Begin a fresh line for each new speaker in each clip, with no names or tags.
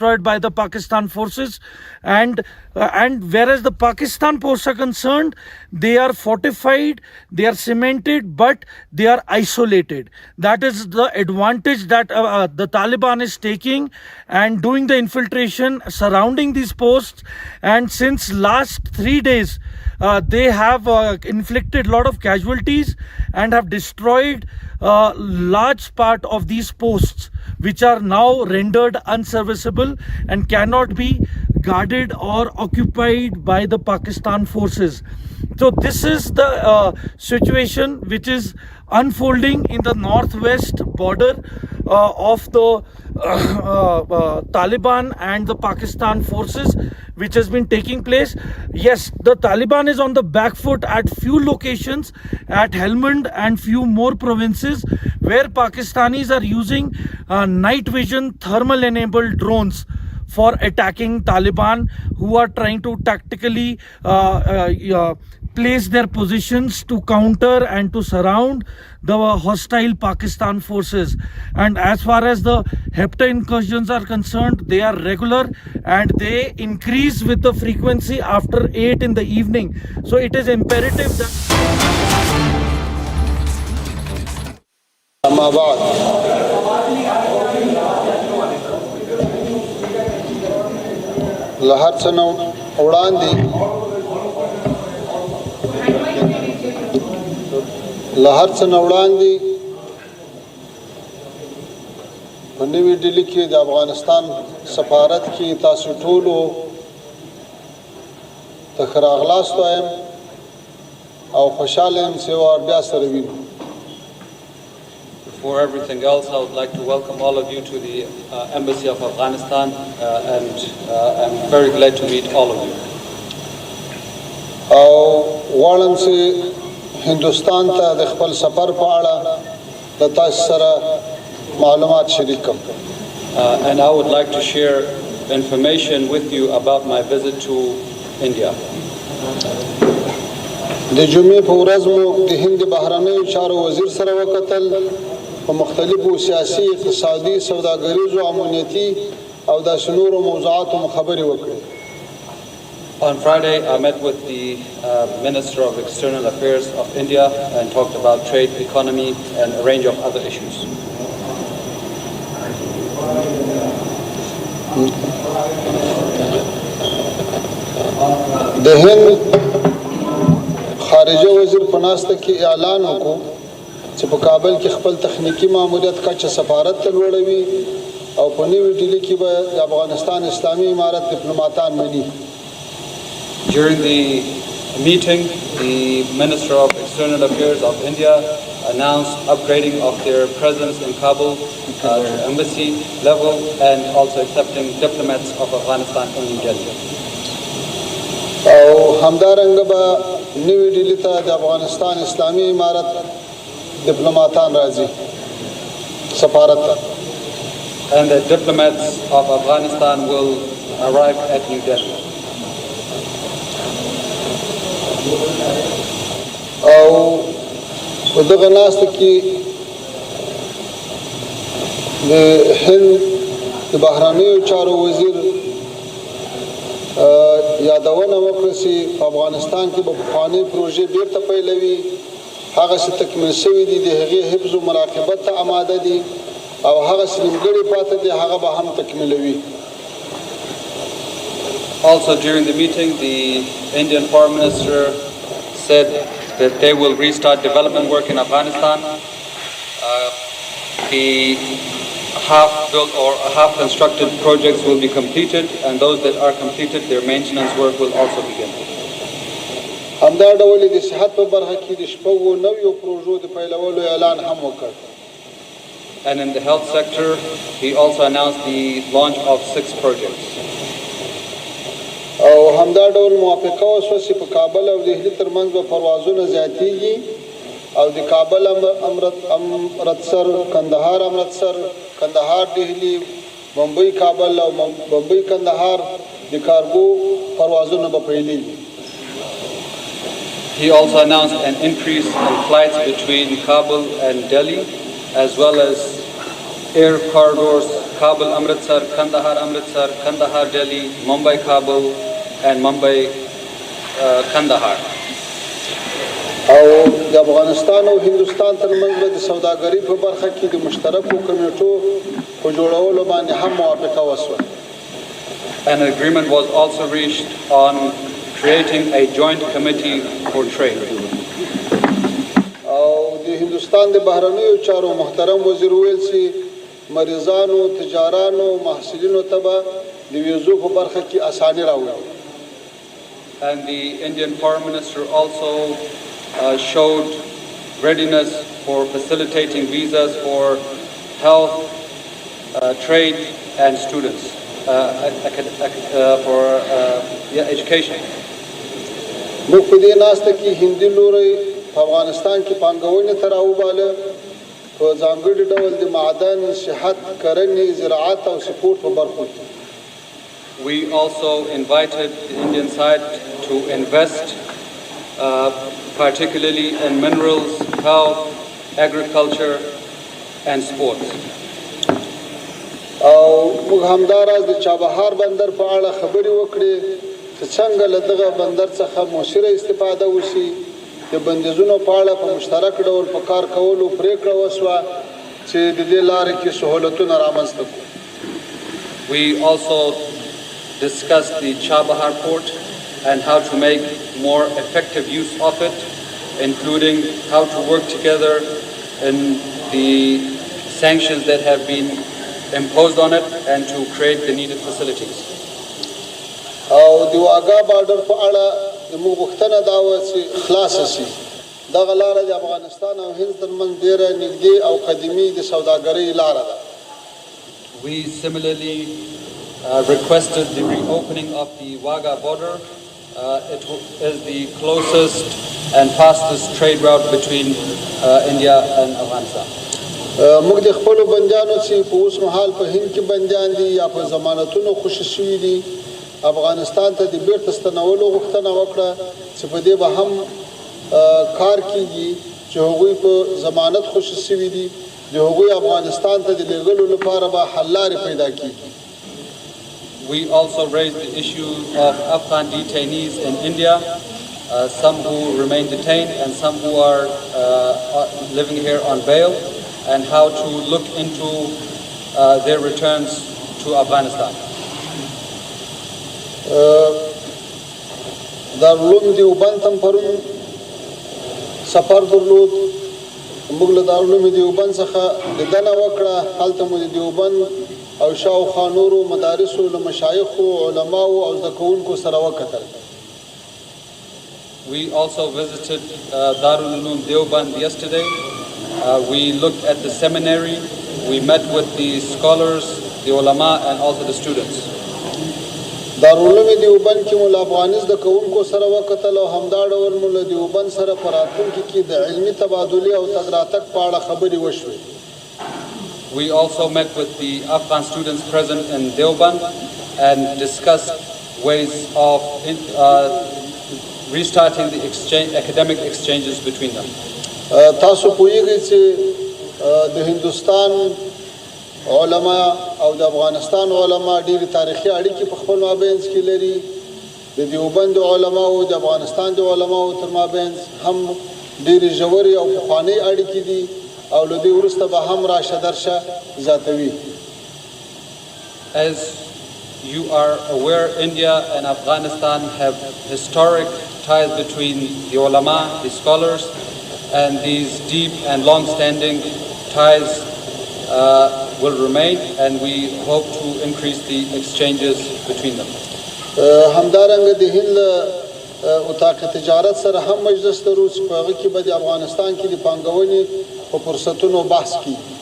destroyed by the Pakistan forces, and whereas the Pakistan posts are concerned, they are fortified, they are cemented, but they are isolated. That is the advantage that the Taliban is taking and doing the infiltration surrounding these posts. And since last 3 days, they have inflicted a lot of casualties and have destroyed large part of these posts, which are now rendered unserviceable and cannot be guarded or occupied by the Pakistan forces. So this is the situation which is unfolding in the northwest border of the Taliban and the Pakistan forces, which has been taking place. Yes, the Taliban is on the back foot at few locations, at Helmand and few more provinces, where Pakistanis are using night vision thermal enabled drones for attacking Taliban, who are trying to tactically place their positions to counter and to surround the hostile Pakistan forces. And as far as the HEPTA incursions are concerned, they are regular and they increase with the frequency after 8 in the evening. So it is imperative that
لهر څه نه وړاندې په نوي ډیلي کې د افغانستان سفارت کې تاسو ټولو ته ښه راغلاست وایم او خوشحاله یم چې بیا سره وینو.
Before everything else, I would like to welcome all of you to the Embassy of Afghanistan, and I'm very glad to meet all of you.
او غواړم چې هندوستان ته د خپل سفر په اړه د تاسو سره معلومات شریک کړم.
And I would like to share information with you about my visit to India.
د جمعې په ورځ مو د هند بهرنیو چارو وزیر سره وکتل، په مختلفو سیاسي، اقتصادي، سوداګریزو، امنیتي او داسې نورو موضوعاتو مو خبرې وکړې.
On Friday, I met with the Minister of External Affairs of India and talked about trade, economy, and a range of other issues.
د هند خارجه وزیر په ناسته کې اعلان وکړو چې په کابل کې خپل تخنیکی ماموریت کچه سفارت ته لوړوي او په نوي ډیلي کې به د افغانستان اسلامي امارت ډیپلوماتان مني.
During the meeting, the Minister of External Affairs of India announced upgrading of their presence in Kabul to embassy level and also accepting diplomats of Afghanistan in New Delhi.
او همدارنګه به نوي ډیلي ته د افغانستان اسلامي امارت ډیپلوماتان راځي سفارت ته.
And the diplomats of Afghanistan will arrive at New Delhi.
او په دغه ناسته کې د هند د بهرنیو چارو وزیر یادونه وکړه چې په افغانستان کې به پخوانۍ پروژې بیرته پیلوي، هغه څه تکمیل شوي دي د هغې حفظ و مراقبت ته آماده دي او هغه څه نیمګړي پاتې دي هغه به هم تکمیلوي.
Also during the meeting, the Indian Foreign Minister said that they will restart development work in Afghanistan. The half-built or half-constructed projects will be completed, and those that are completed, their maintenance work will also begin.
همدا ډول د صحت په برخه کې د شپږو نویو پروژو د پیلولو اعلان هم وکړ.
And in the health sector, he also announced the launch of 6 projects.
او همدا ډول موافقه وشوه چې په کابل او دهلي ترمنځ به پروازونه زیاتیږي او د کابل امرتسر، کندهار امرتسر، کندهار دهلي، بمبئی کابل او بمبئی کندهار د کارګو پروازونه به پیلېږي.
He also announced an increase in flights between Kabul and Delhi, as well as air corridors Kabul Amritsar, Kandahar Amritsar, Kandahar Delhi, Mumbai Kabul, and Mumbai Kandahar.
او د افغانستان او هندوستان ترمنځ به د سوداګرۍ په برخه کې د مشترکو کمیټو په جوړولو باندې هم موافقه وشوه.
An agreement was also reached on creating a joint committee for trade.
او د هندوستان د بهرنیو چارو محترم وزیر ویل چې مریضانو، تجارانو، محصلینو ته به د ویزو په برخه کې اساني راوړي.
And the Indian Foreign Minister also showed readiness for facilitating visas for health, trade, and students, for education.
موږ په دې ناسته کې هندي لوري په افغانستان کې پانګونې ته راوباله، په ځانګړي ډول د معدن، صحت، کرنې، زراعت او سپورټ په برخو کې.
We also invited the Indian side to invest particularly in minerals, health, agriculture, and sports.
او موږ همداراز د چابهار بندر په اړه خبرې وکړې چې څنګه له دغه بندر څخه مؤثره استفاده وشي. د بندیزونو په اړه په مشترک ډول په کار کولو پریکړه وشوه چې د دې لارې کې سهولتونه رامنځته کړو.
We also discussed the Chabahar port and how to make more effective use of it, including how to work together in the sanctions that have been imposed on it and to create the needed facilities.
او د واګا بارډر په اړه زموږ غوښتنه دا وه چې خلاصه شي. دغه لاره د افغانستان او هند ترمنځ ډېره نږدې او قدیمي د سوداګرۍ لاره ده.
We similarly requested the reopening of the Wagah border. It is the closest and fastest trade route between India and Afghanistan.
موږ د خپلو بندیانو چې په اوس مهال په هند کې بندیان دي یا په ضمانتونو خوشي شوي دي، افغانستان ته د بیرته ستنولو غوښتنه وکړه چې په دې به هم کار کیږي چې هغوی په ضمانت خوشي شوي دي، د هغوی افغانستان ته د لېږلو لپاره به حل لارې پیدا کیږي.
We also raised the issue of Afghan detainees in India, some who remain detained and some who are living here on bail, and how to look into their returns to Afghanistan.
دارالعلوم دیوبند ته پرون سفر درلود. موږ له دارالعلوم دیوبند څخه لیدنه وکړه. هلته مو د دیوبند او شاوخوا نورو مدارسو له مشایخو، علماو او زده کوونکو سره وکتل.
We also visited Darul Uloom Deoband yesterday. We looked at the seminary. We met with the scholars, the ulama, and also the students.
دارالعلوم دیوبند کې مو له افغاني زده کوونکو سره وکتل او همدا ډول مو له دیوبند سره په راتلونکي کې د علمي تبادلې او تګ راتګ په اړه خبرې وشوې.
We also met with the Afghan students present in Deoband and discussed ways of restarting the academic exchanges between them.
تاسو پوهیږئ چې د هندوستان علما او د افغانستان علما ډېرې تاریخي اړیکې په خپل مابینځ کې لري. د دیوبند علما او د افغانستان د علماو تر مابینځ هم ډېرې ژورې او پخوانۍ اړیکې دي او له دې وروسته به هم راشه درشه زیاتوي.
As you are aware, India and Afghanistan have historic ties between the ulama, the scholars, and these deep and long-standing ties will remain, and we hope to increase the exchanges between them.
همدارنګه د هند اتاق تجارت سره هم مجلس لرو چې په هغه کې به د افغانستان کې د پانګونې په فرصتونو بحث کیږي.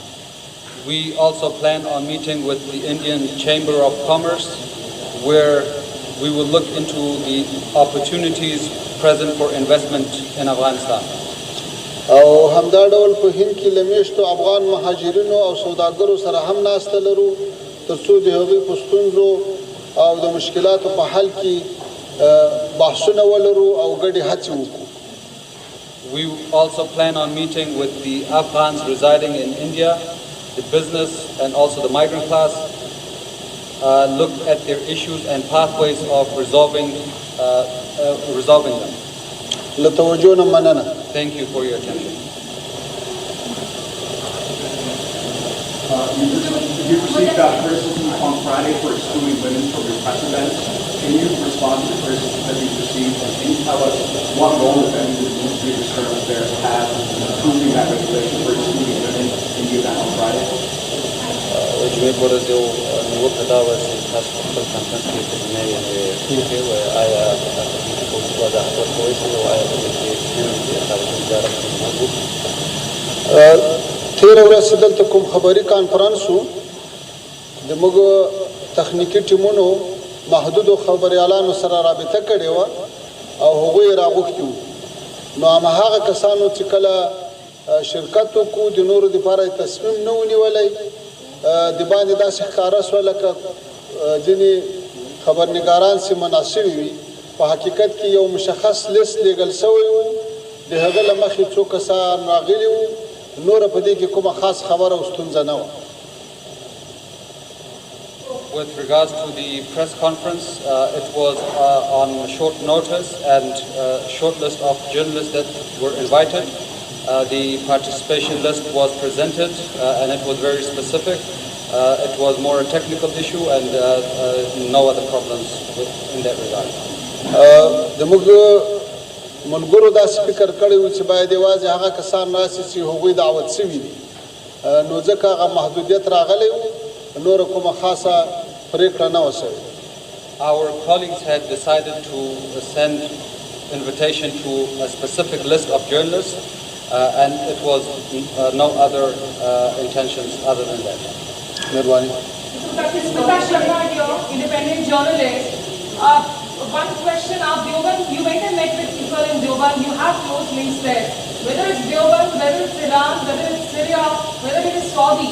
We also plan on meeting with the Indian Chamber of Commerce, where we will look into the opportunities present for investment in Afghanistan.
او همدا ډول په هند کې له میشتو افغان مهاجرینو او سوداګرو سره هم ناسته لرو ترڅو د هغوی په ستونزو او د مشکلاتو په حل کې بحثونه ولرو او ګډې هڅې وکړو.
We also plan on meeting with the Afghans residing in India the business and also the migrant class, look at their issues and pathways of resolving them.
لتوجهنا مننا.
Thank you for your attention.
You received criticism on Friday for excluding women from your press events. Can you respond to the criticism that you've received, and can you tell us what role, if any, the Ministry of External Affairs had in approving that regulation for excluding women in the event on Friday?
جميع برزو نوقف دعوة تاسو خپل کانفرنس کې په دنیا کې آیا تاسو په وضع ورکوي او آیا په دې کې تاسو وزارت موجود
تیر ورځ دلته کوم خبري کانفرنس وو د موږ تخنیکی ټیمونو محدود خبريالانو سره رابطه کړې و او هغوی راغوښتي نو هغه کسانو چې کله شرکت وکړو د نورو لپاره تصمیم نه ونیولی د باندې داسې ښکاره شوه لکه ځینې خبرنګاران چې مناسب وي په حقیقت کې یو مشخص لیست لیږل شوی و د هغه له مخې څو کسان راغلي وو نوره په دې کې کومه خاص خبره او ستونزه نه وه.
With regards to the press conference, it was on short notice and short list of journalists that were invited. The participation list was presented and it was very specific. It was more a technical issue and no other problems in that regard.
د موږ ملګرو داسې فکر کړی و چې باید یوازې هغه کسان راسي چې هغوی دعوت شوي دي نو ځکه هغه محدودیت راغلی و نوره کومه خاصه پرېکړه نه وه شوې.
Our colleagues had decided to send invitation to a specific list of journalists and it was no other intentions other than that.
مهرباني.
Independent journalist. One question: you went and met with people in Deoband. You have close links there. Whether it's Deoband, whether it's Iran, whether it's Syria, whether it is Saudi,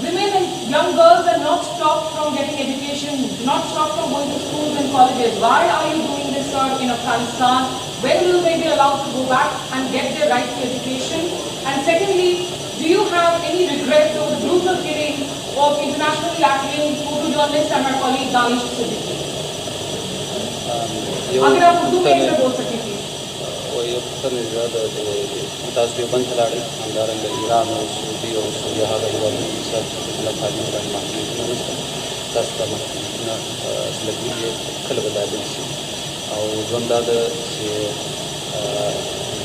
women and young girls are not stopped from getting education, not stopped from going to schools and colleges. Why are you doing this, sir, in Afghanistan? When will they be allowed to go back and get their right to education? And secondly, do you have any regrets over the brutal killing of internationally acclaimed photojournalist and my colleague Danish Siddiqui? अगर आप उर्दू में ऐसे बोल सकें please.
وهي أكثر زيادة تاسو بند کلاړي همدارنګه ایران او سعودي او سوریه هغه هیوادونه چې د تعلیم باندې محدودیتونه نشته تاسو ته محدودیتونه لګېږي کله به دا بدل شي او ژوند دا ده چې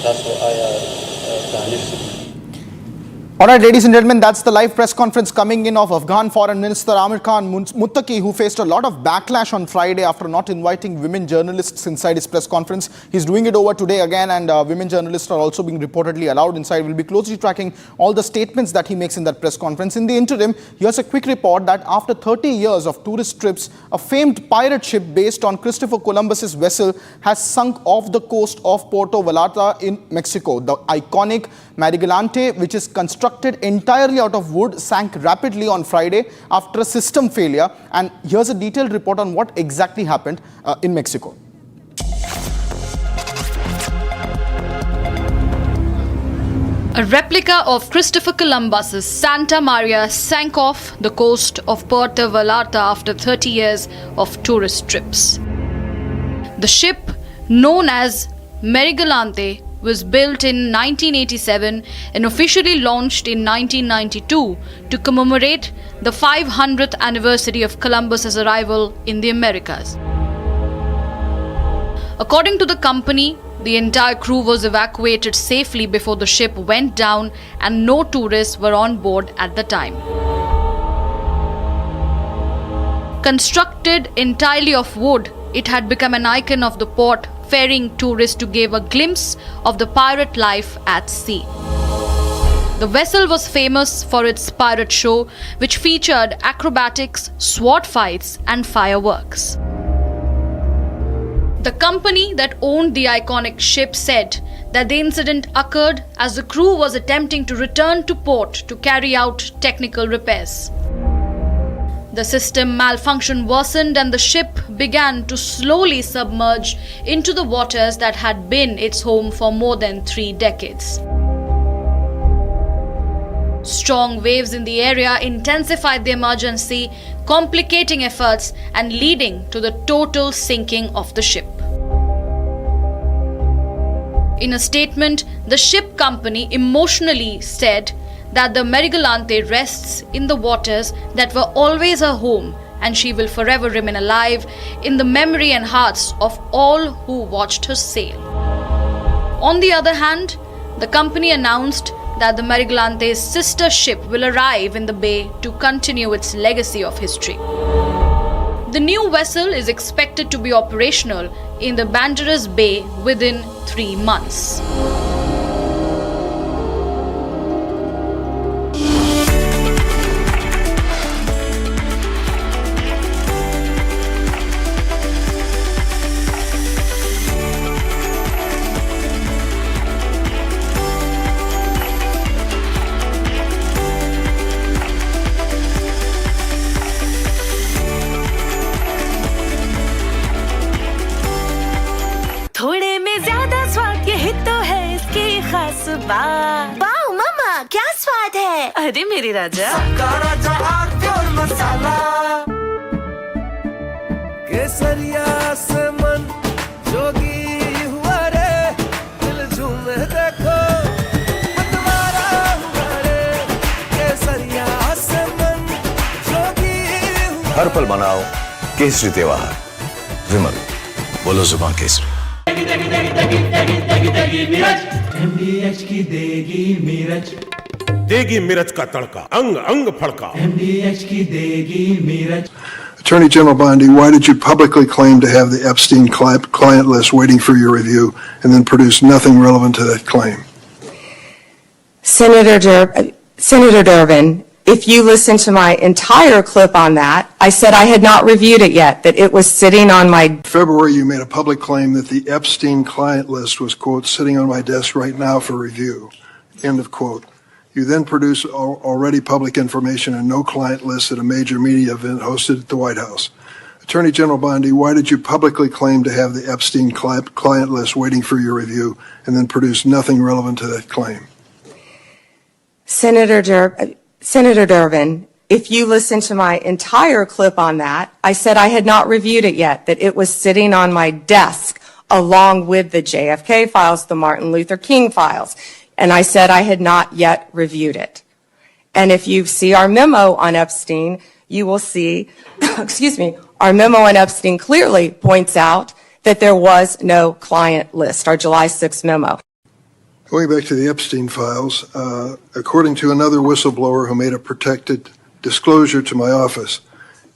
تاسو آیا دانش
All right, ladies and gentlemen, that's the live press conference coming in of Afghan Foreign Minister Amir Khan Muttaqi, who faced a lot of backlash on Friday after not inviting women journalists inside his press conference. He's doing it over today again, and women journalists are also being reportedly allowed inside. We'll be closely tracking all the statements that he makes in that press conference. In the interim, here's a quick report that after 30 years of tourist trips, a famed pirate ship based on Christopher Columbus's vessel has sunk off the coast of Puerto Vallarta in Mexico. The iconic Marigalante, which is constructed entirely out of wood, sank rapidly on Friday after a system failure. And here's a detailed report on what exactly happened in Mexico.
A replica of Christopher Columbus's Santa Maria sank off the coast of Puerto Vallarta after 30 years of tourist trips. The ship, known as Marigalante, was built in 1987 and officially launched in 1992 to commemorate the 500th anniversary of Columbus's arrival in the Americas. According to the company, the entire crew was evacuated safely before the ship went down and no tourists were on board at the time. Constructed entirely of wood, it had become an icon of the port, ferrying tourists to give a glimpse of the pirate life at sea. The vessel was famous for its pirate show, which featured acrobatics, sword fights, and fireworks. The company that owned the iconic ship said that the incident occurred as the crew was attempting to return to port to carry out technical repairs. The system malfunction worsened and the ship began to slowly submerge into the waters that had been its home for more than 3 decades. Strong waves in the area intensified the emergency, complicating efforts and leading to the total sinking of the ship. In a statement, the ship company emotionally said that the Marigalante rests in the waters that were always her home, and she will forever remain alive in the memory and hearts of all who watched her sail. On the other hand, the company announced that the Marigalante's sister ship will arrive in the bay to continue its legacy of history. The new vessel is expected to be operational in the Banderas Bay within 3 months.
थोड़े में ज्यादा स्वाद यही तो है इसकी खास बात। वाओ मम्मा, क्या स्वाद है? अरे मेरे राजा, सबका राजा और मसाला। केसरिया से मन जोगी हुआ रे, दिल झूमे देखो मतवारा हुआ रे। केसरिया से मन जोगी हुआ।
हर पल मनाओ केसरी त्योहार। विमल, बोलो जुबान केसरी।
MDH की देगी मिर्च,
देगी मिर्च का तड़का, अंग अंग फड़का।
MDH की देगी मिर्च।
Attorney General Bondi, why did you publicly claim to have the Epstein client list waiting for your review and then produce nothing relevant to that claim?
Senator Durbin, if you listen to my entire clip on that, I said I had not reviewed it yet, that it was sitting on my...
In February, you made a public claim that the Epstein client list was, quote, sitting on my desk right now for review, end of quote. You then produced already public information and no client list at a major media event hosted at the White House. Attorney General Bondi, why did you publicly claim to have the Epstein client list waiting for your review and then produce nothing relevant to that claim?
Senator Durbin, if you listen to my entire clip on that, I said I had not reviewed it yet, that it was sitting on my desk along with the JFK files, the Martin Luther King files, and I said I had not yet reviewed it. And if you see our memo on Epstein, you will see, our memo on Epstein clearly points out that there was no client list, our July 6th memo.
Going back to the Epstein files, according to another whistleblower who made a protected disclosure to my office,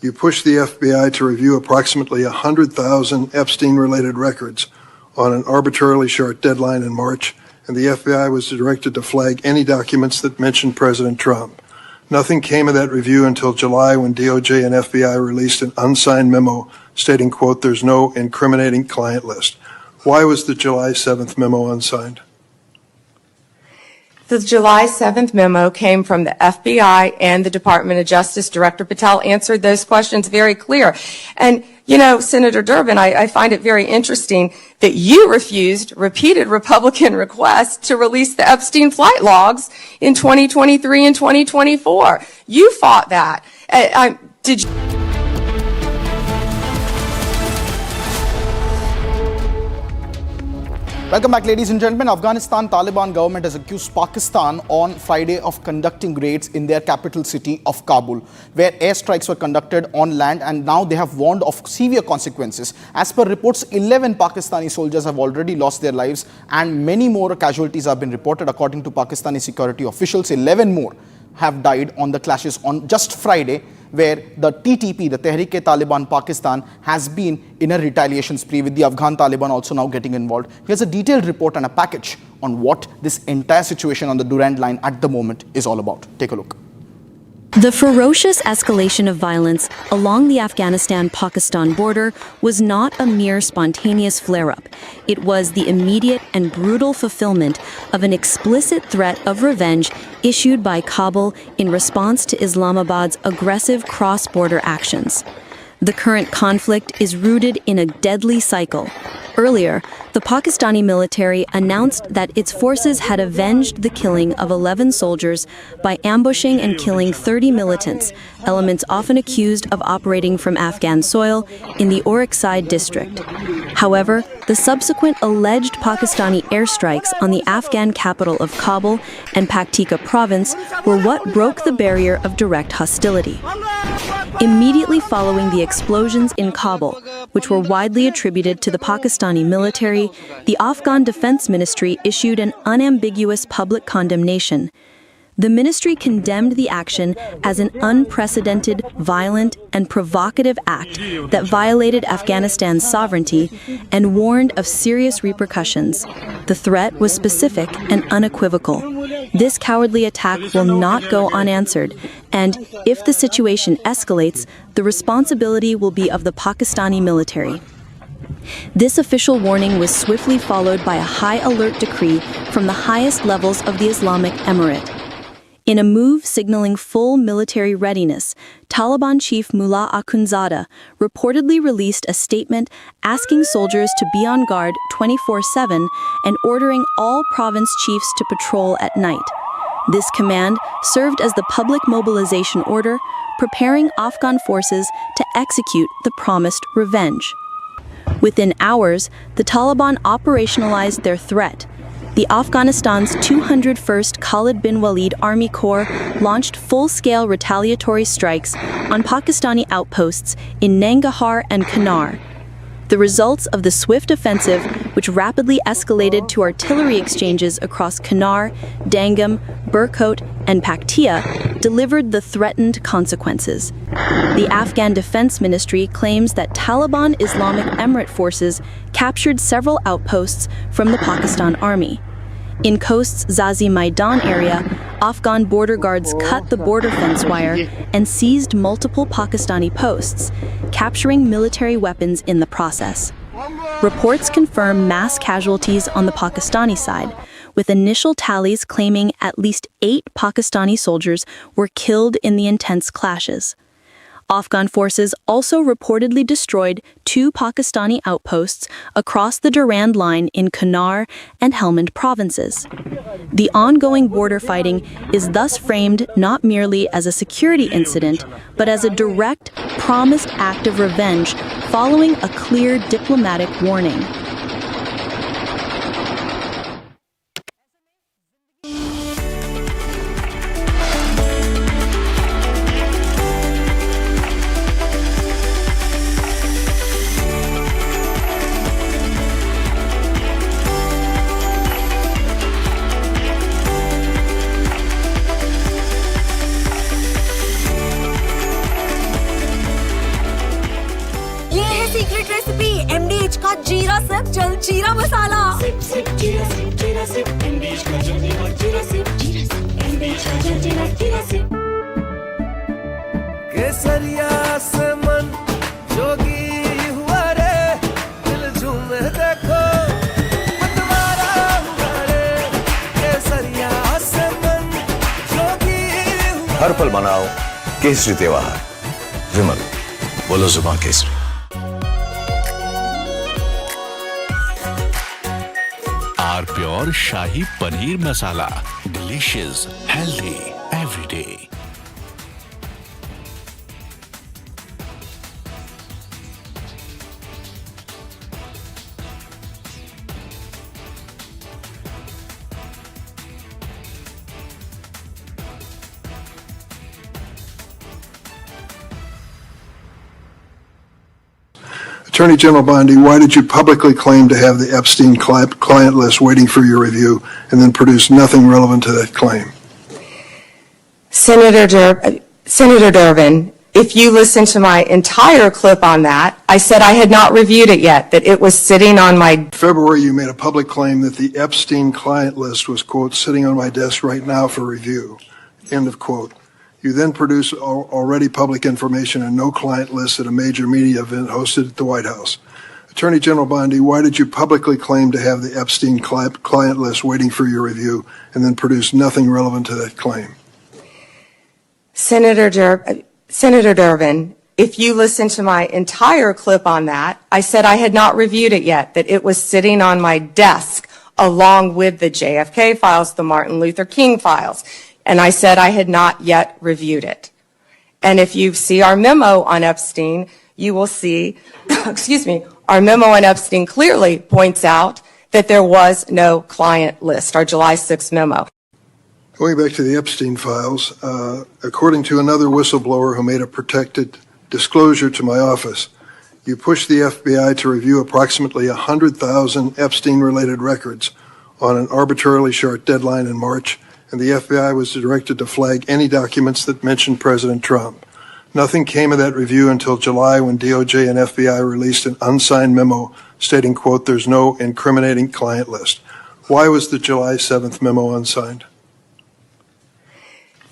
you pushed the FBI to review approximately 100,000 Epstein-related records on an arbitrarily short deadline in March, and the FBI was directed to flag any documents that mentioned President Trump. Nothing came of that review until July when DOJ and FBI released an unsigned memo stating, quote, there's no incriminating client list. Why was the July 7th memo unsigned?
The July 7th memo came from the FBI and the Department of Justice. Director Patel answered those questions very clear. And, you know, Senator Durbin, I find it very interesting that you refused repeated Republican requests to release the Epstein flight logs in 2023 and 2024. You fought that. Did you?
Welcome back, ladies and gentlemen. Afghanistan Taliban government has accused Pakistan on Friday of conducting raids in their capital city of Kabul, where airstrikes were conducted on land, and now they have warned of severe consequences. As per reports, 11 Pakistani soldiers have already lost their lives and many more casualties have been reported. According to Pakistani security officials, 11 more have died on the clashes on just Friday, where the TTP, the Tehreek-e-Taliban Pakistan, has been in a retaliation spree, with the Afghan Taliban also now getting involved. Here's a detailed report and a package on what this entire situation on the Durand line at the moment is all about. Take a look.
The ferocious escalation of violence along the Afghanistan-Pakistan border was not a mere spontaneous flare-up. It was the immediate and brutal fulfillment of an explicit threat of revenge issued by Kabul in response to Islamabad's aggressive cross-border actions. The current conflict is rooted in a deadly cycle. Earlier, the Pakistani military announced that its forces had avenged the killing of 11 soldiers by ambushing and killing 30 militants, elements often accused of operating from Afghan soil, in the Orchestrated district. However, the subsequent alleged Pakistani airstrikes on the Afghan capital of Kabul and Paktika province were what broke the barrier of direct hostility. Immediately following the explosions in Kabul, which were widely attributed to the Pakistani military, the Afghan Defense Ministry issued an unambiguous public condemnation. The ministry condemned the action as an unprecedented, violent, and provocative act that violated Afghanistan's sovereignty and warned of serious repercussions. The threat was specific and unequivocal. This cowardly attack will not go unanswered, and if the situation escalates, the responsibility will be of the Pakistani military. This official warning was swiftly followed by a high-alert decree from the highest levels of the Islamic Emirate. In a move signaling full military readiness, Taliban chief Mullah Akhundzada reportedly released a statement asking soldiers to be on guard 24/7 and ordering all province chiefs to patrol at night. This command served as the public mobilization order, preparing Afghan forces to execute the promised revenge. Within hours, the Taliban operationalized their threat. The Afghanistan's 201st Khalid bin Walid Army Corps launched full-scale retaliatory strikes on Pakistani outposts in Nangarhar and Kunar. The results of the swift offensive, which rapidly escalated to artillery exchanges across Kunar, Dangam, Burkot, and Paktia, delivered the threatened consequences. The Afghan Defense Ministry claims that Taliban Islamic Emirate forces captured several outposts from the Pakistan Army. In Khost's Zazi Maidan area, Afghan border guards cut the border fence wire and seized multiple Pakistani posts, capturing military weapons in the process. Reports confirm mass casualties on the Pakistani side, with initial tallies claiming at least 8 Pakistani soldiers were killed in the intense clashes. Afghan forces also reportedly destroyed 2 Pakistani outposts across the Durand Line in Kunar and Helmand provinces. The ongoing border fighting is thus framed not merely as a security incident, but as a direct, promised act of revenge following a clear diplomatic warning.
जीरा मसाला केसरिया से मन जोगी हुआ रे दिल झूमे देखो मतवारा हुआ रे केसरिया से मन जोगी
हर पल मनाओ केसरी त्योहार विमल बोलो जुबान Kesari
pure shahi paneer masala delicious healthy everyday
Attorney General Bondi, why did you publicly claim to have the Epstein client list waiting for your review and then produce nothing relevant to that claim?
Senator Durbin, if you listen to my entire clip on that, I said I had not reviewed it yet, that it was sitting on my...
In February, you made a public claim that the Epstein client list was, quote, sitting on my desk right now for review, end of quote. You then produce already public information and no client list at a major media event hosted at the White House. Attorney General Bondi, why did you publicly claim to have the Epstein client list waiting for your review and then produce nothing relevant to that claim?
Senator Durbin, If you listen to my entire clip on that, I said I had not reviewed it yet, that it was sitting on my desk along with the JFK files, the Martin Luther King files. And I said I had not yet reviewed it. And if you see our memo on Epstein, you will see, excuse me, our memo on Epstein clearly points out that there was no client list, our July 6th memo.
Going back to the Epstein files, according to another whistleblower who made a protected disclosure to my office, you pushed the FBI to review approximately 100,000 Epstein-related records on an arbitrarily short deadline in March, and the FBI was directed to flag any documents that mentioned President Trump. Nothing came of that review until July when DOJ and FBI released an unsigned memo stating, quote, there's no incriminating client list. Why was the July 7th memo unsigned?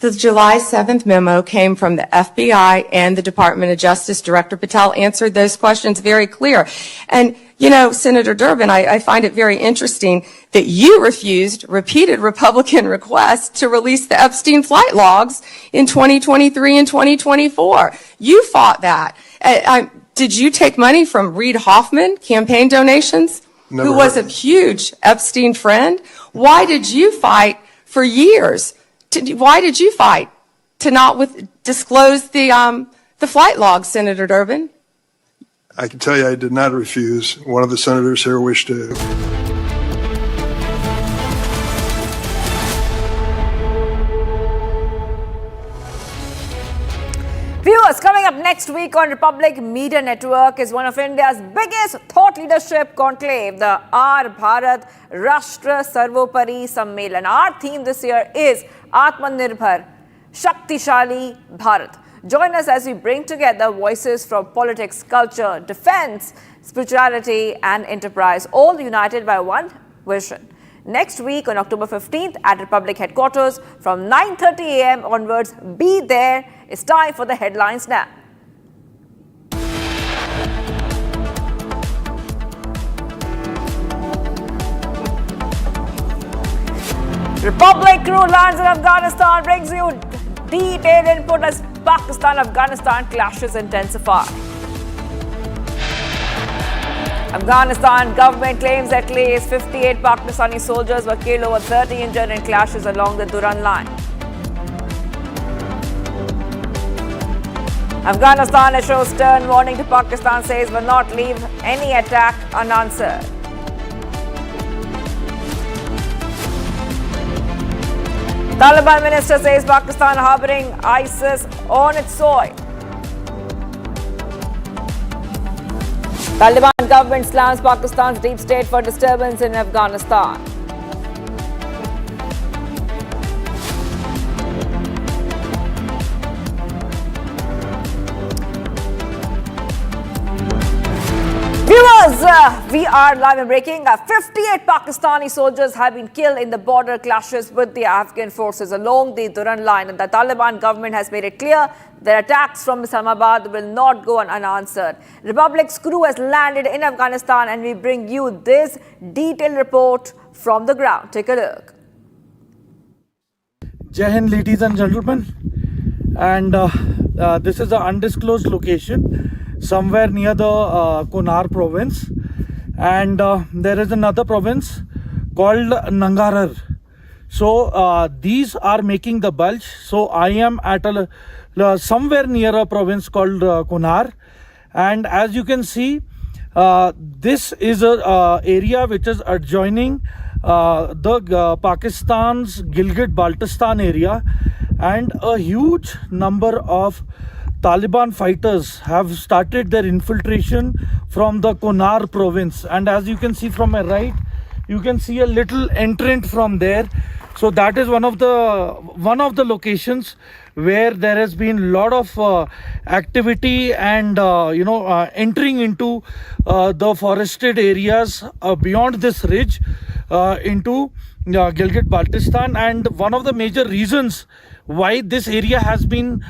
The July 7th memo came from the FBI and the Department of Justice. Director Patel answered those questions very clear. And, you know, Senator Durbin, I find it very interesting that you refused repeated Republican requests to release the Epstein flight logs in 2023 and 2024. You fought that. Did you take money from Reid Hoffman, campaign donations, who was a huge Epstein friend? Why did you fight for years? Why did you fight to not disclose the flight logs, Senator Durbin?
I can tell you I did not refuse. One of the senators here wished to.
Viewers, coming up next week on Republic Media Network is one of India's biggest thought leadership conclave, the Our Bharat Rashtra Sarvopari Sammelan. Our theme this year is Atmanirbhar, Shaktishali Bharat. Join us as we bring together voices from politics, culture, defense, spirituality and enterprise, all united by one vision. Next week on October 15th at Republic Headquarters from 9:30 a.m. onwards, be there. It's time for the headlines now. Republic crew lands in Afghanistan, brings you detailed input as Pakistan-Afghanistan clashes intensify. Afghanistan government claims at least 58 Pakistani soldiers were killed, over 30 injured in clashes along the Durand line. Afghanistan issues stern warning to Pakistan, says will not leave any attack unanswered. Taliban minister says Pakistan harboring ISIS on its soil. Taliban government slams Pakistan's deep state for disturbance in Afghanistan. Viewers, we are live and breaking. 58 Pakistani soldiers have been killed in the border clashes with the Afghan forces along the Durand line, and the Taliban government has made it clear that attacks from Islamabad will not go unanswered. Republic's crew has landed in Afghanistan, and we bring you this detailed report from the ground. Take a look.
Jai Hind, ladies and gentlemen, and this is an undisclosed location somewhere near the Kunar province, and there is another province called Nangarhar. So these are making the bulge. So I am at somewhere near a province called Kunar, and as you can see, this is a area which is adjoining the Pakistan's Gilgit-Baltistan area, and a huge number of Taliban fighters have started their infiltration from the Kunar province. And as you can see from my right, you can see a little entrant from there. So that is one of the locations where there has been a lot of activity and entering into the forested areas beyond this ridge into Gilgit-Baltistan. And one of the major reasons why this area has been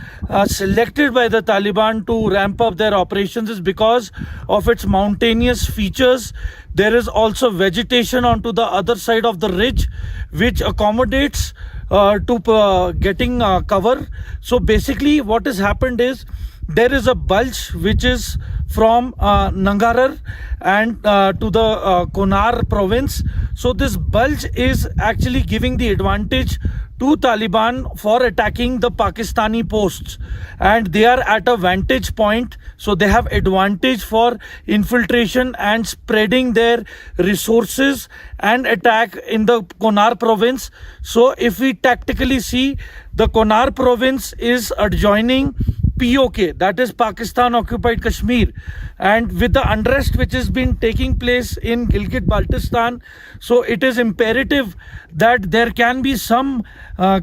selected by the Taliban to ramp up their operations is because of its mountainous features. There is also vegetation onto the other side of the ridge, which accommodates to getting cover. So basically what has happened is there is a bulge which is from Nangarhar and to the Konar province. So this bulge is actually giving the advantage to Taliban for attacking the Pakistani posts, and they are at a vantage point, so they have advantage for infiltration and spreading their resources and attack in the Konar province. So if we tactically see, the Konar province is adjoining POK, that is Pakistan occupied Kashmir, and with the unrest which has been taking place in Gilgit-Baltistan, so it is imperative that there can be some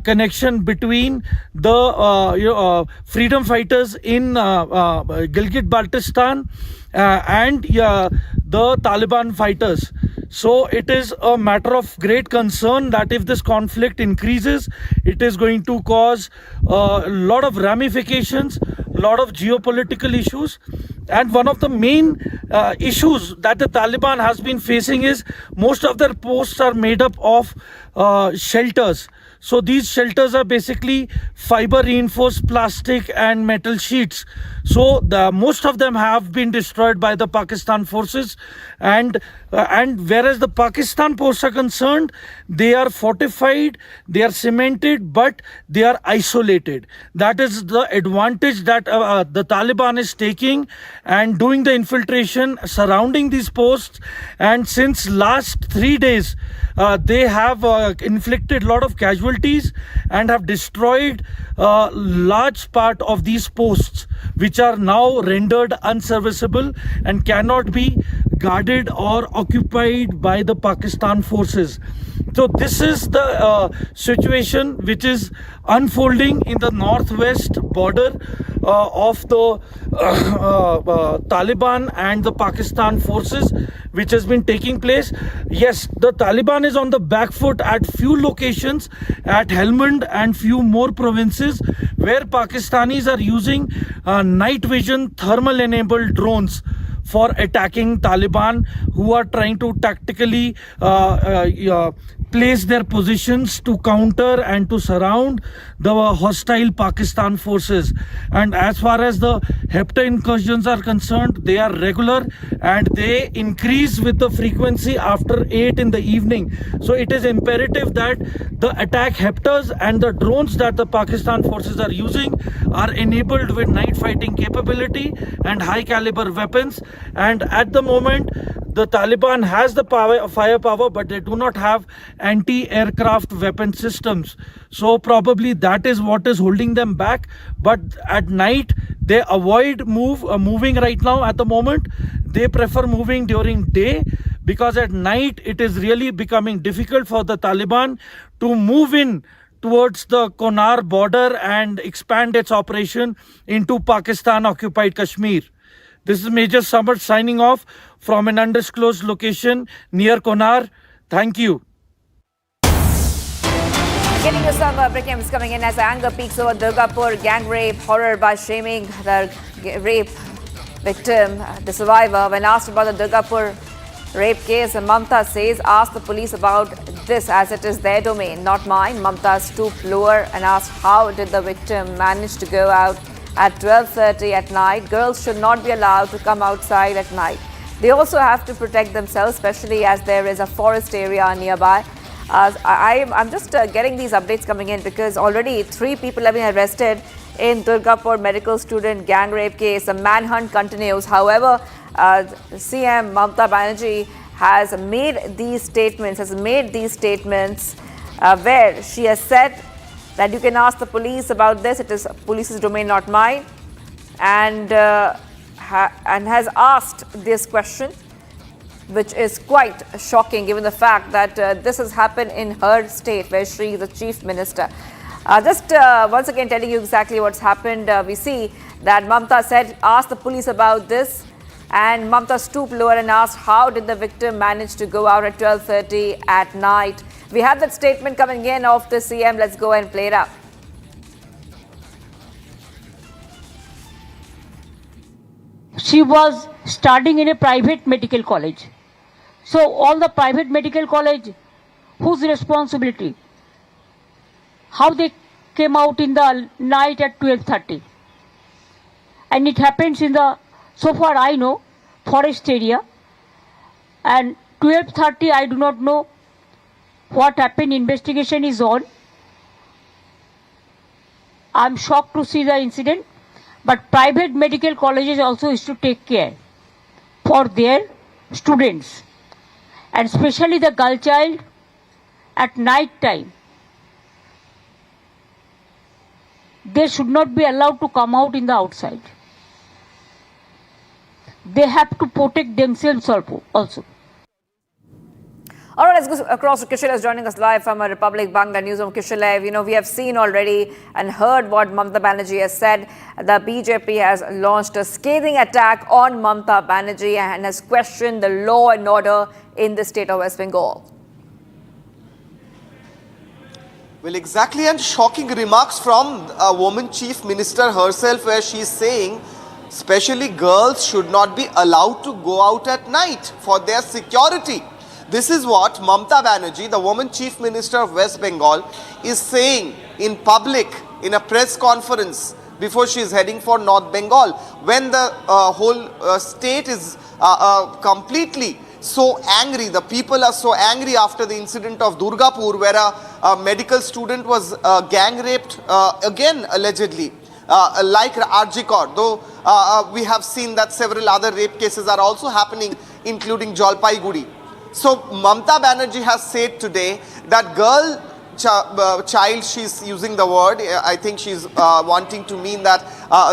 connection between the freedom fighters in Gilgit-Baltistan and the Taliban fighters. So it is a matter of great concern that if this conflict increases, it is going to cause a lot of ramifications, a lot of geopolitical issues. And one of the main issues that the Taliban has been facing is most of their posts are made up of shelters. So these shelters are basically fiber reinforced plastic and metal sheets. So most of them have been destroyed by the Pakistan forces, and whereas the Pakistan posts are concerned, they are fortified, they are cemented, but they are isolated. That is the advantage that the Taliban is taking and doing the infiltration surrounding these posts. And since last 3 days, they have inflicted a lot of casualties and have destroyed a large part of these posts, which are now rendered unserviceable and cannot be guarded or occupied by the Pakistan forces. So this is the situation which is unfolding in the northwest border of the Taliban and the Pakistan forces, which has been taking place. Yes, the Taliban is on the back foot at few locations, at Helmand and few more provinces, where Pakistanis are using night vision thermal enabled drones for attacking Taliban, who are trying to tactically place their positions to counter and to surround the hostile Pakistan forces. And as far as the HEPTA incursions are concerned, they are regular and they increase with the frequency after 8 in the evening. So it is imperative that the attack HEPTAs and the drones that the Pakistan forces are using are enabled with night fighting capability and high caliber weapons. And at the moment, the Taliban has the firepower, but they do not have anti-aircraft weapon systems. So probably that is what is holding them back. But at night, they avoid moving right now at the moment. They prefer moving during day, because at night it is really becoming difficult for the Taliban to move in towards the Konar border and expand its operation into Pakistan occupied Kashmir. This is Major Samar signing off from an undisclosed location near Konar. Thank you.
Getting you some breaking news coming in as anger peaks over Durgapur gang rape horror by shaming the rape victim, the survivor. When asked about the Durgapur rape case, Mamta says, ask the police about this as it is their domain, not mine. Mamta stooped lower and asked how did the victim manage to go out at 12:30 at night. Girls should not be allowed to come outside at night. They also have to protect themselves, especially as there is a forest area nearby. I'm just getting these updates coming in because already 3 people have been arrested in Durgapur medical student gang rape case. The manhunt continues. However, CM Mamta Banerjee has made these statements, where she has said that you can ask the police about this. It is police's domain, not mine, and has asked this question, which is quite shocking given the fact that this has happened in her state where she is the chief minister. Once again telling you exactly what's happened, we see that Mamta said, ask the police about this, and Mamta stooped lower and asked how did the victim manage to go out at 12:30 at night. We have that statement coming in of the CM. Let's go and play it up.
She was studying in a private medical college. So all the private medical college, whose responsibility? How they came out in the night at 12:30? and it happens in the, so far I know, forest area. And 12:30, I do not know what happened. Investigation is on. I'm shocked to see the incident, but private medical colleges also is to take care for their students, and especially the girl child at night time. They should not be allowed to come out in the outside. They have to protect themselves also.
All right, let's go across to Kishilev is joining us live from Republic Bangla Newsroom. Kishilev, we have seen already and heard what Mamata Banerjee has said. The BJP has launched a scathing attack on Mamata Banerjee and has questioned the law and order in the state of West Bengal.
Well, exactly, and shocking remarks from a woman chief minister herself, where she's saying especially girls should not be allowed to go out at night for their security. This is what Mamata Banerjee, the woman chief minister of West Bengal, is saying in public in a press conference before she is heading for North Bengal, when the whole state is completely so angry. The people are so angry after the incident of Durgapur, where a medical student was gang raped again allegedly, like Arjikor, though we have seen that several other rape cases are also happening, including Jalpaiguri. So Mamata Banerjee has said today that child, she's using the word, I think she's wanting to mean that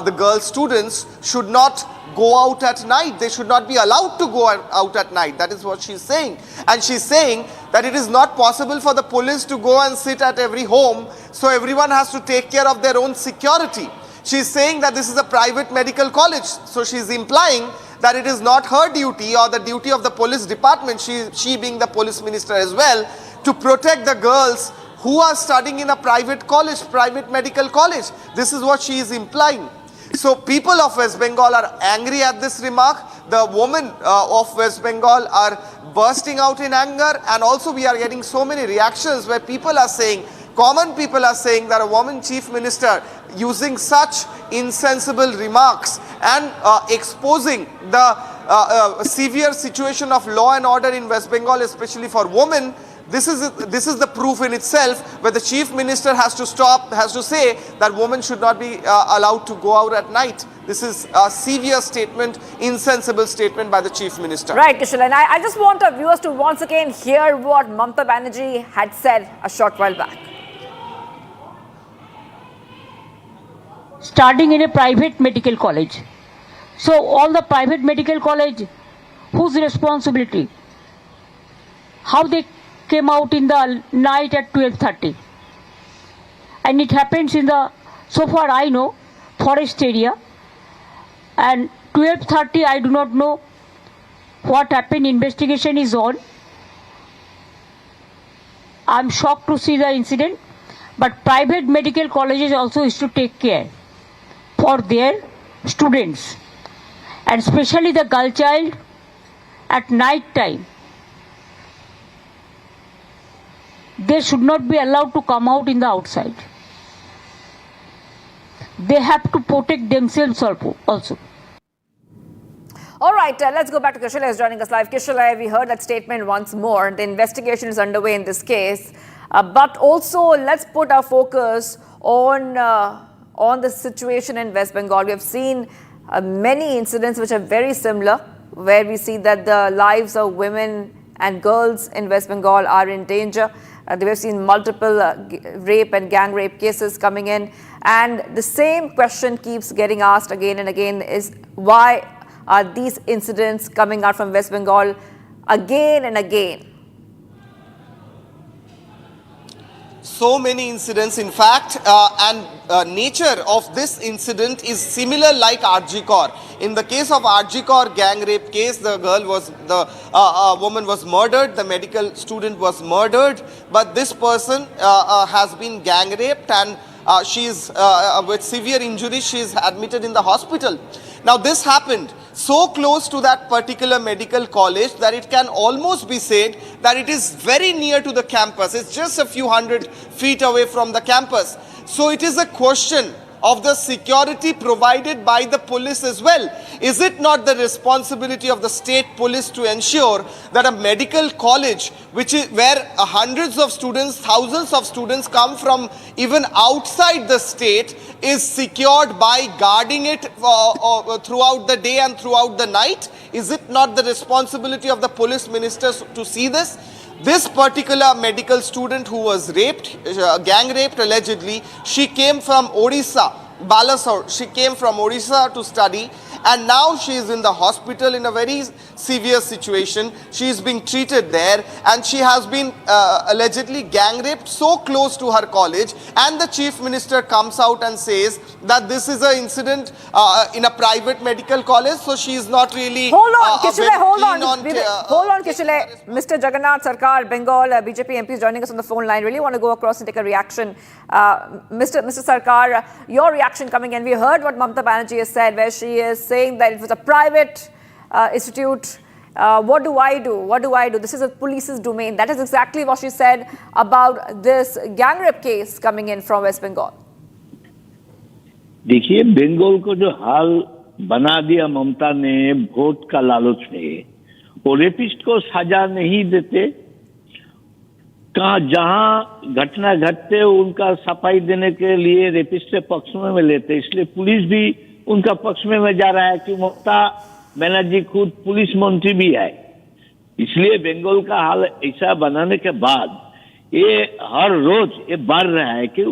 the girl students should not go out at night. They should not be allowed to go out at night. That is what she's saying. And she's saying that it is not possible for the police to go and sit at every home, so everyone has to take care of their own security. She's saying that this is a private medical college, so she's implying that it is not her duty or the duty of the police department, she being the police minister as well, to protect the girls who are studying in a private college, private medical college. This is what she is implying. So people of West Bengal are angry at this remark. The women of West Bengal are bursting out in anger, and also we are getting so many reactions where people are saying, common people are saying that a woman chief minister using such insensible remarks and exposing the severe situation of law and order in West Bengal, especially for women, this is the proof in itself, where the chief minister has to say that women should not be allowed to go out at night. This is a severe statement, insensible statement by the chief minister.
Right, Kishal, and I just want our viewers to once again hear what Mamata Banerjee had said a short while back.
Starting in a private medical college. So all the private medical college, whose responsibility? How they came out in the night at 12:30. And it happens in the, so far I know, forest area. And 12:30, I do not know what happened. Investigation is on. I'm shocked to see the incident, but private medical colleges also is to take care for their students, and especially the girl child at night time. They should not be allowed to come out in the outside. They have to protect themselves also.
All right, let's go back to Kishal is joining us live. Kishal, we heard that statement once more. The investigation is underway in this case, but also let's put our focus on the situation in West Bengal. We have seen many incidents which are very similar, where we see that the lives of women and girls in West Bengal are in danger. We have seen multiple rape and gang rape cases coming in, and the same question keeps getting asked again and again, is why are these incidents coming out from West Bengal again and again?
So many incidents, in fact, and nature of this incident is similar like Arjikor. In the case of Arjikor gang rape case, the woman was murdered, the medical student was murdered, but this person has been gang raped, and she is with severe injuries. She is admitted in the hospital. Now this happened so close to that particular medical college that it can almost be said that it is very near to the campus. It's just a few hundred feet away from the campus. So it is a question of the security provided by the police as well. Is it not the responsibility of the state police to ensure that a medical college, where hundreds of students, thousands of students come from even outside the state, is secured by guarding it throughout the day and throughout the night? Is it not the responsibility of the police ministers to see this? This particular medical student who was raped, gang raped allegedly, she came from Odisha, Balasore. She came from Odisha to study, and now she is in the hospital in a very severe situation. She is being treated there, and she has been allegedly gang raped so close to her college, and the chief minister comes out and says that this is an incident in a private medical college, so she is not really
hold on, Kishore, hold on,
Kishore.
Mr. Jagannath Sarkar, Bengal, BJP MP is joining us on the phone line. Really want to go across and take a reaction. Mr. Sarkar, your reaction coming in. We heard what Mamata Banerjee has said, where she is saying that it was a private institute. What do I do? What do I do? This is a police's domain. That is exactly what she said about this gang rape case coming in from West Bengal.
देखिए, बंगाल को जो हाल बना दिया ममता ने vote का लालच में, वो रेपिस्ट को सजा नहीं देते, कहाँ जहां घटना घटते उनका सफाई देने के लिए रेपिस्ट के पक्ष में लेते, इसलिए पुलिस भी उनका पक्ष में जा रहा है कि ममता बनर्जी खुद पुलिस मंत्री भी है। इसलिए बंगाल का हाल ऐसा बनाने के बाद ये हर रोज ये बढ़ रहा है कि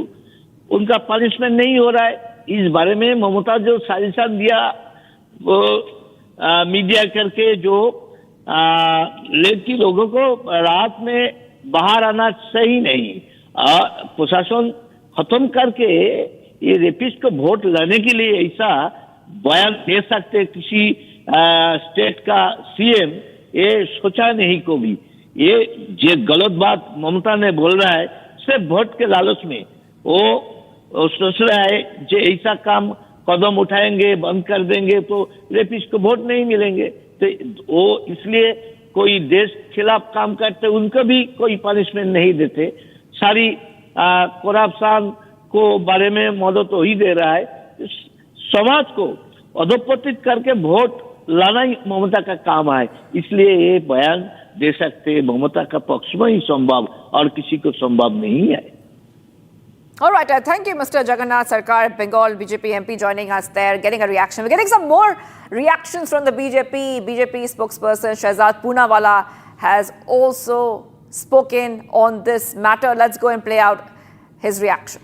उनका पनिशमेंट नहीं हो रहा है। इस बारे में ममता जो सजेशन दिया वो मीडिया करके जो लेकिन लोगों को रात में बाहर आना सही नहीं, प्रशासन खत्म करके ये रेपिस्ट को वोट लाने के लिए ऐसा बयान दे सकते किसी स्टेट का सीएम, ये सोचा नहीं को भी। ये जो गलत बात ममता ने बोल रहा है सिर्फ वोट के लालच में, वो सोच रहा है जो ऐसा काम कदम उठाएंगे बंद कर देंगे तो रेपिस्ट को वोट नहीं मिलेंगे, तो वो इसलिए कोई देश खिलाफ काम करते उनको भी कोई पनिशमेंट नहीं देते। सारी करप्शन को बारे में मदद हो ही दे रहा है। समाज को अधोपतित करके वोट लाना ही ममता का काम है, इसलिए ये बयान दे सकते ममता का पक्ष में ही संभव और किसी को संभव नहीं है।
All right, thank you, Mr. Jagannath Sarkar, Bengal BJP MP, joining us there, getting a reaction. We're getting some more reactions from the BJP spokesperson Shahzad Poonawala has also spoken on this matter. Let's go and play out his reaction.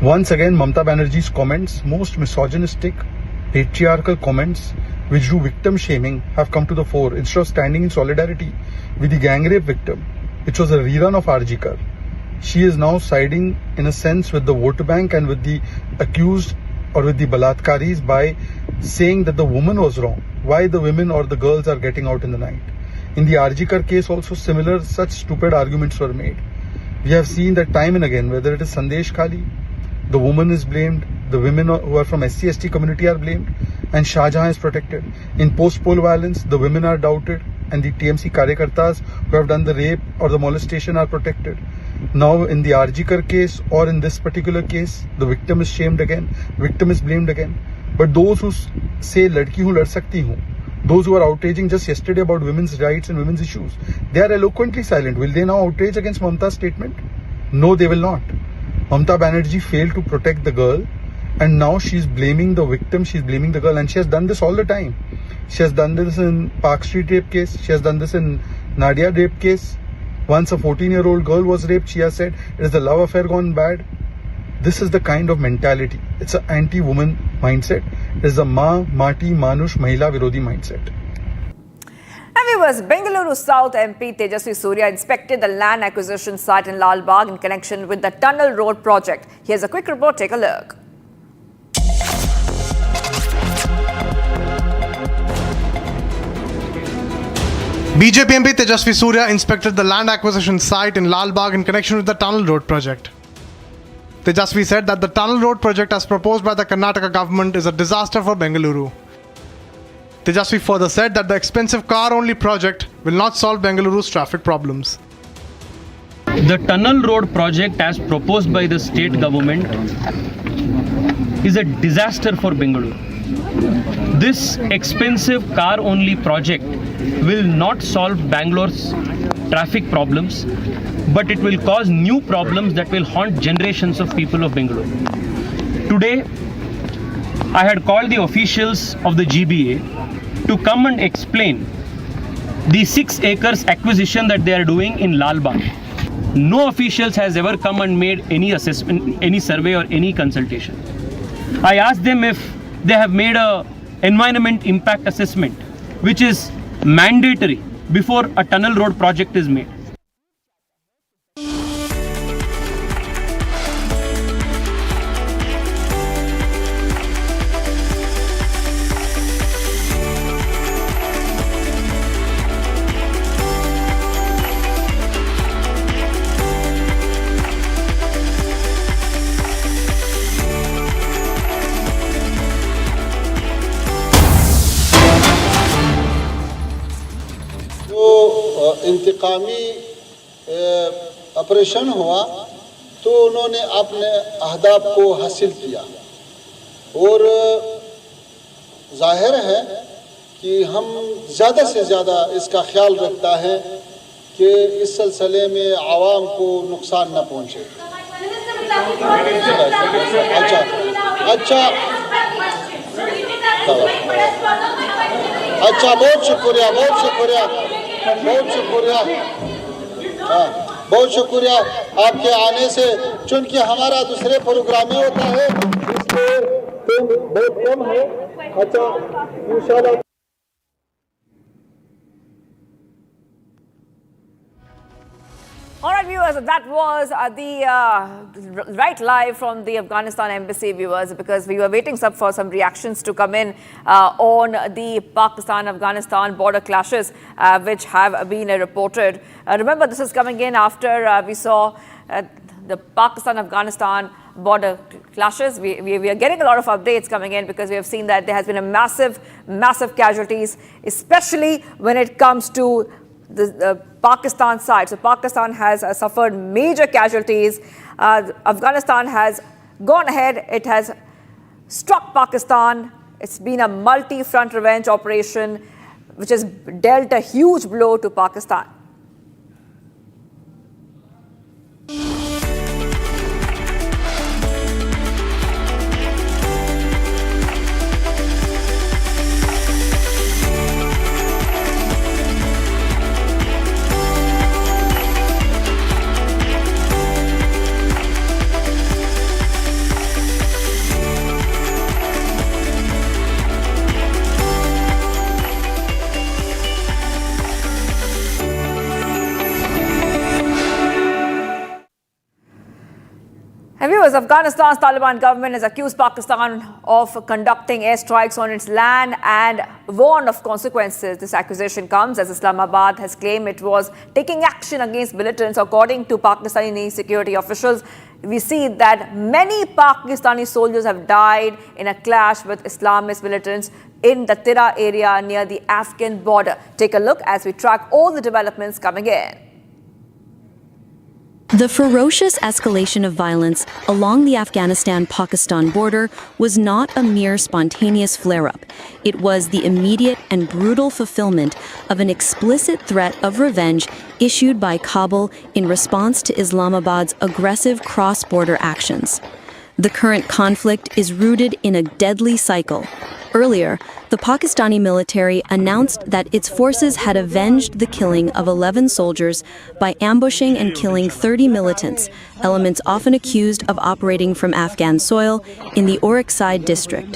Once again, Mamata Banerjee's comments, most misogynistic, patriarchal comments which do victim shaming, have come to the fore instead of standing in solidarity with the gang rape victim, which was a rerun of Arjikar. She is now siding in a sense with the vote bank and with the accused or with the balatkaris by saying that the woman was wrong. Why the women or the girls are getting out in the night. In the Arjikar case also similar such stupid arguments were made. We have seen that time and again, whether it is Sandesh Khali, the woman is blamed, the women who are from SC/ST community are blamed, and Shah Jahan is protected. In post-poll violence, the women are doubted and the TMC Karyakartas who have done the rape or the molestation are protected. Now in the Arjikar case or in this particular case, the victim is shamed again, victim is blamed again. But those who say ladki hu lad sakti hu, those who are outraging just yesterday about women's rights and women's issues, they are eloquently silent. Will they now outrage against Mamata's statement? No, they will not. Mamata Banerjee failed to protect the girl, and now she's blaming the victim, she's blaming the girl, and she has done this all the time. She has done this in Park Street rape case, she has done this in Nadia rape case. Once a 14-year-old girl was raped, she has said it is a love affair gone bad. This is the kind of mentality. It's an anti-woman mindset. It is a Mati, Manush, Mahila Virodhi mindset.
And viewers, Bengaluru South MP Tejasvi Surya inspected the land acquisition site in Lal Bagh in connection with the tunnel road project. Here's a quick report. Take a look.
BJP MP Tejasvi Surya inspected the land acquisition site in Lal Bagh in connection with the tunnel road project. Tejasvi said that the tunnel road project as proposed by the Karnataka government is a disaster for Bengaluru. Tejasvi further said that the expensive car-only project will not solve Bengaluru's traffic problems.
The tunnel road project as proposed by the state government is a disaster for Bengaluru. This expensive car-only project will not solve Bangalore's traffic problems, but it will cause new problems that will haunt generations of people of Bengaluru. Today, I had called the officials of the GBA to come and explain the 6 acres acquisition that they are doing in Lal Bagh. No officials has ever come and made any assessment, any survey or any consultation. I asked them if they have made a environment impact assessment, which is mandatory before a tunnel road project is made.
इंतकामी operation हुआ तो उन्होंने अपने अहदाफ को हासिल किया और जाहिर है कि हम ज़्यादा से ज़्यादा इसका ख्याल रखता है कि इस सिलसिले में आवाम को नुकसान न पहुँचे। अच्छा बहुत शुक्रिया हाँ बहुत शुक्रिया आपके आने से, चूँकि हमारा दूसरे प्रोग्राम में होता है इसलिए बहुत कम है। अच्छा इंशाल्लाह।
All right, viewers, that was the right live from the Afghanistan embassy, viewers, because we were waiting for some reactions to come in on the Pakistan-Afghanistan border clashes, which have been reported. Remember, this is coming in after we saw the Pakistan-Afghanistan border clashes. We are getting a lot of updates coming in because we have seen that there has been a massive casualties, especially when it comes to the Pakistan side. So Pakistan has suffered major casualties. Afghanistan has gone ahead. It has struck Pakistan. It's been a multi-front revenge operation which has dealt a huge blow to Pakistan. And viewers, Afghanistan's Taliban government has accused Pakistan of conducting airstrikes on its land and warned of consequences. This accusation comes as Islamabad has claimed it was taking action against militants. According to Pakistani security officials, we see that many Pakistani soldiers have died in a clash with Islamist militants in the Tira area near the Afghan border. Take a look as we track all the developments coming in.
The ferocious escalation of violence along the Afghanistan-Pakistan border was not a mere spontaneous flare-up. It was the immediate and brutal fulfillment of an explicit threat of revenge issued by Kabul in response to Islamabad's aggressive cross-border actions. The current conflict is rooted in a deadly cycle. Earlier, the Pakistani military announced that its forces had avenged the killing of 11 soldiers by ambushing and killing 30 militants, elements often accused of operating from Afghan soil in the Arnab district.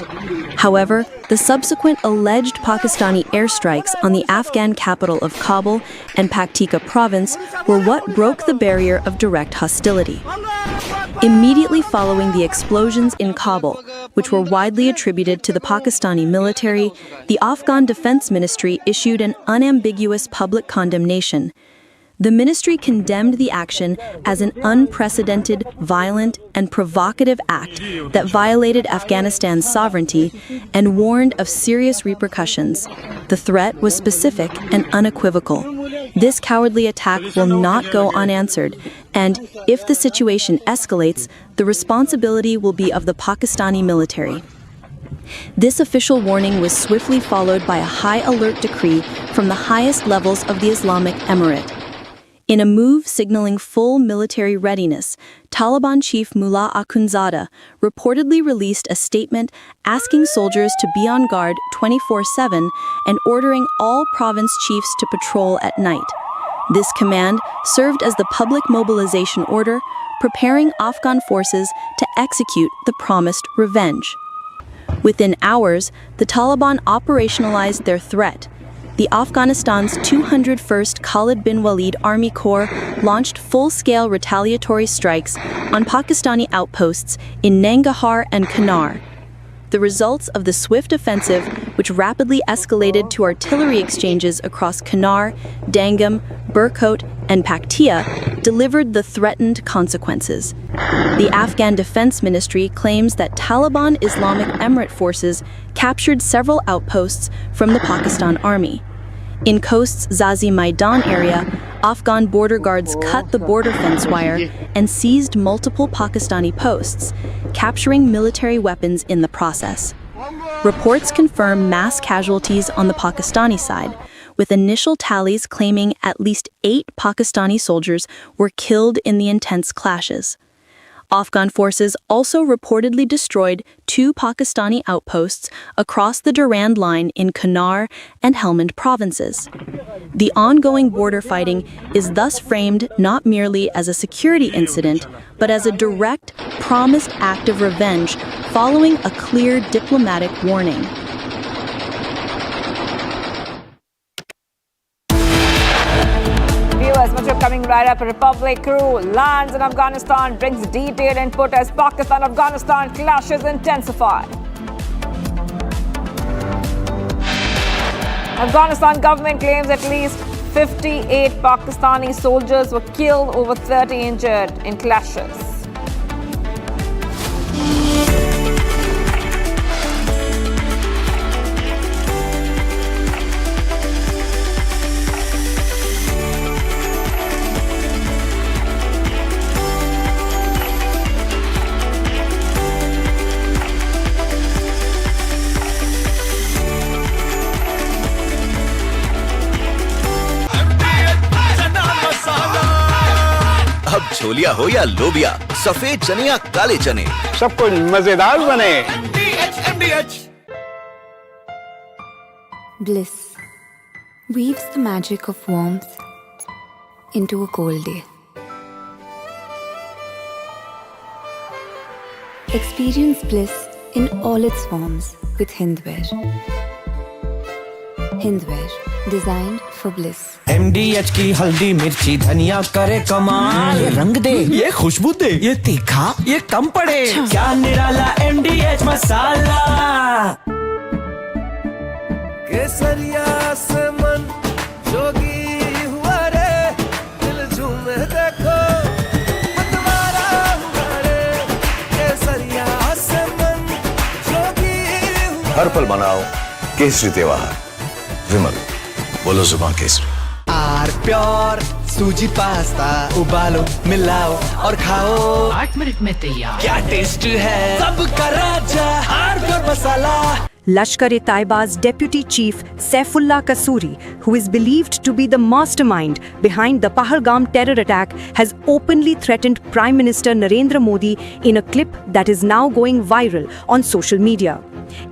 However, the subsequent alleged Pakistani airstrikes on the Afghan capital of Kabul and Paktika province were what broke the barrier of direct hostility. Immediately following the explosions in Kabul, which were widely attributed to the Pakistani military, the Afghan Defense Ministry issued an unambiguous public condemnation. The ministry condemned the action as an unprecedented, violent, and provocative act that violated Afghanistan's sovereignty and warned of serious repercussions. The threat was specific and unequivocal. This cowardly attack will not go unanswered, and if the situation escalates, the responsibility will be of the Pakistani military. This official warning was swiftly followed by a high alert decree from the highest levels of the Islamic Emirate. In a move signaling full military readiness, Taliban chief Mullah Akhundzada reportedly released a statement asking soldiers to be on guard 24/7 and ordering all province chiefs to patrol at night. This command served as the public mobilization order, preparing Afghan forces to execute the promised revenge. Within hours, the Taliban operationalized their threat. The Afghanistan's 201st Khalid bin Walid Army Corps launched full-scale retaliatory strikes on Pakistani outposts in Nangarhar and Kunar. The results of the swift offensive, which rapidly escalated to artillery exchanges across Kunar, Dangam, Burkot, and Paktia, delivered the threatened consequences. The Afghan Defense Ministry claims that Taliban Islamic Emirate forces captured several outposts from the Pakistan Army. In Khost's Zazi Maidan area, Afghan border guards cut the border fence wire and seized multiple Pakistani posts, capturing military weapons in the process. Reports confirm mass casualties on the Pakistani side, with initial tallies claiming at least 8 Pakistani soldiers were killed in the intense clashes. Afghan forces also reportedly destroyed 2 Pakistani outposts across the Durand Line in Kunar and Helmand provinces. The ongoing border fighting is thus framed not merely as a security incident, but as a direct, promised act of revenge following a clear diplomatic warning.
Much coming right up. A Republic crew lands in Afghanistan, brings detailed input as Pakistan-Afghanistan clashes intensify. Afghanistan government claims at least 58 Pakistani soldiers were killed, over 30 injured in clashes.
अब छोलिया हो या लोबिया, सफेद चने या काले चने,
सब कुछ मजेदार बने।
Bliss weaves the magic of warmth into a cold day. Experience bliss in all its forms with Hindwear. Hindwear, designed for bliss.
MDH की हल्दी मिर्ची धनिया करे कमाल, ये रंग दे, ये खुशबू दे, ये तीखा, ये कम पड़े, क्या निराला MDH मसाला। केसरिया से मन जोगी हुआ रे, दिल झूमे देखो मतवारा हुआ रे, केसरिया से मन जोगी हुआ।
हर पल मनाओ केसरी त्योहार, विमल बोलो जुबान Kesari.
Are pure suji pasta उबालो मिलाओ और खाओ, 8 मिनट में तैयार, क्या टेस्ट है सबका राजा R pure masala.
Lashkar-e-Taiba's deputy chief Saifullah Kasuri, who is believed to be the mastermind behind the Pahalgam terror attack, has openly threatened Prime Minister Narendra Modi in a clip that is now going viral on social media.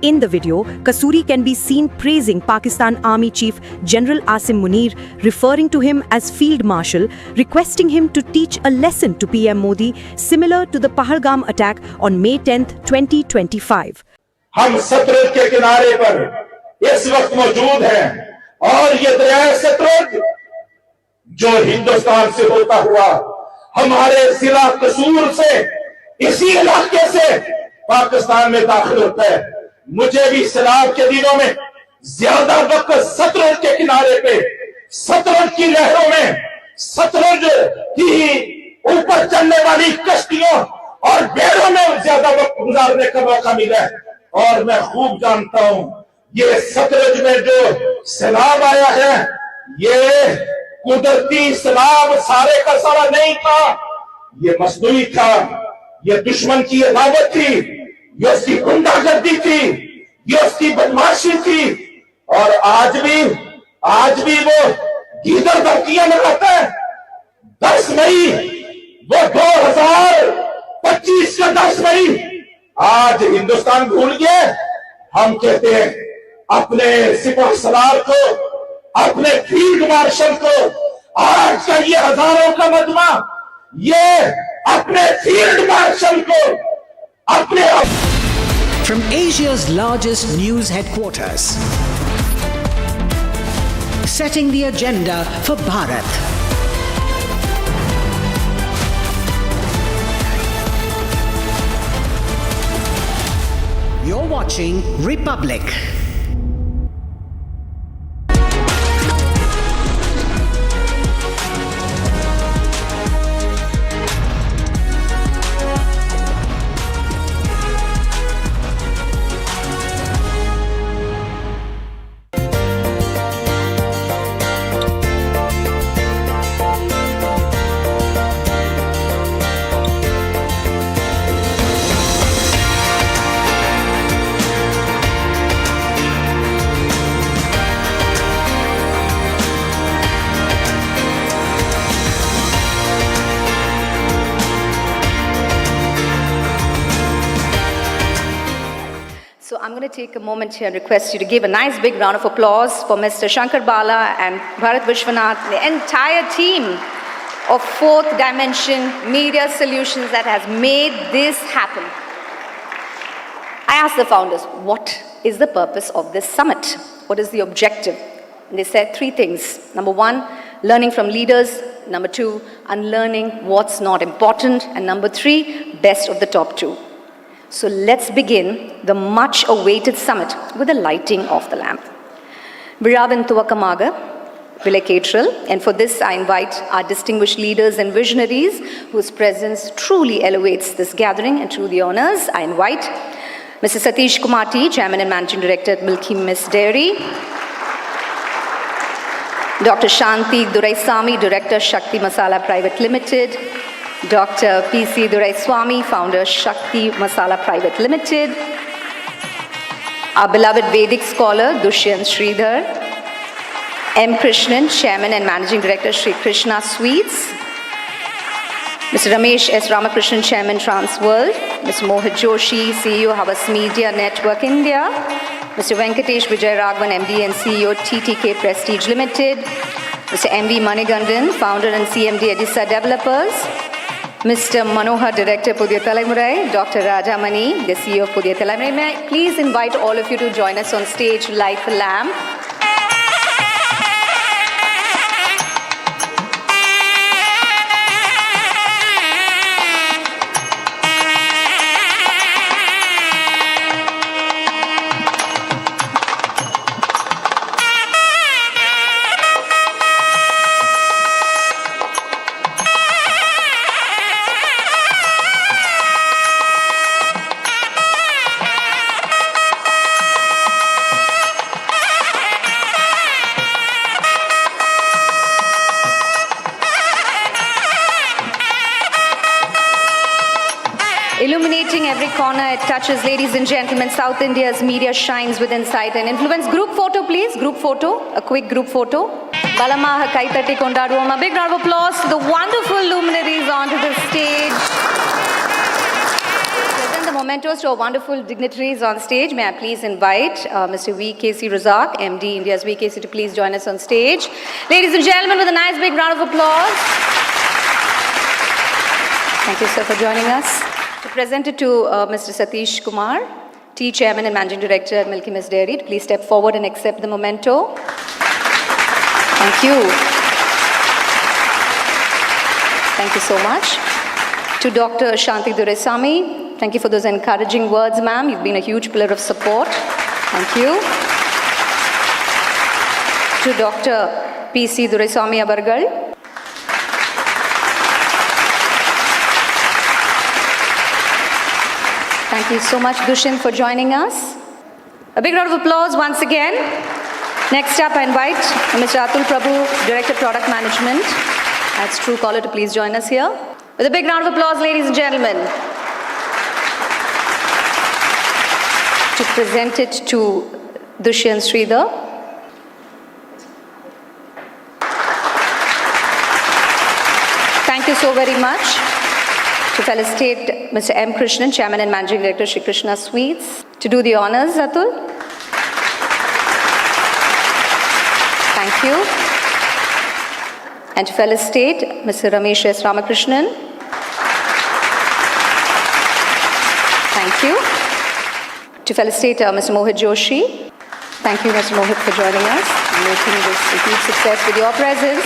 In the video, Kasuri can be seen praising Pakistan Army Chief General Asim Munir, referring to him as Field Marshal, requesting him to teach a lesson to PM Modi similar to the Pahalgam attack on May 10th, 2025.
हम सतलुज के किनारे पर इस वक्त मौजूद हैं और ये दरिया सतलुज जो हिंदुस्तान से होता हुआ हमारे जिला कसूर से इसी इलाके से पाकिस्तान में दाखिल होता है। मुझे भी सैलाब के दिनों में ज्यादा वक्त सतलुज के किनारे पे, सतलुज की लहरों में, सतलुज की ऊपर चलने वाली कश्तियों और बेड़ों में ज्यादा वक्त गुजारने का मौका मिला है और मैं खूब जानता हूं ये सतलुज में जो सैलाब आया है ये कुदरती सैलाब सारे का सारा नहीं था, ये मसनूई था, ये दुश्मन की अदावत थी, ये उसकी गुंडागर्दी थी, ये उसकी बदमाशी थी। और आज भी वो गीदड़ धमकियां लगाता है। 10 मई वो 2025 का 10 मई आज हिंदुस्तान भूल गया। हम कहते हैं अपने सिपह सलार को, अपने फील्ड मार्शल को, आज का ये हजारों का मजमा, ये अपने फील्ड मार्शल को अपने
From Asia's largest news headquarters, setting the agenda for Bharat. You're watching Republic.
So I'm going to take a moment here and request you to give a nice big round of applause for Mr. Shankar Bala and Bharat Vishwanath, the entire team of Fourth Dimension Media Solutions that has made this happen. I asked the founders, what is the purpose of this summit? What is the objective? And they said 3 things. Number 1, learning from leaders. Number 2, unlearning what's not important. And number 3, best of the top 2. So let's begin the much-awaited summit with the lighting of the lamp. Viravan Tuakamaga, Vile Catril, and for this I invite our distinguished leaders and visionaries whose presence truly elevates this gathering and truly honors. I invite Mr. Satish Kumar T, Chairman and Managing Director at Milky Miss Dairy, Dr. Shanti Duraisamy, Director, Shakti Masala Private Limited, Dr. P.C. Duraiswamy, Founder, Shakti Masala Private Limited, our beloved Vedic scholar, Dushyant Sridhar, M. Krishnan, Chairman and Managing Director, Sri Krishna Sweets, Mr. Ramesh S. Ramakrishnan, Chairman, Transworld, Mr. Mohit Joshi, CEO, Havas Media Network India, Mr. Venkatesh Vijay Raghavan, MD and CEO, TTK Prestige Limited, Mr. M.V. Manigandan, Founder and CMD, Edisa Developers, Mr. Manohar, Director, Pudhiya Thalaimurai, Dr. Rajamani, the CEO of Pudhiya Thalaimurai. May I please invite all of you to join us on stage to light the lamp. Illuminating every corner it touches, ladies and gentlemen, South India's media shines with insight and influence. Group photo, please. Group photo. A quick group photo. Balamaha Kaitati Kondaduama. Big round of applause to the wonderful luminaries onto the stage. Present the mementos to our wonderful dignitaries on stage. May I please invite Mr. V.K.C. Razak, MD, India's V.K.C. to please join us on stage. Ladies and gentlemen, with a nice big round of applause. Thank you, sir, for joining us. To present it to Mr. Satish Kumar, T, Chairman and Managing Director at Milky Miss Dairy, to please step forward and accept the memento. Thank you. Thank you so much. To Dr. Shanti Duraisamy, thank you for those encouraging words, ma'am. You've been a huge pillar of support. Thank you. To Dr. P.C. Duraiswamy Abargal. Thank you so much, Dushyant, for joining us. A big round of applause once again. Next up, I invite Mr. Atul Prabhu, Director of Product Management, as Truecaller, to please join us here. With a big round of applause, ladies and gentlemen, to present it to Dushyant Sridhar. Thank you so very much. To felicitate Mr. M. Krishnan, Chairman and Managing Director, Shri Krishna Sweets. To do the honors, Atul. Thank you. And to felicitate Mr. Ramesh S. Ramakrishnan. Thank you. To felicitate Mr. Mohit Joshi. Thank you, Mr. Mohit, for joining us and making this a huge success with your presence.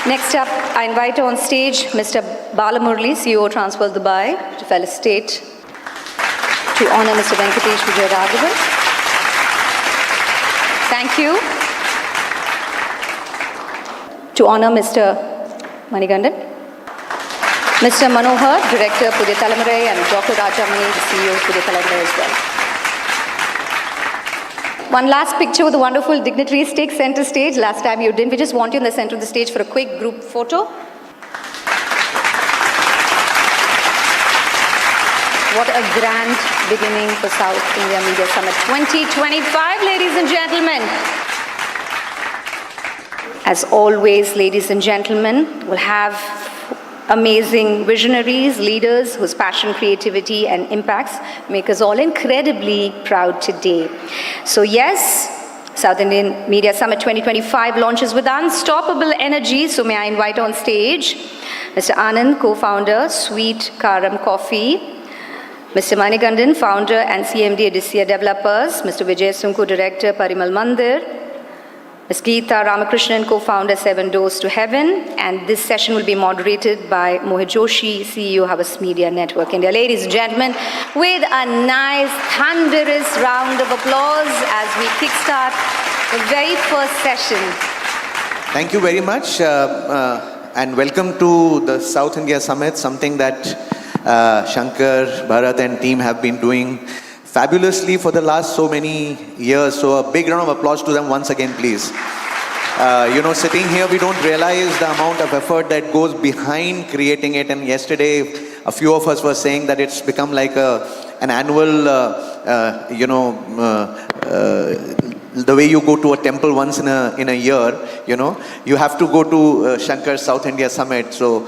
Next up, I invite on stage Mr. Balamurli, CEO Transworld Dubai, to felicitate, to honor Mr. Venkatesh Vijayaraghavan. Thank you. To honor Mr. Manigandan. Mr. Manohar, Director, Pudya Talamurai, and Dr. Rajamani, the CEO of Pudya Talamurai as well. One last picture with the wonderful dignitaries. Take center stage. Last time you didn't. We just want you in the center of the stage for a quick group photo. What a grand beginning for South India Media Summit 2025, ladies and gentlemen. As always, ladies and gentlemen, we'll have amazing visionaries, leaders whose passion, creativity, and impacts make us all incredibly proud today. So yes, South Indian Media Summit 2025 launches with unstoppable energy. So may I invite on stage Mr. Anand, co-founder, Sweet Karam Coffee, Mr. Manigandan, founder and CMD, Aditya Developers, Mr. Vijay Sunku, Director, Parimal Mandir, Ms. Geeta Ramakrishnan, co-founder, Seven Doors to Heaven, and this session will be moderated by Mohit Joshi, CEO, Havas Media Network India. Ladies and gentlemen, with a nice, thunderous round of applause as we kickstart the very first session.
Thank you very much, and welcome to the South India Summit, something that Shankar, Bharat and team have been doing fabulously for the last so many years. So a big round of applause to them once again, please. Sitting here, we don't realize the amount of effort that goes behind creating it. And yesterday, a few of us were saying that it's become like an annual, the way you go to a temple once in a year, you have to go to Shankar's South India Summit. So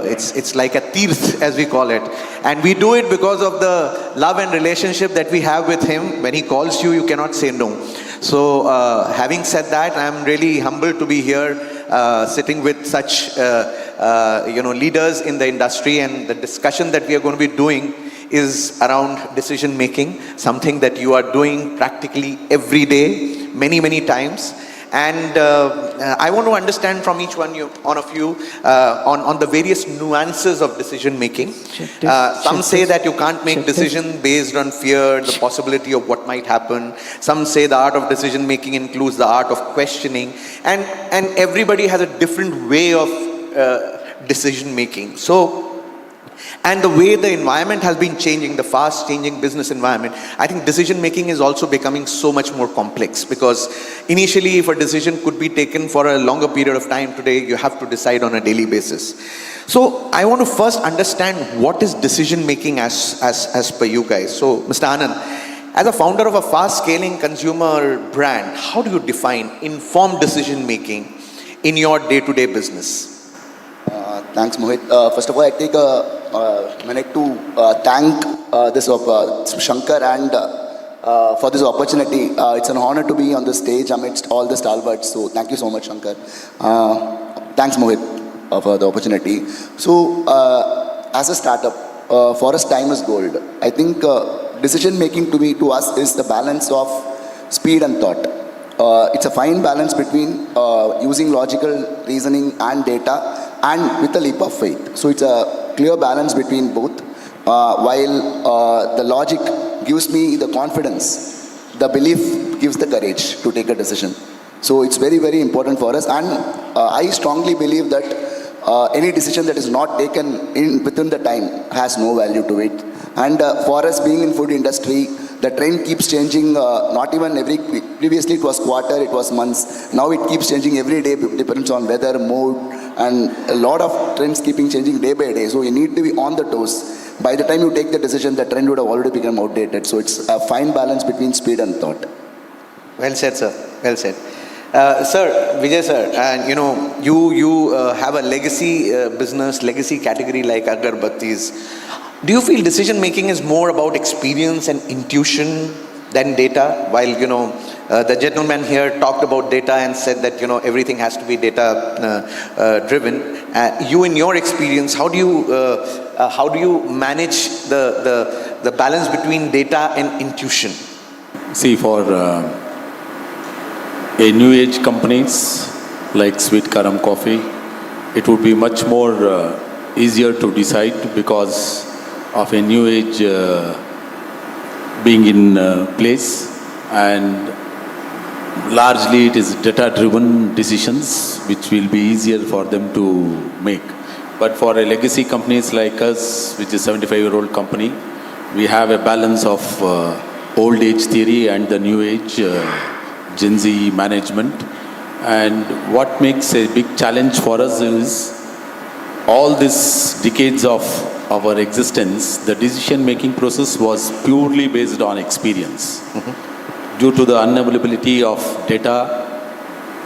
it's like a tirth, as we call it. And we do it because of the love and relationship that we have with him. When he calls you, you cannot say no. So having said that, I'm really humbled to be here sitting with such leaders in the industry, and the discussion that we are going to be doing is around decision making, something that you are doing practically every day, many times. And I want to understand from each one of you on the various nuances of decision making. Some say that you can't make decisions based on fear, the possibility of what might happen. Some say the art of decision making includes the art of questioning, and everybody has a different way of decision making. And the way the environment has been changing, the fast changing business environment, I think decision making is also becoming so much more complex, because initially if a decision could be taken for a longer period of time, today you have to decide on a daily basis. So I want to first understand what is decision making as per you guys. So Mr. Anand, as a founder of a fast scaling consumer brand, how do you define informed decision making in your day-to-day business?
Thanks, Mohit. First of all, I take a minute to thank this Shankar and for this opportunity. It's an honor to be on the stage amidst all the stalwarts. So thank you so much, Shankar. Thanks, Mohit, for the opportunity. So as a startup, for us, time is gold. I think decision making to us is the balance of speed and thought. It's a fine balance between using logical reasoning and data, and with a leap of faith. So it's a clear balance between both. While the logic gives me the confidence, the belief gives the courage to take a decision. So it's very, very important for us. And I strongly believe that any decision that is not taken within the time has no value to it. And for us being in food industry, The trend keeps changing, not even previously it was quarter, it was months. Now it keeps changing every day, depends on weather, mood, and a lot of trends keeping changing day by day. So you need to be on the toes. By the time you take the decision, the trend would have already become outdated. So it's a fine balance between speed and thought.
Well said, sir. Well said. Sir, Vijay sir, and you have a legacy business, legacy category like agarbattis. Do you feel decision making is more about experience and intuition than data? While the gentleman here talked about data and said that everything has to be data driven. You, in your experience, how do you manage the balance between data and intuition?
See, for a new age companies like Sweet Karam Coffee, it would be much more easier to decide because of a new age being in place, and largely it is data driven decisions which will be easier for them to make. But for a legacy companies like us, which is 75-year-old company, we have a balance of old age theory and the new age Gen Z management. And what makes a big challenge for us is all these decades of our existence, the decision-making process was purely based on experience due to the unavailability of data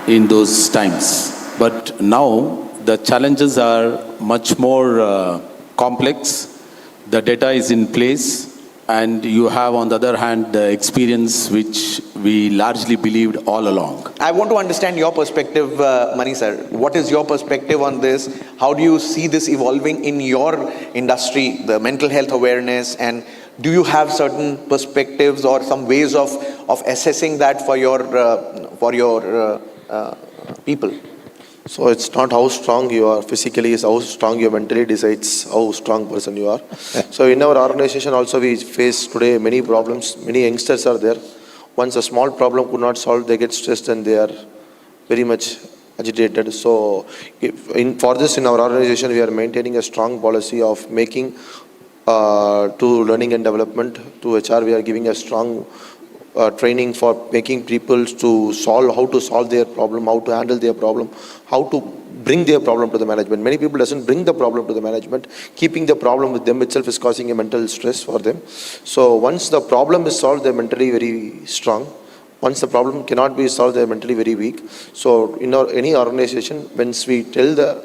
in those times. But now the challenges are much more complex. The data is in place, and you have, on the other hand, the experience which we largely believed all along.
I want to understand your perspective, Mani sir. What is your perspective on this? How do you see this evolving in your industry, the mental health awareness, and do you have certain perspectives or some ways of assessing that for your people?
So it's not how strong you are physically, it's how strong you mentally decides how strong person you are. So in our organization also we face today many problems. Many youngsters are there. Once a small problem could not solve, they get stressed and they are very much agitated. So for this in our organization, we are maintaining a strong policy of making to learning and development. To HR, we are giving a strong training for making people to how to solve their problem, how to handle their problem, how to bring their problem to the management. Many people doesn't bring the problem to the management. Keeping the problem with them itself is causing a mental stress for them. So once the problem is solved, they're mentally very strong. Once the problem cannot be solved, they're mentally very weak. So in any organization, once we tell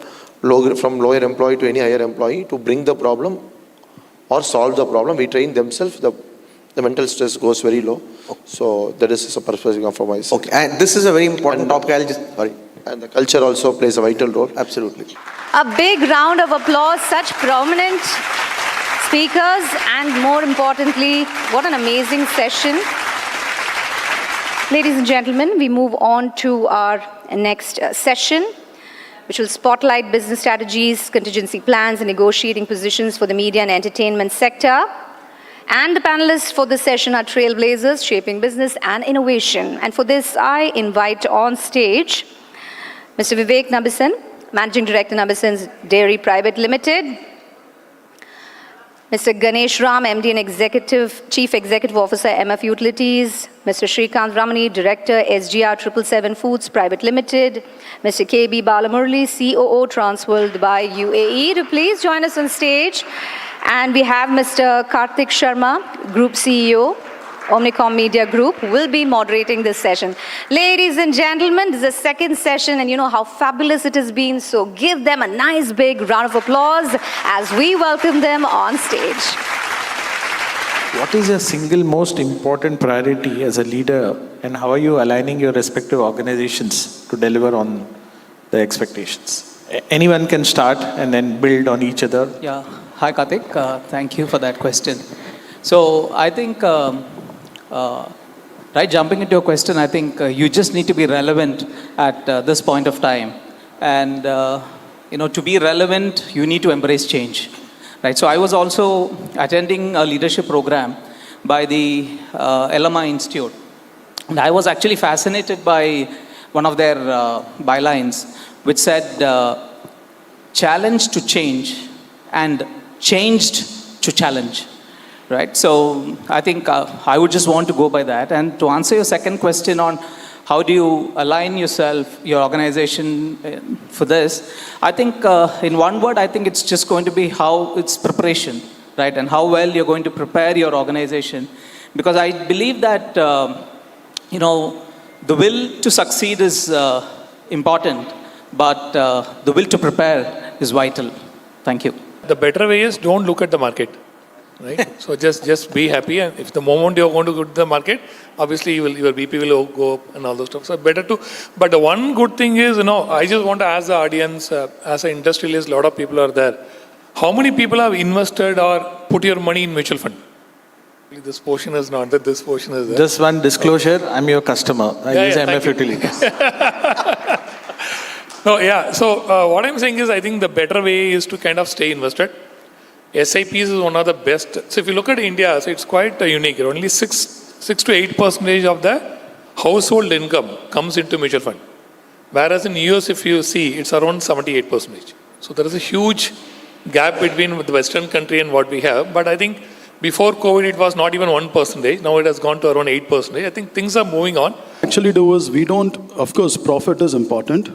from lower employee to any higher employee to bring the problem or solve the problem, we train themselves, the mental stress goes very low. So that is a perspective from my side.
Okay, and this is a very important topic.
And the culture also plays a vital role.
Absolutely.
A big round of applause, such prominent speakers, and more importantly, what an amazing session. Ladies and gentlemen, we move on to our next session, which will spotlight business strategies, contingency plans, and negotiating positions for the media and entertainment sector. And the panelists for this session are trailblazers, shaping business and innovation. And for this, I invite on stage Mr. Vivek Nabisan, Managing Director, Nabisan's Dairy Private Limited. Mr. Ganesh Ram, MD and Chief Executive Officer, MF Utilities. Mr. Srikanth Ramani, Director, SGR 777 Foods Private Limited. Mr. KB Balamurli, COO, Transworld Dubai, UAE, to please join us on stage. And we have Mr. Karthik Sharma, Group CEO, Omnicom Media Group, will be moderating this session. Ladies and gentlemen, this is the second session, and you know how fabulous it has been, so give them a nice big round of applause as we welcome them on stage.
What is your single most important priority as a leader, and how are you aligning your respective organizations to deliver on the expectations? Anyone can start and then build on each other.
Yeah. Hi, Karthik. Thank you for that question. So I think, jumping into your question, I think you just need to be relevant at this point of time. And, to be relevant, you need to embrace change. Right? So I was also attending a leadership program by the LMI Institute. And I was actually fascinated by one of their bylines, which said, challenge to change and changed to challenge. right? So I think I would just want to go by that. And to answer your second question on how do you align yourself, your organization for this, I think in one word, I think it's just going to be how it's preparation, right? And how well you're going to prepare your organization. Because I believe that, you know, the will to succeed is important, but the will to prepare is vital. Thank you.
The better way is don't look at the market, right? So just be happy, and if the moment you're going to go to the market, obviously your BP will go up and all those stuff. So better to, but the one good thing is, you know, I just want to ask the audience, as an industrialist, a lot of people are there. How many people have invested or put your money in mutual fund? This portion is not that, this portion is there.
Just one disclosure, I'm your customer. I use MF Utilities.
No, yeah. So what I'm saying is, I think the better way is to kind of stay invested. SIPs is one of the best. So if you look at India, so it's quite unique. Only 6 to 8% of the household income comes into mutual fund. Whereas in US, if you see, it's around 78%. So there is a huge gap between the Western country and what we have. But I think before COVID, it was not even 1%. Now it has gone to around 8%. I think things are moving on.
Actually, we don't, of course, profit is important.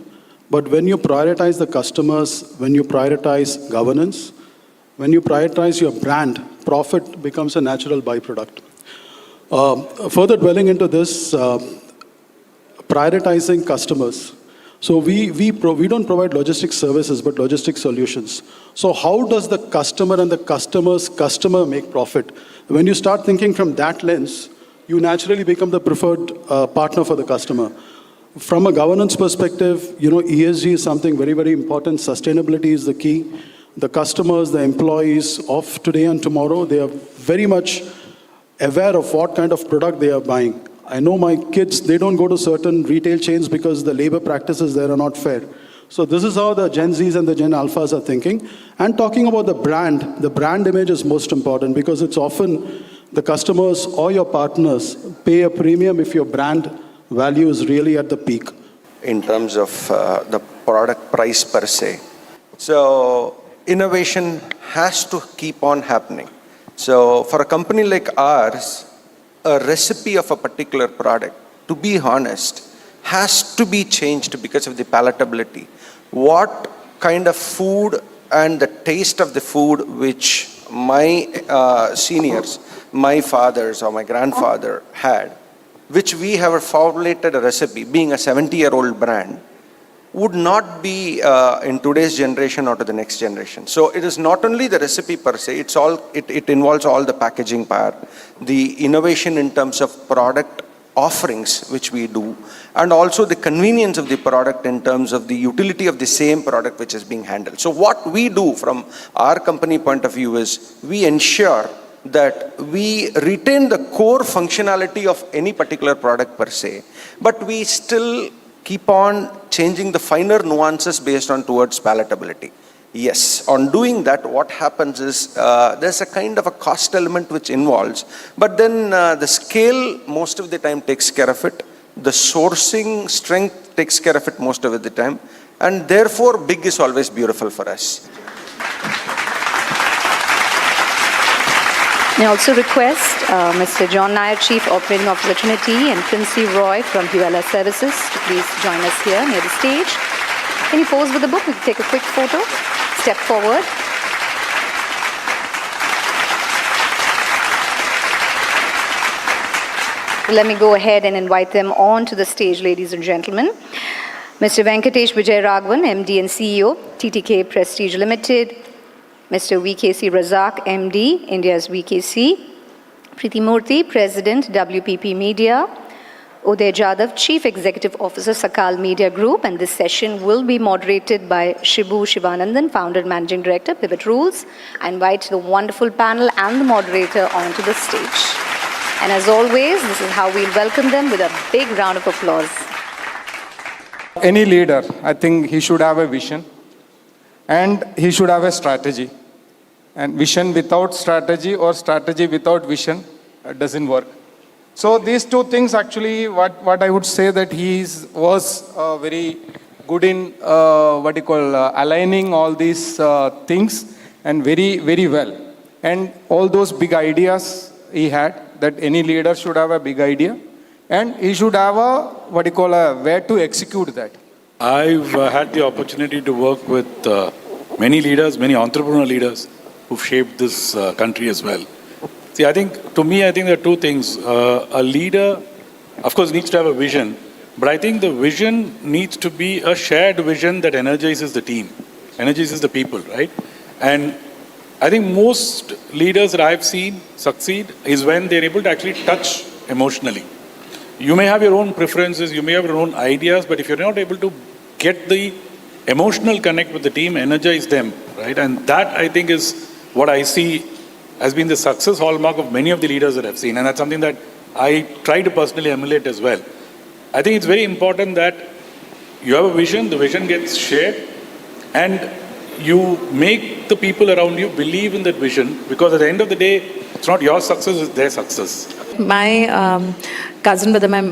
But when you prioritize the customers, when you prioritize governance, when you prioritize your brand, profit becomes a natural byproduct. Further dwelling into this, prioritizing customers. So we don't provide logistics services, but logistics solutions. So how does the customer and the customer's customer make profit? When you start thinking from that lens, you naturally become the preferred partner for the customer. From a governance perspective, you know, ESG is something very, very important. Sustainability is the key. The customers, the employees of today and tomorrow, they are very much aware of what kind of product they are buying. I know my kids, they don't go to certain retail chains because the labor practices there are not fair. So this is how the Gen Zs and the Gen Alphas are thinking. And talking about the brand image is most important because it's often the customers or your partners pay a premium if your brand value is really at the peak.
In terms of the product price per se. So innovation has to keep on happening. So for a company like ours, a recipe of a particular product, to be honest, has to be changed because of the palatability. What kind of food and the taste of the food which my seniors, my fathers or my grandfather had, which we have formulated a recipe, being a 70-year-old brand, would not be in today's generation or to the next generation. So it is not only the recipe per se, it involves all the packaging part, the innovation in terms of product offerings which we do, and also the convenience of the product in terms of the utility of the same product which is being handled. So what we do from our company point of view is we ensure that we retain the core functionality of any particular product per se, but we still keep on changing the finer nuances based on towards palatability. Yes, on doing that, what happens is there's a kind of a cost element which involves, but then the scale most of the time takes care of it. The sourcing strength takes care of it most of the time, and therefore big is always beautiful for us.
I also request Mr. John Nair, Chief Operating Officer Trinity, and Princey Roy from ULS Services to please join us here near the stage. Can you pose with the book? We can take a quick photo. Step forward. Let me go ahead and invite them on to the stage, ladies and gentlemen. Mr. Venkatesh Vijay Raghavan, MD and CEO, TTK Prestige Limited. Mr. VKC Razak, MD, India's VKC. Preeti Murthy, President, WPP Media. Uday Jadhav, Chief Executive Officer, Sakal Media Group. And this session will be moderated by Shibu Shivanandan, Founder and Managing Director, Pivot Rules. I invite the wonderful panel and the moderator onto the stage. And as always, this is how we'll welcome them with a big round of applause.
Any leader, I think he should have a vision. And he should have a strategy. And vision without strategy or strategy without vision doesn't work. So these two things actually, what I would say that he was very good in aligning all these things and very, very well. and all those big ideas he had, that any leader should have a big idea, and he should have a, a way to execute that.
I've had the opportunity to work with many leaders, many entrepreneurial leaders who've shaped this country as well. See, I think there are two things. A leader, of course, needs to have a vision, but I think the vision needs to be a shared vision that energizes the team, energizes the people, right? And I think most leaders that I've seen succeed is when they're able to actually touch emotionally. You may have your own preferences, you may have your own ideas, but if you're not able to get the emotional connect with the team, energize them, right? And that, I think, is what I see has been the success hallmark of many of the leaders that I've seen. And that's something that I try to personally emulate as well. I think it's very important that you have a vision, the vision gets shared, and you make the people around you believe in that vision, because at the end of the day, it's not your success, it's their success.
My cousin brother, my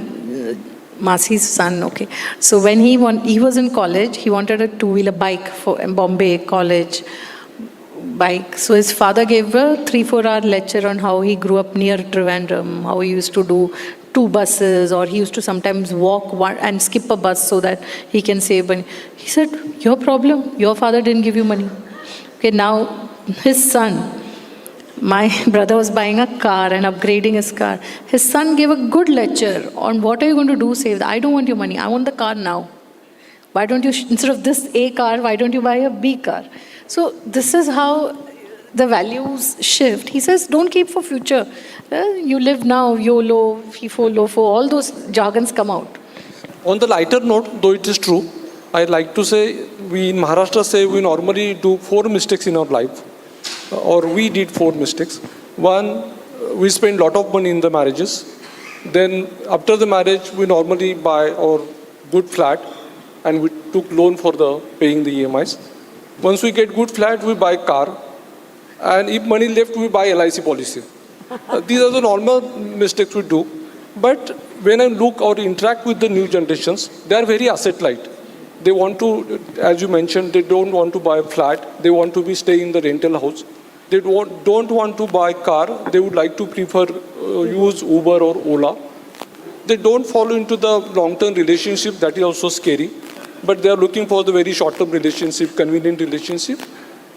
Masi's son, okay. So when he was in college, he wanted a two-wheeler bike for Bombay college bike. So his father gave a 3-4 hour lecture on how he grew up near Trivandrum, how he used to do 2 buses, or he used to sometimes walk one and skip a bus so that he can save money. He said, your problem, your father didn't give you money. Okay, now his son, my brother was buying a car and upgrading his car. His son gave a good lecture on what are you going to do, save. I don't want your money, I want the car now. Why don't you, instead of this A car, why don't you buy a B car? So this is how the values shift. He says, don't keep for future. You live now, YOLO, FIFO, LOFO, all those jargons come out.
On the lighter note, though it is true, I'd like to say, we in Maharashtra say we normally do 4 mistakes in our life. Or we did 4 mistakes. One, we spend a lot of money in the marriages. Then after the marriage, we normally buy our good flat and we took loan for the paying the EMIs. Once we get good flat, we buy car. And if money left, we buy LIC policy. These are the normal mistakes we do. But when I look or interact with the new generations, they are very asset light. They want to, as you mentioned, they don't want to buy a flat. They want to be stay in the rental house. They don't want to buy car. They would like to prefer use Uber or Ola. They don't follow into the long-term relationship. That is also scary. But they are looking for the very short-term relationship, convenient relationship.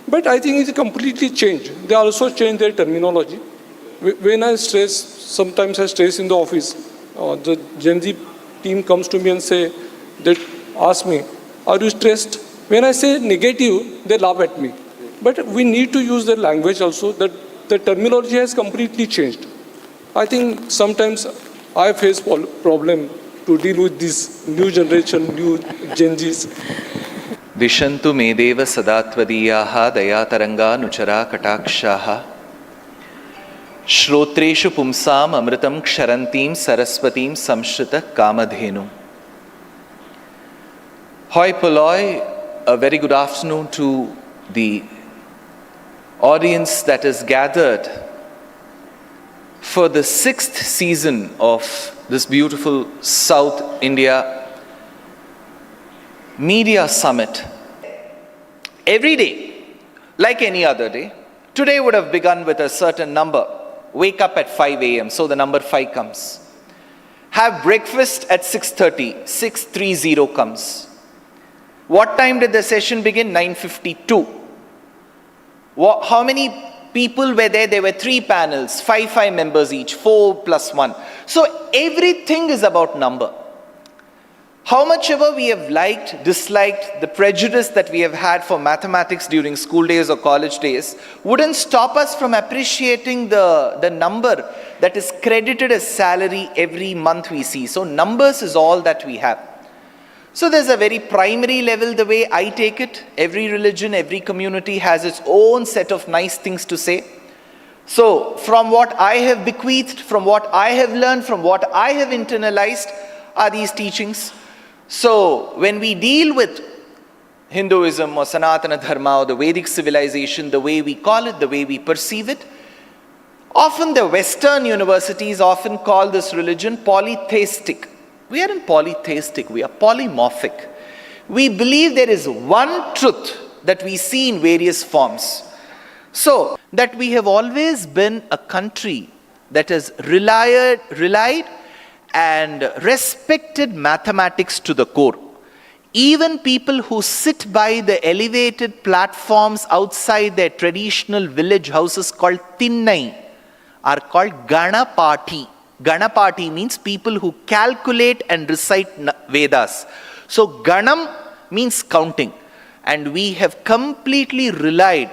But I think it's completely changed. They also change their terminology. When I stress, sometimes I stress in the office, the Gen Z team comes to me and say, they ask me, are you stressed? When I say negative, they laugh at me. But we need to use their language also, that the terminology has completely changed. I think sometimes I face problem to deal with this new generation, new Gen Zs.
Dishantu medeva sadatvadiyaha dayataranga nuchara katakshaha Shrotreshu pumsam amritam ksharantim saraswatim samshrita kamadhenu. Hoi polloi, a very good afternoon to the audience that is gathered for the 6th season of this beautiful South India Media Summit. Every day, like any other day, today would have begun with a certain number. Wake up at 5 a.m., so the number 5 comes. Have breakfast at 6:30, 6:30 comes. What time did the session begin? 9:52. How many people were there? There were 3 panels, 5 members each, 4 plus 1. So everything is about number. How much ever we have liked, disliked, the prejudice that we have had for mathematics during school days or college days wouldn't stop us from appreciating the number that is credited as salary every month we see. So numbers is all that we have. So there's a very primary level, the way I take it. Every religion, every community has its own set of nice things to say. So from what I have bequeathed, from what I have learned, from what I have internalized are these teachings. So when we deal with Hinduism or Sanatana Dharma or the Vedic civilization, the way we call it, the way we perceive it, often the Western universities often call this religion polytheistic. We aren't polytheistic, we are polymorphic. We believe there is one truth that we see in various forms. So, that we have always been a country that has relied and respected mathematics to the core. Even people who sit by the elevated platforms outside their traditional village houses called Tinnai are called Ganapati. Ganapati means people who calculate and recite Vedas. So Ganam means counting. And we have completely relied,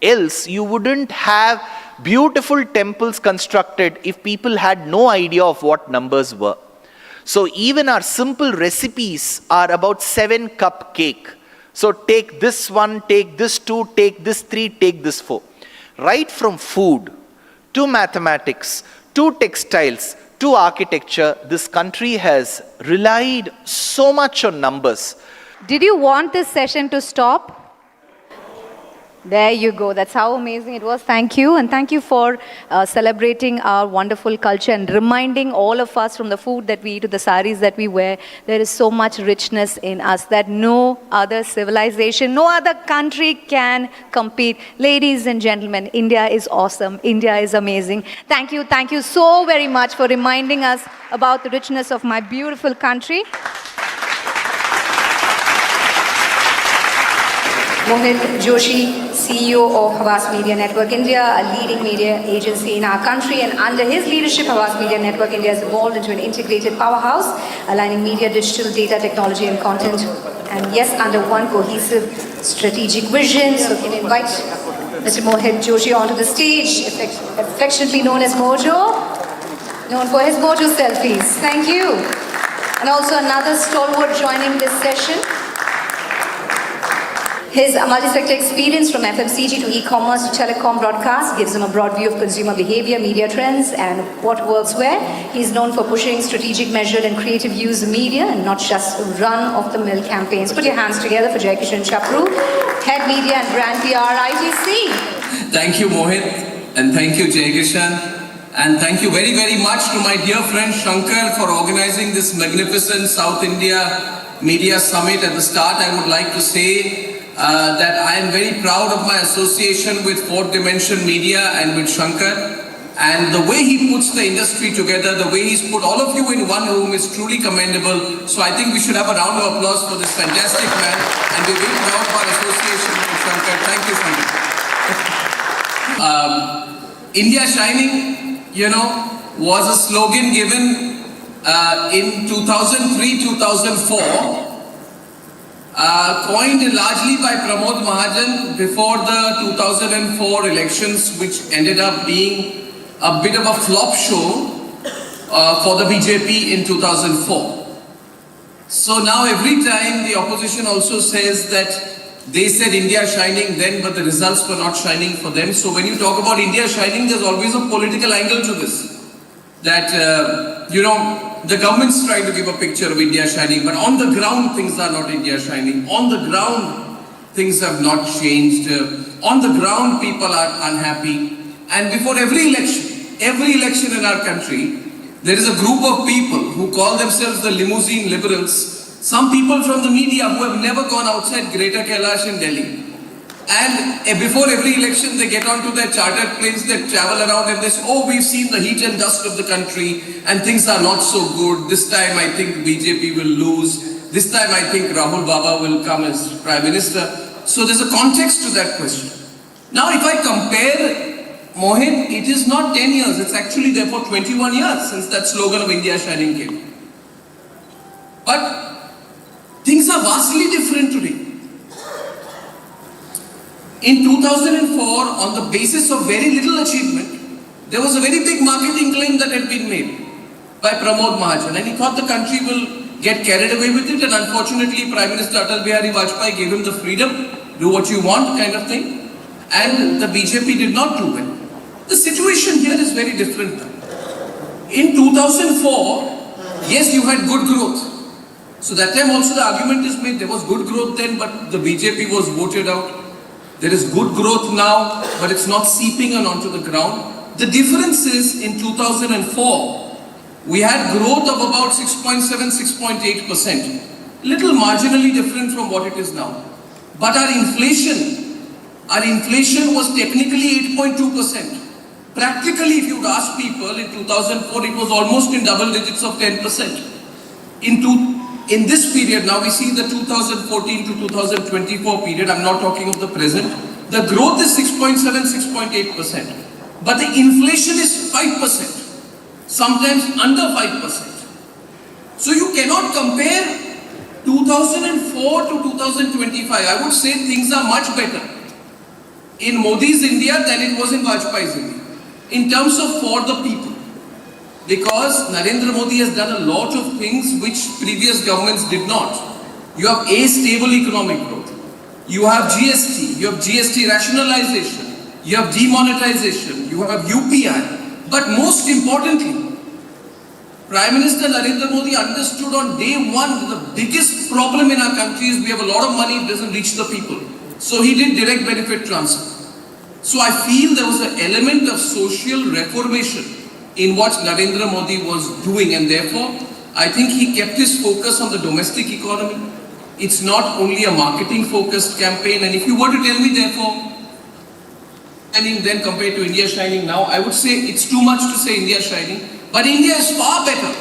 else you wouldn't have beautiful temples constructed if people had no idea of what numbers were. So even our simple recipes are about 7-cup cake. So take this one, take this 2, take this 3, take this 4. Right from food to mathematics to textiles to architecture, this country has relied so much on numbers.
Did you want this session to stop? There you go. That's how amazing it was. Thank you. And thank you for celebrating our wonderful culture and reminding all of us, from the food that we eat to the saris that we wear, there is so much richness in us that no other civilization, no other country can compete. Ladies and gentlemen, India is awesome. India is amazing. Thank you. Thank you so very much for reminding us about the richness of my beautiful country. Mohit Joshi, CEO of Havas Media Network India, a leading media agency in our country, and under his leadership, Havas Media Network India has evolved into an integrated powerhouse, aligning media, digital, data, technology and content, and yes, under one cohesive strategic vision. So can I invite Mr. Mohit Joshi onto the stage, affectionately known as Mojo, known for his Mojo selfies. Thank you. And also another stalwart joining this session. His multi-sector experience from FMCG to e-commerce to telecom broadcast gives him a broad view of consumer behavior, media trends, and what works where. He's known for pushing strategic, measured, and creative use of media, and not just run-of-the-mill campaigns. Put your hands together for Jaikishan Chapru, Head Media and Brand PR, ITC.
Thank you, Mohit, and thank you, Jaikishan, and thank you very, very much to my dear friend Shankar for organizing this magnificent South India Media Summit. At the start, I would like to say that I am very proud of my association with Fourth Dimension Media and with Shankar, and the way he puts the industry together, the way he's put all of you in one room is truly commendable. So I think we should have a round of applause for this fantastic man, and we're very proud of our association with Shankar. Thank you, Shankar. India Shining, was a slogan given in 2003-2004, coined largely by Pramod Mahajan before the 2004 elections, which ended up being a bit of a flop show for the BJP in 2004. So now every time the opposition also says that they said India shining then, but the results were not shining for them. So when you talk about India shining, there's always a political angle to this. That, the government's trying to give a picture of India shining, but on the ground things are not India shining. On the ground things have not changed. On the ground people are unhappy. And before every election in our country, there is a group of people who call themselves the limousine liberals. Some people from the media who have never gone outside Greater Kailash in Delhi. And before every election, they get onto their chartered planes, they travel around and they say, oh, we've seen the heat and dust of the country and things are not so good. This time I think BJP will lose. This time I think Rahul Baba will come as Prime Minister. So there's a context to that question. Now if I compare Mohit, it is not 10 years, it's actually therefore 21 years since that slogan of India Shining came. But things are vastly different today. In 2004, on the basis of very little achievement, there was a very big marketing claim that had been made by Pramod Mahajan, and he thought the country will get carried away with it, and unfortunately Prime Minister Atal Bihari Vajpayee gave him the freedom, do what you want kind of thing, and the BJP did not do well. The situation here is very different now. In 2004, yes, you had good growth. So that time also the argument is made, there was good growth then, but the BJP was voted out. There is good growth now, but it's not seeping onto the ground. The difference is in 2004, we had growth of about 6.7, 6.8%. Little marginally different from what it is now. But our inflation our inflation was technically 8.2%. Practically, if you would ask people, in 2004 it was almost in double digits of 10%. In this period, now we see the 2014 to 2024 period, I'm not talking of the present, the growth is 6.7, 6.8%. But the inflation is 5%, sometimes under 5%. So you cannot compare 2004 to 2025. I would say things are much better in Modi's India than it was in Vajpayee's India, in terms of for the people. Because Narendra Modi has done a lot of things which previous governments did not. You have a stable economic growth. You have GST. You have GST rationalization. You have demonetization. You have UPI. But most importantly, Prime Minister Narendra Modi understood on day one the biggest problem in our country is we have a lot of money, it doesn't reach the people. So he did direct benefit transfer. So I feel there was an element of social reformation in what Narendra Modi was doing, and therefore I think he kept his focus on the domestic economy. It's not only a marketing focused campaign, and if you were to tell me therefore, shining then compared to India shining now, I would say it's too much to say India shining, but India is far better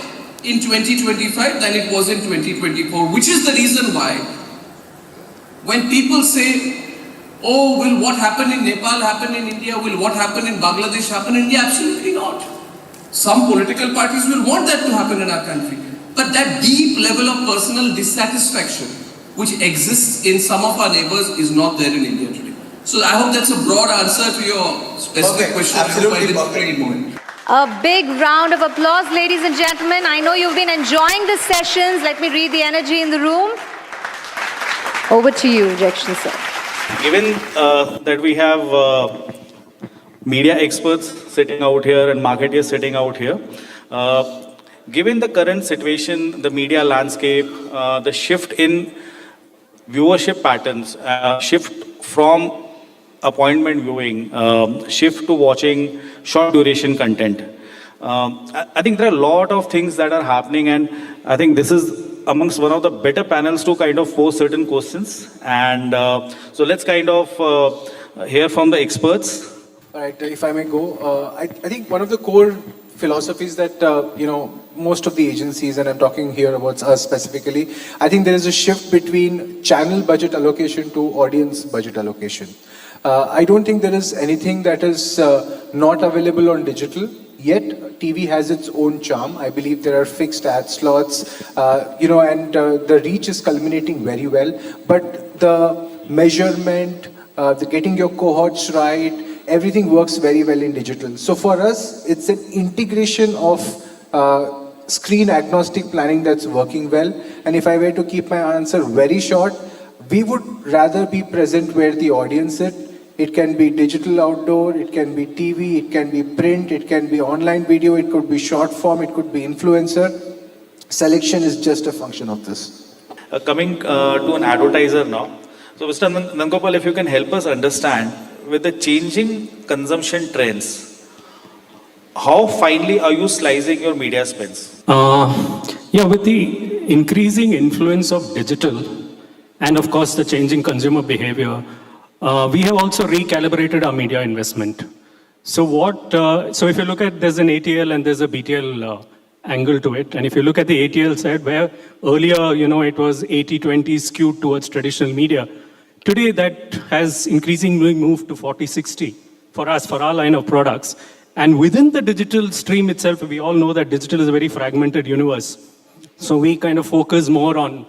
in 2025 than it was in 2024, which is the reason why when people say, oh, will what happened in Nepal happen in India? Will what happened in Bangladesh happen in India? Absolutely not. Some political parties will want that to happen in our country. But that deep level of personal dissatisfaction which exists in some of our neighbors is not there in India today. So I hope that's a broad answer to your specific question.
Absolutely
A big round of applause, ladies and gentlemen. I know you've been enjoying the sessions. Let me read the energy in the room. Over to you, Jackson sir.
Given that we have media experts sitting out here and marketeers sitting out here, given the current situation, the media landscape, the shift in viewership patterns, shift from appointment viewing, shift to watching short duration content, I think there are a lot of things that are happening, and I think this is amongst one of the better panels to kind of pose certain questions. And so let's kind of hear from the experts.
All right, if I may go, I think one of the core philosophies that, most of the agencies, and I'm talking here about us specifically, I think there is a shift between channel budget allocation to audience budget allocation. I don't think there is anything that is not available on digital, yet TV has its own charm. I believe there are fixed ad slots, and the reach is culminating very well. But the measurement, the getting your cohorts right, everything works very well in digital. So for us, it's an integration of screen agnostic planning that's working well. And if I were to keep my answer very short, we would rather be present where the audience is. It can be digital outdoor, it can be TV, it can be print, it can be online video, it could be short form, it could be influencer. Selection is just a function of this.
Coming to an advertiser now. So Mr. Nangopal, if you can help us understand, with the changing consumption trends, how finely are you slicing your media spends?
With the increasing influence of digital and of course the changing consumer behavior, we have also recalibrated our media investment. So if you look at, there's an ATL and there's a BTL angle to it. And if you look at the ATL side, where earlier, it was 80-20 skewed towards traditional media, today that has increasingly moved to 40-60 for us, for our line of products. And within the digital stream itself, we all know that digital is a very fragmented universe. So we kind of focus more on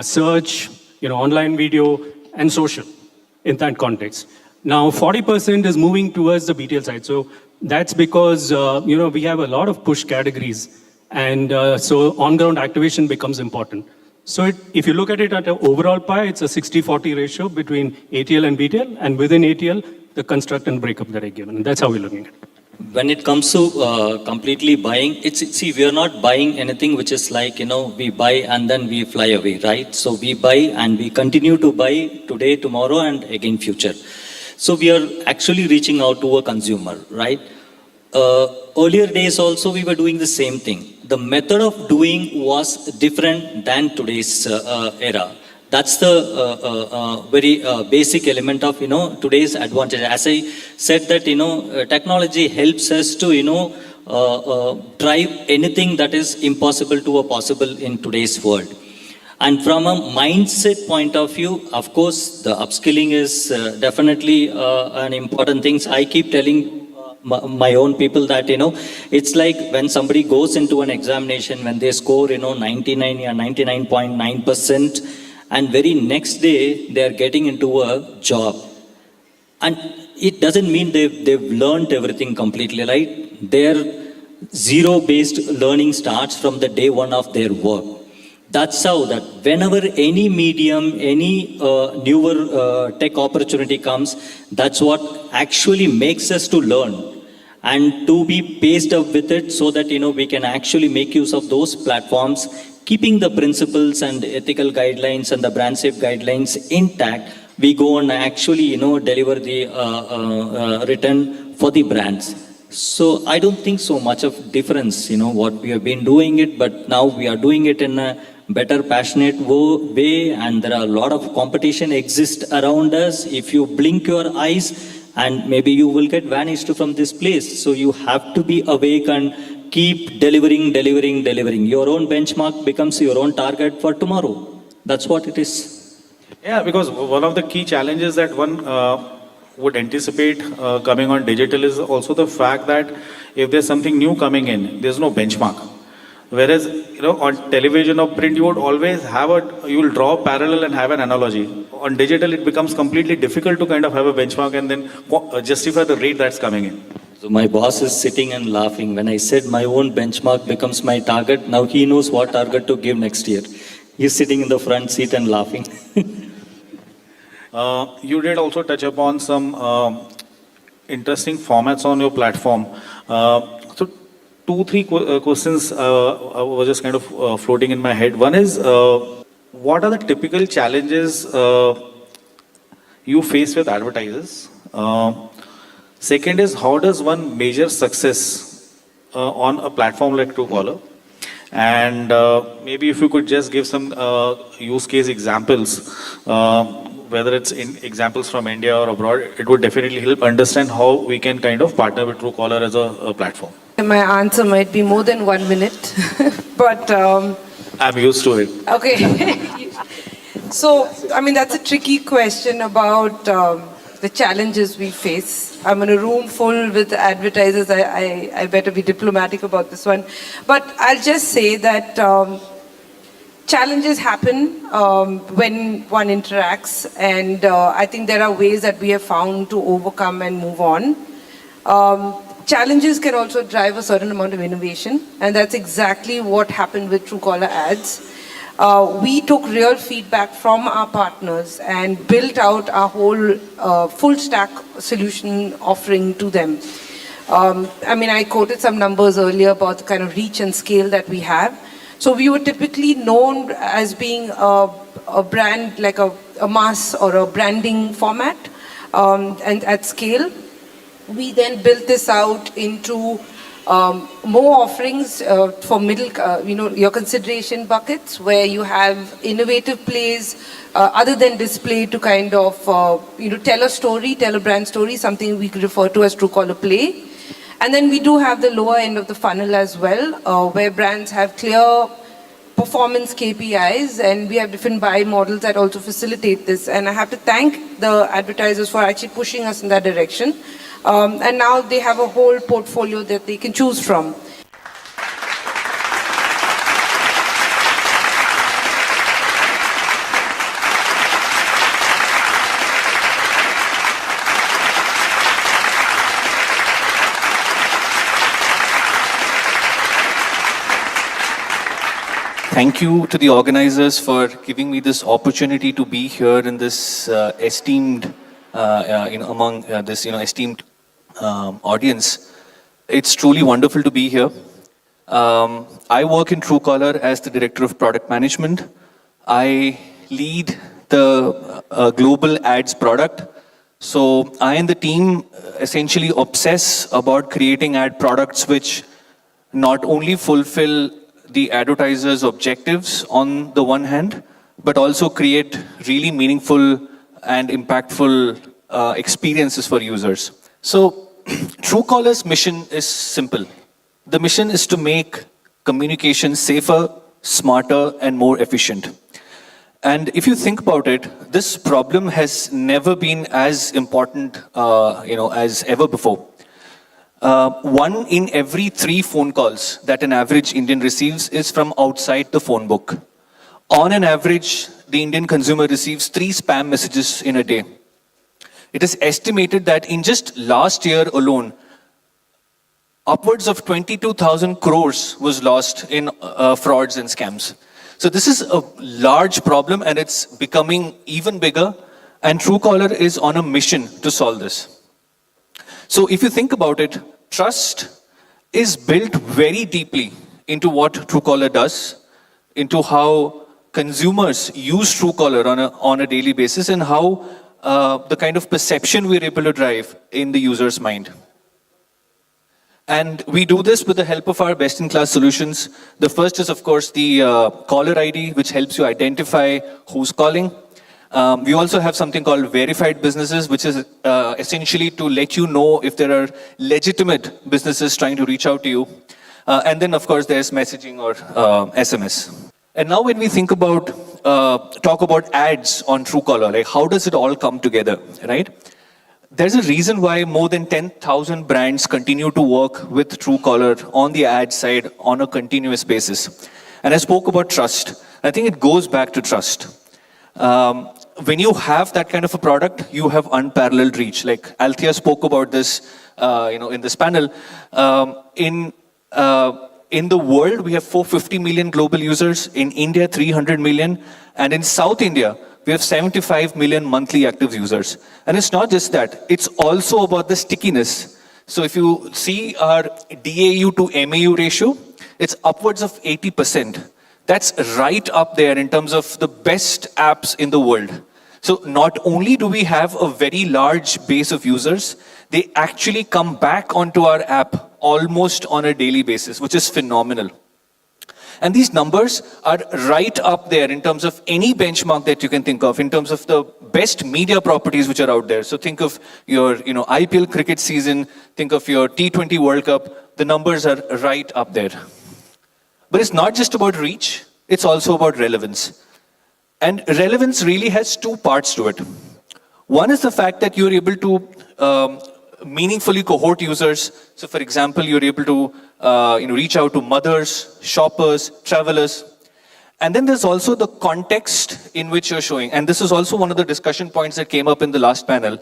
search, online video and social in that context. Now 40% is moving towards the BTL side. So that's because, we have a lot of push categories. And so on-ground activation becomes important. So if you look at it at an overall pie, it's a 60-40 ratio between ATL and BTL. And within ATL, the construct and breakup that I given. And that's how we're looking at it.
When it comes to completely buying, we are not buying anything which is like, we buy and then we fly away, right? So we buy and we continue to buy today, tomorrow, and again future. So we are actually reaching out to a consumer, right? Earlier days also we were doing the same thing. The method of doing was different than today's era. That's the very basic element of, today's advantage. As I said that, technology helps us to, drive anything that is impossible to a possible in today's world. And from a mindset point of view, of course, the upskilling is definitely an important thing. I keep telling my own people that, it's like when somebody goes into an examination, when they score, 99 or 99.9%, and very next day they are getting into a job. And it doesn't mean they've learned everything completely, right? Their zero-based learning starts from the day one of their work. That's how that whenever any medium, any newer tech opportunity comes, that's what actually makes us to learn and to be paced up with it so that, we can actually make use of those platforms, keeping the principles and ethical guidelines and the brand safe guidelines intact. We go and actually, deliver the return for the brands. So I don't think so much of difference, what we have been doing it, but now we are doing it in a better, passionate way, and there are a lot of competition exists around us. If you blink your eyes, and maybe you will get vanished from this place. So you have to be awake and keep delivering. Your own benchmark becomes your own target for tomorrow. That's what it is.
Yeah, because one of the key challenges that one would anticipate coming on digital is also the fact that if there's something new coming in, there's no benchmark. Whereas, on television or print, you would always have you will draw a parallel and have an analogy. On digital, it becomes completely difficult to kind of have a benchmark and then justify the rate that's coming in.
So my boss is sitting and laughing. When I said my own benchmark becomes my target, now he knows what target to give next year. He's sitting in the front seat and laughing.
You did also touch upon some interesting formats on your platform. So 2-3 questions were just kind of floating in my head. One is, what are the typical challenges you face with advertisers? Second is, how does one measure success on a platform like Truecaller? And maybe if you could just give some use case examples, whether it's in examples from India or abroad, it would definitely help understand how we can kind of partner with Truecaller as a platform.
My answer might be more than 1 minute, but...
I'm used to it.
Okay. So, that's a tricky question about the challenges we face. I'm in a room full with advertisers. I better be diplomatic about this one. But I'll just say that challenges happen when one interacts, and I think there are ways that we have found to overcome and move on. Challenges can also drive a certain amount of innovation, and that's exactly what happened with Truecaller ads. We took real feedback from our partners and built out our whole full stack solution offering to them. I quoted some numbers earlier about the kind of reach and scale that we have. So we were typically known as being a brand, like a mass or a branding format, and at scale. We then built this out into more offerings for middle, your consideration buckets, where you have innovative plays other than display to kind of, tell a story, tell a brand story, something we could refer to as Truecaller Play. And then we do have the lower end of the funnel as well, where brands have clear performance KPIs, and we have different buy models that also facilitate this. And I have to thank the advertisers for actually pushing us in that direction. And now they have a whole portfolio that they can choose from.
Thank you to the organizers for giving me this opportunity to be here in this esteemed, esteemed audience. It's truly wonderful to be here. I work in Truecaller as the Director of Product Management. I lead the global ads product. So I and the team essentially obsess about creating ad products which not only fulfill the advertiser's objectives on the one hand, but also create really meaningful and impactful experiences for users. So Truecaller's mission is simple. The mission is to make communication safer, smarter, and more efficient. And if you think about it, this problem has never been as important, as ever before. 1 in every 3 phone calls that an average Indian receives is from outside the phone book. On an average, the Indian consumer receives 3 spam messages in a day. It is estimated that in just last year alone, upwards of 22,000 crores was lost in frauds and scams. So this is a large problem and it's becoming even bigger, and Truecaller is on a mission to solve this. So if you think about it, trust is built very deeply into what Truecaller does, into how consumers use Truecaller on a daily basis, and how the kind of perception we're able to drive in the user's mind. And we do this with the help of our best-in-class solutions. The first is, of course, the caller ID, which helps you identify who's calling. We also have something called verified businesses, which is essentially to let you know if there are legitimate businesses trying to reach out to you. And then, of course, there's messaging or SMS. And now when we think about, talk about ads on Truecaller, like how does it all come together, right? There's a reason why more than 10,000 brands continue to work with Truecaller on the ad side on a continuous basis. And I spoke about trust. I think it goes back to trust. When you have that kind of a product, you have unparalleled reach. Like Althea spoke about this, in this panel. In the world, we have 450 million global users. In India, 300 million. And in South India, we have 75 million monthly active users. And it's not just that, it's also about the stickiness. So if you see our DAU to MAU ratio, it's upwards of 80%. That's right up there in terms of the best apps in the world. So not only do we have a very large base of users, they actually come back onto our app almost on a daily basis, which is phenomenal. And these numbers are right up there in terms of any benchmark that you can think of, in terms of the best media properties which are out there. So think of your IPL cricket season, think of your T20 World Cup, the numbers are right up there. But it's not just about reach, it's also about relevance. And relevance really has 2 parts to it. One is the fact that you're able to meaningfully cohort users. So for example, you're able to reach out to mothers, shoppers, travelers. And then there's also the context in which you're showing. And this is also one of the discussion points that came up in the last panel.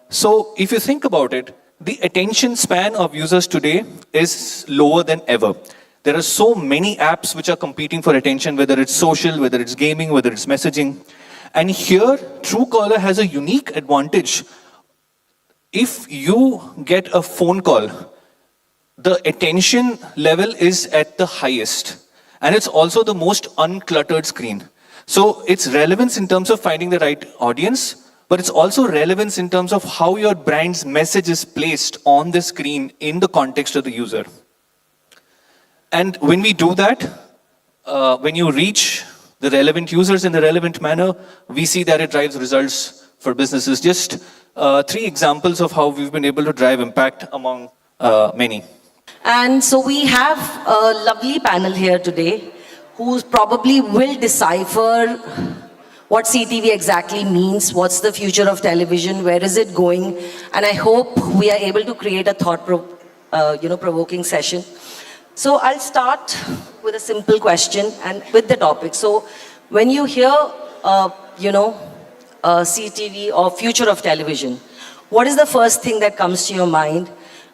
So if you think about it, the attention span of users today is lower than ever. There are so many apps which are competing for attention, whether it's social, whether it's gaming, whether it's messaging. And here, Truecaller has a unique advantage. If you get a phone call, the attention level is at the highest. And it's also the most uncluttered screen. So it's relevance in terms of finding the right audience, but it's also relevance in terms of how your brand's message is placed on the screen in the context of the user. And when we do that, when you reach the relevant users in the relevant manner, we see that it drives results for businesses. Just 3 examples of how we've been able to drive impact among many.
And so we have a lovely panel here today who probably will decipher what CTV exactly means, what's the future of television, where is it going, and I hope we are able to create a thought-provoking session. So I'll start with a simple question and with the topic. So when you hear, CTV or future of television, what is the first thing that comes to your mind?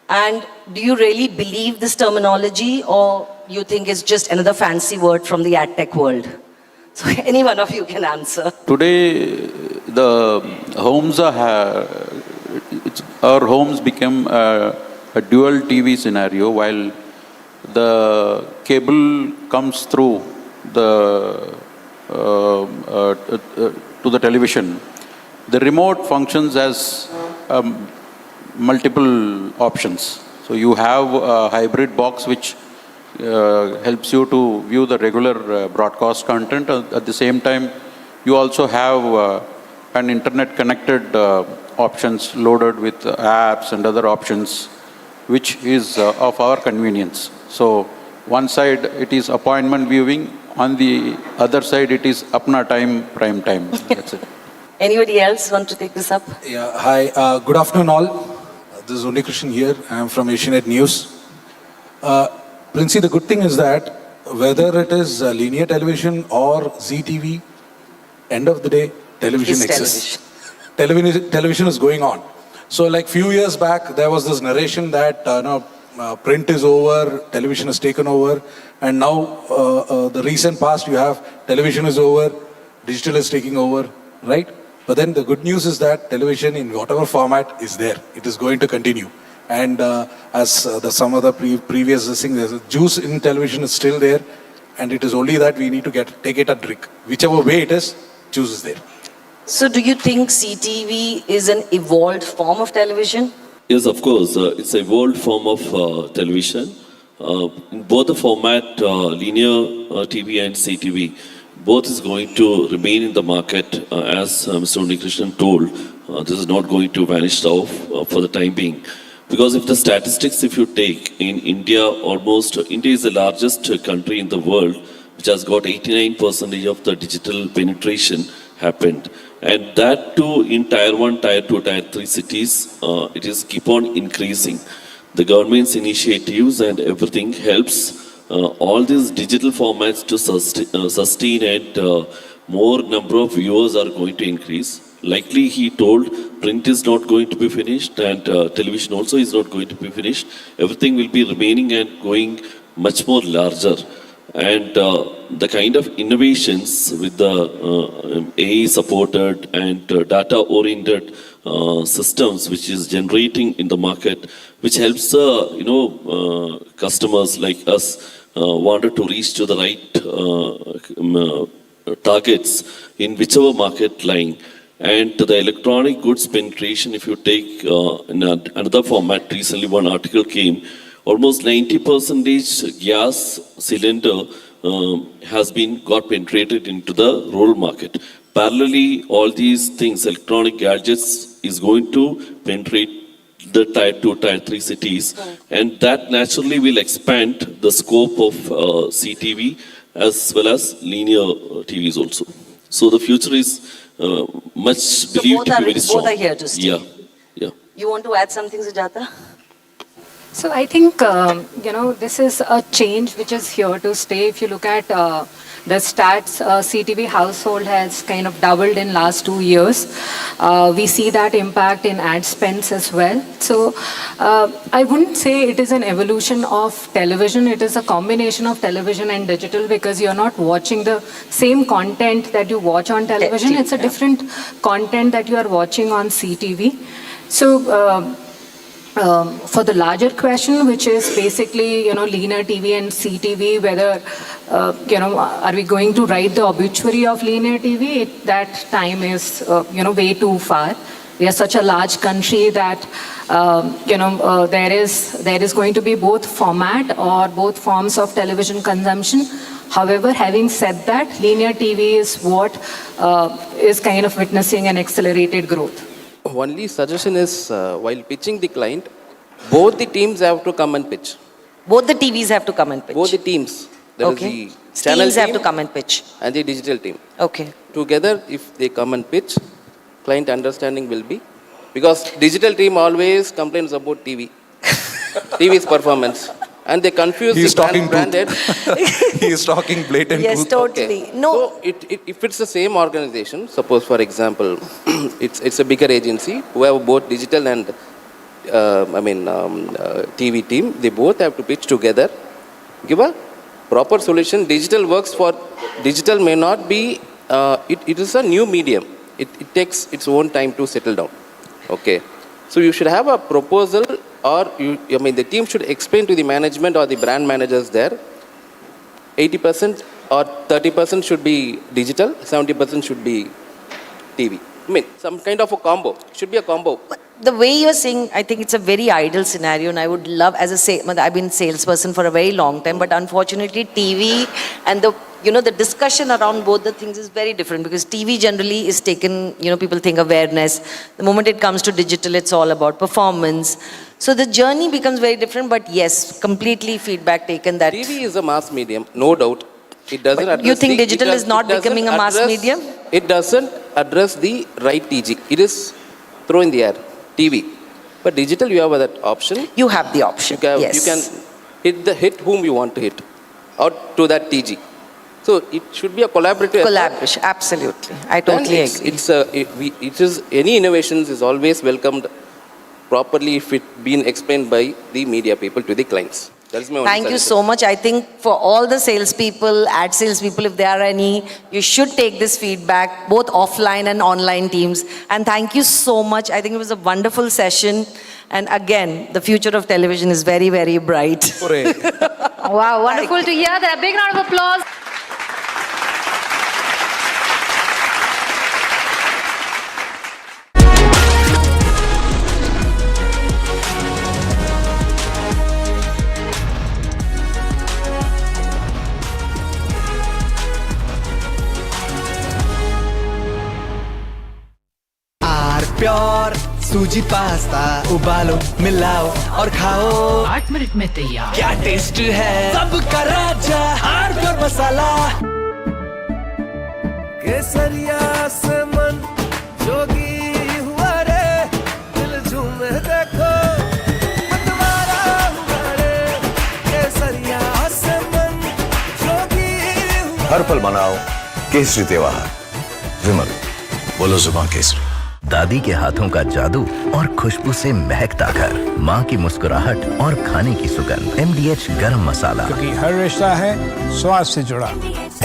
And do you really believe this terminology, or you think it's just another fancy word from the ad tech world? So any one of you can answer.
Today, the homes our homes become a dual TV scenario, while the cable comes through the to the television. The remote functions as multiple options. So you have a hybrid box which helps you to view the regular broadcast content. At the same time, you also have an internet connected options loaded with apps and other options, which is of our convenience. So one side it is appointment viewing, on the other side it is apna time, prime time. That's it.
Anybody else want to take this up?
Yeah, hi, good afternoon all. This is Krishnan here. I'm from Asianet News. Princey, the good thing is that whether it is linear television or ZTV, end of the day, television
It's
exists. Television is going on. So like few years back, there was this narration that print is over, television is taken over, and now the recent past you have television is over, digital is taking over, right? But then the good news is that television in whatever format is there, it is going to continue. And as some of the previous things, there's a juice in television is still there, and it is only that we need to take it and drink. Whichever way it is, juice is there.
So do you think CTV is an evolved form of television?
Yes, of course. It's an evolved form of television. In both the format, linear TV and CTV, both is going to remain in the market. As Mr. Krishnan told, this is not going to vanish off for the time being. Because if the statistics, if you take in India, India is the largest country in the world, which has got 89% of the digital penetration happened. And that too in Tier 1, Tier 2, Tier 3 cities, it is keep on increasing. The government's initiatives and everything helps all these digital formats to sustain and more number of viewers are going to increase. Likely he told print is not going to be finished and television also is not going to be finished. Everything will be remaining and going much more larger. And the kind of innovations with the AI supported and data oriented systems which is generating in the market, which helps customers like us wanted to reach to the right targets in whichever market lying. And the electronic goods penetration, if you take in another format, recently one article came, almost 90% gas cylinder has got penetrated into the rural market. Parallelly, all these things, electronic gadgets, is going to penetrate the Tier 2, Tier 3 cities, and that naturally will expand the scope of CTV as well as linear TVs also. So the future is much believed to be very strong.
Both are here to stay.
Yeah, yeah.
You want to add something, Sujata?
So I think, this is a change which is here to stay. If you look at the stats, CTV household has kind of doubled in last 2 years. We see that impact in ad spends as well. So I wouldn't say it is an evolution of television. It is a combination of television and digital because you're not watching the same content that you watch on television. It's a different content that you are watching on CTV. So for the larger question, which is basically, linear TV and CTV, whether, are we going to write the obituary of linear TV? That time is, way too far. We are such a large country that, there is going to be both format or both forms of television consumption. However, having said that, linear TV is what is kind of witnessing an accelerated growth.
Only suggestion is, while pitching the client, both the teams have to come and pitch.
Both the TVs have to come and pitch?
Both the teams. There is the channel
Teams
team
have to come and pitch.
and the digital team.
Okay.
Together, if they come and pitch, client understanding will be. Because digital team always complains about TV. TV's performance. And they confuse
He's
the
talking
branded.
He is talking blatant
Yes,
truth.
totally. No.
So if it's the same organization, suppose for example, it's a bigger agency who have both digital and TV team, they both have to pitch together, give a proper solution. Digital works for, digital may not be, it is a new medium. It takes its own time to settle down. Okay. So you should have a proposal or the team should explain to the management or the brand managers there, 80% or 30% should be digital, 70% should be TV. I mean, some kind of a combo. Should be a combo.
The way you're saying, I think it's a very ideal scenario, and I would love, I've been salesperson for a very long time, but unfortunately TV and the discussion around both the things is very different, because TV generally is taken, people think awareness. The moment it comes to digital, it's all about performance. So the journey becomes very different, but yes, completely feedback taken that.
TV is a mass medium, no doubt. It doesn't address
you think digital is not becoming a mass medium?
It doesn't address the right TG. It is throw in the air, TV. But digital, you have that option.
You have the option, yes.
You can hit whom you want to hit, out to that TG. So it should be a collaborative.
Collaboration, absolutely. I totally agree.
It is any innovations is always welcomed properly if it been explained by the media people to the clients. That is my only
Thank you
suggestion.
so much. I think for all the salespeople, ad salespeople, if there are any, you should take this feedback, both offline and online teams. And thank you so much. I think it was a wonderful session. And again, the future of television is very, very bright.
Wow, wonderful to hear that. A big round of applause.
Pure suji pasta उबालो मिलाओ और खाओ 8 minute में तैयार क्या taste है सबका राजा आर प्योर मसाला केसरिया से मन जोगी हुआ रे दिल झूमे देखो मतवारा हुआ रे केसरिया से मन जोगी हुआ
हर पल मनाओ केसरी त्योहार विमल बोलो जुबान केसरी
दादी के हाथों का जादू और खुशबू से महकता घर, माँ की मुस्कुराहट और खाने की सुगंध। MDH गरम मसाला,
क्योंकि हर रिश्ता है स्वाद से जुड़ा।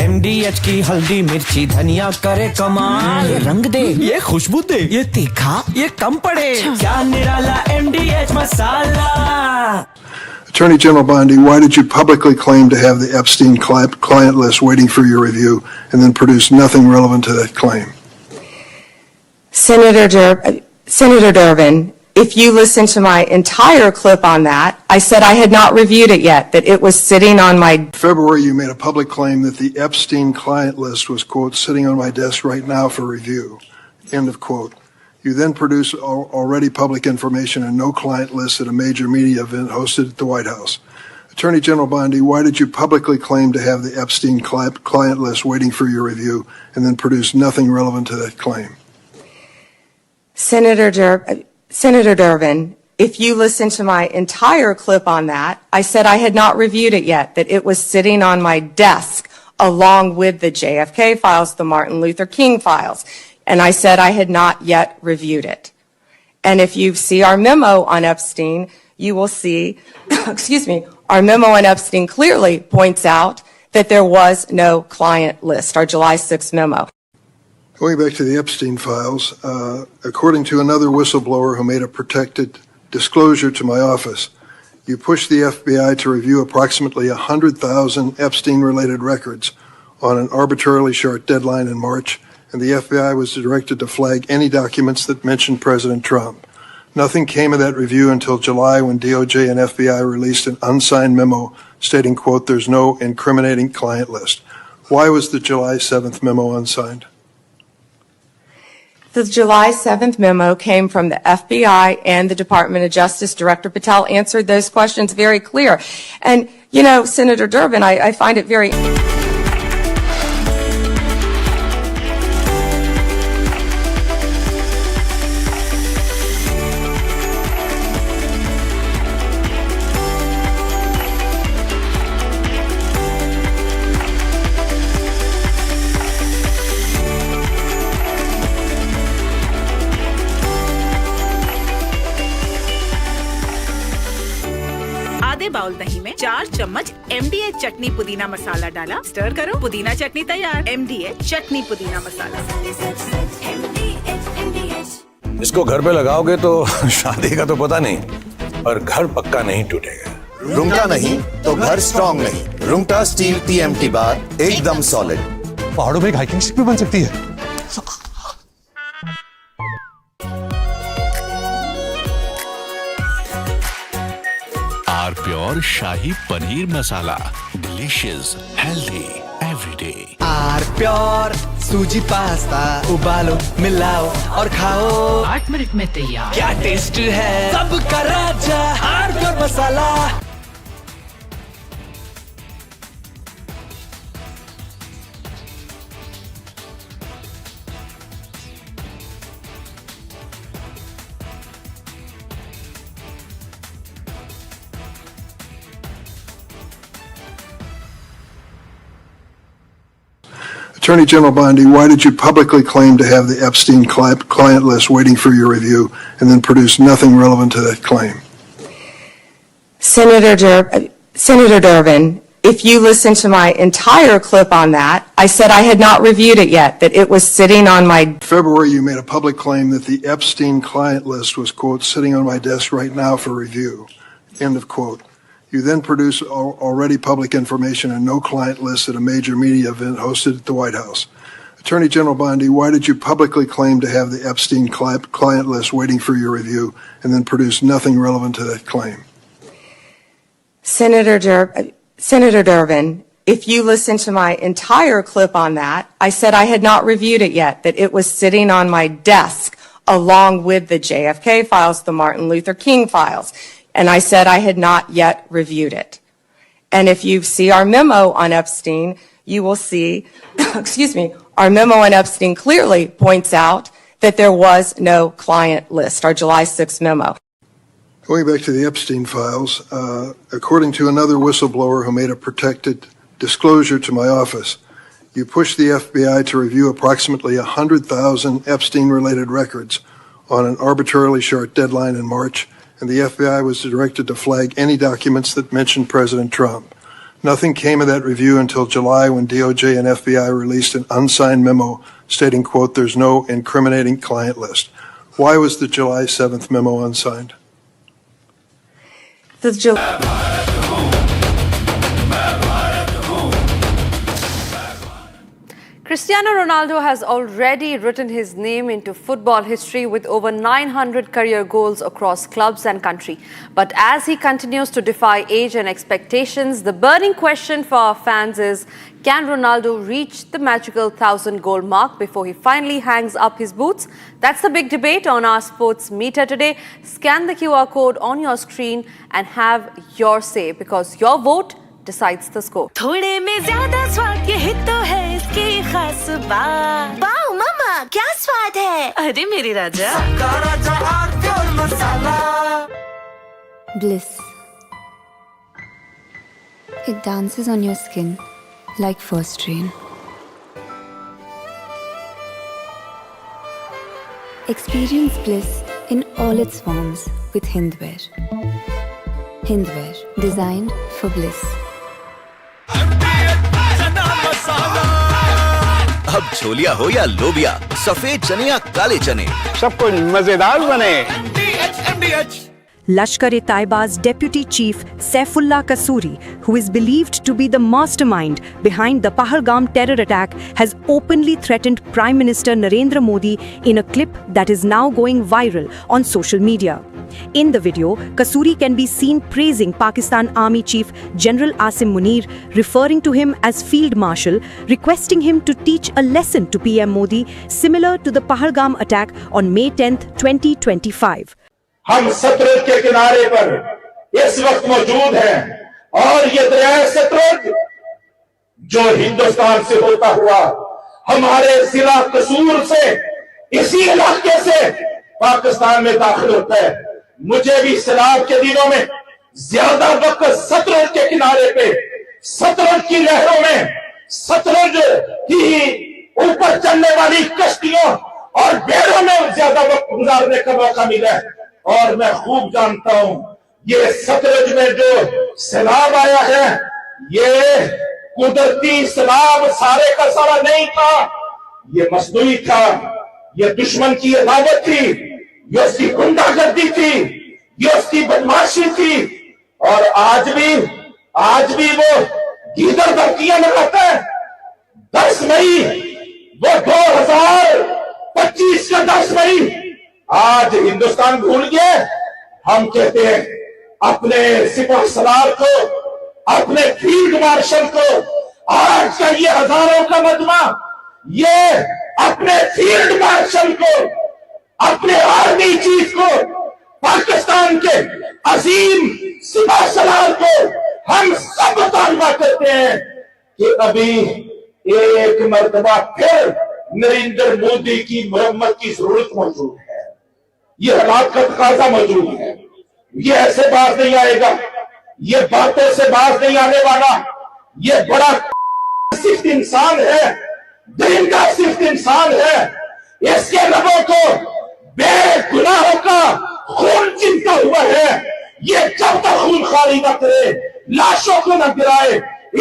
MDH की हल्दी मिर्ची धनिया करे कमाल, ये रंग दे, ये खुशबू दे, ये तीखा, ये कम पड़े, क्या निराला MDH masala.
Attorney General Bondi, why did you publicly claim to have the Epstein client list waiting for your review and then produce nothing relevant to that claim?
Senator Durbin, if you listen to my entire clip on that, I said I had not reviewed it yet, that it was sitting on my...
In February, you made a public claim that the Epstein client list was, quote, sitting on my desk right now for review, end of quote. You then produced already public information and no client list at a major media event hosted at the White House. Attorney General Bondi, why did you publicly claim to have the Epstein client list waiting for your review and then produce nothing relevant to that claim?
Senator Durbin, if you listen to my entire clip on that, I said I had not reviewed it yet, that it was sitting on my desk along with the JFK files, the Martin Luther King files, and I said I had not yet reviewed it. And if you see our memo on Epstein, you will see, excuse me, our memo on Epstein clearly points out that there was no client list, our July 6th memo.
Going back to the Epstein files, according to another whistleblower who made a protected disclosure to my office, you pushed the FBI to review approximately 100,000 Epstein-related records on an arbitrarily short deadline in March, and the FBI was directed to flag any documents that mentioned President Trump. Nothing came of that review until July, when DOJ and FBI released an unsigned memo stating, quote, there's no incriminating client list. Why was the July 7th memo unsigned?
The July 7th memo came from the FBI and the Department of Justice. Director Patel answered those questions very clear. And, you know, Senator Durbin, I find it very...
bowl दही में 4 चम्मच MDH चटनी पुदीना मसाला डाला, stir करो, पुदीना चटनी तैयार। MDH चटनी पुदीना मसाला।
इसको घर पे लगाओगे तो शादी का तो पता नहीं, पर घर पक्का नहीं टूटेगा।
रुंगटा नहीं तो घर स्ट्रॉन्ग नहीं। रुंगटा स्टील TMT बार एकदम सॉलिड।
पहाड़ों में एक हाइकिंग शिप भी बन सकती है।
और shahi paneer masala. Delicious, healthy everyday.
R pure suji pasta उबालो मिलाओ और खाओ
8 मिनट में तैयार।
क्या टेस्ट है सबका राजा R pure masala.
Attorney General Bondi, why did you publicly claim to have the Epstein client list waiting for your review and then produce nothing relevant to that claim?
Senator Durbin, if you listen to my entire clip on that, I said I had not reviewed it yet, that it was sitting on my...
In February, you made a public claim that the Epstein client list was, quote, sitting on my desk right now for review, end of quote. You then produced already public information and no client list at a major media event hosted at the White House. Attorney General Bondi, why did you publicly claim to have the Epstein client list waiting for your review and then produce nothing relevant to that claim?
Senator Durbin, if you listen to my entire clip on that, I said I had not reviewed it yet, that it was sitting on my desk along with the JFK files, the Martin Luther King files. And I said I had not yet reviewed it. And if you see our memo on Epstein, you will see, excuse me, our memo on Epstein clearly points out that there was no client list, our July 6th memo.
Going back to the Epstein files, according to another whistleblower who made a protected disclosure to my office, you pushed the FBI to review approximately 100,000 Epstein-related records on an arbitrarily short deadline in March, and the FBI was directed to flag any documents that mentioned President Trump. Nothing came of that review until July when DOJ and FBI released an unsigned memo stating, quote, there's no incriminating client list. Why was the July 7th memo unsigned?
Cristiano Ronaldo has already written his name into football history with over 900 career goals across clubs and country. But as he continues to defy age and expectations, the burning question for our fans is, can Ronaldo reach the magical 1,000-goal mark before he finally hangs up his boots? That's the big debate on our sports meter today. Scan the QR code on your screen and have your say, because your vote decides the score.
थोड़े में ज़्यादा स्वाद ये तो है इसकी खास बात। वाओ मामा क्या स्वाद है? अरे मेरे राजा। सबका राजा R pure masala.
Bliss. It dances on your skin like first rain. Experience bliss in all its forms with Hindwear. Hindwear, designed for bliss.
अब छोलिया हो या लोबिया, सफेद चने या काले चने,
सब कुछ मजेदार बने।
Lashkar-e-Taiba's Deputy Chief Saifullah Kasuri, who is believed to be the mastermind behind the Pahalgam terror attack, has openly threatened Prime Minister Narendra Modi in a clip that is now going viral on social media. In the video, Kasuri can be seen praising Pakistan Army Chief General Asim Munir, referring to him as Field Marshal, requesting him to teach a lesson to PM Modi similar to the Pahalgam attack on May 10th, 2025.
हम सतलुज के किनारे पर इस वक्त मौजूद हैं और ये दरिया सतलुज जो हिंदुस्तान से होता हुआ हमारे जिला कसूर से इसी इलाके से पाकिस्तान में दाखिल होता है। मुझे भी सैलाब के दिनों में ज्यादा वक्त सतलुज के किनारे पे सतलुज की लहरों में सतलुज की ऊपर चलने वाली कश्तियों और बेड़ों में ज्यादा वक्त गुजारने का मौका मिला है और मैं खूब जानता हूं ये सतलुज में जो सैलाब आया है ये कुदरती सैलाब सारे का सारा नहीं था, ये मसनूई था, ये दुश्मन की अदावत थी, ये उसकी गुंडागर्दी थी, ये उसकी बदमाशी थी। और आज भी वो गीदड़ धमकियां लगाता है। 10 मई वो 2025 का 10 मई आज हिंदुस्तान भूल गया। हम कहते हैं अपने सिपह सलार को, अपने फील्ड मार्शल को, आज का ये हजारों का मजमा, ये अपने फील्ड मार्शल को, अपने आर्मी चीफ को, पाकिस्तान के अजीम सिपह सलार को हम सब मुतालबा करते हैं कि अभी एक मर्तबा फिर नरेंद्र मोदी की मुरम्मत की जरूरत मौजूद है। ये हालात का तकाजा मौजूद है। ये ऐसे बात नहीं आएगा, ये बातों से बात नहीं आने वाला। ये बड़ा सिर्फ इंसान है, दिन का सिर्फ इंसान है। इसके रबों को बेगुनाहों का खून चिमटा हुआ है। ये जब तक खून खाली न करे, लाशों को न गिराए,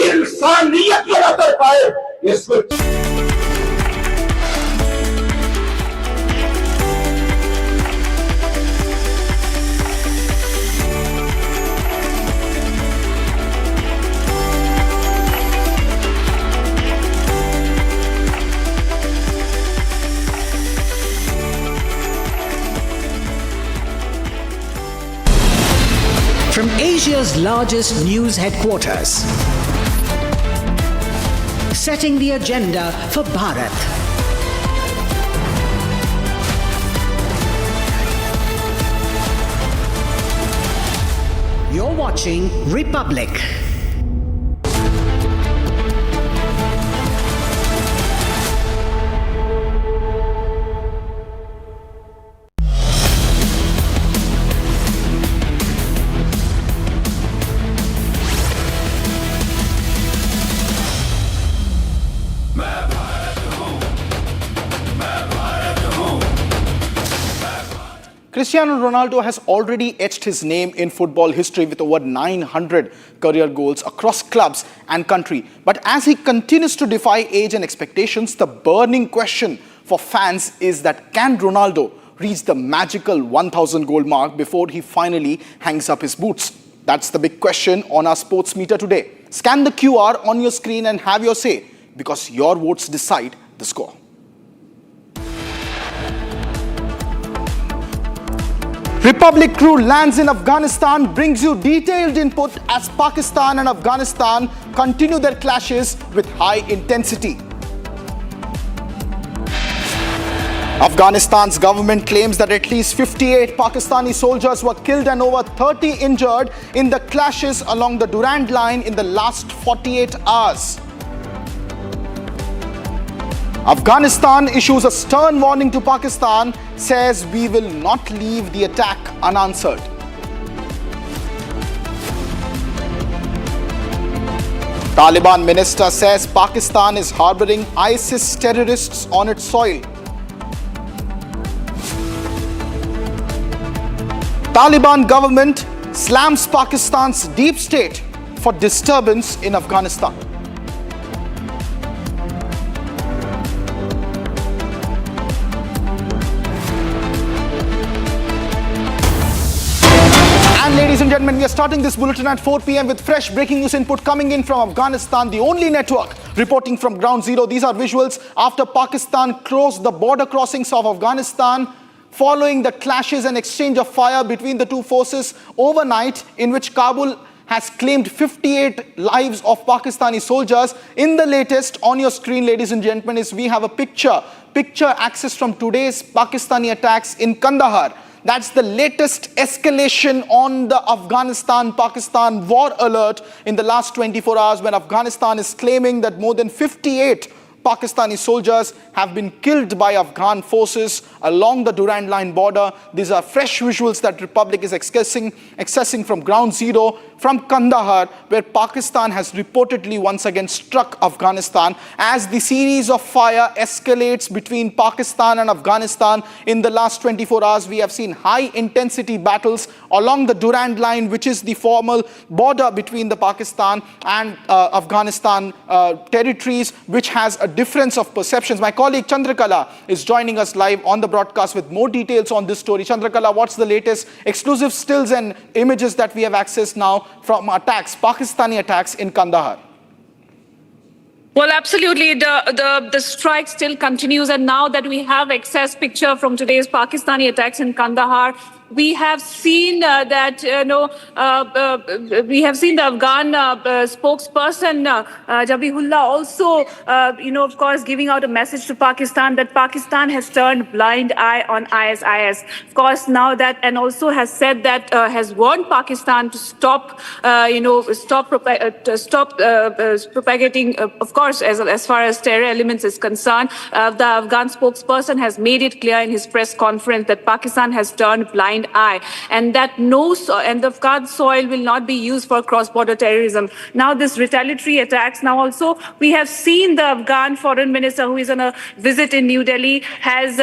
इंसानियत को न कर पाए, इसको
From Asia's largest news headquarters, setting the agenda for Bharat. You're watching Republic.
Cristiano Ronaldo has already etched his name in football history with over 900 career goals across clubs and country. But as he continues to defy age and expectations, the burning question for fans is that can Ronaldo reach the magical 1,000 goal mark before he finally hangs up his boots? That's the big question on our sports meter today. Scan the QR on your screen and have your say, because your votes decide the score. Republic crew lands in Afghanistan, brings you detailed input as Pakistan and Afghanistan continue their clashes with high intensity. Afghanistan's government claims that at least 58 Pakistani soldiers were killed and over 30 injured in the clashes along the Durand Line in the last 48 hours. Afghanistan issues a stern warning to Pakistan, says we will not leave the attack unanswered. Taliban minister says Pakistan is harboring ISIS terrorists on its soil. Taliban government slams Pakistan's deep state for disturbance in Afghanistan. And ladies and gentlemen, we are starting this bulletin at 4 p.m. with fresh breaking news input coming in from Afghanistan, the only network reporting from ground zero. These are visuals after Pakistan closed the border crossings of Afghanistan following the clashes and exchange of fire between the two forces overnight, in which Kabul has claimed 58 lives of Pakistani soldiers. In the latest on your screen, ladies and gentlemen, is we have a picture access from today's Pakistani attacks in Kandahar. That's the latest escalation on the Afghanistan-Pakistan war alert in the last 24 hours, when Afghanistan is claiming that more than 58 Pakistani soldiers have been killed by Afghan forces along the Durand Line border. These are fresh visuals that Republic is accessing from ground zero from Kandahar, where Pakistan has reportedly once again struck Afghanistan. As the series of fire escalates between Pakistan and Afghanistan in the last 24 hours, we have seen high-intensity battles along the Durand Line, which is the formal border between the Pakistan and Afghanistan territories, which has a difference of perceptions. My colleague Chandrakala is joining us live on the broadcast with more details on this story. Chandrakala, what's the latest exclusive stills and images that we have accessed now from attacks, Pakistani attacks in Kandahar?
Well, absolutely. The strike still continues. And now that we have excess picture from today's Pakistani attacks in Kandahar, we have seen that we have seen the Afghan spokesperson Zabihullah also of course giving out a message to Pakistan that Pakistan has turned blind eye on ISIS. Of course now that, and also has said that has warned Pakistan to stop propagating of course as far as terror elements is concerned. The Afghan spokesperson has made it clear in his press conference that Pakistan has turned blind eye and that and the Afghan soil will not be used for cross-border terrorism. Now this retaliatory attacks, now also we have seen the Afghan foreign minister who is on a visit in New Delhi has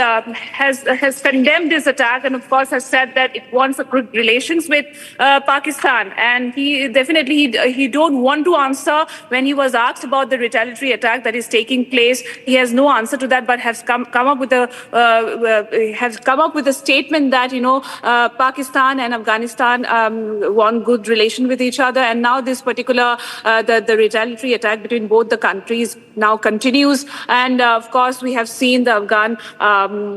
condemned this attack and of course has said that it wants a good relations with Pakistan, and he definitely he don't want to answer when he was asked about the retaliatory attack that is taking place. He has no answer to that, but has come up with a statement that Pakistan and Afghanistan want good relation with each other, and now this particular the retaliatory attack between both the countries now continues, and of course we have seen the Afghan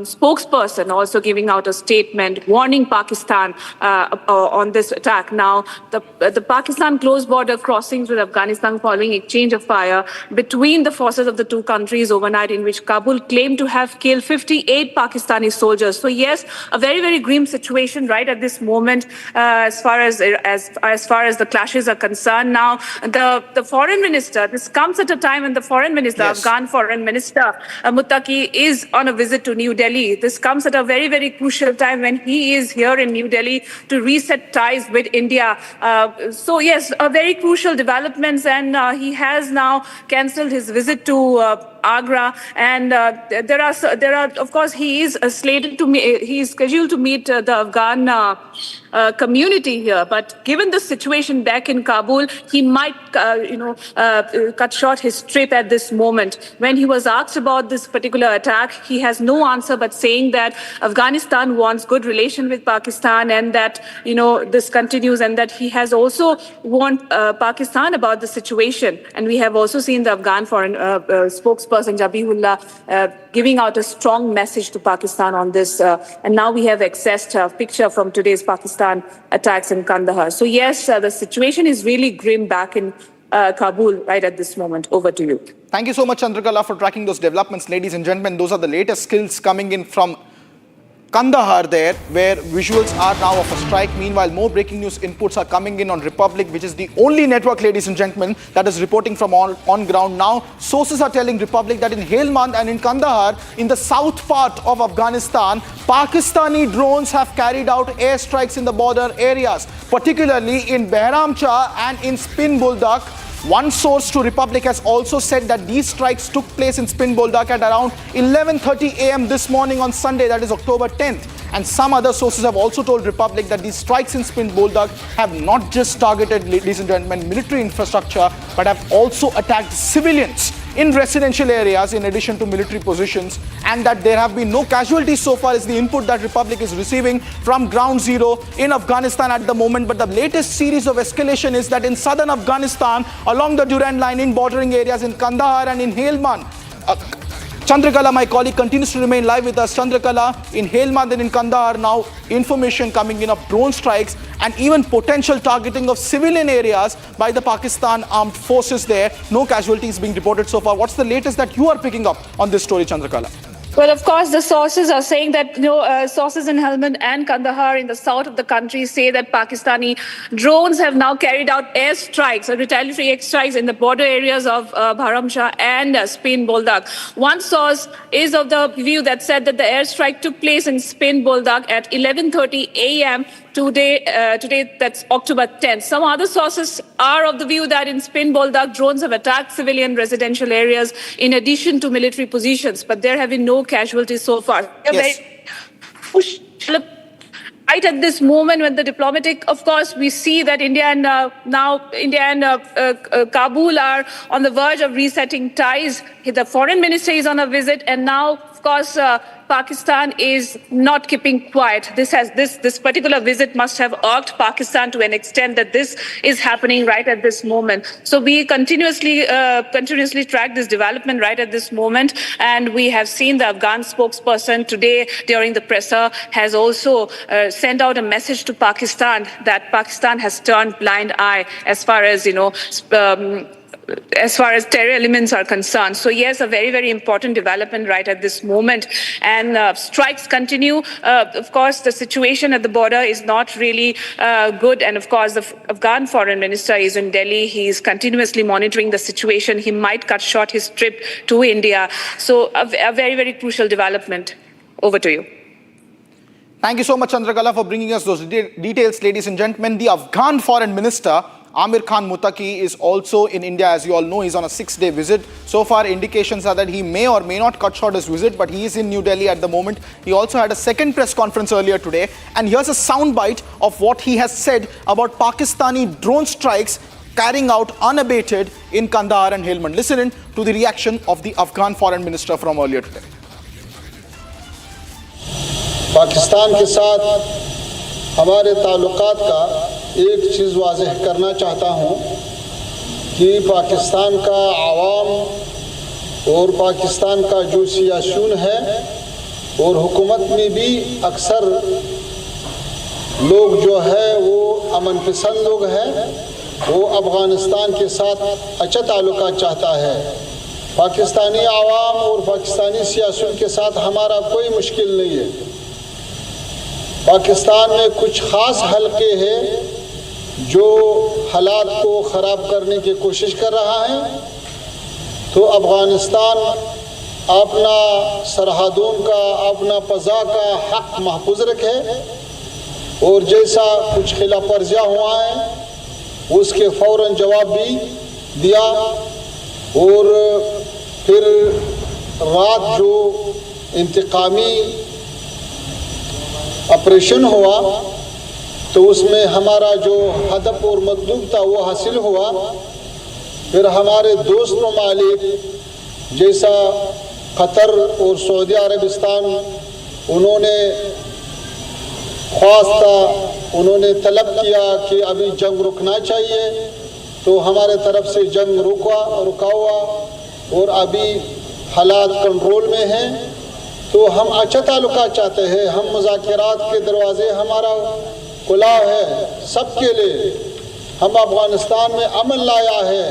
spokesperson also giving out a statement warning Pakistan on this attack. Now the Pakistan closed border crossings with Afghanistan following exchange of fire between the forces of the two countries overnight, in which Kabul claimed to have killed 58 Pakistani soldiers. So yes, a very, very grim situation right at this moment as far as the clashes are concerned. Now the foreign minister, this comes at a time when the foreign minister, yes, Afghan foreign minister Muttaqi is on a visit to New Delhi. This comes at a very, very crucial time when he is here in New Delhi to reset ties with India. So yes, a very crucial developments, and he has now cancelled his visit to Agra, and there are of course he is scheduled to meet the Afghan community here, but given the situation back in Kabul, he might cut short his trip at this moment. When he was asked about this particular attack, he has no answer but saying that Afghanistan wants good relation with Pakistan, and that this continues, and that he has also warned Pakistan about the situation. And we have also seen the Afghan foreign spokesperson Zabihullah giving out a strong message to Pakistan on this, and now we have accessed a picture from today's Pakistan attacks in Kandahar. So yes, the situation is really grim back in Kabul right at this moment. Over to you.
Thank you so much, Chandrakala, for tracking those developments. Ladies and gentlemen, those are the latest skills coming in from Kandahar there, where visuals are now of a strike. Meanwhile, more breaking news inputs are coming in on Republic, which is the only network, ladies and gentlemen, that is reporting from on ground. Now, sources are telling Republic that in Helmand and in Kandahar, in the south part of Afghanistan, Pakistani drones have carried out airstrikes in the border areas, particularly in Behramcha and in Spin Buldak. One source to Republic has also said that these strikes took place in Spin Buldak at around 11:30 a.m. this morning on Sunday, that is October 10th. And some other sources have also told Republic that these strikes in Spin Buldak have not just targeted, ladies and gentlemen, military infrastructure, but have also attacked civilians in residential areas in addition to military positions, and that there have been no casualties so far is the input that Republic is receiving from ground zero in Afghanistan at the moment. But the latest series of escalation is that in southern Afghanistan, along the Durand line in bordering areas in Kandahar and in Helmand, Chandrakala, my colleague, continues to remain live with us. Chandrakala, in Helmand and in Kandahar, now information coming in of drone strikes and even potential targeting of civilian areas by the Pakistan armed forces there. No casualties being reported so far. What's the latest that you are picking up on this story, Chandrakala?
Well, of course, the sources are saying that sources in Helmand and Kandahar in the south of the country say that Pakistani drones have now carried out airstrikes, retaliatory airstrikes in the border areas of Behramcha and Spin Buldak. One source is of the view that said that the airstrike took place in Spin Buldak at 11:30 a.m. Today, that's October 10th. Some other sources are of the view that in Spin Buldak, drones have attacked civilian residential areas in addition to military positions, but there have been no casualties so far.
Yes.
Right at this moment, when the diplomatic, of course, we see that India and Kabul are on the verge of resetting ties. The foreign minister is on a visit, and now of course, Pakistan is not keeping quiet. This particular visit must have irked Pakistan to an extent that this is happening right at this moment. So we continuously track this development right at this moment, and we have seen the Afghan spokesperson today during the presser has also sent out a message to Pakistan that Pakistan has turned blind eye as far as as far as terror elements are concerned. So yes, a very, very important development right at this moment. And strikes continue. Of course, the situation at the border is not really good. And of course, the Afghan foreign minister is in Delhi. He is continuously monitoring the situation. He might cut short his trip to India. So a very, very crucial development. Over to you.
Thank you so much, Chandrakala, for bringing us those details, ladies and gentlemen. The Afghan foreign minister, Amir Khan Muttaqi, is also in India. As you all know, he's on a 6-day visit. So far, indications are that he may or may not cut short his visit, but he is in New Delhi at the moment. He also had a second press conference earlier today. And here's a soundbite of what he has said about Pakistani drone strikes carrying out unabated in Kandahar and Helmand. Listen in to the reaction of the Afghan foreign minister from earlier today.
Pakistan के साथ हमारे ताल्लुकात का एक चीज़ वाज़ेह करना चाहता हूँ कि पाकिस्तान का आवाम और पाकिस्तान का जो सियासून है और हुकूमत में भी अक्सर लोग जो है वो अमन पसंद लोग हैं, वो अफ़गानिस्तान के साथ अच्छा ताल्लुकात चाहता है। पाकिस्तानी आवाम और पाकिस्तानी सियासून के साथ हमारा कोई मुश्किल नहीं है। पाकिस्तान में कुछ ख़ास हलके हैं जो हालात को ख़राब करने की कोशिश कर रहा है, तो अफ़गानिस्तान अपना सरहदों का, अपना फ़ज़ा का हक़ महफूज रखे और जैसा कुछ खिलाफ वर्जियाँ हुआ है उसके फ़ौरन जवाब भी दिया। और फिर रात जो इंतकामी ऑपरेशन हुआ तो उसमें हमारा जो हदफ और मतलूब था वो हासिल हुआ। फिर हमारे दोस्त ममालिक जैसा कतर और सऊदी अरबिस्तान उन्होंने उन्होंने तलब किया कि अभी जंग रुकना चाहिए, तो हमारे तरफ से जंग रुका हुआ और अभी हालात कंट्रोल में हैं। तो हम अच्छा ताल्लुकात चाहते हैं, हम मुज़ाकरात के दरवाज़े हमारा खुला है सबके लिए। हम अफ़गानिस्तान में अमन लाया है,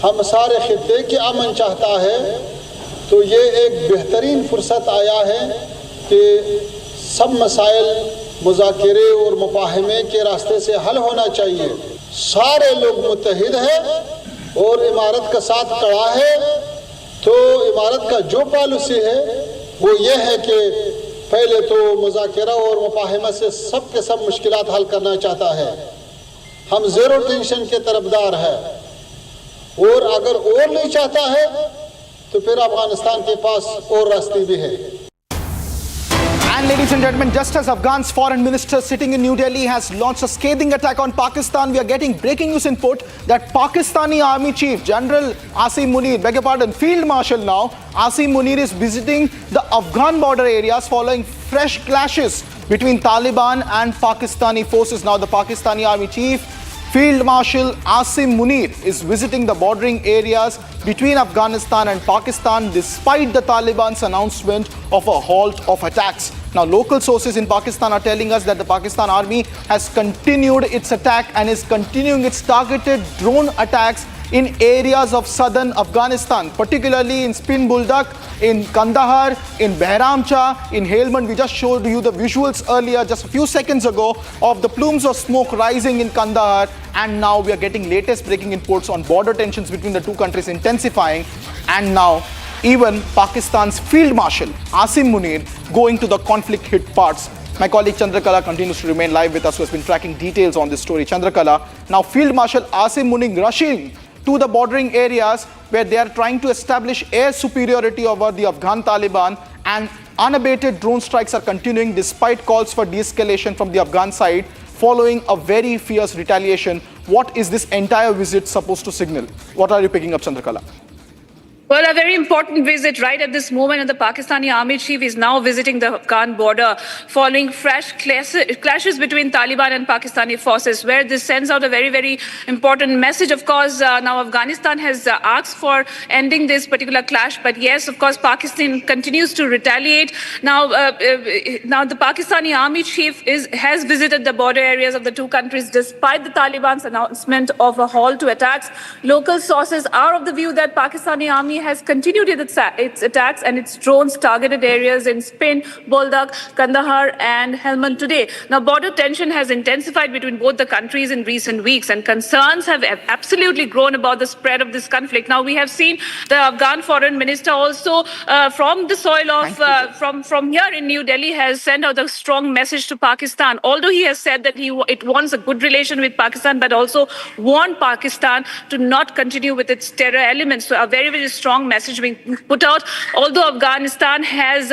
हम सारे खित्ते के अमन चाहता है। तो ये एक बेहतरीन फुर्सत आया है कि सब मसाइल मुज़ाकरे और मुफाहमे के रास्ते से हल होना चाहिए। सारे लोग मुत्तहिद हैं और इमारत का साथ खड़ा है। तो इमारत का जो पॉलिसी है वो ये है कि पहले तो मुज़ाकरा और मुफाहमा से सब के सब मुश्किलात हल करना चाहता है। हम ज़ीरो टेंशन के तरफदार हैं और अगर और नहीं चाहता है तो फिर अफगानिस्तान के पास और रास्ते भी हैं।
And ladies and gentlemen, just as Afghan's foreign minister sitting in New Delhi has launched a scathing attack on Pakistan, we are getting breaking news input that Pakistani Army Chief General Asim Munir, beg your pardon, Field Marshal now, Asim Munir is visiting the Afghan border areas following fresh clashes between Taliban and Pakistani forces. Now the Pakistani Army Chief Field Marshal Asim Munir is visiting the bordering areas between Afghanistan and Pakistan despite the Taliban's announcement of a halt of attacks. Now, local sources in Pakistan are telling us that the Pakistan Army has continued its attack and is continuing its targeted drone attacks in areas of southern Afghanistan, particularly in Spin Buldak, in Kandahar, in Behramcha, in Helmand. We just showed you the visuals earlier, just a few seconds ago, of the plumes of smoke rising in Kandahar. And now we are getting latest breaking reports on border tensions between the two countries intensifying. And now even Pakistan's Field Marshal Asim Munir going to the conflict-hit parts. My colleague Chandrakala continues to remain live with us, who has been tracking details on this story. Chandrakala, now Field Marshal Asim Munir rushing to the bordering areas where they are trying to establish air superiority over the Afghan Taliban, and unabated drone strikes are continuing despite calls for de-escalation from the Afghan side following a very fierce retaliation. What is this entire visit supposed to signal? What are you picking up, Chandrakala?
Well, a very important visit right at this moment, and the Pakistani army chief is now visiting the Afghan border following fresh clashes between Taliban and Pakistani forces, where this sends out a very, very important message. Of course, now Afghanistan has asked for ending this particular clash, but yes, of course, Pakistan continues to retaliate. Now the Pakistani army chief has visited the border areas of the two countries despite the Taliban's announcement of a halt to attacks. Local sources are of the view that Pakistani army has continued its attacks and its drones targeted areas in Spin, Boldak, Kandahar and Helmand today. Now, border tension has intensified between both the countries in recent weeks, and concerns have absolutely grown about the spread of this conflict. Now, we have seen the Afghan foreign minister also from the soil of from here in New Delhi has sent out a strong message to Pakistan. Although he has said that it wants a good relation with Pakistan, but also warned Pakistan to not continue with its terror elements. So, a very, very strong message being put out. Although Afghanistan has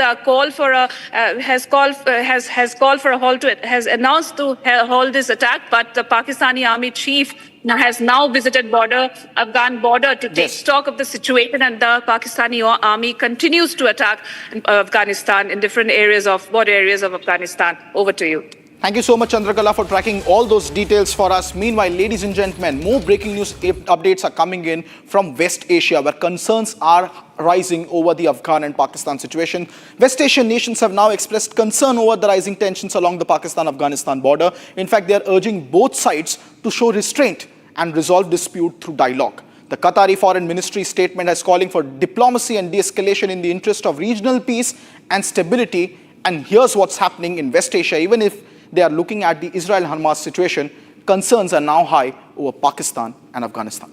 announced to halt this attack, but the Pakistani army chief has now visited Afghan border to take stock of the situation, and the Pakistani army continues to attack Afghanistan in different border areas of Afghanistan. Over to you.
Thank you so much, Chandrakala, for tracking all those details for us. Meanwhile, ladies and gentlemen, more breaking news updates are coming in from West Asia, where concerns are rising over the Afghan and Pakistan situation. West Asian nations have now expressed concern over the rising tensions along the Pakistan-Afghanistan border. In fact, they are urging both sides to show restraint and resolve dispute through dialogue. The Qatari Foreign Ministry statement is calling for diplomacy and de-escalation in the interest of regional peace and stability. And here's what's happening in West Asia. Even if they are looking at the Israel-Hamas situation, concerns are now high over Pakistan and Afghanistan.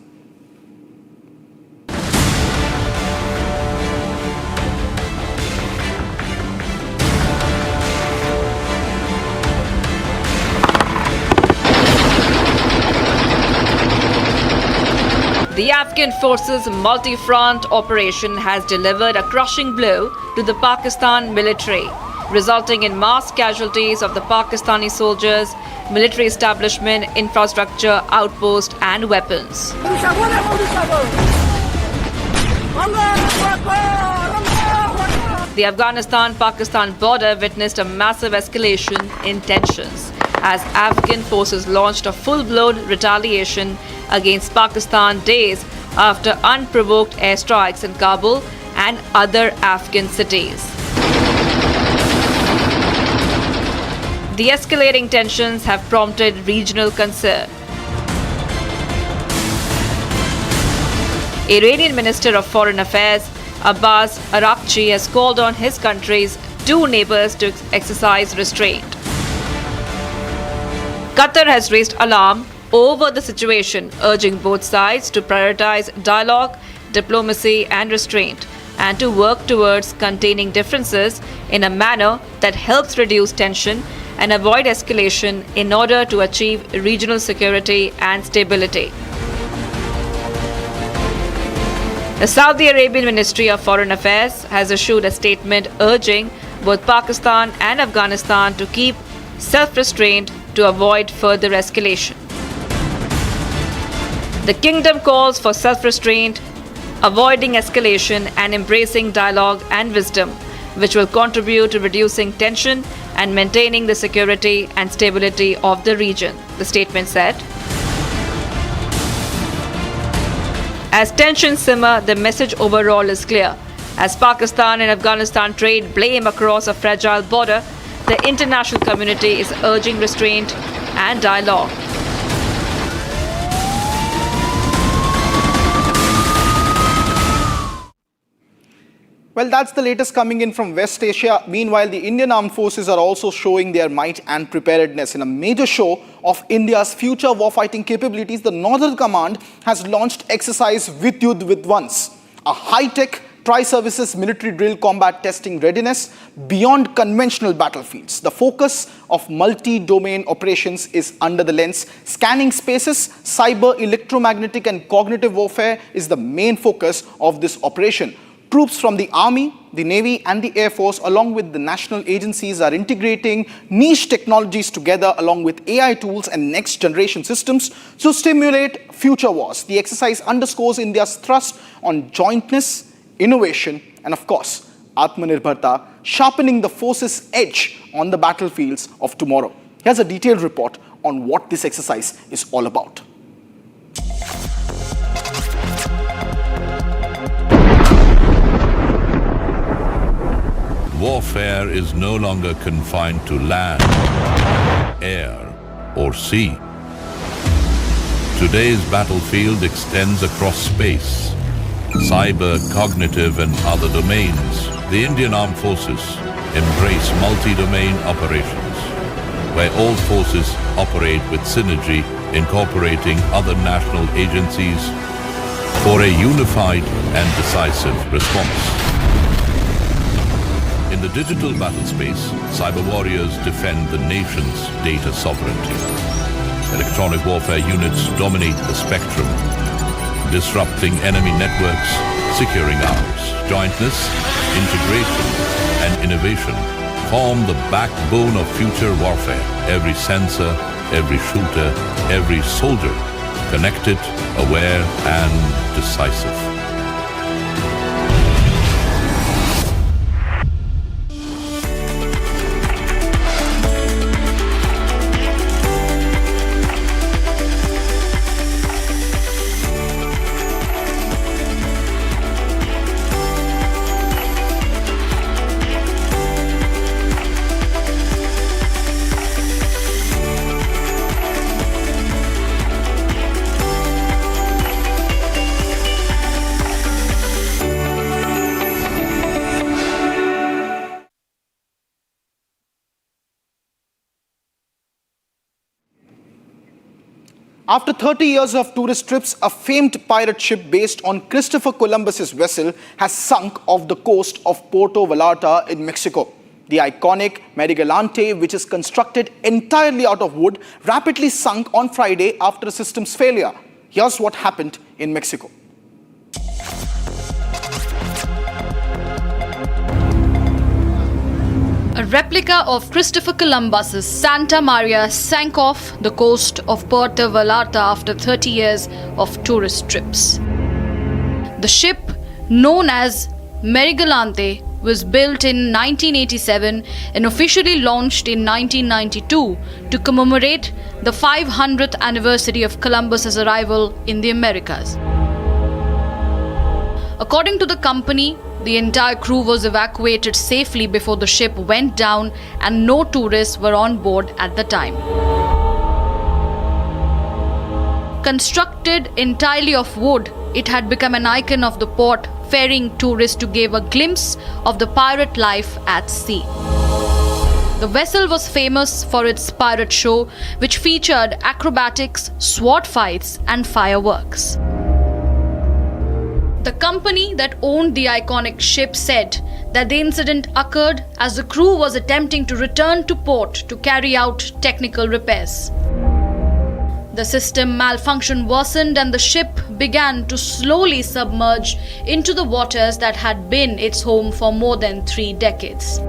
The Afghan forces' multi-front operation has delivered a crushing blow to the Pakistan military, resulting in mass casualties of the Pakistani soldiers, military establishment, infrastructure, outpost and weapons. The Afghanistan-Pakistan border witnessed a massive escalation in tensions as Afghan forces launched a full-blown retaliation against Pakistan days after unprovoked airstrikes in Kabul and other Afghan cities. The escalating tensions have prompted regional concern. Iranian Minister of Foreign Affairs Abbas Araghchi has called on his country's two neighbors to exercise restraint. Qatar has raised alarm over the situation, urging both sides to prioritize dialogue, diplomacy and restraint, and to work towards containing differences in a manner that helps reduce tension and avoid escalation in order to achieve regional security and stability. The Saudi Arabian Ministry of Foreign Affairs has issued a statement urging both Pakistan and Afghanistan to keep self-restraint to avoid further escalation. The kingdom calls for self-restraint, avoiding escalation and embracing dialogue and wisdom, which will contribute to reducing tension and maintaining the security and stability of the region, the statement said. As tensions simmer, the message overall is clear. As Pakistan and Afghanistan trade blame across a fragile border, the international community is urging restraint and dialogue.
Well, that's the latest coming in from West Asia. Meanwhile, the Indian Armed Forces are also showing their might and preparedness. In a major show of India's future warfighting capabilities, the Northern Command has launched exercise Vidyudh with Vans, a high-tech tri-services military drill combat testing readiness beyond conventional battlefields. The focus of multi-domain operations is under the lens. Scanning spaces, cyber, electromagnetic and cognitive warfare is the main focus of this operation. Troops from the Army, the Navy and the Air Force along with the national agencies are integrating niche technologies together along with AI tools and next generation systems to stimulate future wars. The exercise underscores India's thrust on jointness innovation, and of course, Atmanirbharta, sharpening the force's edge on the battlefields of tomorrow. Here's a detailed report on what this exercise is all about.
Warfare is no longer confined to land, air, or sea. Today's battlefield extends across space, cyber, cognitive, and other domains. The Indian Armed Forces embrace multi-domain operations, where all forces operate with synergy, incorporating other national agencies for a unified and decisive response. In the digital battle space, cyber warriors defend the nation's data sovereignty. Electronic warfare units dominate the spectrum, disrupting enemy networks, securing ours. Jointness, integration, and innovation form the backbone of future warfare. Every sensor, every shooter, every soldier, connected, aware, and decisive.
After 30 years of tourist trips, a famed pirate ship based on Christopher Columbus's vessel has sunk off the coast of Puerto Vallarta in Mexico. The iconic Marigalante, which is constructed entirely out of wood, rapidly sunk on Friday after a system's failure. Here's what happened in Mexico.
A replica of Christopher Columbus's Santa Maria sank off the coast of Puerto Vallarta after 30 years of tourist trips. The ship, known as Marigalante, was built in 1987 and officially launched in 1992 to commemorate the 500th anniversary of Columbus's arrival in the Americas. According to the company, the entire crew was evacuated safely before the ship went down and no tourists were on board at the time. Constructed entirely of wood, it had become an icon of the port, ferrying tourists to give a glimpse of the pirate life at sea. The vessel was famous for its pirate show, which featured acrobatics, sword fights, and fireworks. The company that owned the iconic ship said that the incident occurred as the crew was attempting to return to port to carry out technical repairs. The system malfunction worsened and the ship began to slowly submerge into the waters that had been its home for more than 3 decades.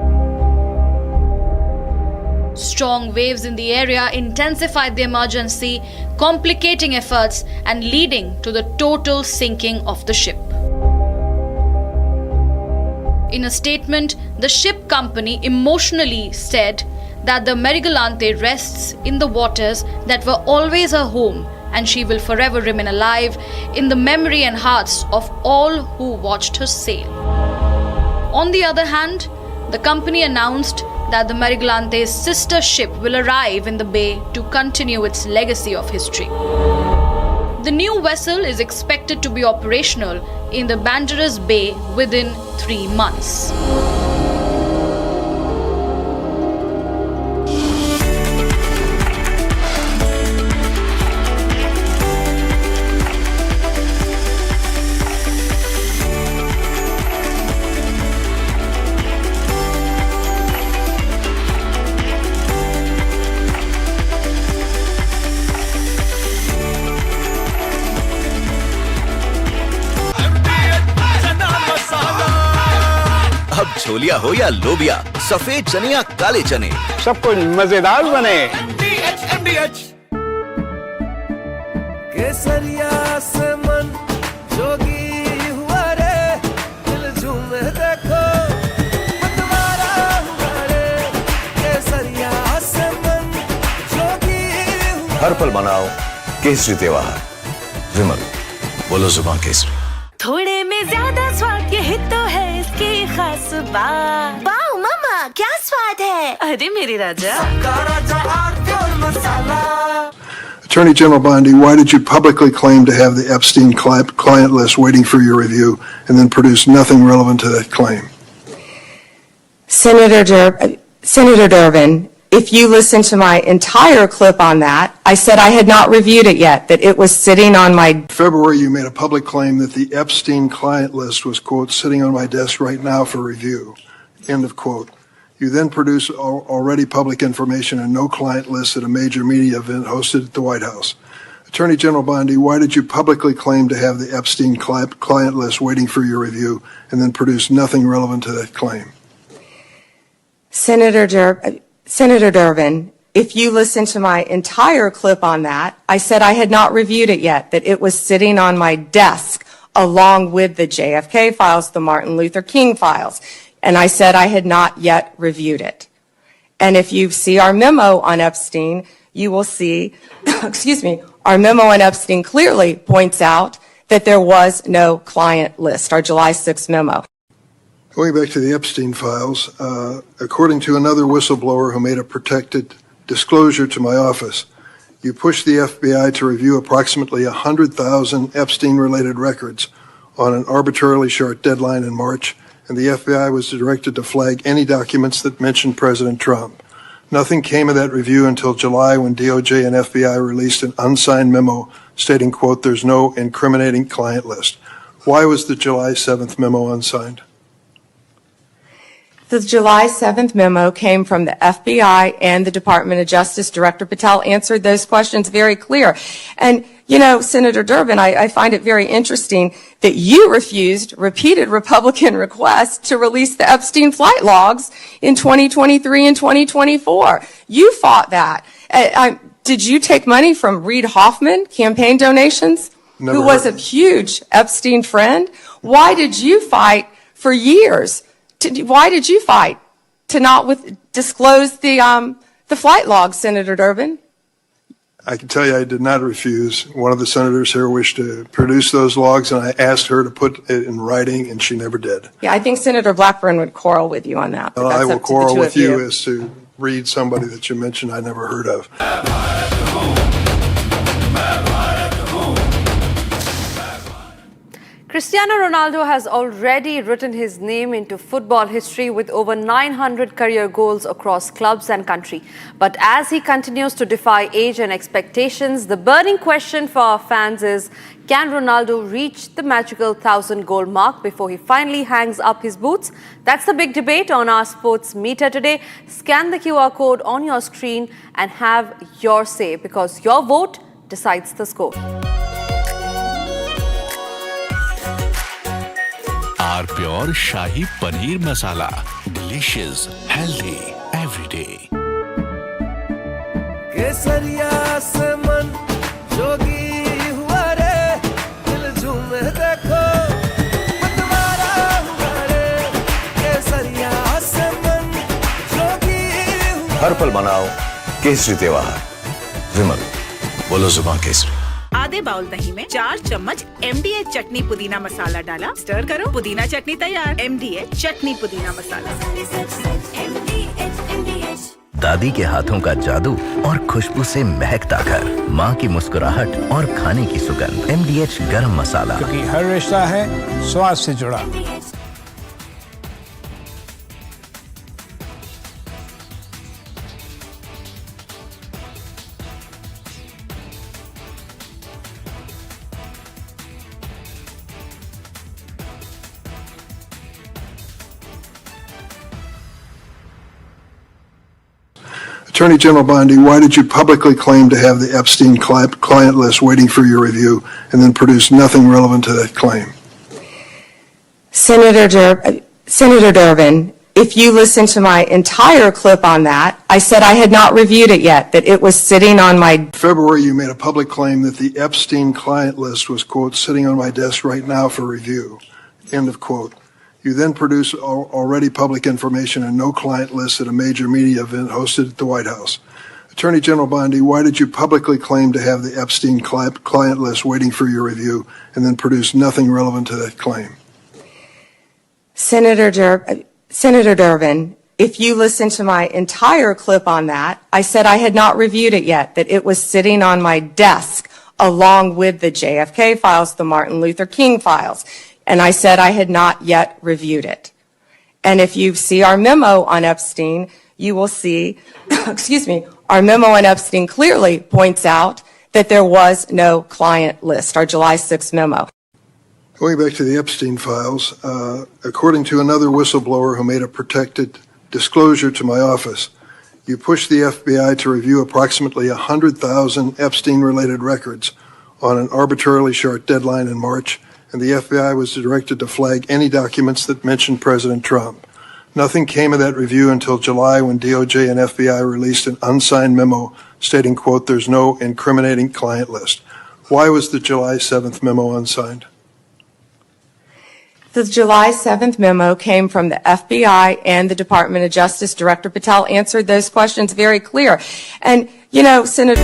Strong waves in the area intensified the emergency, complicating efforts and leading to the total sinking of the ship. In a statement, the ship company emotionally said that the Marigalante rests in the waters that were always her home, and she will forever remain alive in the memory and hearts of all who watched her sail. On the other hand, the company announced that the Marigalante's sister ship will arrive in the bay to continue its legacy of history. The new vessel is expected to be operational in the Banderas Bay within 3 months.
अब छोलिया हो या लोबिया, सफेद चने या काले चने,
सब कुछ मजेदार बने।
केसरिया से मन जोगी हुआ रे, दिल
हर पल मनाओ केसरी त्योहार। विमल, बोलो जुबान केसरी।
थोड़े में ज्यादा स्वाद, यही तो है इसकी खास बात। वाओ मामा, क्या स्वाद है। अरे मेरे राजा।
Attorney General Bondi, why did you publicly claim to have the Epstein client list waiting for your review and then produce nothing relevant to that claim?
Senator Durbin, if you listen to my entire clip on that, I said I had not reviewed it yet, that it was sitting on my...
February, you made a public claim that the Epstein client list was, quote, sitting on my desk right now for review, end of quote. You then produced already public information and no client list at a major media event hosted at the White House. Attorney General Bondi, why did you publicly claim to have the Epstein client list waiting for your review and then produce nothing relevant to that claim?
Senator Durbin, if you listen to my entire clip on that, I said I had not reviewed it yet, that it was sitting on my desk along with the JFK files, the Martin Luther King files. And I said I had not yet reviewed it. And if you see our memo on Epstein, you will see, excuse me, our memo on Epstein clearly points out that there was no client list, our July 6th memo.
Going back to the Epstein files, according to another whistleblower who made a protected disclosure to my office, you pushed the FBI to review approximately 100,000 Epstein-related records on an arbitrarily short deadline in March, and the FBI was directed to flag any documents that mentioned President Trump. Nothing came of that review until July when DOJ and FBI released an unsigned memo stating, quote, there's no incriminating client list. Why was the July 7th memo unsigned?
The July 7th memo came from the FBI and the Department of Justice. Director Patel answered those questions very clear. And, you know, Senator Durbin, I find it very interesting that you refused repeated Republican requests to release the Epstein flight logs in 2023 and 2024. You fought that. Did you take money from Reid Hoffman, campaign donations, who was a huge Epstein friend? Why did you fight for years? Why did you fight to not disclose the flight logs, Senator Durbin?
I can tell you I did not refuse. One of the senators here wished to produce those logs, and I asked her to put it in writing, and she never did.
Yeah, I think Senator Blackburn would quarrel with you on that. But
I
that's
will
up to the
quarrel
two
with
of
you as to read somebody that you mentioned I never heard of.
Cristiano Ronaldo has already written his name into football history with over 900 career goals across clubs and country. But as he continues to defy age and expectations, the burning question for our fans is, can Ronaldo reach the magical 1,000-goal mark before he finally hangs up his boots? That's the big debate on our sports meter today. Scan the QR code on your screen and have your say, because your vote decides the score.
Our pure Shahi Paneer Masala. Delicious, healthy, every day.
केसरिया से मन जोगी हुआ रे, दिल झूमे देखो मतवारा हुआ रे, केसरिया से मन जोगी हुआ।
हर पल मनाओ केसरी त्योहार। विमल, बोलो जुबान केसरी।
आधे बाउल दही में 4 चम्मच MDH चटनी पुदीना मसाला डाला, स्टर करो, पुदीना चटनी तैयार। MDH चटनी पुदीना मसाला।
दादी के हाथों का जादू और खुशबू से महकता घर, माँ की मुस्कुराहट और खाने की सुगंध। MDH गरम मसाला,
क्योंकि हर रिश्ता है स्वाद से जुड़ा।
Attorney General Bondi, why did you publicly claim to have the Epstein client list waiting for your review and then produce nothing relevant to that claim?
Senator Durbin, if you listen to my entire clip on that, I said I had not reviewed it yet, that it was sitting on my...
February, you made a public claim that the Epstein client list was, quote, sitting on my desk right now for review, end of quote. You then produced already public information and no client list at a major media event hosted at the White House. Attorney General Bondi, why did you publicly claim to have the Epstein client list waiting for your review and then produce nothing relevant to that claim?
Senator Durbin, if you listen to my entire clip on that, I said I had not reviewed it yet, that it was sitting on my desk along with the JFK files, the Martin Luther King files. And I said I had not yet reviewed it. And if you see our memo on Epstein, you will see, our memo on Epstein clearly points out that there was no client list, our July 6th memo.
Going back to the Epstein files, according to another whistleblower who made a protected disclosure to my office, you pushed the FBI to review approximately 100,000 Epstein-related records on an arbitrarily short deadline in March, and the FBI was directed to flag any documents that mentioned President Trump. Nothing came of that review until July when DOJ and FBI released an unsigned memo stating, quote, there's no incriminating client list. Why was the July 7th memo unsigned?
The July 7th memo came from the FBI and the Department of Justice. Director Patel answered those questions very clear. And, you know, Senator...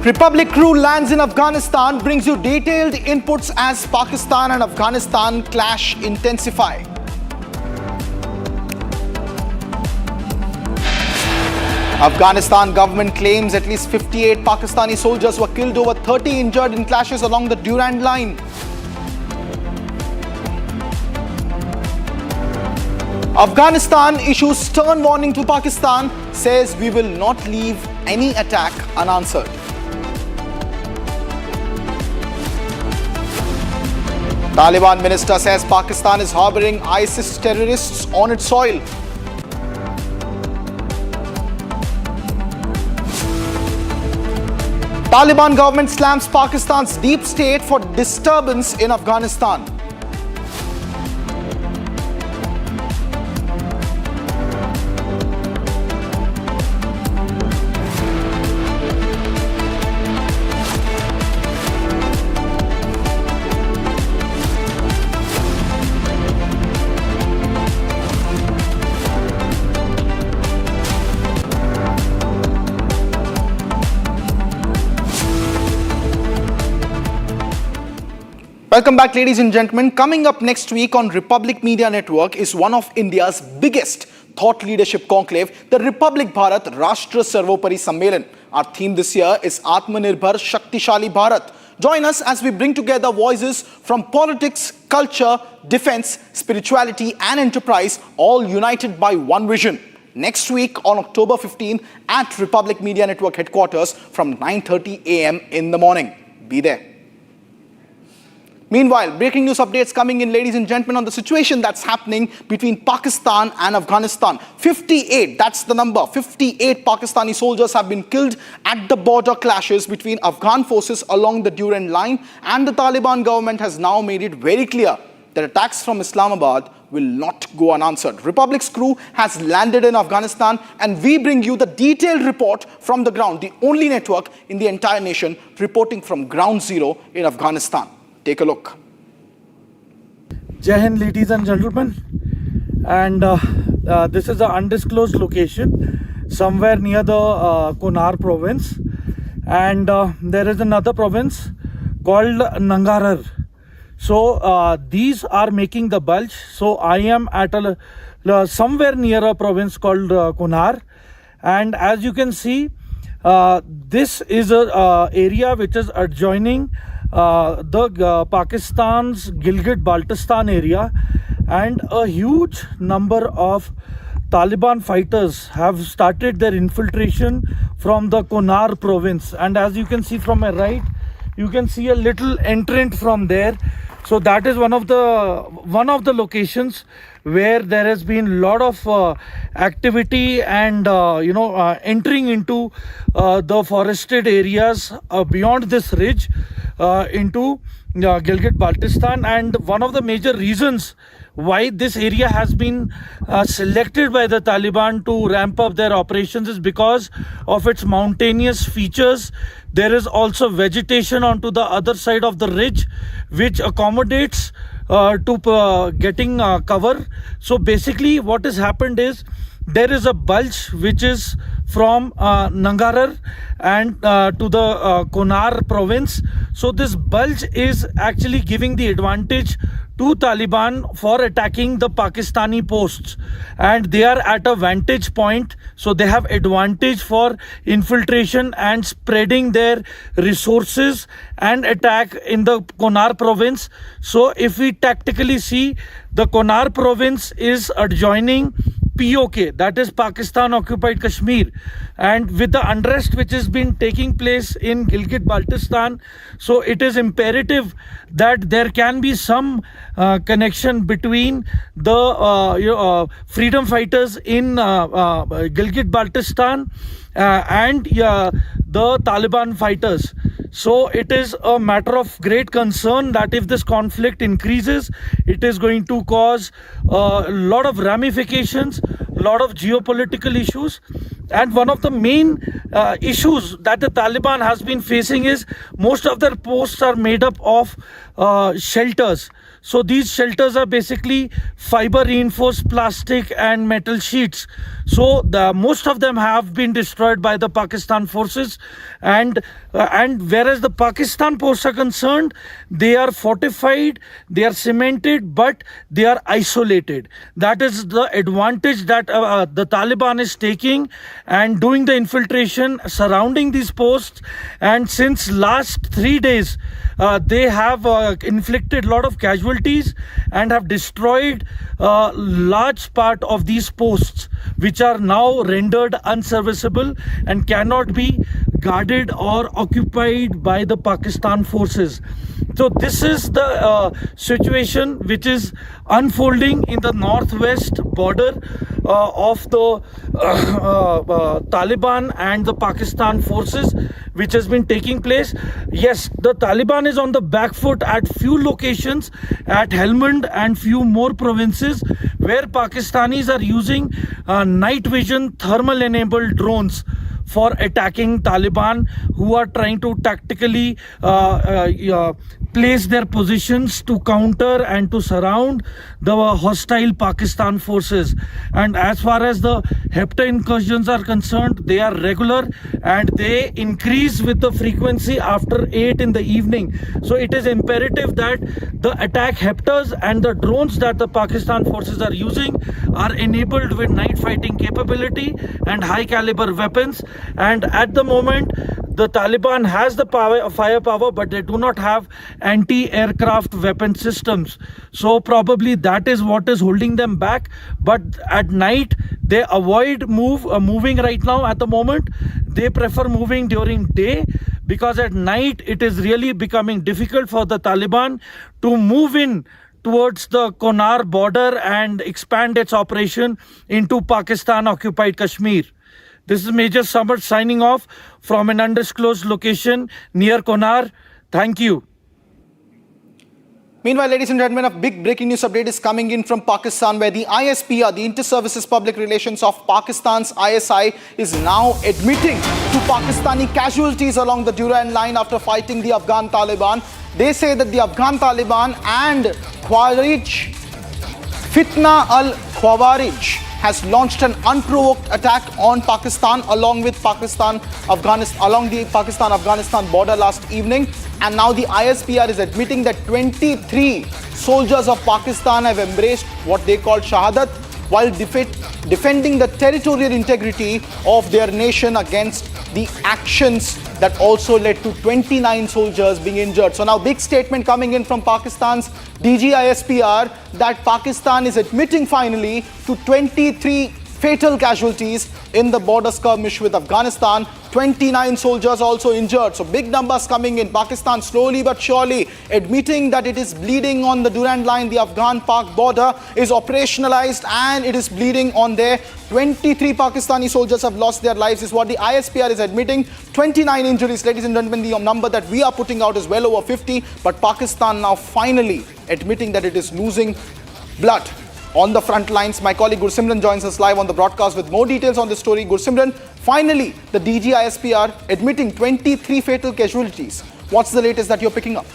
Republic crew lands in Afghanistan, brings you detailed inputs as Pakistan and Afghanistan clash intensify. Afghanistan government claims at least 58 Pakistani soldiers were killed, over 30 injured in clashes along the Durand Line. Afghanistan issues stern warning to Pakistan, says we will not leave any attack unanswered. Taliban minister says Pakistan is harboring ISIS terrorists on its soil. Taliban government slams Pakistan's deep state for disturbance in Afghanistan. Welcome back, ladies and gentlemen. Coming up next week on Republic Media Network is one of India's biggest thought leadership conclave, the Republic Bharat Rashtra Sarvopari Sammelan. Our theme this year is Atmanirbhar Shaktishali Bharat. Join us as we bring together voices from politics, culture, defense, spirituality and enterprise, all united by one vision. Next week on October 15 at Republic Media Network headquarters from 9:30 a.m. in the morning. Be there. Meanwhile, breaking news updates coming in, ladies and gentlemen, on the situation that's happening between Pakistan and Afghanistan. 58, that's the number. 58 Pakistani soldiers have been killed at the border clashes between Afghan forces along the Durand Line, and the Taliban government has now made it very clear that attacks from Islamabad will not go unanswered. Republic's crew has landed in Afghanistan, and we bring you the detailed report from the ground, the only network in the entire nation reporting from ground zero in Afghanistan. Take a look.
Jai Hind, ladies and gentlemen, and this is an undisclosed location somewhere near the Kunar province, and there is another province called Nangarhar. So these are making the bulge. So I am at somewhere near a province called Kunar, and as you can see, this is a area which is adjoining the Pakistan's Gilgit-Baltistan area, and a huge number of Taliban fighters have started their infiltration from the Kunar province. And as you can see from my right, you can see a little entrant from there. So that is one of the locations where there has been a lot of activity and entering into the forested areas beyond this ridge into Gilgit-Baltistan. And one of the major reasons why this area has been selected by the Taliban to ramp up their operations is because of its mountainous features. There is also vegetation onto the other side of the ridge which accommodates to getting cover. So basically what has happened is there is a bulge which is from Nangarhar and to the Konar province. So this bulge is actually giving the advantage to Taliban for attacking the Pakistani posts, and they are at a vantage point, so they have advantage for infiltration and spreading their resources and attack in the Konar province. So if we tactically see, the Konar province is adjoining POK, that is Pakistan occupied Kashmir, and with the unrest which has been taking place in Gilgit-Baltistan, so it is imperative that there can be some connection between the freedom fighters in Gilgit-Baltistan and the Taliban fighters. So it is a matter of great concern that if this conflict increases, it is going to cause a lot of ramifications, a lot of geopolitical issues. And one of the main issues that the Taliban has been facing is most of their posts are made up of shelters. So these shelters are basically fiber reinforced plastic and metal sheets. So most of them have been destroyed by the Pakistan forces, and whereas the Pakistan posts are concerned, they are fortified, they are cemented, but they are isolated. That is the advantage that the Taliban is taking and doing the infiltration surrounding these posts. And since last 3 days, they have inflicted a lot of casualties and have destroyed large part of these posts, which are now rendered unserviceable and cannot be guarded or occupied by the Pakistan forces. So this is the situation which is unfolding in the northwest border of the Taliban and the Pakistan forces, which has been taking place. Yes, the Taliban is on the back foot at few locations at Helmand and few more provinces where Pakistanis are using night vision thermal enabled drones for attacking Taliban, who are trying to tactically place their positions to counter and to surround the hostile Pakistan forces. And as far as the HEPTA incursions are concerned, they are regular and they increase with the frequency after 8 in the evening. So it is imperative that the attack HEPTAs and the drones that the Pakistan forces are using are enabled with night fighting capability and high caliber weapons. And at the moment, the Taliban has the firepower, but they do not have anti-aircraft weapon systems. So probably that is what is holding them back. But at night, they avoid moving right now at the moment. They prefer moving during day, because at night it is really becoming difficult for the Taliban to move in towards the Konar border and expand its operation into Pakistan occupied Kashmir. This is Major Samar signing off from an undisclosed location near Konar. Thank you.
Meanwhile, ladies and gentlemen, a big breaking news update is coming in from Pakistan, where the ISPR, the Inter-Services Public Relations of Pakistan's ISI, is now admitting to Pakistani casualties along the Durand line after fighting the Afghan Taliban. They say that the Afghan Taliban and Khawarij, Fitna al-Khawarij, has launched an unprovoked attack on Pakistan along the Pakistan-Afghanistan border last evening. And now the ISPR is admitting that 23 soldiers of Pakistan have embraced what they call Shahadat while defending the territorial integrity of their nation against the actions that also led to 29 soldiers being injured. So now big statement coming in from Pakistan's DG ISPR that Pakistan is admitting finally to 23 fatal casualties in the border skirmish with Afghanistan. 29 soldiers also injured. So big numbers coming in. Pakistan slowly but surely admitting that it is bleeding on the Durand line. The Afghan-Pak border is operationalized and it is bleeding on there. 23 Pakistani soldiers have lost their lives is what the ISPR is admitting. 29 injuries. Ladies and gentlemen, the number that we are putting out is well over 50. But Pakistan now finally admitting that it is losing blood on the front lines. My colleague Gursimran joins us live on the broadcast with more details on this story. Gursimran, finally, the DG ISPR admitting 23 fatal casualties. What's the latest that you're picking up?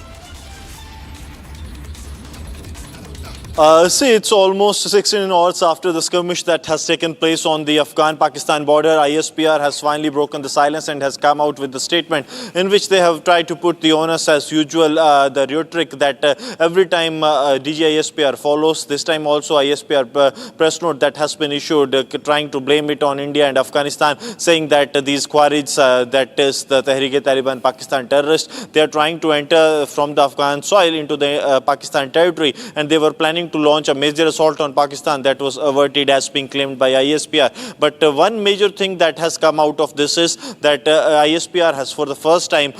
See, it's almost 16 hours after the skirmish that has taken place on the Afghan-Pakistan border. ISPR has finally broken the silence and has come out with the statement in which they have tried to put the onus as usual, the rhetoric that every time DG ISPR follows. This time also ISPR press note that has been issued trying to blame it on India and Afghanistan, saying that these Khwarij, that is the Tehreek-e-Taliban Pakistan terrorists, they are trying to enter from the Afghan soil into the Pakistan territory, and they were planning to launch a major assault on Pakistan that was averted as being claimed by ISPR. But one major thing that has come out of this is that ISPR has for the first time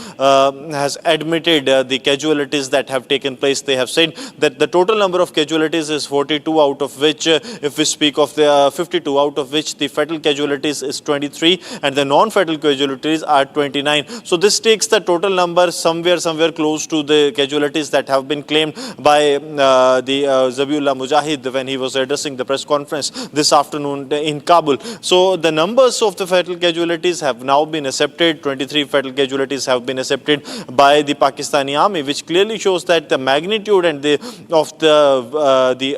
has admitted the casualties that have taken place. They have said that the total number of casualties is 42, out of which if we speak of the 52, out of which the fatal casualties is 23 and the non-fatal casualties are 29. So this takes the total number somewhere close to the casualties that have been claimed by the Zabiullah Mujahid when he was addressing the press conference this afternoon in Kabul. So the numbers of the fatal casualties have now been accepted. 23 fatal casualties have been accepted by the Pakistani army, which clearly shows that the magnitude and the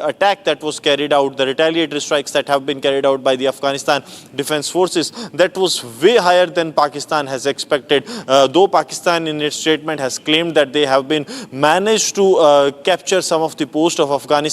attack that was carried out, the retaliatory strikes that have been carried out by the Afghanistan Defense Forces, that was way higher than Pakistan has expected. Though Pakistan in its statement has claimed that they have been managed to capture some of the posts of Afghanistan,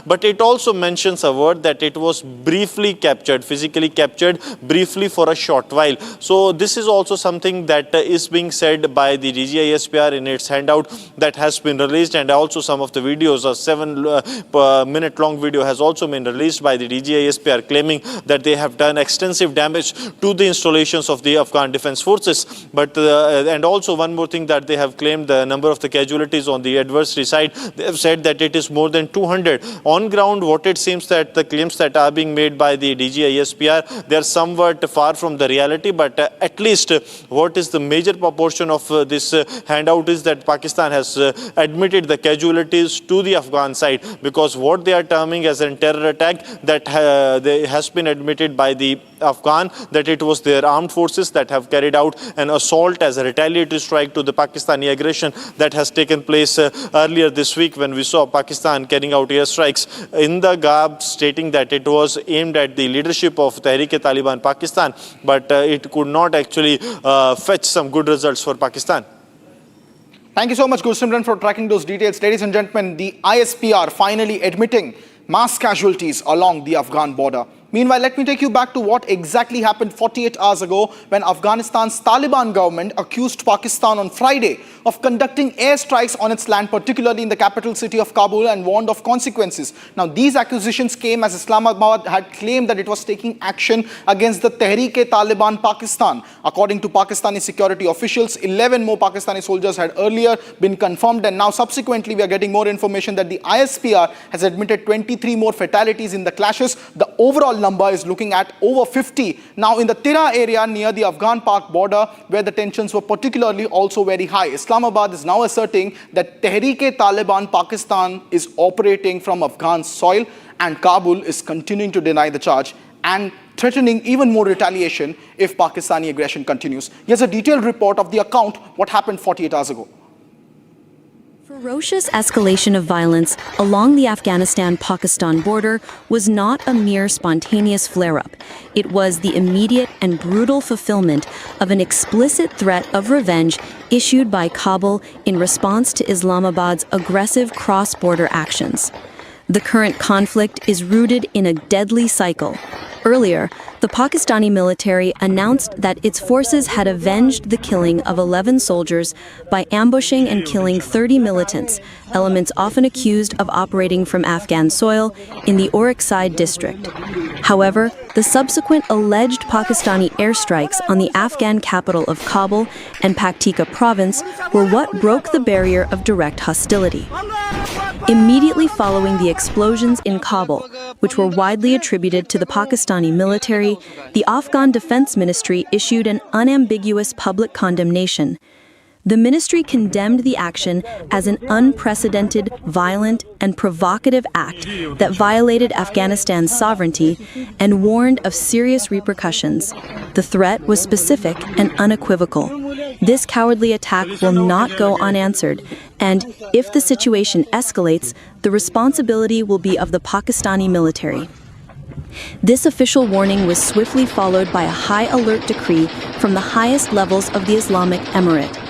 but it also mentions a word that it was briefly captured, physically captured briefly for a short while. So this is also something that is being said by the DG ISPR in its handout that has been released, and also some of the videos, a 7-minute long video has also been released by the DG ISPR claiming that they have done extensive damage to the installations of the Afghan Defense Forces. But and also one more thing that they have claimed, the number of the casualties on the adversary side, they have said that it is more than 200. On ground, what it seems that the claims that are being made by the DG ISPR, they are somewhat far from the reality, but at least what is the major proportion of this handout is that Pakistan has admitted the casualties to the Afghan side, because what they are terming as a terror attack that has been admitted by the Afghan, that it was their armed forces that have carried out an assault as a retaliatory strike to the Pakistani aggression that has taken place earlier this week, when we saw Pakistan carrying out airstrikes in the garb, stating that it was aimed at the leadership of Tehreek-e-Taliban Pakistan, but it could not actually fetch some good results for Pakistan.
Thank you so much, Gursimran, for tracking those details. Ladies and gentlemen, the ISPR finally admitting mass casualties along the Afghan border. Meanwhile, let me take you back to what exactly happened 48 hours ago when Afghanistan's Taliban government accused Pakistan on Friday of conducting airstrikes on its land, particularly in the capital city of Kabul, and warned of consequences. Now, these accusations came as Islamabad had claimed that it was taking action against the Tehreek-e-Taliban Pakistan. According to Pakistani security officials, 11 more Pakistani soldiers had earlier been confirmed, and now subsequently we are getting more information that the ISPR has admitted 23 more fatalities in the clashes. The overall number is looking at over 50. Now in the Tira area near the Afghan-Pak border, where the tensions were particularly also very high, Islamabad is now asserting that Tehreek-e-Taliban Pakistan is operating from Afghan soil, and Kabul is continuing to deny the charge and threatening even more retaliation if Pakistani aggression continues. Here's a detailed report of the account, what happened 48 hours ago.
Ferocious escalation of violence along the Afghanistan-Pakistan border was not a mere spontaneous flare-up. It was the immediate and brutal fulfillment of an explicit threat of revenge issued by Kabul in response to Islamabad's aggressive cross-border actions. The current conflict is rooted in a deadly cycle. Earlier, the Pakistani military announced that its forces had avenged the killing of 11 soldiers by ambushing and killing 30 militants, elements often accused of operating from Afghan soil, in the Arnab district. However, the subsequent alleged Pakistani airstrikes on the Afghan capital of Kabul and Paktika province were what broke the barrier of direct hostility. Immediately following the explosions in Kabul, which were widely attributed to the Pakistani military, the Afghan Defense Ministry issued an unambiguous public condemnation. The ministry condemned the action as an unprecedented, violent, and provocative act that violated Afghanistan's sovereignty and warned of serious repercussions. The threat was specific and unequivocal. This cowardly attack will not go unanswered, and if the situation escalates, the responsibility will be of the Pakistani military. This official warning was swiftly followed by a high-alert decree from the highest levels of the Islamic Emirate.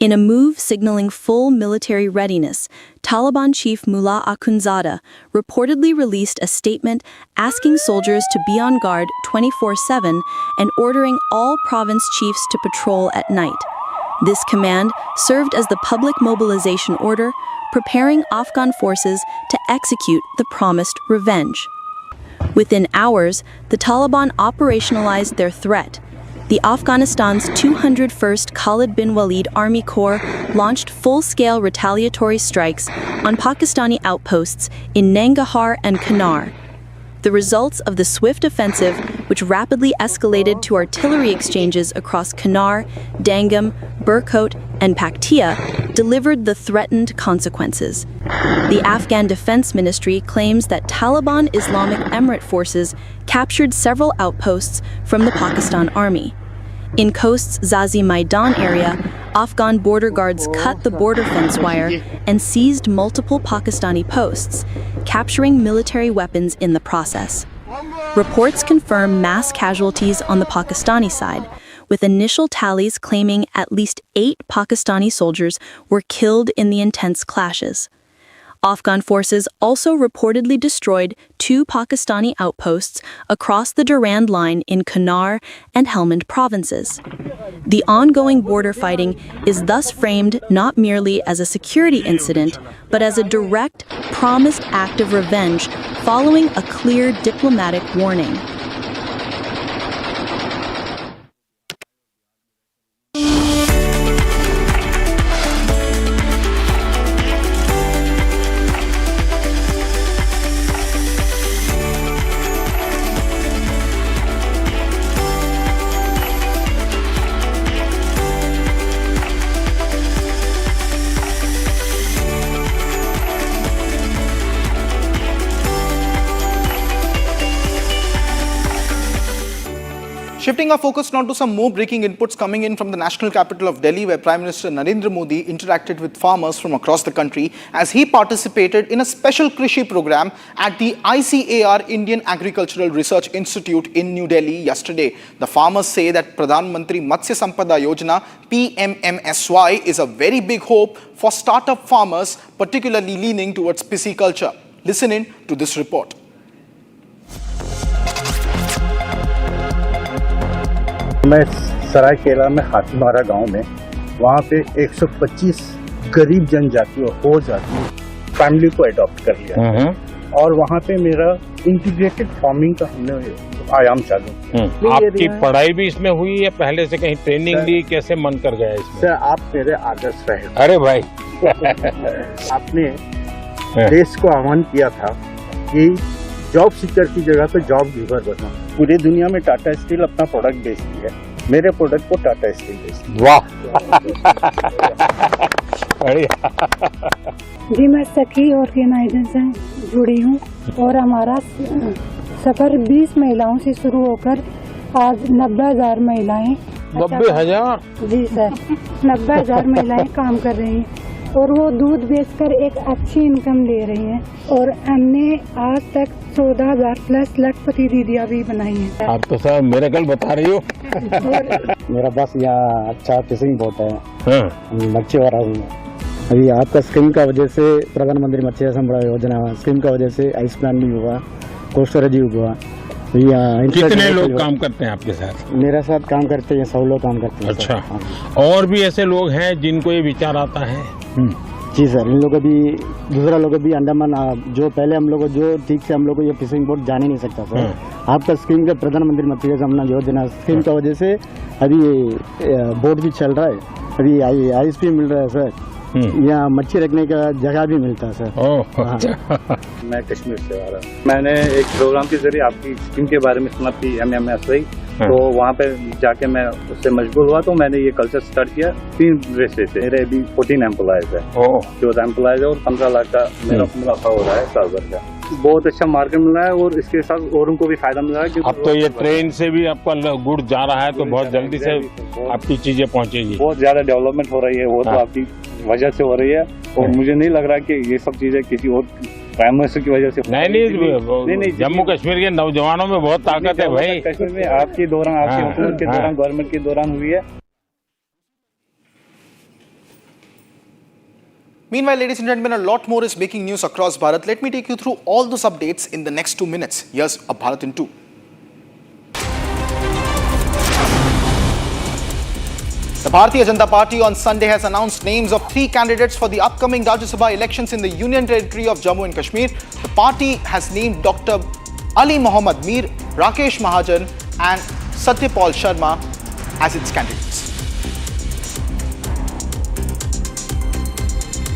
In a move signaling full military readiness, Taliban chief Mullah Akhundzada reportedly released a statement asking soldiers to be on guard 24/7 and ordering all province chiefs to patrol at night. This command served as the public mobilization order, preparing Afghan forces to execute the promised revenge. Within hours, the Taliban operationalized their threat. The Afghanistan's 201st Khalid bin Walid Army Corps launched full-scale retaliatory strikes on Pakistani outposts in Nangarhar and Kunar. The results of the swift offensive, which rapidly escalated to artillery exchanges across Kunar, Dangam, Burkot, and Paktia, delivered the threatened consequences. The Afghan Defense Ministry claims that Taliban Islamic Emirate forces captured several outposts from the Pakistan Army. In Khost's Zazi Maidan area, Afghan border guards cut the border fence wire and seized multiple Pakistani posts, capturing military weapons in the process. Reports confirm mass casualties on the Pakistani side, with initial tallies claiming at least 8 Pakistani soldiers were killed in the intense clashes. Afghan forces also reportedly destroyed 2 Pakistani outposts across the Durand Line in Kunar and Helmand provinces. The ongoing border fighting is thus framed not merely as a security incident, but as a direct, promised act of revenge following a clear diplomatic warning.
Shifting our focus now to some more breaking inputs coming in from the national capital of Delhi, where Prime Minister Narendra Modi interacted with farmers from across the country as he participated in a special Krishi program at the ICAR Indian Agricultural Research Institute in New Delhi yesterday. The farmers say that Pradhan Mantri Matsya Sampada Yojana PMMSY is a very big hope for startup farmers, particularly leaning towards pisciculture. Listen in to this report.
मैं सरायकेला में हाथीमारा गांव में वहाँ पे 125 गरीब जनजाति और हो जाति फैमिली को अडॉप्ट कर लिया और वहाँ पे मेरा इंटीग्रेटेड फार्मिंग का हमने आयाम चालू।
आपकी पढ़ाई भी इसमें हुई है, पहले से कहीं ट्रेनिंग ली, कैसे मन कर गया इसमें?
सर आप मेरे आदर्श रहे।
अरे भाई
आपने देश को आह्वान किया था कि जॉब सीकर की जगह पे जॉब गिवर बनो। पूरी दुनिया में टाटा स्टील अपना प्रोडक्ट बेचती है, मेरे प्रोडक्ट को टाटा स्टील बेचती है।
वाह
जी मैं सखी ऑर्गेनाइजेशन से जुड़ी हूँ और हमारा सफर 20 महिलाओं से शुरू होकर आज 90,000 महिलाएं
90,000
जी सर 90,000 महिलाएं काम कर रही हैं और वो दूध बेचकर एक अच्छी इनकम ले रही हैं और हमने आज तक 14,000 प्लस लखपति दीदियाँ भी बनाई हैं।
आप तो सर मिरेकल बता रही हो।
मेरा बस यहाँ अच्छा फिशिंग बोट है, मच्छी वाला हूँ। अभी आपका स्कीम का वजह से प्रधानमंत्री मत्स्य संपदा योजना स्कीम का वजह से आइस प्लान भी हुआ, कोल्ड स्टोरेज भी हुआ।
कितने लोग काम करते हैं आपके साथ?
मेरे साथ काम करते हैं 100 लोग काम करते हैं।
अच्छा, और भी ऐसे लोग हैं जिनको ये विचार आता है?
जी सर, इन लोगों भी दूसरा लोग भी अंडमान जो पहले हम लोग जो ठीक से हम लोग ये फिशिंग बोट जाने नहीं सकता सर। आपका स्कीम का प्रधानमंत्री मत्स्य सम्मान योजना स्कीम की वजह से अभी बोट भी चल रहा है, अभी आईएसपी मिल रहा है सर, यहाँ मच्छी रखने का जगह भी मिलता है सर।
मैं कश्मीर से आ रहा हूँ। मैंने एक प्रोग्राम के जरिए आपकी स्कीम के बारे में सुना थी MMSI, तो वहाँ पे जाके मैं उससे मशगूल हुआ, तो मैंने ये कल्चर स्टार्ट किया 3 वजह से। मेरे अभी 14 एम्प्लॉयज है, 14 एम्प्लॉयज है और 15 लाख का मेरा मुनाफा हो रहा है साल भर का। बहुत अच्छा मार्केट मिल रहा है और इसके साथ औरों को भी फायदा मिल रहा है।
अब तो ये ट्रेन से भी आपका गुड़ जा रहा है, तो बहुत जल्दी से आपकी चीजें पहुँचेगी।
बहुत ज्यादा डेवलपमेंट हो रही है, वो तो आपकी वजह से हो रही है, और मुझे नहीं लग रहा कि ये सब चीजें किसी और प्राइम मिनिस्टर की वजह से।
नहीं, जम्मू कश्मीर के नौजवानों में बहुत ताकत है भाई।
कश्मीर में आपके दौरान, आपकी हुकूमत के दौरान, गवर्नमेंट के दौरान हुई है।
Meanwhile, ladies and gentlemen, a lot more is breaking news across Bharat. Let me take you through all those updates in the next 2 minutes. Here's a Bharat in 2. The Bharatiya Janata Party on Sunday has announced names of 3 candidates for the upcoming Rajya Sabha elections in the Union Territory of Jammu and Kashmir. The party has named Dr. Ali Mohammad Mir, Rakesh Mahajan and Satyapal Sharma as its candidates.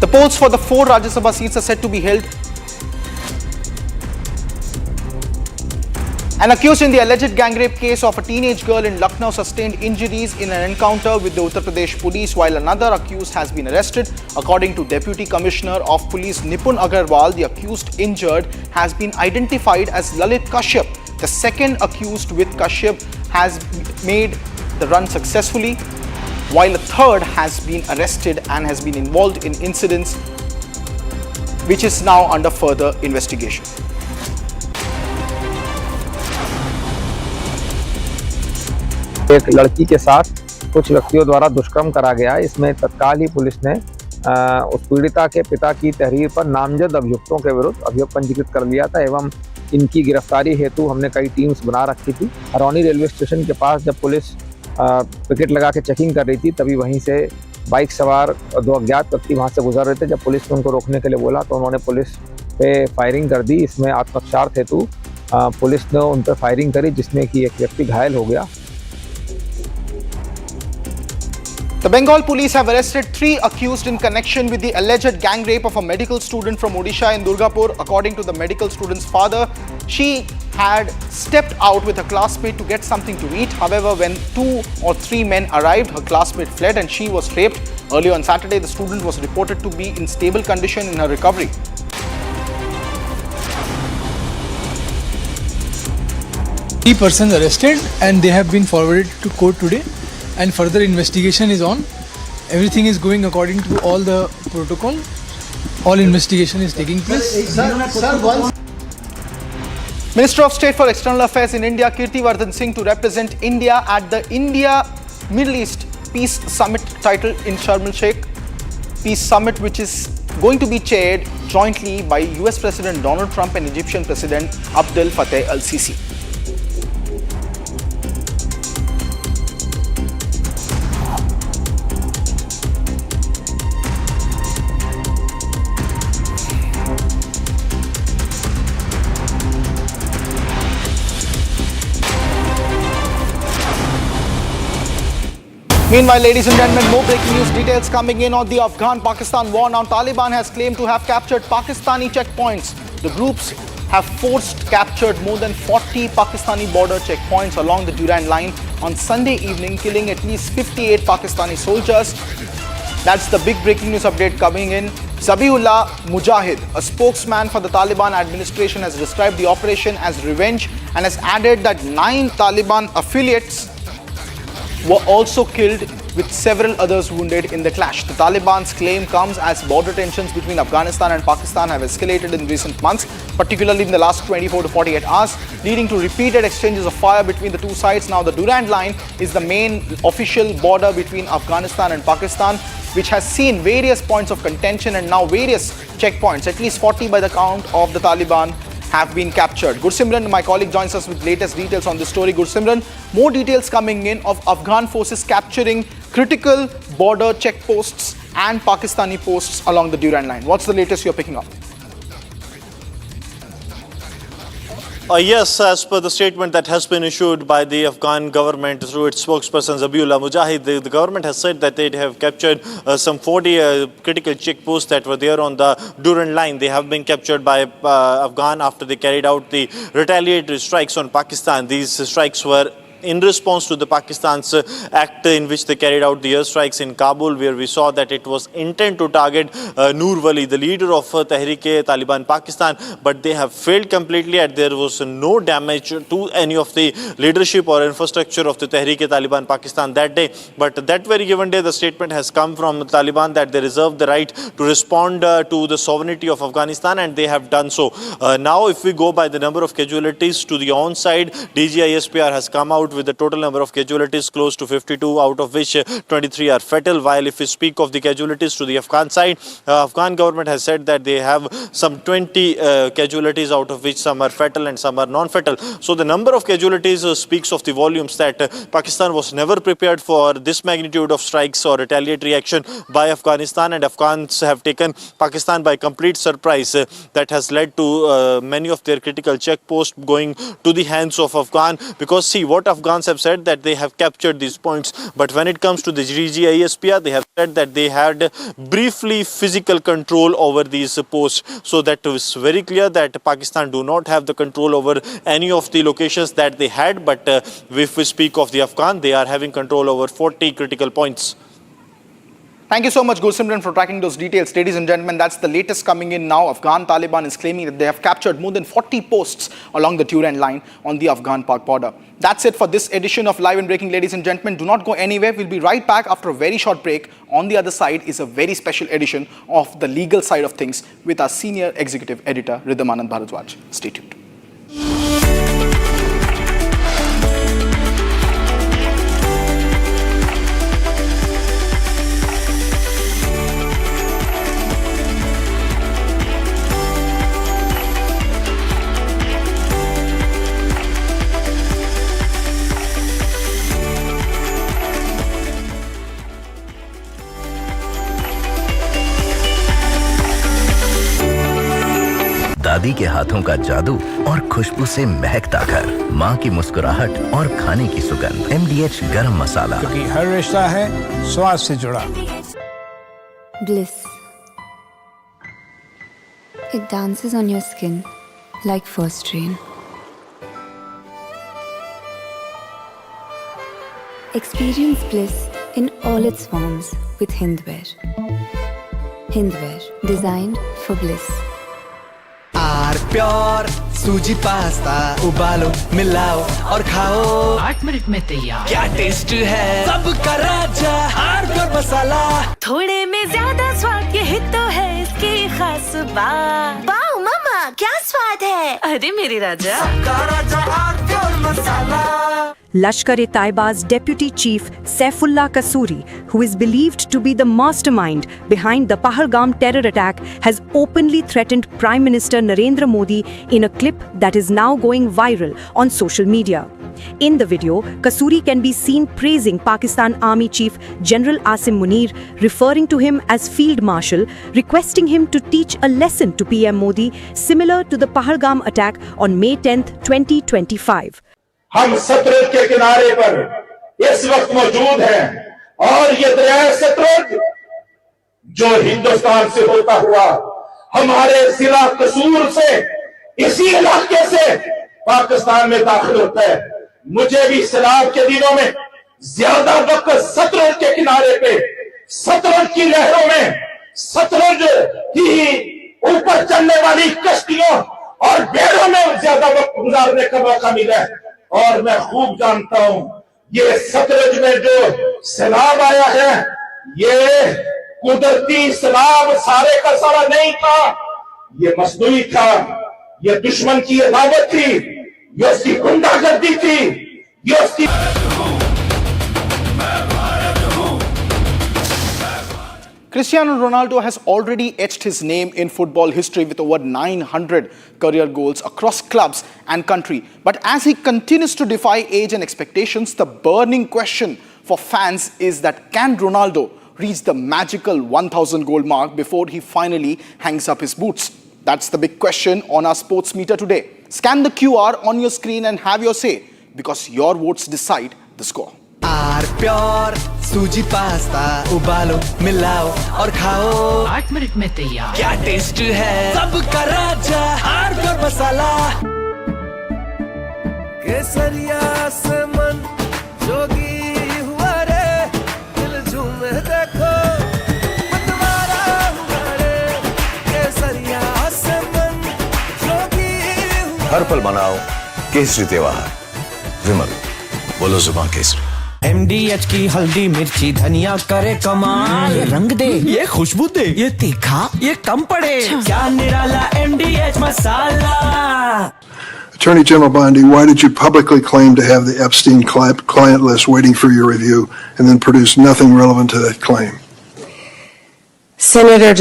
The polls for the 4 Rajya Sabha seats are set to be held. An accused in the alleged gang rape case of a teenage girl in Lucknow sustained injuries in an encounter with the Uttar Pradesh police, while another accused has been arrested. According to Deputy Commissioner of Police Nipun Agarwal, the accused injured has been identified as Lalit Kashyap. The second accused with Kashyap has made the run successfully, while a third has been arrested and has been involved in incidents which is now under further investigation.
एक लड़की के साथ कुछ व्यक्तियों द्वारा दुष्कर्म करा गया। इसमें तत्काल ही पुलिस ने उस पीड़िता के पिता की तहरीर पर नामजद अभियुक्तों के विरुद्ध अभियोग पंजीकृत कर लिया था एवं इनकी गिरफ्तारी हेतु हमने कई टीम्स बना रखी थी। हरौनी रेलवे स्टेशन के पास जब पुलिस पिकेट लगा के चेकिंग कर रही थी, तभी वहीं से बाइक सवार 2 अज्ञात व्यक्ति वहां से गुजर रहे थे। जब पुलिस ने उनको रोकने के लिए बोला तो उन्होंने पुलिस पे फायरिंग कर दी। इसमें आत्मरक्षा हेतु पुलिस ने उन पर फायरिंग करी, जिसमें कि एक व्यक्ति घायल हो गया।
The Bengal police have arrested 3 accused in connection with the alleged gang rape of a medical student from Odisha in Durgapur. According to the medical student's father, she had stepped out with her classmate to get something to eat. However, when 2 or 3 men arrived, her classmate fled and she was raped. Earlier on Saturday, the student was reported to be in stable condition in her recovery.
Three persons arrested and they have been forwarded to court today, and further investigation is on. Everything is going according to all the protocol. All investigation is taking place.
Minister of State for External Affairs in India, Kirtivardan Singh, to represent India at the India Middle East Peace Summit title in Sharm el-Sheikh. Peace Summit, which is going to be chaired jointly by US President Donald Trump and Egyptian President Abdel Fattah el-Sisi. Meanwhile, ladies and gentlemen, more breaking news details coming in on the Afghan-Pakistan war. Now, Taliban has claimed to have captured Pakistani checkpoints. The groups have captured more than 40 Pakistani border checkpoints along the Durand line on Sunday evening, killing at least 58 Pakistani soldiers. That's the big breaking news update coming in. Zabiullah Mujahid, a spokesman for the Taliban administration, has described the operation as revenge and has added that 9 Taliban affiliates were also killed, with several others wounded in the clash. The Taliban's claim comes as border tensions between Afghanistan and Pakistan have escalated in recent months, particularly in the last 24 to 48 hours, leading to repeated exchanges of fire between the two sides. Now, the Durand line is the main official border between Afghanistan and Pakistan, which has seen various points of contention and now various checkpoints. At least 40 by the count of the Taliban have been captured. Gursimran, my colleague, joins us with latest details on this story. Gursimran, more details coming in of Afghan forces capturing critical border checkposts and Pakistani posts along the Durand line. What's the latest you're picking up?
Yes, as per the statement that has been issued by the Afghan government through its spokesperson Zabiullah Mujahid, the government has said that they have captured some 40 critical checkposts that were there on the Durand line. They have been captured by Afghan after they carried out the retaliatory strikes on Pakistan. These strikes were in response to the Pakistan's act in which they carried out the airstrikes in Kabul, where we saw that it was intent to target Noor Wali, the leader of Tehreek-e-Taliban Pakistan, but they have failed completely and there was no damage to any of the leadership or infrastructure of the Tehreek-e-Taliban Pakistan that day. But that very given day, the statement has come from the Taliban that they reserve the right to respond to the sovereignty of Afghanistan, and they have done so. Now, if we go by the number of casualties to the on-side, DGISPR has come out with the total number of casualties close to 52, out of which 23 are fatal. While if we speak of the casualties to the Afghan side, Afghan government has said that they have some 20 casualties, out of which some are fatal and some are non-fatal. So the number of casualties speaks of the volumes that Pakistan was never prepared for this magnitude of strikes or retaliatory action by Afghanistan, and Afghans have taken Pakistan by complete surprise. That has led to many of their critical checkposts going to the hands of Afghan, because see what Afghans have said that they have captured these points, but when it comes to the DGISPR, they have said that they had briefly physical control over these posts. So that is very clear that Pakistan do not have the control over any of the locations that they had, but if we speak of the Afghan, they are having control over 40 critical points.
Thank you so much, Goswami, for tracking those details. Ladies and gentlemen, that's the latest coming in now. Afghan Taliban is claiming that they have captured more than 40 posts along the Durand line on the Afghan-Pak border. That's it for this edition of Live and Breaking, ladies and gentlemen. Do not go anywhere. We'll be right back after a very short break. On the other side is a very special edition of the legal side of things with our senior executive editor, Ridham Anand Bharadwaj. Stay tuned.
दादी के हाथों का जादू और खुशबू से महकता घर, माँ की मुस्कुराहट और खाने की सुगंध, MDH गरम मसाला,
क्योंकि हर रिश्ता है स्वाद से जुड़ा।
Bliss. It dances on your skin like first rain. Experience bliss in all its forms with Hindware. Hindware, designed for bliss.
R pure suji pasta उबालो मिलाओ और खाओ 8 मिनट में तैयार। क्या टेस्ट है सबका राजा आर प्योर मसाला।
थोड़े में ज्यादा स्वाद, यही तो है इसकी खास बात। वाओ मामा क्या स्वाद है, अरे मेरे राजा। सबका राजा R pure masala.
Lashkar-e-Taiba's deputy chief Saifullah Kasuri, who is believed to be the mastermind behind the Pahalgam terror attack, has openly threatened Prime Minister Narendra Modi in a clip that is now going viral on social media. In the video, Kasuri can be seen praising Pakistan Army Chief General Asim Munir, referring to him as Field Marshal, requesting him to teach a lesson to PM Modi similar to the Pahalgam attack on May 10, 2025.
हम सतलज के किनारे पर इस वक्त मौजूद हैं और ये दरिया सतलज जो हिंदुस्तान से होता हुआ हमारे जिला कसूर से इसी इलाके से पाकिस्तान में दाखिल होता है। मुझे भी सैलाब के दिनों में ज्यादा वक्त सतलज के किनारे पे सतलज की लहरों में सतलज की ऊपर चलने वाली कश्तियों और बेड़ों में ज्यादा वक्त गुजारने का मौका मिला है और मैं खूब जानता हूं ये सतलज में जो सैलाब आया है ये कुदरती सैलाब सारे का सारा नहीं था, ये मसनूई था, ये दुश्मन की अदावत थी, ये उसकी गुंडागर्दी थी, ये उसकी
Cristiano Ronaldo has already etched his name in football history with over 900 career goals across clubs and country. But as he continues to defy age and expectations, the burning question for fans is that can Ronaldo reach the magical 1,000 goal mark before he finally hangs up his boots? That's the big question on our sports meter today. Scan the QR on your screen and have your say, because your votes decide the score.
R pure suji pasta उबालो मिलाओ और खाओ 8 minute में तैयार क्या taste है सबका राजा आर प्योर मसाला केसरिया से मन जोगी हुआ रे दिल झूमे देखो मतवारा हुआ रे केसरिया से मन जोगी हुआ
हर पल मनाओ केसरी त्योहार विमल बोलो जुबान केसरी
MDH की हल्दी मिर्ची धनिया करे कमाल ये रंग दे ये खुशबू दे ये तीखा ये कम पड़े क्या निराला MDH masala.
Attorney General Bondi, why did you publicly claim to have the Epstein client list waiting for your review and then produce nothing relevant to that claim?
Senator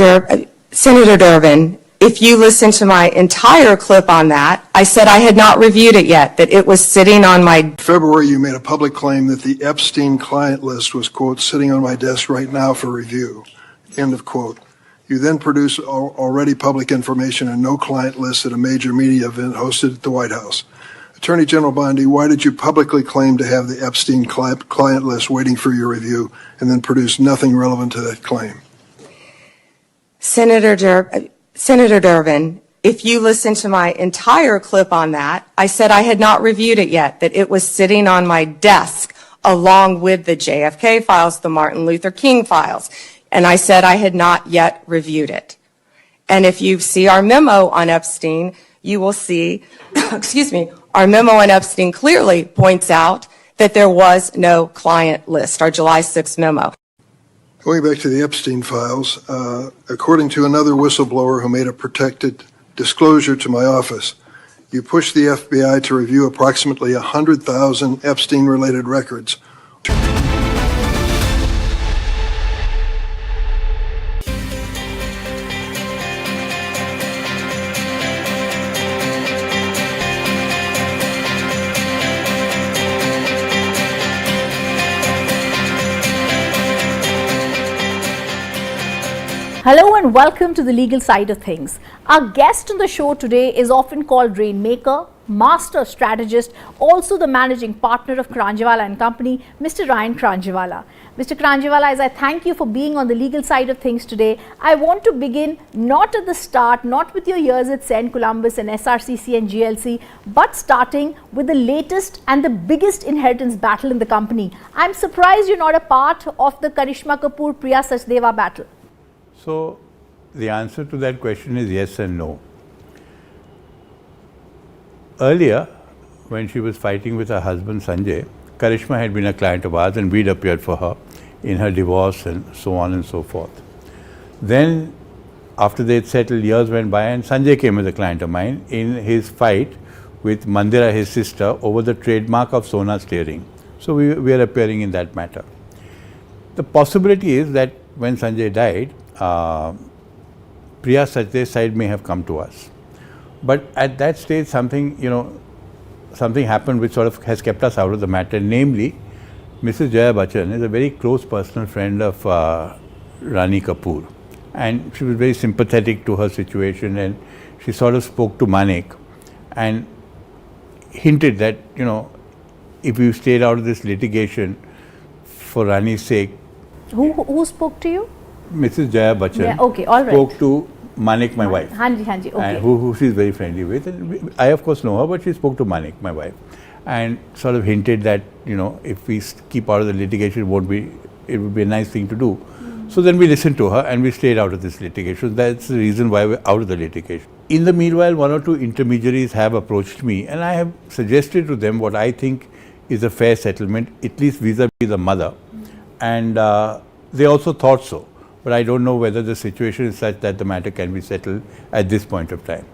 Durbin, if you listen to my entire clip on that, I said I had not reviewed it yet, that it was sitting on my...
In February, you made a public claim that the Epstein client list was, quote, sitting on my desk right now for review, end of quote. You then produced already public information and no client list at a major media event hosted at the White House. Attorney General Bondi, why did you publicly claim to have the Epstein client list waiting for your review and then produce nothing relevant to that claim?
Senator Durbin, if you listen to my entire clip on that, I said I had not reviewed it yet, that it was sitting on my desk along with the JFK files, the Martin Luther King files, and I said I had not yet reviewed it. And if you see our memo on Epstein, you will see, our memo on Epstein clearly points out that there was no client list, our July 6th memo.
Going back to the Epstein files, according to another whistleblower who made a protected disclosure to my office, you pushed the FBI to review approximately 100,000 Epstein-related records.
Hello and welcome to the legal side of things. Our guest on the show today is often called Rainmaker, master strategist, also the managing partner of Kranjewala and Company, Mr. Ryan Kranjewala. Mr. Kranjewala, as I thank you for being on the legal side of things today, I want to begin not at the start, not with your years at St. Columbus and SRCC and GLC, but starting with the latest and the biggest inheritance battle in the company. I'm surprised you're not a part of the Karishma Kapoor-Priya Sachdeva battle.
So, the answer to that question is yes and no. Earlier, when she was fighting with her husband Sanjay, Karishma had been a client of ours and we'd appeared for her in her divorce and so on and so forth. Then, after they'd settled, years went by and Sanjay came as a client of mine in his fight with Mandira, his sister, over the trademark of Sona steering. So, we are appearing in that matter. The possibility is that when Sanjay died, Priya Sachdev's side may have come to us. But at that stage, something happened which sort of has kept us out of the matter. Namely, Mrs. Jaya Bachchan is a very close personal friend of Rani Kapoor. And she was very sympathetic to her situation, and she sort of spoke to Manik and hinted that, if you stayed out of this litigation for Rani's sake.
Who spoke to you?
Mrs. Jaya Bachchan,
yeah, okay, all right,
spoke to Manik, my wife,
Hanji, okay,
and who she's very friendly with. And I, of course, know her, but she spoke to Manik, my wife, and sort of hinted that, if we keep out of the litigation, it would be a nice thing to do. So then we listened to her and we stayed out of this litigation. That's the reason why we're out of the litigation. In the meanwhile, one or two intermediaries have approached me, and I have suggested to them what I think is a fair settlement, at least vis-a-vis the mother, and they also thought so. But I don't know whether the situation is such that the matter can be settled at this point of time.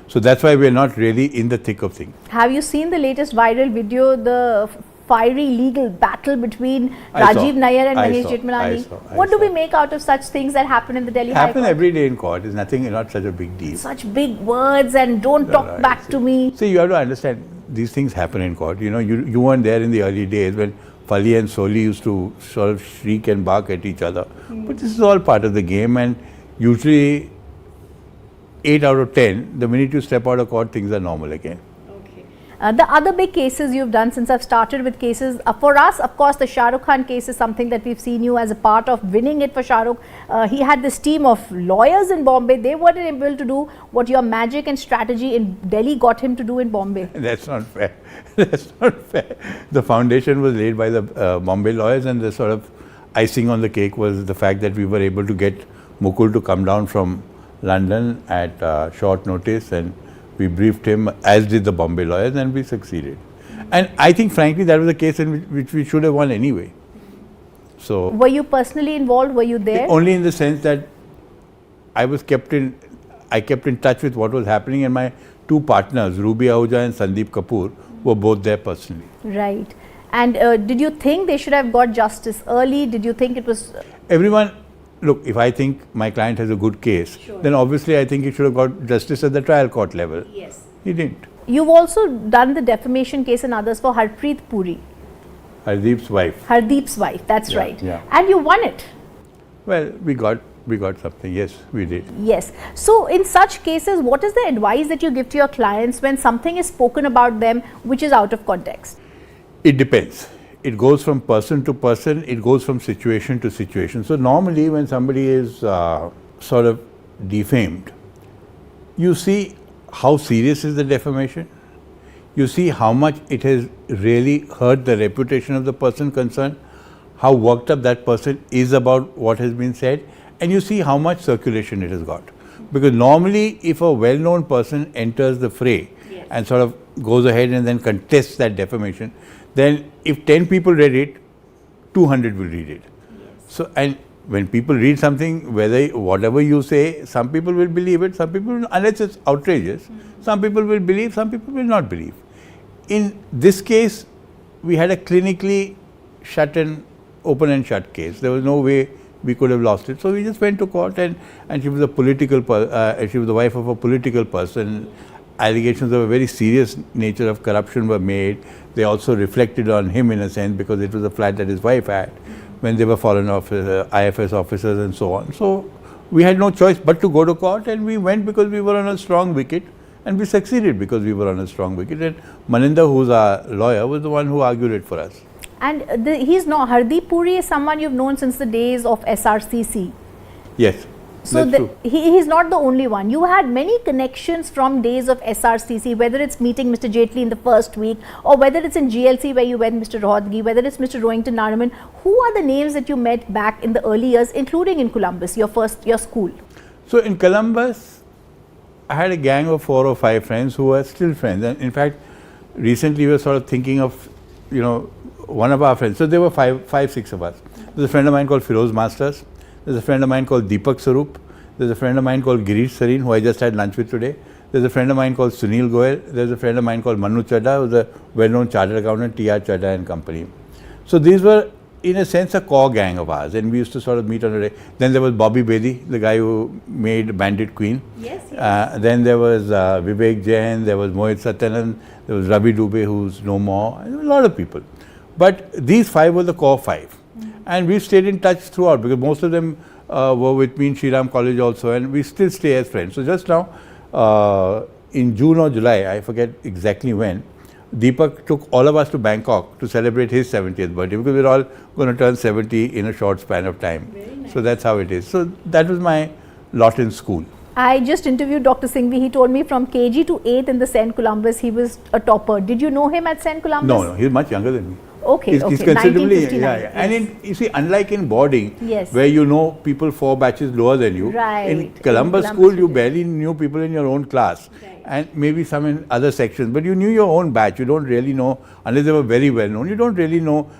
So that's why we're not really in the thick of things.
Have you seen the latest viral video, the fiery legal battle between Rajiv Nair and Mahesh Jethmalani? What do we make out of such things that happen in the Delhi High Court?
Happen every day in court. It's nothing, not such a big deal.
Such big words and don't talk back to me.
See, you have to understand, these things happen in court. You weren't there in the early days when Fali and Soli used to sort of shriek and bark at each other. But this is all part of the game, and usually 8 out of 10, the minute you step out of court, things are normal again.
The other big cases you've done, since I've started with cases, for us, of course, the Shah Rukh Khan case is something that we've seen you as a part of winning it for Shah Rukh. He had this team of lawyers in Bombay. They weren't able to do what your magic and strategy in Delhi got him to do in Bombay.
That's not fair. That's not fair. The foundation was laid by the Bombay lawyers, and the sort of icing on the cake was the fact that we were able to get Mukul to come down from London at short notice, and we briefed him, as did the Bombay lawyers, and we succeeded. And I think, frankly, that was a case in which we should have won anyway. So,
were you personally involved? Were you there?
Only in the sense that I kept in touch with what was happening, and my two partners, Ruby Ahuja and Sandeep Kapoor, were both there personally.
Right. And did you think they should have got justice early? Did you think it was...
Everyone, look, if I think my client has a good case, then obviously I think he should have got justice at the trial court level.
Yes.
He didn't.
You've also done the defamation case and others for Harpreet Puri.
Hardeep's wife.
Hardeep's wife, that's right.
Yeah.
And you won it.
Well, we got something. Yes, we did.
Yes. So in such cases, what is the advice that you give to your clients when something is spoken about them which is out of context?
It depends. It goes from person to person. It goes from situation to situation. So normally when somebody is sort of defamed, you see how serious is the defamation. You see how much it has really hurt the reputation of the person concerned, how worked up that person is about what has been said, and you see how much circulation it has got. Because normally if a well-known person enters the fray and sort of goes ahead and then contests that defamation, then if 10 people read it, 200 will read it. So, and when people read something, whatever you say, some people will believe it, some people, unless it's outrageous, some people will believe, some people will not believe. In this case, we had a clinically open and shut case. There was no way we could have lost it. So we just went to court, and she was she was the wife of a political person. Allegations of a very serious nature of corruption were made. They also reflected on him in a sense, because it was a flat that his wife had when they were foreign IFS officers and so on. So we had no choice but to go to court, and we went because we were on a strong wicket, and we succeeded because we were on a strong wicket. And Maninder, who's our lawyer, was the one who argued it for us.
And he's not, Hardeep Puri is someone you've known since the days of SRCC.
Yes.
So he's not the only one. You had many connections from days of SRCC, whether it's meeting Mr. Jaitley in the first week, or whether it's in GLC where you met Mr. Rohatgi, whether it's Mr. Rohington Nariman. Who are the names that you met back in the early years, including in Columbus, your school?
So in Columbus, I had a gang of 4 or 5 friends who are still friends. And in fact, recently we were sort of thinking of, one of our friends. So there were 5, 6 of us. There's a friend of mine called Firoz Masters. There's a friend of mine called Deepak Sarup. There's a friend of mine called Girish Sareen, who I just had lunch with today. There's a friend of mine called Sunil Goyal. There's a friend of mine called Manu Chadha, who's a well-known chartered accountant, T.R. Chadha and company. So these were, in a sense, a core gang of ours, and we used to sort of meet on a day. Then there was Bobby Bedi, the guy who made Bandit Queen.
Yes.
Then there was Vivek Jain, there was Mohit Satyanand, there was Ravi Dubey, who's no more, and there were a lot of people. But these 5 were the core 5. And we've stayed in touch throughout, because most of them were with me in Shriram College also, and we still stay as friends. So just now, in June or July, I forget exactly when, Deepak took all of us to Bangkok to celebrate his 70th birthday, because we're all going to turn 70 in a short span of time. Nice. So that's how it is. So that was my lot in school.
I just interviewed Dr. Singhvi. He told me from KG to 8th in the St. Columbus, he was a topper. Did you know him at St. Columbus?
No, he's much younger than me.
Okay,
he's considerably,
1959.
Yes. And you see, unlike in boarding, where you know people 4 batches lower than you, in Columbus school you barely knew people in your own class, and maybe some in other sections, but you knew your own batch. You don't really know, unless they were very well known, you don't really know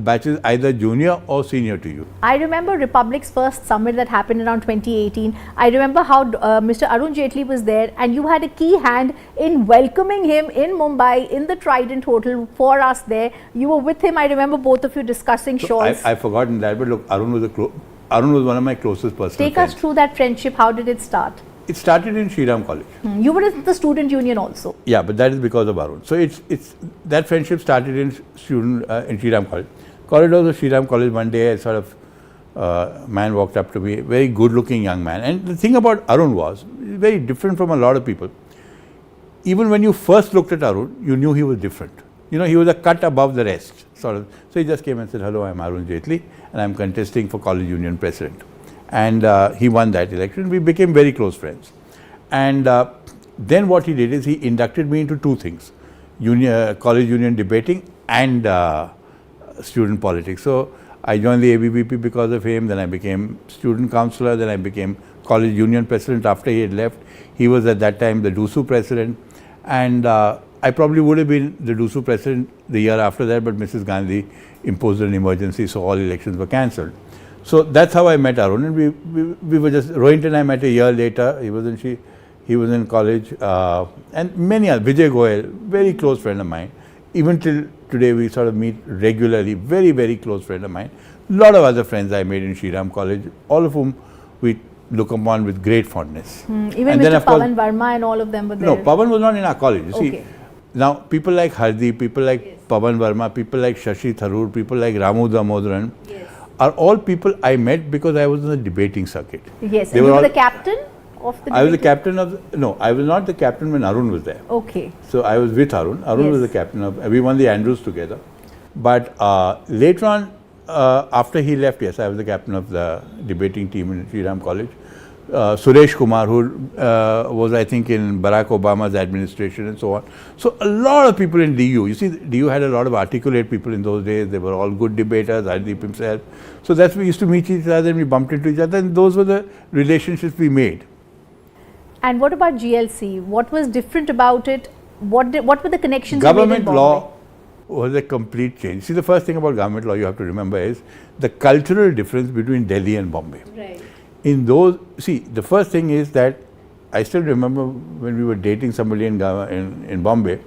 batches either junior or senior to you.
I remember Republic's first summit that happened around 2018. I remember how Mr. Arun Jaitley was there, and you had a key hand in welcoming him in Mumbai in the Trident Hotel for us there. You were with him. I remember both of you discussing shawls.
I've forgotten that, but look, Arun was one of my closest personal friends.
Take us through that friendship. How did it start?
It started in Shriram College.
You were in the student union also.
Yeah, but that is because of Arun. So it's that friendship started in in Shriram College. Corridors of Shriram College. One day, a sort of man walked up to me, very good-looking young man. And the thing about Arun was very different from a lot of people. Even when you first looked at Arun, you knew he was different. You know, he was a cut above the rest, sort of. So he just came and said, "Hello, I'm Arun Jaitley, and I'm contesting for college union president." And he won that election. We became very close friends. And then what he did is he inducted me into two things: college union debating and student politics. So I joined the ABVP because of him. Then I became student councillor. Then I became college union president after he had left. He was at that time the DUSU president. And I probably would have been the DUSU president the year after that, but Mrs. Gandhi imposed an emergency, so all elections were cancelled. So that's how I met Arun, and we were just, Rohit and I met a year later. He was in college, and many others. Vijay Goyal, very close friend of mine. Even till today, we sort of meet regularly. Very, very close friend of mine. A lot of other friends I made in Shriram College, all of whom we look upon with great fondness.
Even
and
Mr. Pawan Verma and all of them were there.
No, Pawan was not in our college. You see, now people like Hardi, people like Pawan Verma, people like Shashi Tharoor, people like Ramu Damodaran, are all people I met because I was in the debating circuit.
Yes, and you were the captain of the
I was the captain of, no, I was not the captain when Arun was there.
Okay.
So I was with Arun. Arun was the captain of, we won the Andrews together. But later on, after he left, yes, I was the captain of the debating team in Shriram College. Suresh Kumar, who was, I think, in Barack Obama's administration and so on. So a lot of people in DU. You see, DU had a lot of articulate people in those days. They were all good debaters, Hardeep himself. So that's we used to meet each other and we bumped into each other, and those were the relationships we made.
And what about GLC? What was different about it? What were the connections?
Government law was a complete change. See, the first thing about government law you have to remember is the cultural difference between Delhi and Bombay.
Right.
In those, see, the first thing is that I still remember when we were dating somebody in Bombay,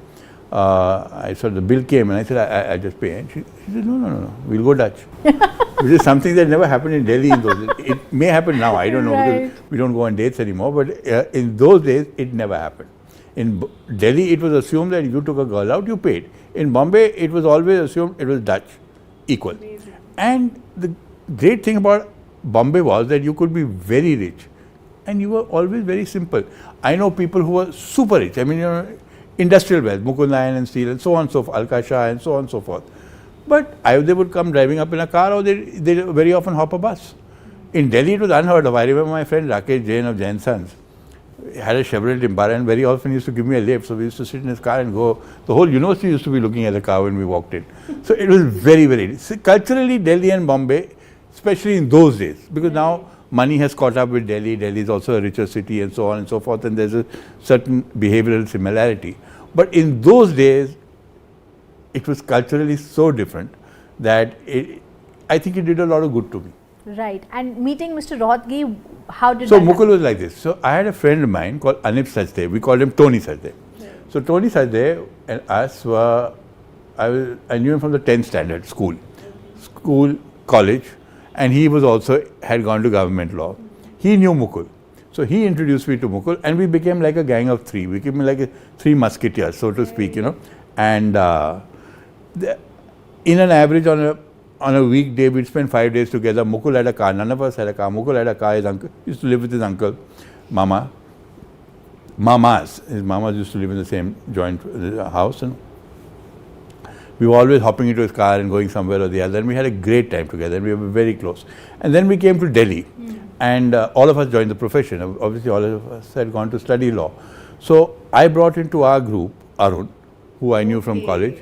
I saw the bill came and I said, I just pay. And she said, no, we'll go Dutch. Which is something that never happened in Delhi in those days. It may happen now, I don't know, because we don't go on dates anymore, but in those days, it never happened. In Delhi, it was assumed that if you took a girl out, you paid. In Bombay, it was always assumed it was Dutch, equal. Amazing. And the great thing about Bombay was that you could be very rich and you were always very simple. I know people who were super rich, I mean, you know, industrial wealth, Mukund Iron and Steel and so on and so forth, Alka Shah and so on and so forth. But either they would come driving up in a car or they very often hop a bus. In Delhi, it was unheard of. I remember my friend Rakesh Jain of Jain Sons had a Chevrolet Impala and very often used to give me a lift. So we used to sit in his car and go. The whole university used to be looking at the car when we walked in. So it was very, very, culturally Delhi and Bombay, especially in those days, because now money has caught up with Delhi. Delhi is also a richer city and so on and so forth, and there's a certain behavioral similarity. But in those days, it was culturally so different that I think it did a lot of good to me.
Right. And meeting Mr. Rohatgi, how did
so
that
Mukul
happen?
was like this. So I had a friend of mine called Anip Sajde. We called him Tony Sajde. Right. So Tony Sajde and us were, I knew him from the 10th standard school, college, and he was also had gone to government law. He knew Mukul. So he introduced me to Mukul and we became like a gang of three. We became like three musketeers, so to speak, you know. And in an average on a weekday, we'd spend 5 days together. Mukul had a car, none of us had a car. Mukul had a car, his uncle used to live with his uncle, Mamas. His mamas used to live in the same joint house, and we were always hopping into his car and going somewhere or the other, and we had a great time together and we were very close. And then we came to Delhi and all of us joined the profession. Obviously all of us had gone to study law. So I brought into our group Arun, who I knew from college,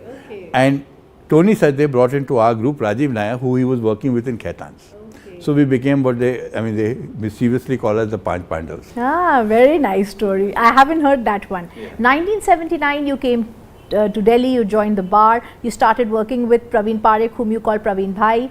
and Tony Sajde brought into our group Rajiv Nair, who he was working with in Khaitans. So we became what they mischievously call us the Panch Pandavas.
Ah, very nice story. I haven't heard that one. 1979, you came to Delhi, you joined the bar, you started working with Praveen Parekh, whom you call Praveen Bhai.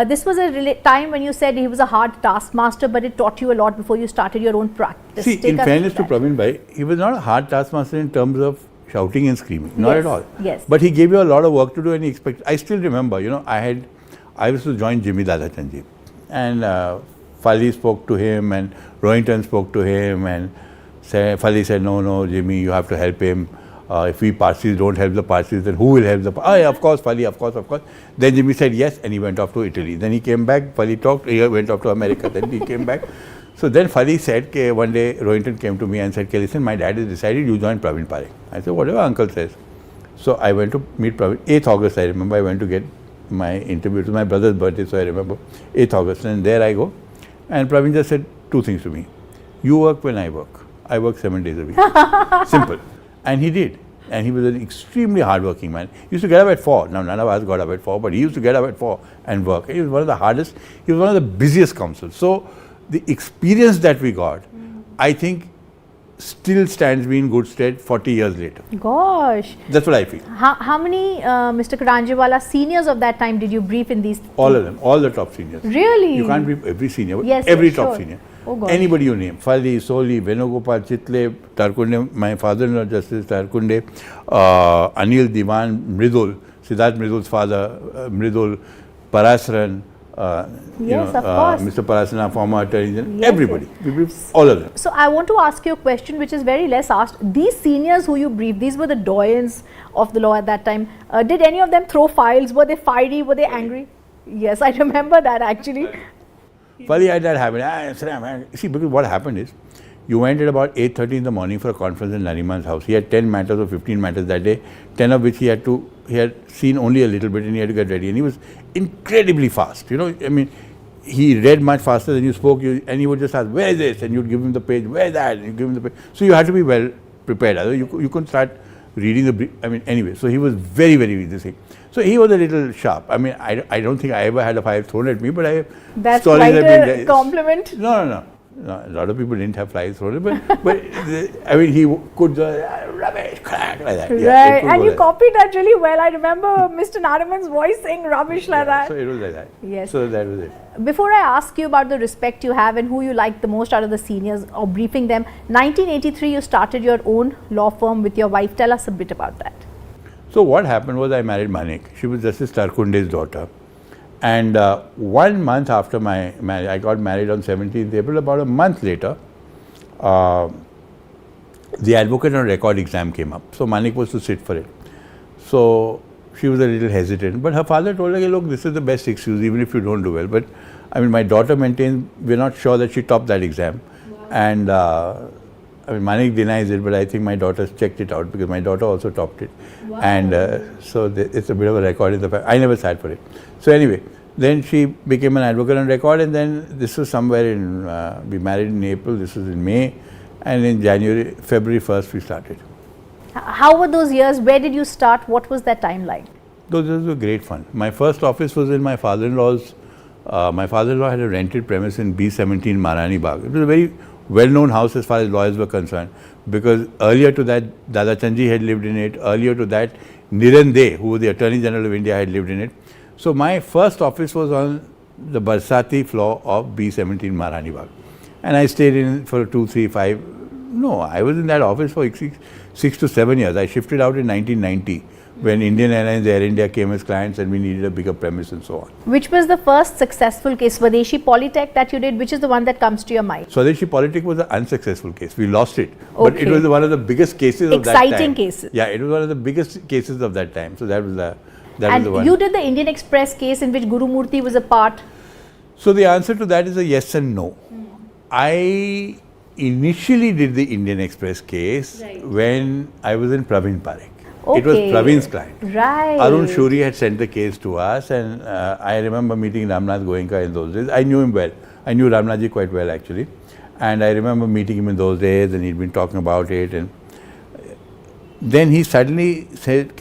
This was a time when you said he was a hard taskmaster, but it taught you a lot before you started your own practice.
See, in fairness to Praveen Bhai, he was not a hard taskmaster in terms of shouting and screaming, not at all.
Yes.
But he gave you a lot of work to do and he expected. I still remember, you know, I used to join Jimmy Dada Chanji, and Fali spoke to him and Rohinton spoke to him, and Fali said, no, Jimmy, you have to help him. If we Parsis don't help the Parsis, then who will help the Parsis? Oh, yeah, of course, Fali, of course. Then Jimmy said yes, and he went off to Italy. Then he came back, Fali talked, he went off to America, then he came back. So then Fali said, one day Rohinton came to me and said, listen, my dad has decided you join Praveen Parekh. I said, whatever uncle says. So I went to meet Praveen, 8th August, I remember, I went to get my interview. It was my brother's birthday, so I remember, 8th August, and there I go. And Praveen just said two things to me. You work when I work. I work 7 days a week. Simple. And he did. And he was an extremely hardworking man. He used to get up at 4. Now, none of us got up at 4, but he used to get up at 4 and work. He was one of the hardest, he was one of the busiest councils. So, the experience that we got, I think, still stands me in good stead 40 years later.
Gosh.
That's what I feel.
How many Mr. Karanjewala seniors of that time did you brief in these?
All of them, all the top seniors.
Really?
You can't brief every senior, but
yes,
every
yes,
top
sure.
senior.
Oh gosh.
Anybody you name, Fali, Soli, Venugopal, Chitle, Tarkunde, my father-in-law Justice Tarkunde, Anil Diwan, Mridul, Siddharth Mridul's father, Mridul, Parasran, Mr. Parasran, former attorney general, everybody. We briefed all of them.
So I want to ask you a question which is very less asked. These seniors who you briefed, these were the doyens of the law at that time. Did any of them throw files? Were they fiery? Were they angry? Yes, I remember that actually.
Fali had that habit. See, because what happened is, you went at about 8:30 in the morning for a conference in Nariman's house. He had 10 matters or 15 matters that day, 10 of which he had seen only a little bit and he had to get ready. And he was incredibly fast. You know, I mean, he read much faster than you spoke, and he would just ask, where is this? And you'd give him the page, where is that? And you give him the page. So you had to be well prepared. Otherwise, you couldn't start reading the brief. I mean, anyway, so he was very, very easy. So he was a little sharp. I mean, I don't think I ever had a file thrown at me, but
that's quite a compliment.
No. A lot of people didn't have flies thrown at me, but I mean, he could just rubbish, crack, like that.
Right,
yeah,
and you copied that really well. I remember Mr. Nariman's voice saying rubbish like that.
So it was like that.
Yes.
So that was it.
Before I ask you about the respect you have and who you like the most out of the seniors or briefing them, 1983 you started your own law firm with your wife. Tell us a bit about that.
So what happened was I married Manik. She was Justice Tarkunde's daughter. And 1 month after my marriage, I got married on 17th April. About a month later, the advocate on record exam came up. So Manik was to sit for it. So she was a little hesitant. But her father told her, look, this is the best excuse, even if you don't do well. But I mean, my daughter maintains, we're not sure that she topped that exam. Wow. And I mean, Manik denies it, but I think my daughter checked it out because my daughter also topped it. Wow. And so it's a bit of a record in the fact. I never sat for it. So anyway, then she became an advocate on record, and then this was somewhere in, we married in April, this was in May, and in February 1st we started.
How were those years? Where did you start? What was that time like?
Those years were great fun. My first office was in my father-in-law's. My father-in-law had a rented premise in B17 Marani Bagh. It was a very well-known house as far as lawyers were concerned, because earlier to that, Dada Chandji had lived in it. Earlier to that, Niran De, who was the Attorney General of India, had lived in it. So my first office was on the Barsati floor of B17 Marani Bagh. And I stayed in for 2, 3, 5. No, I was in that office for 6 to 7 years. I shifted out in 1990 when Indian Airlines, Air India came as clients and we needed a bigger premise and so on.
Which was the first successful case, Swadeshi Polytech, that you did? Which is the one that comes to your mind?
Swadeshi Polytech was an unsuccessful case. We lost it. Okay. But it was one of the biggest cases of that time.
Exciting cases.
Yeah, it was one of the biggest cases of that time. So that was the
one. You did the Indian Express case in which Guru Murthy was a part.
So the answer to that is a yes and no. I initially did the Indian Express case when I was in Praveen Parekh. Okay. It was Praveen's client.
Right.
Arun Shuri had sent the case to us, and I remember meeting Ramnath Goenka in those days. I knew him well. I knew Ramnathji quite well actually. And I remember meeting him in those days, and he'd been talking about it. And then he suddenly said,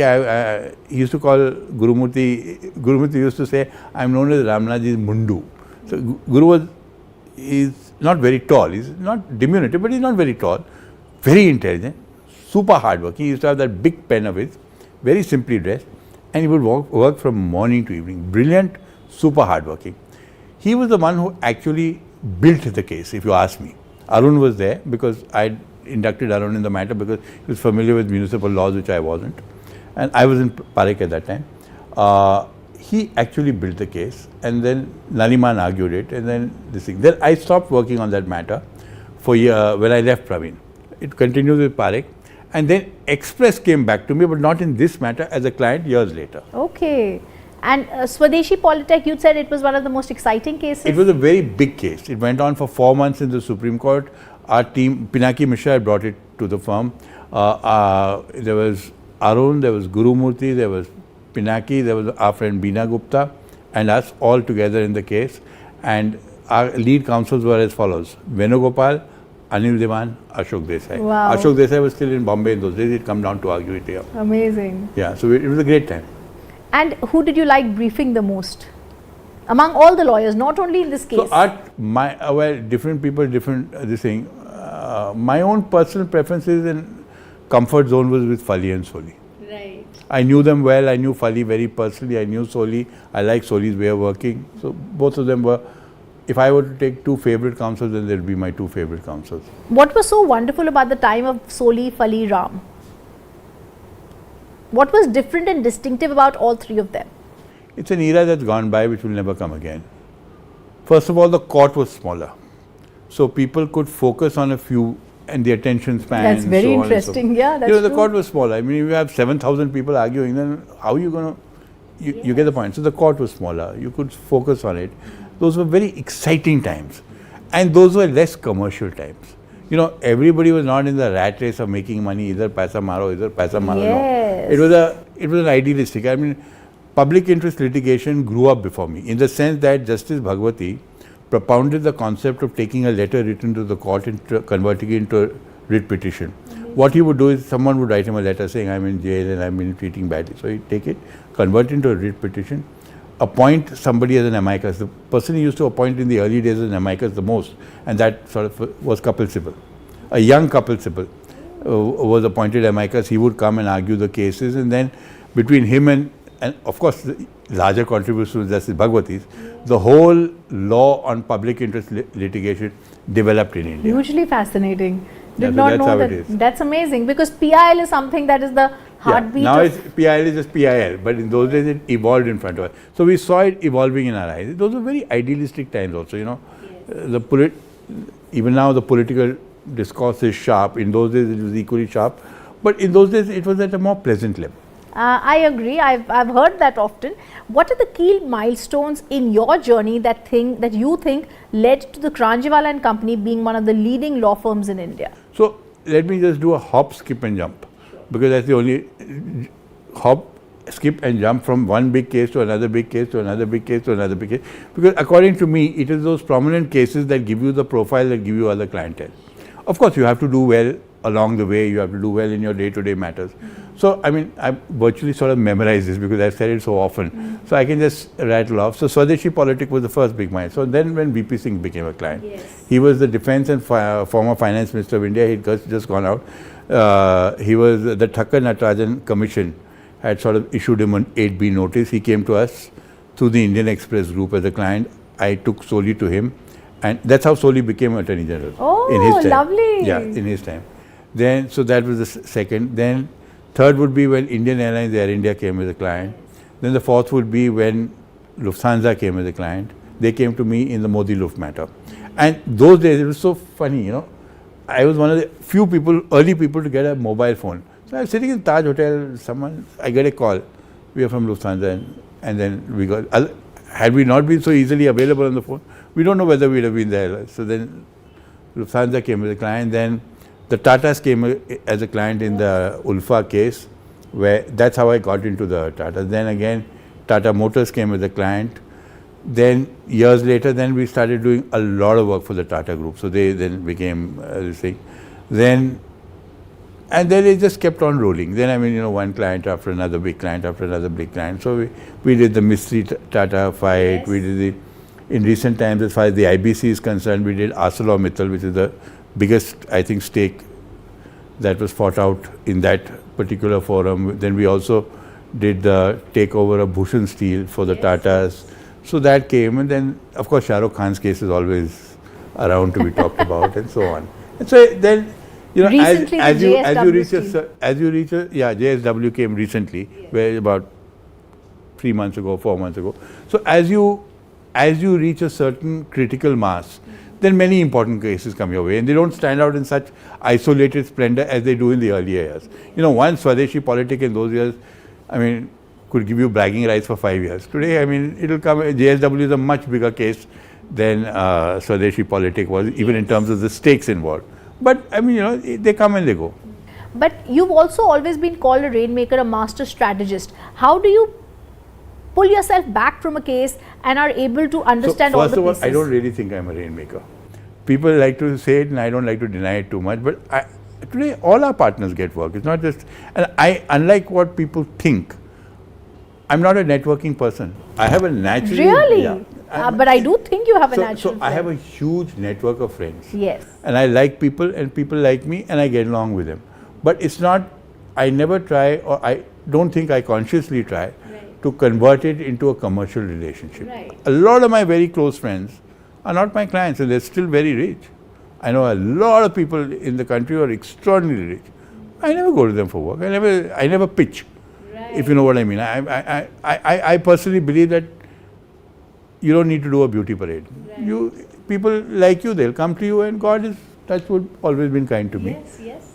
he used to call Guru Murthy used to say, I'm known as Ramnathji's Mundu. So Guru he's not very tall. He's not diminutive, but he's not very tall. Very intelligent. Super hardworking. He used to have that big pen of his, very simply dressed, and he would work from morning to evening. Brilliant, super hardworking. He was the one who actually built the case, if you ask me. Arun was there because I inducted Arun in the matter because he was familiar with municipal laws, which I wasn't. And I was in Parekh at that time. he actually built the case, and then Naliman argued it, and then this thing. Then I stopped working on that matter for a year when I left Praveen. It continued with Parekh, and then Express came back to me, but not in this matter, as a client years later.
Okay. And Swadeshi Polytech, you said it was one of the most exciting cases?
It was a very big case. It went on for 4 months in the Supreme Court. Our team, Pinaki Mishra, had brought it to the firm. There was Arun, there was Guru Murthy, there was Pinaki, there was our friend Beena Gupta, and us all together in the case. And our lead counsels were as follows: Venugopal, Anil Devan, Ashok Desai.
Wow.
Ashok Desai was still in Bombay in those days. He'd come down to argue it here.
Amazing.
Yeah, so it was a great time.
And who did you like briefing the most? Among all the lawyers, not only in this case.
So, well, different people, different this thing. My own personal preferences and comfort zone was with Fali and Soli.
Right.
I knew them well. I knew Fali very personally. I knew Soli. I like Soli's way of working. So both of them were. If I were to take two favorite counsels, then they'll be my two favorite counsels.
What was so wonderful about the time of Soli, Fali, Ram? What was different and distinctive about all three of them?
It's an era that's gone by which will never come again. First of all, the court was smaller. So people could focus on a few, and the attention span.
That's very interesting. Yeah, that's
the
true.
court was smaller. I mean, if you have 7,000 people arguing, then how are you going to, you get the point. So the court was smaller. You could focus on it. Those were very exciting times. And those were less commercial times. You know, everybody was not in the rat race of making money, either paisa maro, either paisa maro.
Yes.
No. It was an idealistic. I mean, public interest litigation grew up before me, in the sense that Justice Bhagwati propounded the concept of taking a letter written to the court and converting it into a writ petition. What he would do is someone would write him a letter saying, I'm in jail and I'm been treating badly. So he'd take it, convert it into a writ petition, appoint somebody as an amicus. The person he used to appoint in the early days as an amicus the most, and that sort of was Kapil Sibal. A young Kapil Sibal was appointed amicus. He would come and argue the cases, and then between him and of course the larger contribution was Justice Bhagwati's, the whole law on public interest litigation developed in India.
Hugely fascinating. Did
So
not
that's
know
how
that.
it is.
That's amazing, because PIL is something that is the heartbeat
Now
of
PIL is just PIL, but in those days it evolved in front of us. So we saw it evolving in our eyes. Those were very idealistic times also, you know. Even now the political discourse is sharp. In those days it was equally sharp, but in those days it was at a more pleasant level.
I agree. I've heard that often. What are the key milestones in your journey that you think led to the Kranjiwala and Company being one of the leading law firms in India?
So let me just do a hop, skip and jump, because that's the only hop, skip and jump from one big case to another big case to another big case to another big case, because according to me it is those prominent cases that give you the profile that give you other clientele. Of course you have to do well along the way, you have to do well in your day-to-day matters. So I mean, I virtually sort of memorized this because I've said it so often, so I can just rattle off. So Swadeshi Politic was the first big mile. So then when VP Singh became a client, he was the defense and former finance minister of India. He'd just gone out. He was the Thakkar Natarajan Commission had sort of issued him an 8B notice. He came to us through the Indian Express Group as a client. I took Soli to him, and that's how Soli became Attorney General in his time.
Lovely.
Yeah, in his time. Then, so that was the second. Then third would be when Indian Airlines, Air India came as a client. Then the fourth would be when Lufthansa came as a client. They came to me in the Modi Luft matter. And those days, it was so funny, you know. I was one of the few people, early people to get a mobile phone. So I was sitting in Taj Hotel, I get a call. We are from Lufthansa, and then we got, had we not been so easily available on the phone, we don't know whether we'd have been there. So then Lufthansa came as a client. Then the Tatas came as a client in the Ulfa case, where that's how I got into the Tatas. Then again, Tata Motors came as a client. Then years later, then we started doing a lot of work for the Tata Group. So they then became this thing. And then it just kept on rolling. Then, I mean, you know, one client after another big client after another big client. So we did the Mistry Tata fight. Yes. We did in recent times, as far as the IBC is concerned, we did ArcelorMittal, which is the biggest, I think, stake that was fought out in that particular forum. Then we also did the takeover of Bhushan Steel for the Tatas. So that came, and then of course Shah Rukh Khan's case is always around to be talked about, and so on. And so then, you know, as you reach JSW came recently, where about 3 months ago, 4 months ago. So as you reach a certain critical mass, then many important cases come your way, and they don't stand out in such isolated splendor as they do in the earlier years. You know, one Swadeshi politic in those years, I mean, could give you bragging rights for 5 years. Today, I mean, it'll come, JSW is a much bigger case than Swadeshi politic was, even in terms of the stakes involved. But, I mean, you know, they come and they go.
But you've also always been called a rainmaker, a master strategist. How do you pull yourself back from a case and are able to understand all the pieces?
First of all, I don't really think I'm a rainmaker. People like to say it and I don't like to deny it too much, but today all our partners get work. It's not just, and unlike what people think, I'm not a networking person. I have a natural...
Really?
Yeah,
but I do think you have a natural
So I have a huge network of friends.
Yes.
And I like people and people like me and I get along with them. But it's not, I never try, or I don't think I consciously try to convert it into a commercial relationship.
Right.
A lot of my very close friends are not my clients and they're still very rich. I know a lot of people in the country who are extraordinarily rich. I never go to them for work. I never pitch, if you know what I mean. I personally believe that you don't need to do a beauty parade. People like you, they'll come to you, and God is, that's what always been kind to me.
Yes, yes.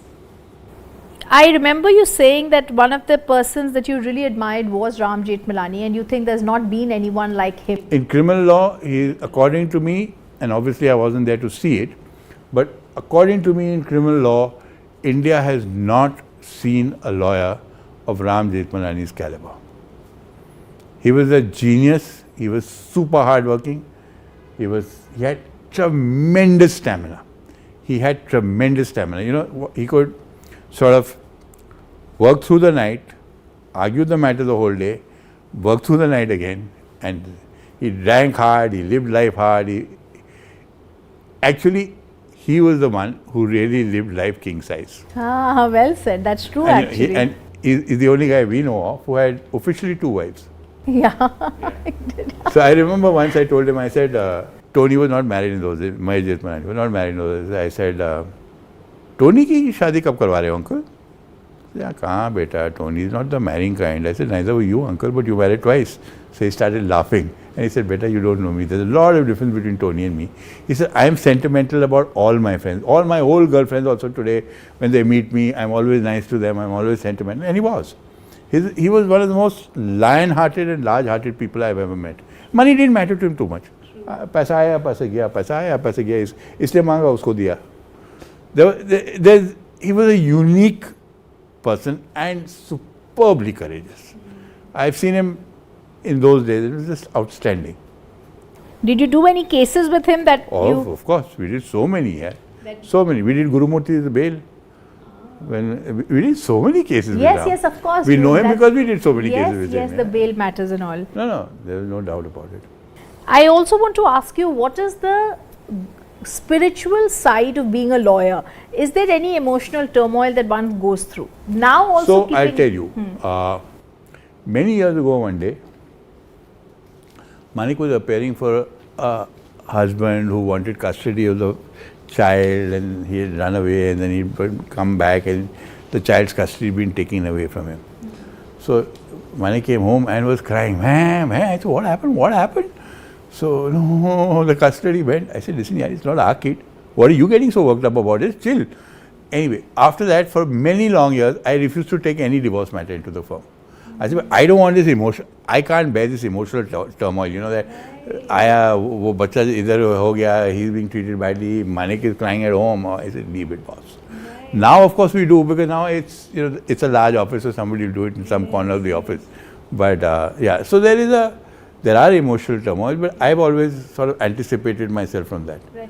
I remember you saying that one of the persons that you really admired was Ram Jethmalani, and you think there's not been anyone like him.
In criminal law, according to me, and obviously I wasn't there to see it, but according to me in criminal law, India has not seen a lawyer of Ram Jethmalani's caliber. He was a genius, he was super hardworking, he had tremendous stamina. He had tremendous stamina. You know, he could sort of work through the night, argue the matter the whole day, work through the night again, and he drank hard, he lived life hard. Actually, he was the one who really lived life king size.
Ah, well said. That's true, actually.
And he's the only guy we know of who had officially 2 wives.
Yeah.
So I remember once I told him, I said, Tony was not married in those days, Mahesh Jethmalani was not married in those days. I said, Tony की शादी कब करवा रहे हो uncle? Yeah, कहाँ बेटा, Tony is not the marrying kind. I said, neither were you uncle, but you married twice. So he started laughing and he said, beta, you don't know me. There's a lot of difference between Tony and me. He said, I am sentimental about all my friends. All my old girlfriends also today, when they meet me, I'm always nice to them, I'm always sentimental. And he was. He was one of the most lion-hearted and large-hearted people I've ever met. Money didn't matter to him too much. पैसा आया, पैसा गया, पैसा आया, पैसा गया, इसलिए मांगा उसको दिया. He was a unique person and superbly courageous. I've seen him in those days. It was just outstanding.
Did you do any cases with him that
Of course, we did so many. Yeah. So many. We did Guru Murthy's bail. We did so many cases with him.
Yes, of course.
We know him because we did so many cases with him.
Yes, the bail matters and all.
No, there is no doubt about it.
I also want to ask you, what is the spiritual side of being a lawyer? Is there any emotional turmoil that one goes through? Now also
So I'll tell you, many years ago one day, Manik was appearing for a husband who wanted custody of the child, and he had run away and then he'd come back and the child's custody had been taken away from him. So Manik came home and was crying, man, I said, what happened? So, no, the custody went. I said, listen, it's not our kid. What are you getting so worked up about? Just chill. Anyway, after that, for many long years, I refused to take any divorce matter into the firm. I said, I don't want this emotion. I can't bear this emotional turmoil. You know that, wo bacha idhar ho gaya, he's being treated badly, Manik is crying at home. I said, leave it, boss. Now, of course, we do, because now it's a large office, so somebody will do it in some corner of the office. But yeah, so there are emotional turmoil, but I've always sort of anticipated myself from that.
Right.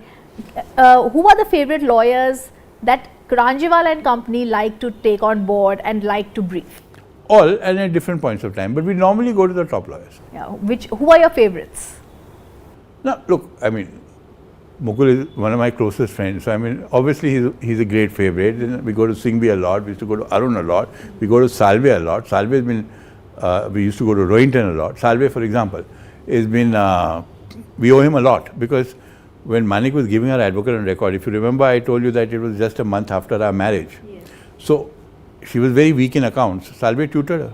Who are the favorite lawyers that Kranjiwala and company like to take on board and like to brief?
All, and at different points of time, but we normally go to the top lawyers.
Yeah. Who are your favorites?
Now, look, I mean, Mukul is one of my closest friends, so I mean, obviously he's a great favorite. Then we go to Singhvi a lot, we used to go to Arun a lot, we go to Salve a lot. Salve has been, we used to go to Rohinton a lot. Salve, for example, has been, we owe him a lot, because when Manik was giving her advocate on record, if you remember, I told you that it was just a month after our marriage. Yes. So she was very weak in accounts. Salve tutored her.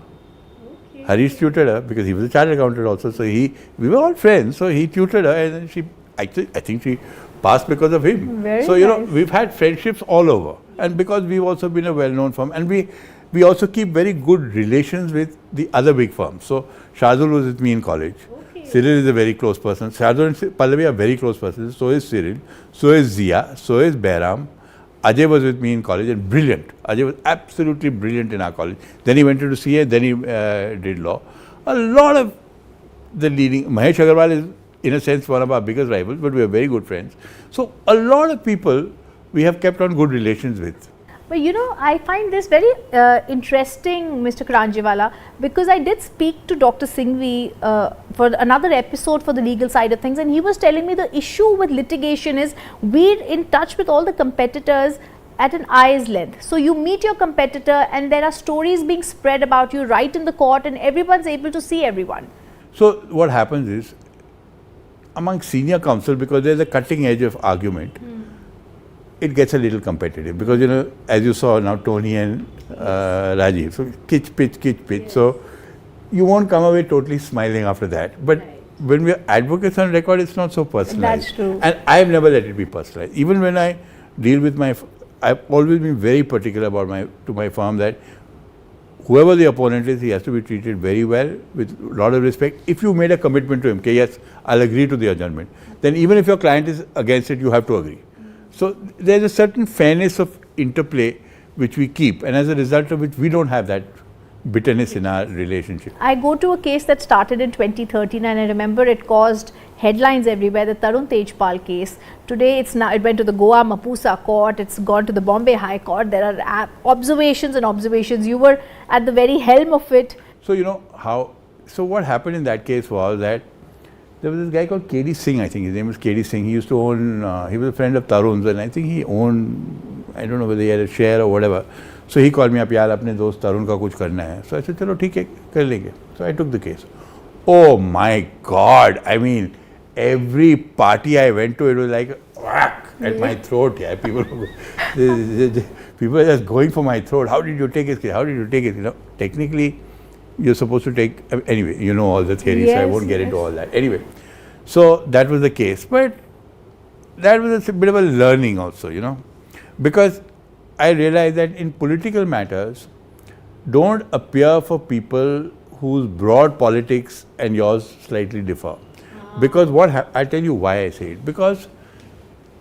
Harish tutored her because he was a chartered accountant also. So we were all friends. So he tutored her, and then she actually, I think she passed because of him.
Very
so, you know,
nice.
we've had friendships all over. And because we've also been a well-known firm, and we also keep very good relations with the other big firms. So, Shardul was with me in college. Cyril is a very close person. Shardul and Pallavi are very close persons. So is Cyril. So is Zia. So is Behram. Ajay was with me in college and brilliant. Ajay was absolutely brilliant in our college. Then he went into CA, then he did law. A lot of the leading, Mahesh Agarwal is in a sense one of our biggest rivals, but we are very good friends. So a lot of people we have kept on good relations with.
But you know, I find this very interesting, Mr. Kranjiwala, because I did speak to Dr. Singhvi for another episode for the legal side of things, and he was telling me the issue with litigation is we're in touch with all the competitors at an eye's length. So you meet your competitor and there are stories being spread about you right in the court and everyone's able to see everyone.
So what happens is, among senior counsel, because there's a cutting edge of argument, it gets a little competitive because, you know, as you saw now, Tony and Rajiv, so kitch pitch. So you won't come away totally smiling after that. But when we're advocates on record, it's not so personalized.
That's true.
And I've never let it be personalized. Even when I deal with I've always been very particular about my firm that whoever the opponent is, he has to be treated very well with a lot of respect. If you made a commitment to him, okay, yes, I'll agree to the adjournment, then even if your client is against it, you have to agree. So there's a certain fairness of interplay which we keep, and as a result of which we don't have that bitterness in our relationship.
I go to a case that started in 2013 and I remember it caused headlines everywhere, the Tarun Tejpal case. Today it went to the Goa Mapusa court, it's gone to the Bombay High Court. There are observations and observations. You were at the very helm of it.
So you know so what happened in that case was that there was this guy called K.D. Singh, I think his name was K.D. Singh. He used to own, he was a friend of Tarun's, and I think he owned, I don't know whether he had a share or whatever. So he called me up, yaar, apne dost Tarun ka kuch karna hai. So I said, chalo, theek hai, kar lenge. So I took the case. Oh my God, I mean, every party I went to, it was like whack at my throat. Yeah, people were just going for my throat. How did you take his case? How did you take it? You know, technically, you're supposed to take, anyway, you know all the theories, so I won't get into all that. Anyway, so that was the case. But that was a bit of a learning also, you know, because I realized that in political matters, don't appear for people whose broad politics and yours slightly differ. Because I'll tell you why I say it. Because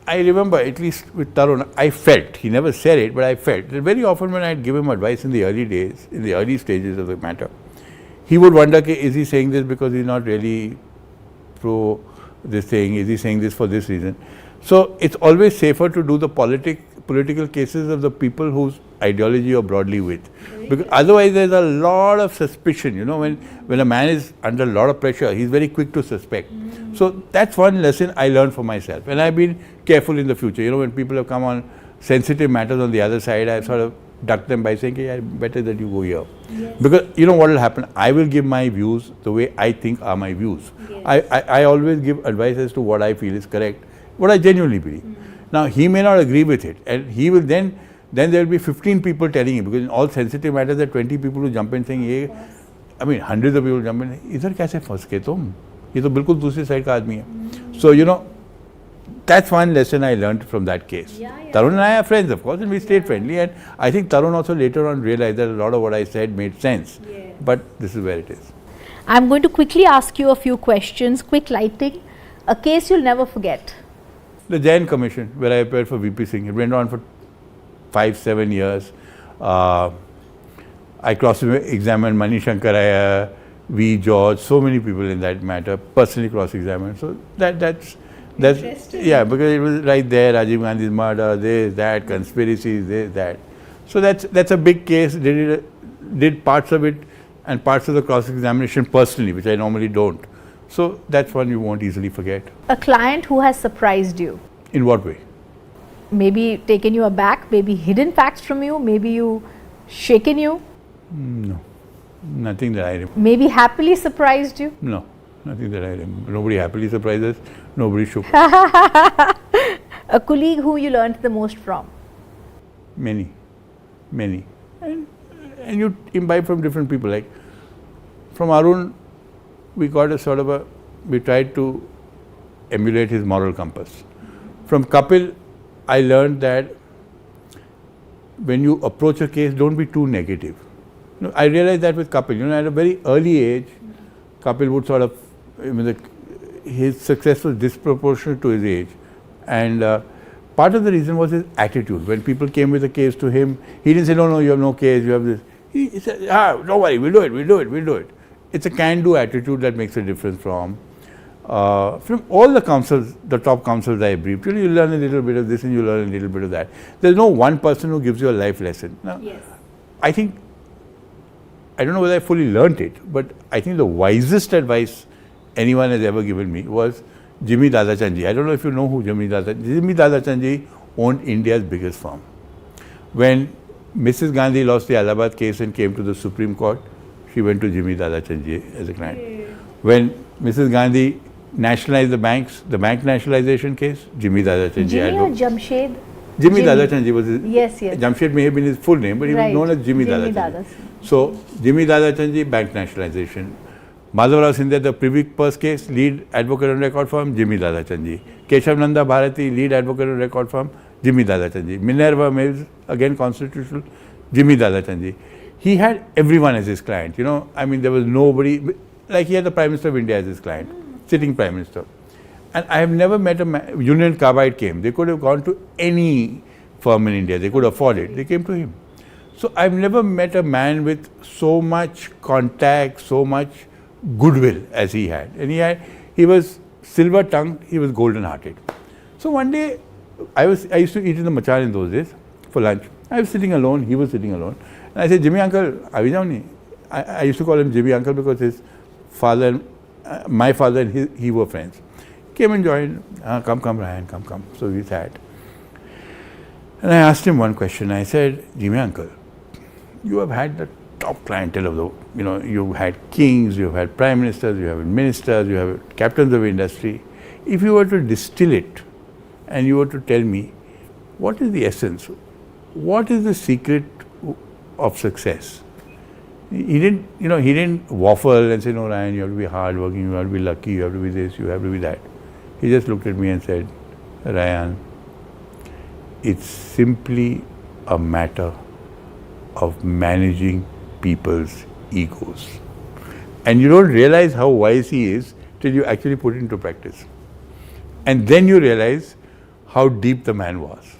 I remember, at least with Tarun, I felt, he never said it, but I felt that very often when I'd give him advice in the early days, in the early stages of the matter, he would wonder, is he saying this because he's not really pro this thing? Is he saying this for this reason? So it's always safer to do the political cases of the people whose ideology you're broadly with. Because otherwise there's a lot of suspicion, you know, when a man is under a lot of pressure, he's very quick to suspect. So that's one lesson I learned for myself, and I've been careful in the future. You know, when people have come on sensitive matters on the other side, I've sort of ducked them by saying, hey, better that you go here. Yes. Because you know what will happen, I will give my views the way I think are my views. Yes. I always give advice as to what I feel is correct, what I genuinely believe. Now he may not agree with it, and he will then there will be 15 people telling him, because in all sensitive matters there are 20 people who jump in saying, I mean hundreds of people jump in, idhar kaise phas ke tum? Ye to bilkul dusri side ka aadmi hai. So you know, that's one lesson I learned from that case. Tarun and I are friends, of course, and we stayed friendly, and I think Tarun also later on realized that a lot of what I said made sense. But this is where it is.
I'm going to quickly ask you a few questions, quick lighting. A case you'll never forget.
The Jain Commission, where I appeared for VP Singh, it went on for 5-7 years. I cross-examined Mani Shankaraya, V. George, so many people in that matter, personally cross-examined. So that's yeah, because it was right there, Rajiv Gandhi's murder, this, that, conspiracies, this, that. So that's a big case. Did parts of it and parts of the cross-examination personally, which I normally don't. So that's one you won't easily forget.
A client who has surprised you.
In what way?
Maybe taken you aback, maybe hidden facts from you, maybe you shaken you.
No, nothing that I remember.
Maybe happily surprised you.
No, nothing that I remember. Nobody happily surprised us. Nobody shook.
A colleague who you learned the most from.
Many. And you imbibe from different people. Like From Arun, we got a sort of we tried to emulate his moral compass. From Kapil, I learned that when you approach a case, don't be too negative. I realized that with Kapil, at a very early age, Kapil would sort of, his success was disproportionate to his age. And part of the reason was his attitude. When people came with a case to him, he didn't say, no, you have no case, you have this. He said, don't worry, we'll do it. It's a can-do attitude that makes a difference from all the councils, the top councils I briefed. You learn a little bit of this and you learn a little bit of that. There's no one person who gives you a life lesson. Now, yes. I don't know whether I fully learnt it, but I think the wisest advice anyone has ever given me was Jimmy Dadachandji. I don't know if you know who Jimmy Dadachandji owned India's biggest firm. When Mrs. Gandhi lost the Allahabad case and came to the Supreme Court, she went to Jimmy Dadachandji as a client. Yeah. When Mrs. Gandhi nationalized the banks, the bank nationalization case, Jimmy Dadachandji.
Jimmy or Jamshed?
Jimmy Dadachandji was his,
yes.
Jamshed may have been his full name, but he was known as Jimmy Dadachandji. So, Jimmy Dadachandji, bank nationalization. Madhavrao Sindhya, the Privy Purse case, lead advocate on record firm, Jimmy Dadachandji. Keshav Nanda Bharati, lead advocate on record firm, Jimmy Dadachandji. Minerva Mills, again constitutional, Jimmy Dadachandji. He had everyone as his client, there was nobody, like he had the Prime Minister of India as his client, sitting Prime Minister. And I have never met a man, Union Carbide came, they could have gone to any firm in India, they could afford it, they came to him. So I've never met a man with so much contact, so much goodwill as he had. And he was silver tongued, he was golden hearted. So one day, I used to eat in the Machan in those days for lunch. I was sitting alone, he was sitting alone. And I said, Jimmy uncle, I used to call him Jimmy uncle because his father, my father and he were friends. Came and joined, come Ryan, come. So we sat. And I asked him one question. I said, Jimmy uncle, you have had the top clientele of the, you've had kings, you've had prime ministers, you have ministers, you have captains of industry. If you were to distill it and you were to tell me, what is the essence? What is the secret of success? He didn't waffle and say, no, Ryan, you have to be hardworking, you have to be lucky, you have to be this, you have to be that. He just looked at me and said, Ryan, it's simply a matter of managing people's egos. And you don't realize how wise he is till you actually put it into practice. And then you realize how deep the man was.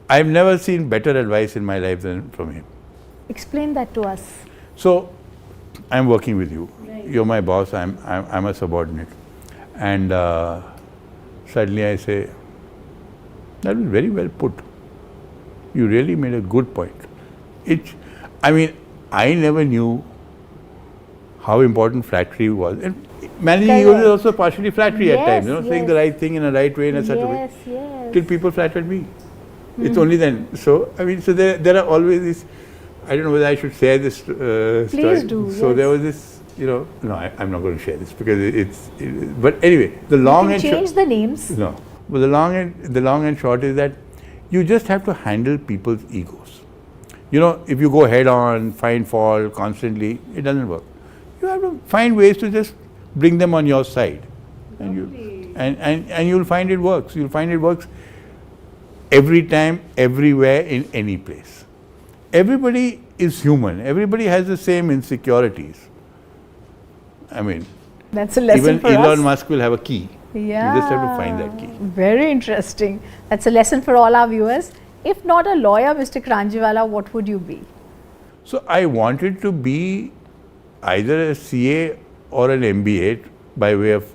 I've never seen better advice in my life than from him.
Explain that to us.
So, I'm working with you. Right. You're my boss. I'm a subordinate. And suddenly I say, that was very well put. You really made a good point. I never knew how important flattery was. And managing egos is also partially flattery at times, saying the right thing in a right way in a such a way. Till people flattered me. It's only then. So, so there are always these, I don't know whether I should share this story.
Please do.
So there was this, no, I'm not going to share this because but anyway, the long and short.
Change the names.
No, but the long and short is that you just have to handle people's egos. If you go head on, find fault constantly, it doesn't work. You have to find ways to just bring them on your side, and you'll find it works. You'll find it works every time, everywhere, in any place. Everybody is human. Everybody has the same insecurities.
That's a lesson for us.
Even Elon Musk will have a key.
Yeah.
You just have to find that key.
Very interesting. That's a lesson for all our viewers. If not a lawyer, Mr. Kranjiwala, what would you be?
So I wanted to be either a CA or an MBA by way of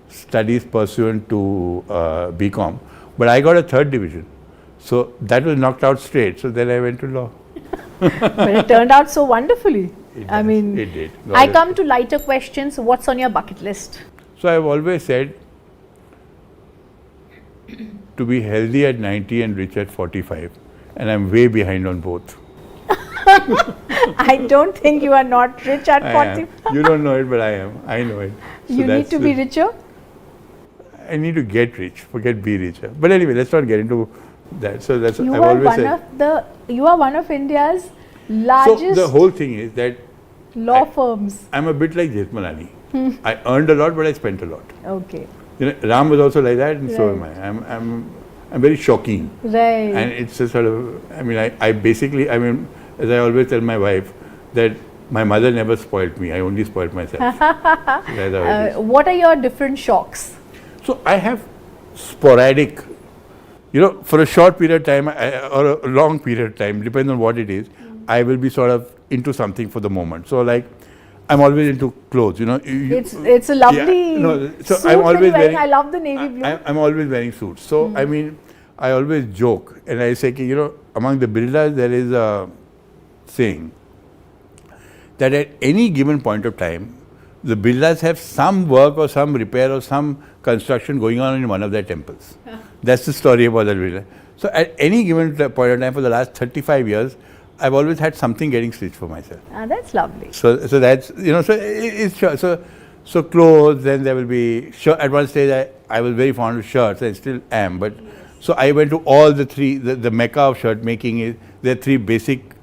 studies pursuant to BCom. But I got a third division. So that was knocked out straight. So then I went to law.
But it turned out so wonderfully.
It did.
I come to lighter questions. What's on your bucket list?
So I've always said to be healthy at 90 and rich at 45. And I'm way behind on both.
I don't think you are not rich at 45.
You don't know it, but I am. I know it. So
you need to be richer?
I need to get rich, forget be richer. But anyway, let's not get into that. So that's
you are one of India's largest.
So the whole thing is that
Law firms.
I'm a bit like Jethmalani. I earned a lot, but I spent a lot.
Okay.
You know, Ram was also like that, and so am I. I'm very shocking.
Right.
And it's a sort of, I mean, I basically, I mean, as I always tell my wife, that my mother never spoiled me. I only spoiled myself.
What are your different shocks?
So I have sporadic, you know, for a short period of time or a long period of time, depending on what it is, I will be sort of into something for the moment. So like, I'm always into clothes, you know.
It's a lovely
so
suit
I'm always
wearing. I love the navy blue.
I'm always wearing suits. So I mean, I always joke and I say, you know, among the Birlas there is a saying that at any given point of time, the Birlas have some work or some repair or some construction going on in one of their temples. That's the story about the Birla. So at any given point of time for the last 35 years, I've always had something getting stitched for myself.
That's lovely.
So that's, you know, so clothes, then there will be, at one stage I was very fond of shirts, I still am, but so I went to all the three, the mecca of shirt making there are three basic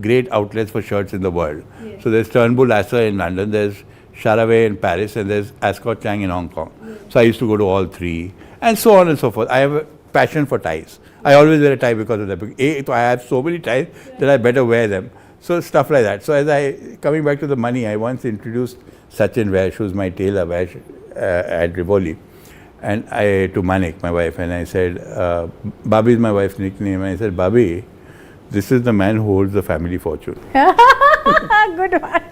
great outlets for shirts in the world. Yes. So there's Turnbull Asser in London, there's Charavet in Paris, and there's Ascot Chang in Hong Kong. So I used to go to all three, and so on and so forth. I have a passion for ties. I always wear a tie because of that. So I have so many ties that I better wear them. So stuff like that. So coming back to the money, I once introduced Sachin Vaish, who's my tailor, Vaish, at Rivoli, and to Manik, my wife, and I said, Babi is my wife's nickname, and I said, Babi, this is the man who holds the family fortune.
Good one.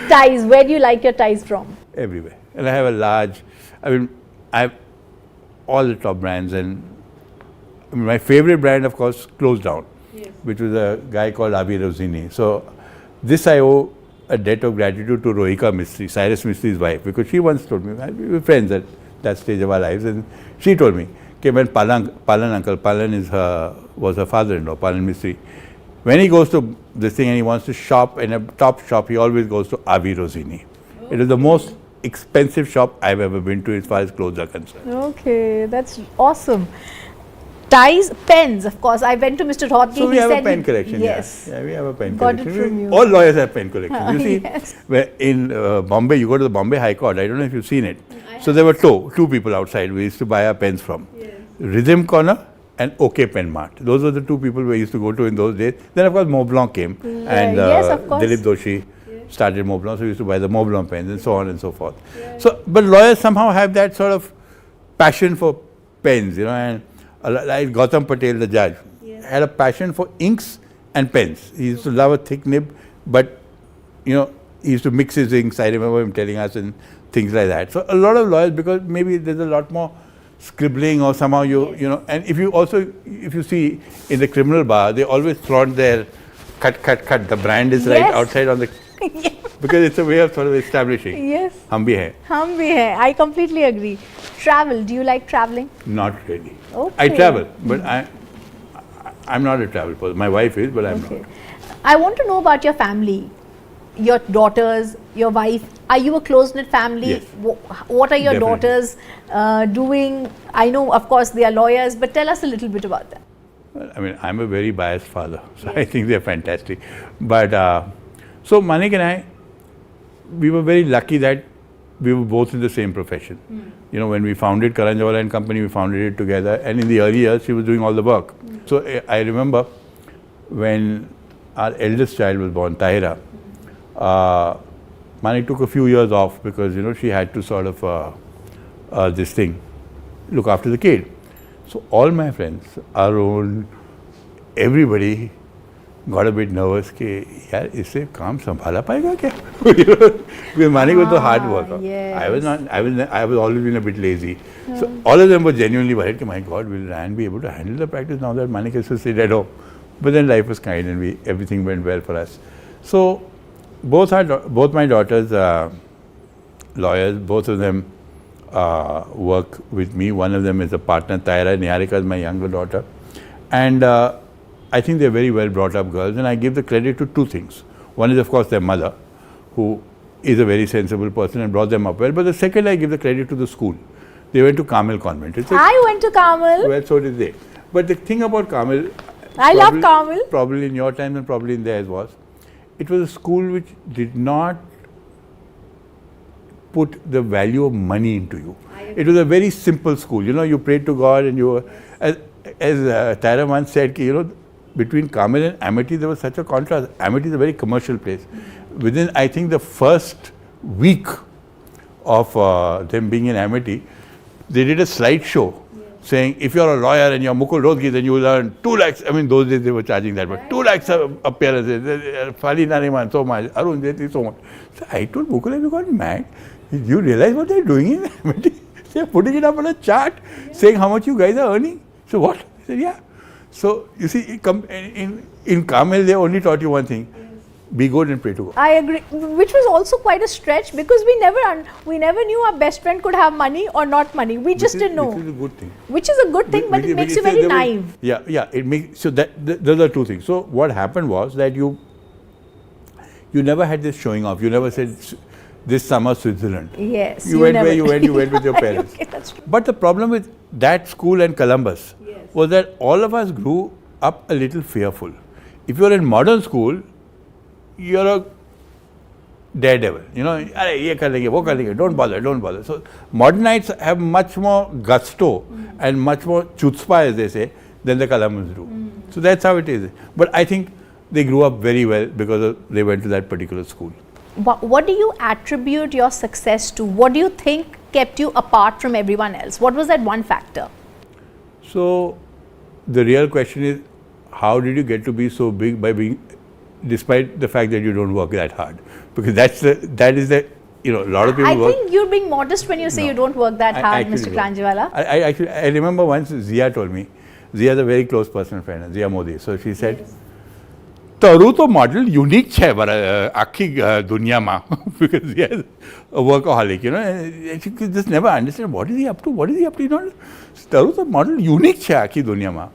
Ties, where do you like your ties from?
Everywhere. And I have a large, I mean, I have all the top brands, and I mean, my favorite brand, of course, closed down, which was a guy called Avi Rosini. So this I owe a debt of gratitude to Rohika Mistry, Cyrus Mistry's wife, because she once told me, we were friends at that stage of our lives, and she told me, okay, when Palan uncle, was her father-in-law, Palan Mistry, when he goes to this thing and he wants to shop in a top shop, he always goes to Avi Rosini. It is the most expensive shop I've ever been to as far as clothes are concerned.
Okay, that's awesome. Ties, pens, of course. I went to Mr. Rodney.
So we have a pen collection.
Yes.
Yeah, we have a pen
Got
collection.
it from you.
All lawyers have pen collections. You see,
Yes.
where in Bombay, you go to the Bombay High Court. I don't know if you've seen it. So there were two people outside we used to buy our pens from. Rhythm Corner and OK Pen Mart. Those were the two people we used to go to in those days. Then of course Montblanc came and
Yes, of course.
Dilip Doshi started Montblanc, so we used to buy the Montblanc pens and so on and so forth. So, but lawyers somehow have that sort of passion for pens, you know, and like Gautam Patel, the judge, had a passion for inks and pens. He used to love a thick nib, but, you know, he used to mix his inks. I remember him telling us and things like that. So a lot of lawyers, because maybe there's a lot more scribbling or somehow you know, and if you see in the criminal bar, they always flaunt their cut. The brand is right outside on the, because it's a way of sort of establishing.
Yes.
Hum bhi hai.
Hum bhi hai. I completely agree. Travel. Do you like traveling?
Not really.
Okay.
I travel, but I'm not a travel person. My wife is, but I'm not.
I want to know about your family, your daughters, your wife. Are you a close-knit family?
Yes.
What are your
Definitely.
daughters doing? I know, of course, they are lawyers, but tell us a little bit about them.
Well, I mean, I'm a very biased father, so I think they're fantastic. But so Manik and I, we were very lucky that we were both in the same profession. You know, when we founded Karanjawala and Company, we founded it together, and in the early years, she was doing all the work. So I remember when our eldest child was born, Tahira, Manik took a few years off because, you know, she had to sort of look after the kid. So all my friends, our own, everybody got a bit nervous कि यार इससे काम संभाला पाएगा क्या? Because Manik was the hard worker.
Yes.
I was always been a bit lazy. So all of them were genuinely worried कि my God, will Ryan be able to handle the practice now that Manik has to sit at home? But then life was kind and everything went well for us. So both my daughters are lawyers. Both of them work with me. One of them is a partner, Taira. Niharika is my younger daughter. And I think they're very well brought up girls, and I give the credit to two things. One is, of course, their mother, who is a very sensible person and brought them up well. But the second, I give the credit to the school. They went to Carmel Convent.
I went to Carmel.
Well, so did they. But the thing about Carmel,
I love Carmel.
Probably in your time and probably in theirs was, it was a school which did not put the value of money into you. It was a very simple school. You know, you prayed to God, and you were, as Tyra once said, you know, between Carmel and Amity, there was such a contrast. Amity is a very commercial place. Within, I think, the first week of them being in Amity, they did a slideshow saying, if you're a lawyer and you're Mukul Rohgi, then you will earn 2 lakhs. I mean, those days they were charging that, but 2 lakhs appearances, Fali Nariman so much, Arun Jeti so much. So I told Mukul, have you gone mad? Do you realize what they're doing in Amity? They're putting it up on a chart, saying how much you guys are earning. So what? I said, yeah. So you see, in Carmel, they only taught you one thing: be good and pray to God.
I agree, which was also quite a stretch because we never knew our best friend could have money or not money. We just didn't know.
Which is a good thing.
Which is a good thing, but it makes you very naive.
Yeah. It makes so that those are two things. So what happened was that you never had this showing off. You never said, this summer Switzerland.
Yes.
You went where you went. You went with your parents.
Okay, that's true.
But the problem with that school and Columbus was that all of us grew up a little fearful. If you're in modern school, you're a daredevil. You know, ye kar lenge, wo kar lenge, don't bother. So modernites have much more gusto and much more chutzpah, as they say, than the Columbans do. So that's how it is. But I think they grew up very well because they went to that particular school.
What do you attribute your success to? What do you think kept you apart from everyone else? What was that one factor?
So the real question is, how did you get to be so big by being, despite the fact that you don't work that hard? Because that is the, you know, a lot of people
I think you're being modest when you say you don't work that hard, Mr. Kranjiwala.
I remember once Zia told me, Zia is a very close personal friend, Zia Modi. So she said, Taru to model unique chhe akhi dunya ma, because he is a workaholic, you know, and she just never understand what is he up to, you know. Taru to model unique chhe akhi dunya ma.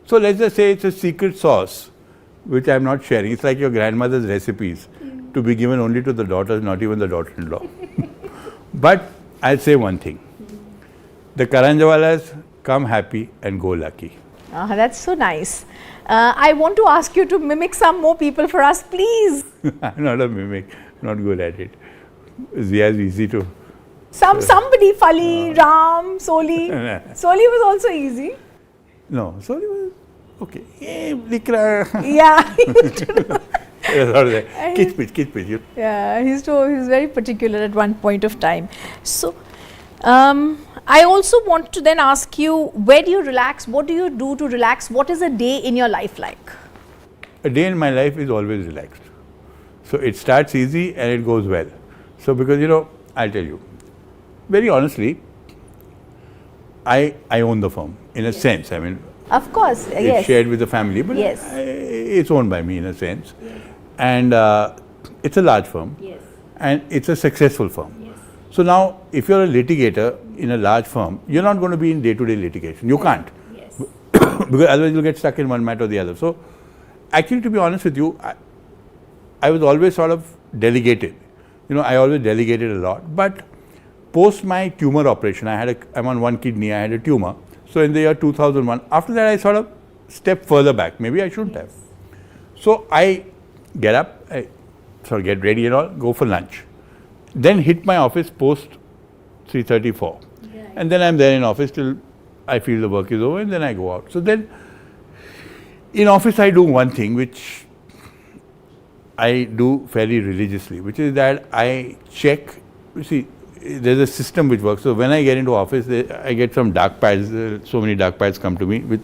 So let's just say it's a secret sauce, which I'm not sharing. It's like your grandmother's recipes to be given only to the daughters, not even the daughter-in-law. But I'll say one thing. The Karanjwalas come happy and go lucky.
That's so nice. I want to ask you to mimic some more people for us, please.
I'm not a mimic, not good at it. Zia is easy to...
Somebody, Fali, Ram, Soli. Soli was also easy.
No, Soli was okay.
Yeah, he used to do.
Kitch.
Yeah, he was very particular at one point of time. So, I also want to then ask you, where do you relax? What do you do to relax? What is a day in your life like?
A day in my life is always relaxed. So it starts easy and it goes well. So because, you know, I'll tell you, very honestly, I own the firm in a sense. I mean,
of course, yes.
It's shared with the family, but it's owned by me in a sense. Yes. And it's a large firm. Yes. And it's a successful firm. Yes. So now, if you're a litigator in a large firm, you're not going to be in day-to-day litigation. You can't. Yes. Because otherwise you'll get stuck in one matter or the other. So actually, to be honest with you, I was always sort of delegated. You know, I always delegated a lot. But post my tumor operation, I'm on one kidney, I had a tumor. So in the year 2001, after that I sort of stepped further back. Maybe I shouldn't have. So I get up, I sort of get ready and all, go for lunch. Then hit my office post 3:34. Yeah. And then I'm there in office till I feel the work is over, and then I go out. So then in office I do one thing which I do fairly religiously, which is that I check, you see, there's a system which works. So when I get into office, I get some dark pads, so many dark pads come to me with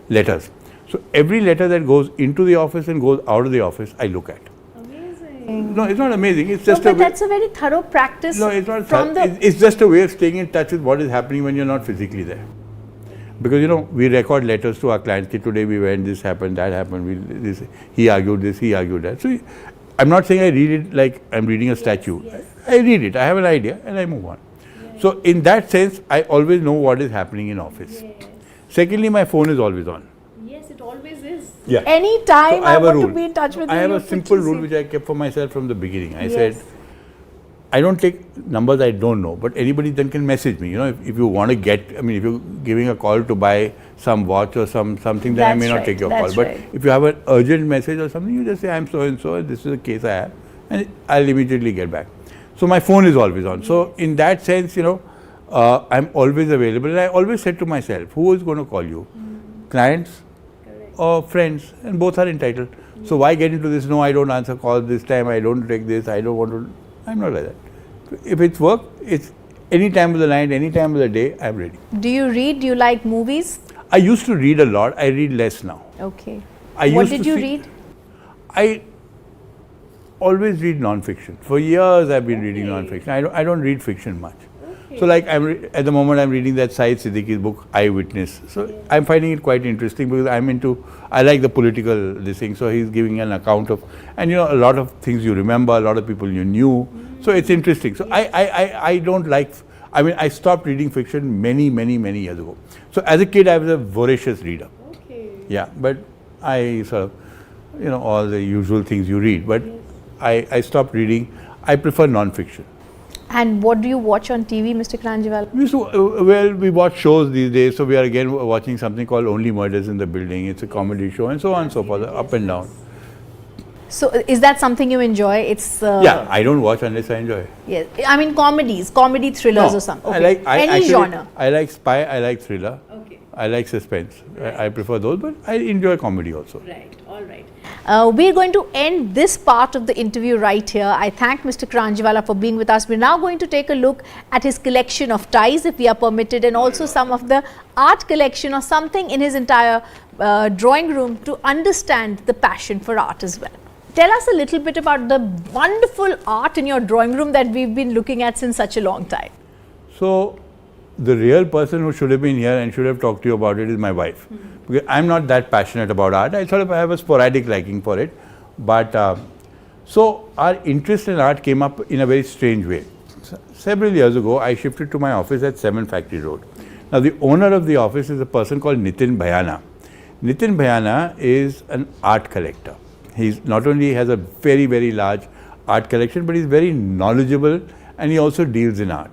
letters. So every letter that goes into the office and goes out of the office, I look at. Amazing. No, it's not amazing. It's just
but that's a very thorough practice.
No, it's not. It's just a way of staying in touch with what is happening when you're not physically there. Because, you know, we record letters to our clients. Today we went, this happened, that happened. He argued this, he argued that. So I'm not saying I read it like I'm reading a statue. Yes. I read it, I have an idea, and I move on. Yes. So in that sense, I always know what is happening in office. Yes. Secondly, my phone is always on.
Yes, it always is.
Yeah.
Anytime I want to be in touch with you.
I have a simple rule which I kept for myself from the beginning. I said, I don't take numbers I don't know, but anybody then can message me. You know, if you want to get, I mean, if you're giving a call to buy some watch or something, then I may not take your call. But if you have an urgent message or something, you just say, I'm so and so, this is the case I have, and I'll immediately get back. So my phone is always on. So in that sense, you know, I'm always available. And I always said to myself, who is going to call you? Clients or friends? And both are entitled. So why get into this? No, I don't answer calls this time. I don't take this. I don't want to. I'm not like that. If it's work, it's any time of the night, any time of the day, I'm ready.
Do you read? Do you like movies?
I used to read a lot. I read less now.
Okay.
What
did you read?
I always read non-fiction. For years, I've been reading non-fiction. I don't read fiction much. So like at the moment I'm reading that Syed Siddiqui's book, Eyewitness. So I'm finding it quite interesting because I like the political this thing. So he's giving an account of, and you know, a lot of things you remember, a lot of people you knew. So it's interesting. So I don't like, I mean, I stopped reading fiction many years ago. So as a kid I was a voracious reader. Yeah, but I sort of, you know, all the usual things you read, but I stopped reading. I prefer non-fiction.
And what do you watch on TV, Mr. Kranjiwala?
We watch shows these days. So we are again watching something called Only Murders in the Building. It's a comedy show and so on and so forth, up and down.
So is that something you enjoy? It's
yeah, I don't watch unless I enjoy.
Yes, I mean comedy thrillers or something. Okay. Any genre.
I like spy. I like thriller. Okay. I like suspense. Right. I prefer those, but I enjoy comedy also.
Right. All right. We're going to end this part of the interview right here. I thank Mr. Kranjiwala for being with us. We're now going to take a look at his collection of ties, if we are permitted, and also some of the art collection or something in his entire drawing room to understand the passion for art as well. Tell us a little bit about the wonderful art in your drawing room that we've been looking at since such a long time.
So, the real person who should have been here and should have talked to you about it is my wife. Because I'm not that passionate about art. I sort of have a sporadic liking for it. But so our interest in art came up in a very strange way. Several years ago, I shifted to my office at 7 Factory Road. Now, the owner of the office is a person called Nitin Bhayana. Nitin Bhayana is an art collector. He's not only has a very large art collection, but he's very knowledgeable and he also deals in art.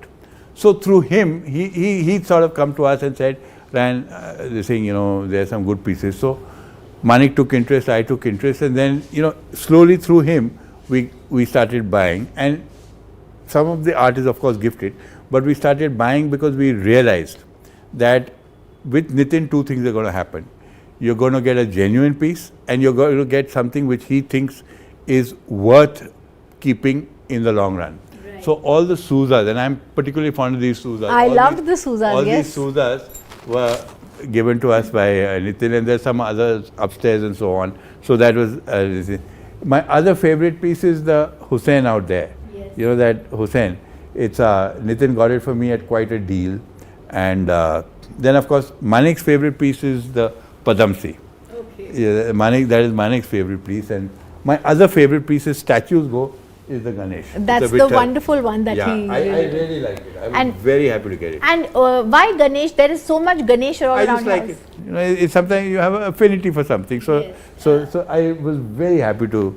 So through him, he sort of come to us and said, Ryan, they're saying, you know, there are some good pieces. So Manik took interest, I took interest, and then, you know, slowly through him, we started buying. And some of the art is of course gifted, but we started buying because we realized that with Nitin, two things are going to happen. You're going to get a genuine piece and you're going to get something which he thinks is worth keeping in the long run. Right. So all the Souzas, and I'm particularly fond of these Souzas.
I loved the Souzas,
all these Souzas were given to us by Nitin, and there's some others upstairs and so on. So that was, my other favorite piece is the Hussain out there. Yes. You know that Hussain, it's Nitin got it for me at quite a deal. And then of course Manik's favorite piece is the Padamsi. Okay. Yeah, that is Manik's favorite piece, and my other favorite piece is statues is the Ganesh.
That's the wonderful one that he
I really like it. I'm very happy to get it.
And why Ganesh? There is so much Ganesh all around.
I just like it. You know, it's sometimes you have an affinity for something. So, yes. so I was very happy to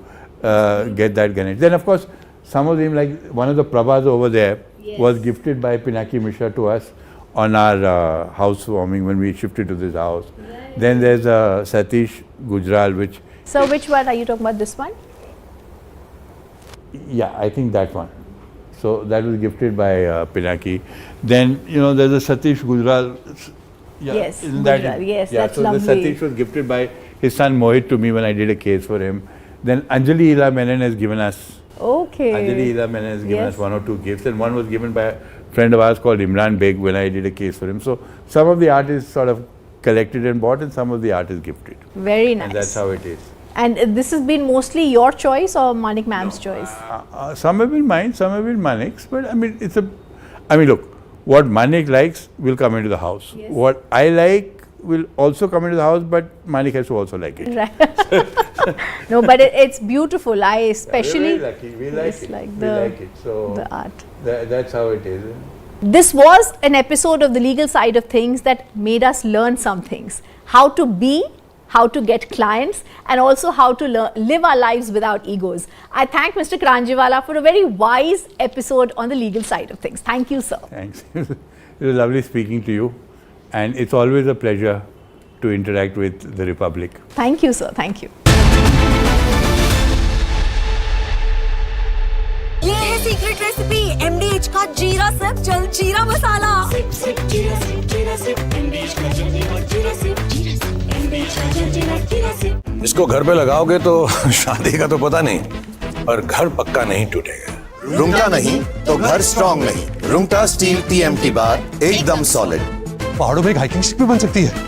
get that Ganesh. Then of course, some of them, like one of the Prabhas over there, yes, was gifted by Pinaki Mishra to us on our housewarming when we shifted to this house. Right. Then there's Satish Gujral, which...
So which one are you talking about, this one?
Yeah, I think that one. So that was gifted by Pinaki. Then, you know, there's a Satish Gujral. Yeah,
yes, Gujral, yes, yeah, that's
so
lovely.
The Satish was gifted by his son Mohit to me when I did a case for him. Then Anjali Ila Menon has given us...
Okay.
Anjali Ila Menon has given us one or two gifts, and one was given by a friend of ours called Imran Beg when I did a case for him. So some of the art is sort of collected and bought, and some of the art is gifted.
Very nice.
And that's how it is.
And this has been mostly your choice or Manik Ma'am's choice?
Some have been mine, some have been Manik's, but I mean, look, what Manik likes will come into the house. Yes. What I like will also come into the house, but Manik has to also like it.
Right. No, but it's beautiful. I especially...
We're very lucky. We like it. So
the art.
That's how it is.
This was an episode of The Legal Side of Things that made us learn some things. How to be how to get clients, and also how to live our lives without egos. I thank Mr. Kranjiwala for a very wise episode on the legal side of things. Thank you, sir.
Thanks. It was lovely speaking to you, and it's always a pleasure to interact with the Republic.
Thank you, sir. Thank you.
ये है secret recipe MDH का जीरा SIP जल जीरा मसाला। SIP SIP जीरा SIP MDH का जल जीरा सिप MDH का जल जीरा सिप।
इसको घर पे लगाओगे तो शादी का तो पता नहीं, पर घर पक्का नहीं टूटेगा।
रुंगटा नहीं तो घर स्ट्रॉन्ग नहीं। रुंगटा स्टील TMT बार एकदम सॉलिड।
पहाड़ों में एक हाइकिंग स्टिक भी बन सकती है।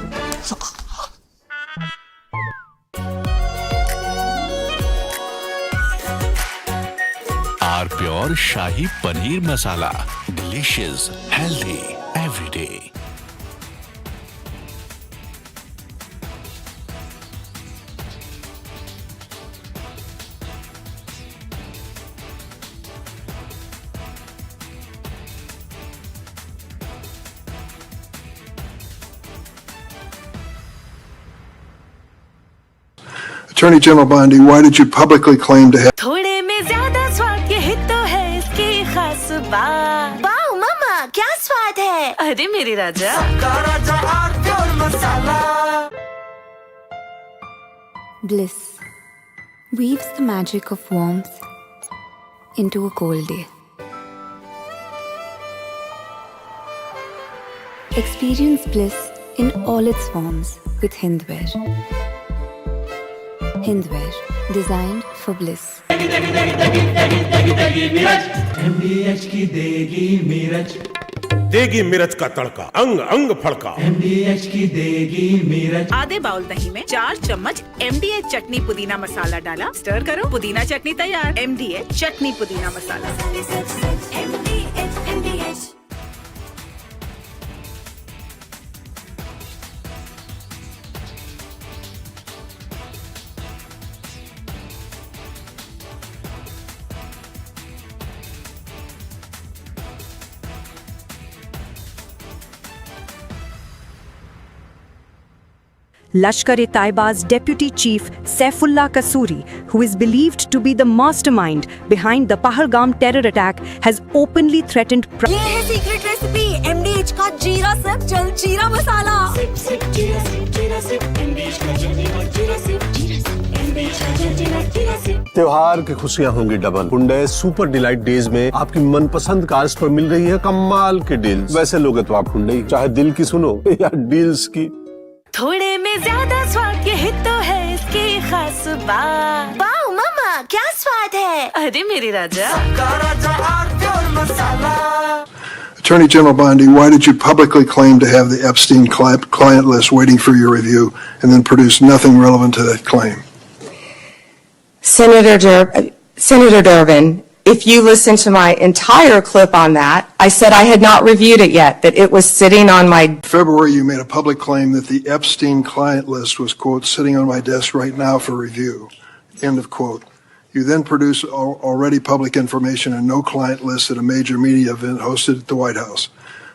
R pure shahi paneer masala, delicious, healthy every day.
Attorney General Bondi, why did you publicly claim to have...
थोड़े में ज्यादा स्वाद, यही तो है इसकी खास बात। वाओ मामा, क्या स्वाद है। अरे मेरी राजा, सबका राजा R pure masala.
Bliss weaves the magic of warmth into a cold day. Experience bliss in all its forms with Hindware. Hindware, designed for bliss.
MDH की देगी मिर्च,
देगी मिर्च का तड़का, अंग अंग फड़का।
MDH की देगी मिर्च।
आधे बाउल दही में 4 चम्मच MDH चटनी पुदीना मसाला डाला, स्टर करो, पुदीना चटनी तैयार। MDH चटनी पुदीना मसाला। MDH।
Lashkar-e-Taiba's Deputy Chief Saifullah Kasuri, who is believed to be the mastermind behind the Pahalgam terror attack, has openly threatened...
ये है सीक्रेट रेसिपी MDH का जीरा सिप जल जीरा मसाला। सिप सिप जीरा सिप MDH का जल जीरा सिप MDH का जल जीरा सिप।
त्योहार की खुशियाँ होंगी double. Hyundai super delight days में आपकी मनपसंद कार्स पर मिल रही है कमाल के डील्स। वैसे लोगे तो आप हुंडई, चाहे दिल की सुनो या डील्स की।
थोड़े में ज्यादा स्वाद, यही तो है इसकी खास बात। वाओ मामा, क्या स्वाद है। अरे मेरी राजा, सबका राजा R pure masala.
Attorney General Bondi, why did you publicly claim to have the Epstein client list waiting for your review and then produce nothing relevant to that claim?
Senator Durbin, if you listen to my entire clip on that, I said I had not reviewed it yet, that it was sitting on my...
In February, you made a public claim that the Epstein client list was, quote, sitting on my desk right now for review, end of quote. You then produced already public information and no client list at a major media event hosted at the White House.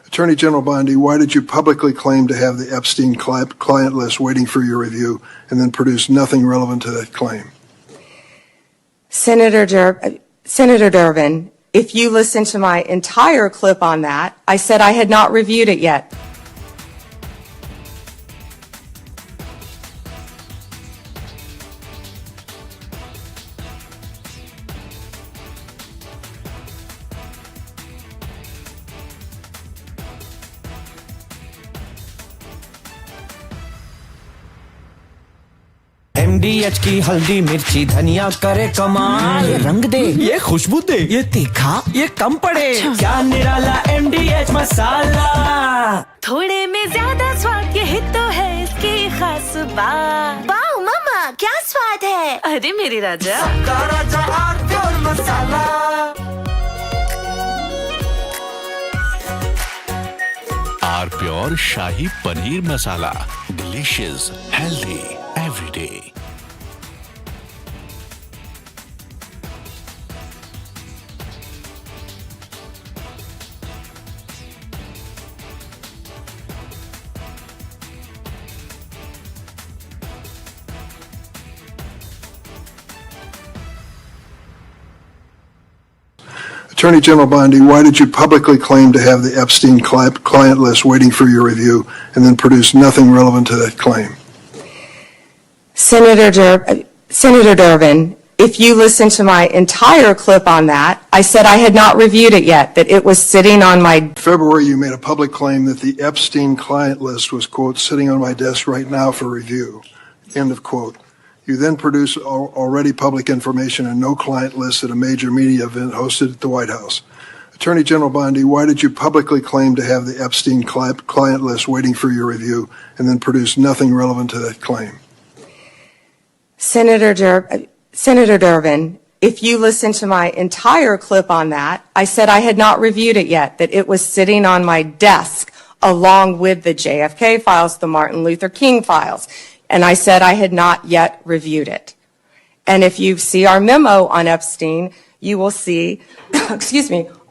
Attorney General Bondi, why did you publicly claim to have the Epstein client list waiting for your review and then produce nothing relevant to that claim?
Senator Durbin, if you listen to my entire clip on that, I said I had not reviewed it yet.
MDH की हल्दी मिर्ची धनिया करे कमाल, ये रंग दे, ये खुशबू दे, ये तीखा, ये कम पड़े। क्या निराला MDH मसाला।
थोड़े में ज्यादा स्वाद, यही तो है इसकी खास बात। वाओ मामा, क्या स्वाद है। अरे मेरी राजा, सबका राजा R pure masala.
R pure shahi paneer masala, delicious, healthy every day.
Attorney General Bondi, why did you publicly claim to have the Epstein client list waiting for your review and then produce nothing relevant to that claim?
Senator Durbin, if you listen to my entire clip on that, I said I had not reviewed it yet, that it was sitting on my...
In February, you made a public claim that the Epstein client list was, quote, sitting on my desk right now for review, end of quote. You then produced already public information and no client list at a major media event hosted at the White House. Attorney General Bondi, why did you publicly claim to have the Epstein client list waiting for your review and then produce nothing relevant to that claim?
Senator Durbin, if you listen to my entire clip on that, I said I had not reviewed it yet, that it was sitting on my desk along with the JFK files, the Martin Luther King files. And I said I had not yet reviewed it. And if you see our memo on Epstein, you will see,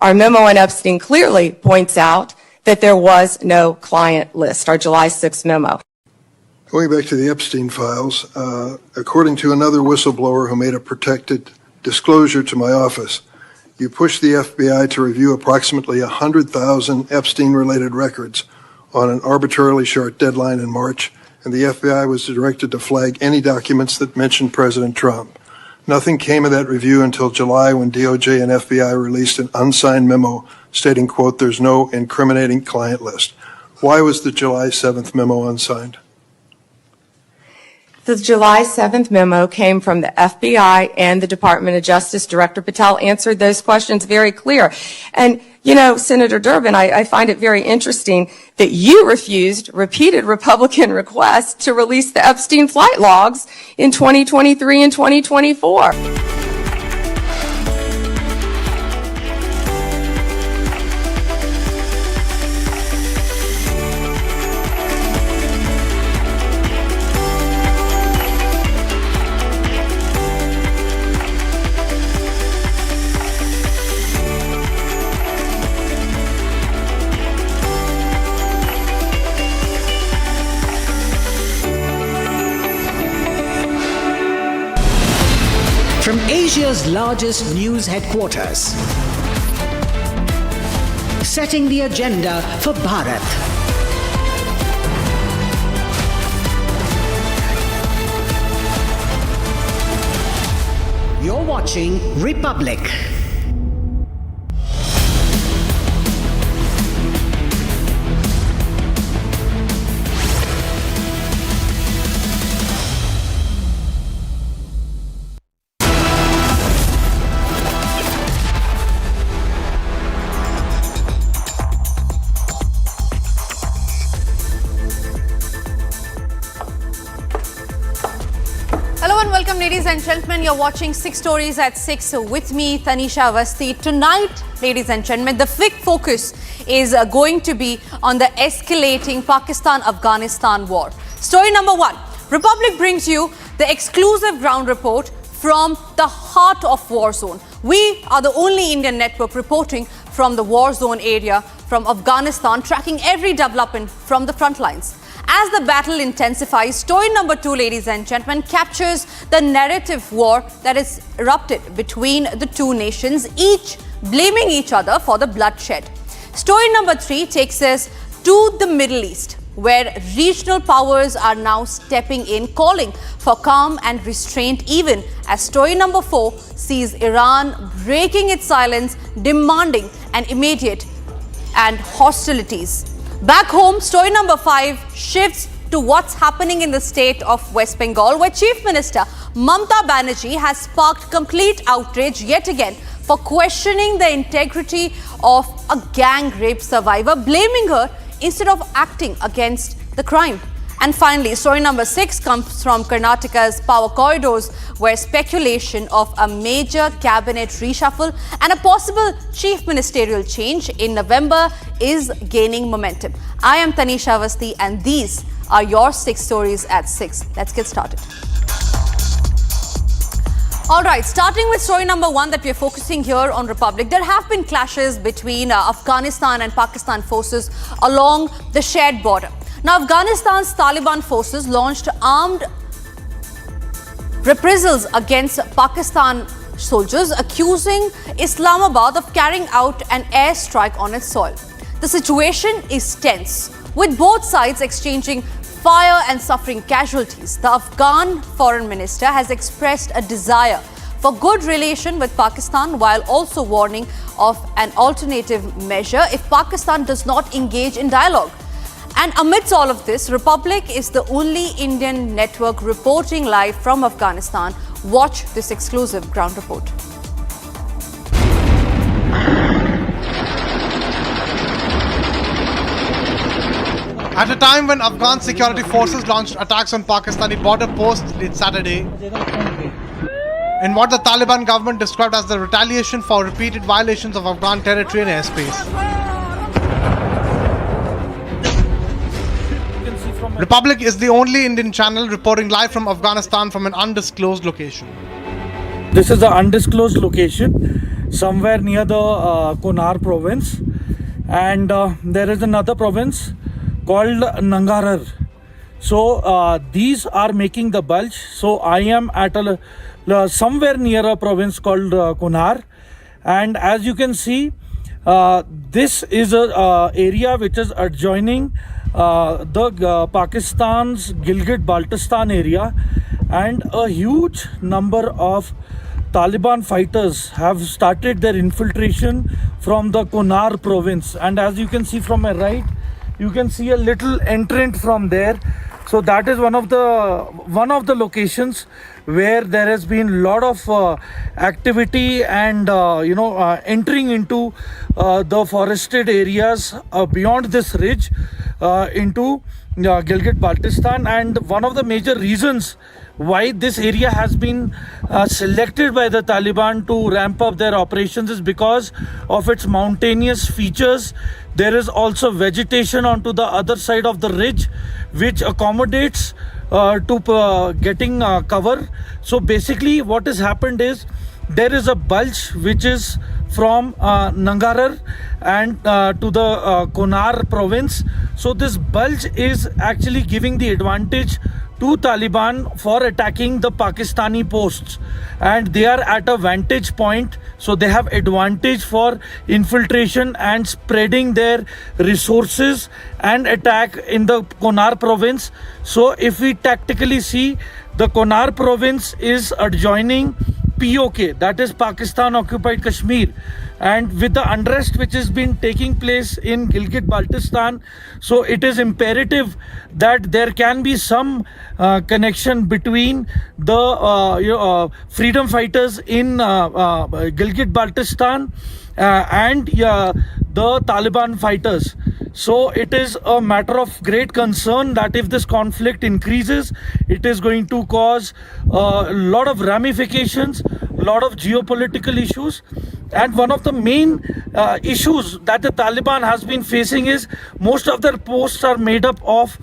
our memo on Epstein clearly points out that there was no client list, our July 6th memo.
Going back to the Epstein files, according to another whistleblower who made a protected disclosure to my office, you pushed the FBI to review approximately 100,000 Epstein-related records on an arbitrarily short deadline in March, and the FBI was directed to flag any documents that mentioned President Trump. Nothing came of that review until July when DOJ and FBI released an unsigned memo stating, quote, there's no incriminating client list. Why was the July 7th memo unsigned?
The July 7th memo came from the FBI and the Department of Justice. Director Patel answered those questions very clear. And, you know, Senator Durbin, I find it very interesting that you refused repeated Republican requests to release the Epstein flight logs in 2023 and 2024.
From Asia's largest news headquarters, setting the agenda for Bharat. You're watching Republic.
Welcome, ladies and gentlemen. You're watching 6 Stories at 6 with me, Tanisha Avasthi. Tonight, ladies and gentlemen, the big focus is going to be on the escalating Pakistan-Afghanistan war. Story number 1. Republic brings you the exclusive ground report from the heart of war zone. We are the only Indian network reporting from the war zone area from Afghanistan, tracking every development from the front lines. As the battle intensifies, story number 2, ladies and gentlemen, captures the narrative war that is erupted between the two nations, each blaming each other for the bloodshed. Story number 3 takes us to the Middle East, where regional powers are now stepping in, calling for calm and restraint, even as story number 4 sees Iran breaking its silence, demanding an immediate and hostilities. Back home, story number 5 shifts to what's happening in the state of West Bengal, where Chief Minister Mamata Banerjee has sparked complete outrage yet again for questioning the integrity of a gang rape survivor, blaming her instead of acting against the crime. And finally, story number 6 comes from Karnataka's power corridors, where speculation of a major cabinet reshuffle and a possible chief ministerial change in November is gaining momentum. I am Tanisha Avasthi, and these are your 6 Stories at 6. Let's get started. All right, starting with story number 1 that we are focusing here on Republic. There have been clashes between Afghanistan and Pakistan forces along the shared border. Now, Afghanistan's Taliban forces launched armed reprisals against Pakistan soldiers accusing Islamabad of carrying out an airstrike on its soil. The situation is tense, with both sides exchanging fire and suffering casualties. The Afghan foreign minister has expressed a desire for good relation with Pakistan while also warning of an alternative measure if Pakistan does not engage in dialogue. And amidst all of this, Republic is the only Indian network reporting live from Afghanistan. Watch this exclusive ground report.
At a time when Afghan security forces launched attacks on Pakistani border posts late Saturday, in what the Taliban government described as the retaliation for repeated violations of Afghan territory and airspace. Republic is the only Indian channel reporting live from Afghanistan from an undisclosed location.
This is an undisclosed location somewhere near the Kunar province, and there is another province called Nangarhar. So these are making the bulge. So I am at somewhere near a province called Kunar, and as you can see, this is a area which is adjoining the Pakistan's Gilgit-Baltistan area, and a huge number of Taliban fighters have started their infiltration from the Kunar province. And as you can see from my right, you can see a little entrant from there. So that is one of the locations where there has been a lot of activity and entering into the forested areas beyond this ridge into Gilgit-Baltistan. And one of the major reasons why this area has been selected by the Taliban to ramp up their operations is because of its mountainous features. There is also vegetation onto the other side of the ridge which accommodates to getting cover. So basically what has happened is there is a bulge which is from Nangarhar and to the Kunar province. So this bulge is actually giving the advantage to Taliban for attacking the Pakistani posts, and they are at a vantage point, so they have advantage for infiltration and spreading their resources and attack in the Kunar province. So if we tactically see, the Kunar province is adjoining POK, that is Pakistan occupied Kashmir, and with the unrest which has been taking place in Gilgit-Baltistan, so it is imperative that there can be some connection between the freedom fighters in Gilgit-Baltistan and the Taliban fighters. So it is a matter of great concern that if this conflict increases, it is going to cause a lot of ramifications, a lot of geopolitical issues. And one of the main issues that the Taliban has been facing is most of their posts are made up of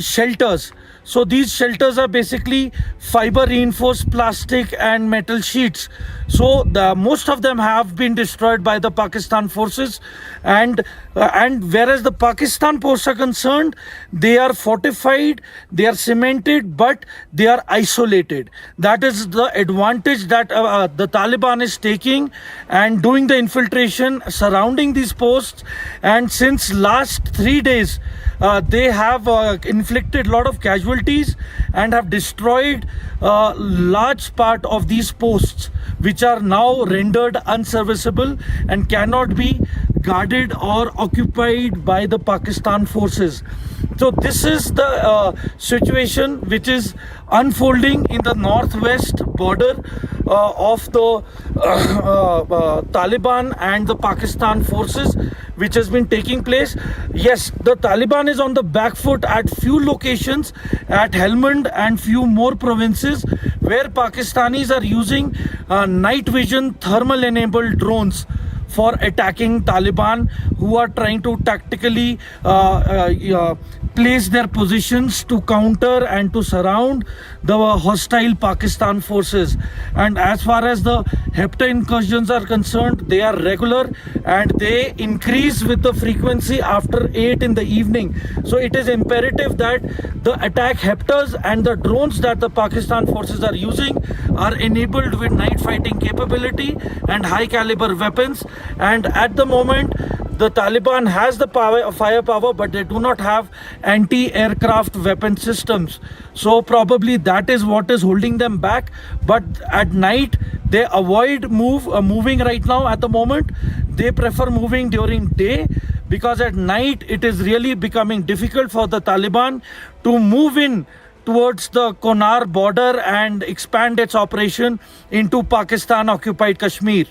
shelters. So these shelters are basically fiber reinforced plastic and metal sheets. So most of them have been destroyed by the Pakistan forces, and whereas the Pakistan posts are concerned, they are fortified, they are cemented, but they are isolated. That is the advantage that the Taliban is taking and doing the infiltration surrounding these posts. And since last 3 days, they have inflicted a lot of casualties and have destroyed a large part of these posts, which are now rendered unserviceable and cannot be guarded or occupied by the Pakistan forces. So this is the situation which is unfolding in the northwest border of the Taliban and the Pakistan forces, which has been taking place. Yes, the Taliban is on the back foot at few locations, at Helmand and few more provinces, where Pakistanis are using night vision thermal enabled drones for attacking Taliban, who are trying to tactically place their positions to counter and to surround the hostile Pakistan forces. And as far as the HEPTA incursions are concerned, they are regular and they increase with the frequency after 8 in the evening. So it is imperative that the attack HEPTAs and the drones that the Pakistan forces are using are enabled with night fighting capability and high caliber weapons, and at the moment the Taliban has the firepower, but they do not have anti-aircraft weapon systems. So probably that is what is holding them back. But at night they avoid moving right now at the moment. They prefer moving during day, because at night it is really becoming difficult for the Taliban to move in towards the Konar border and expand its operation into Pakistan occupied Kashmir.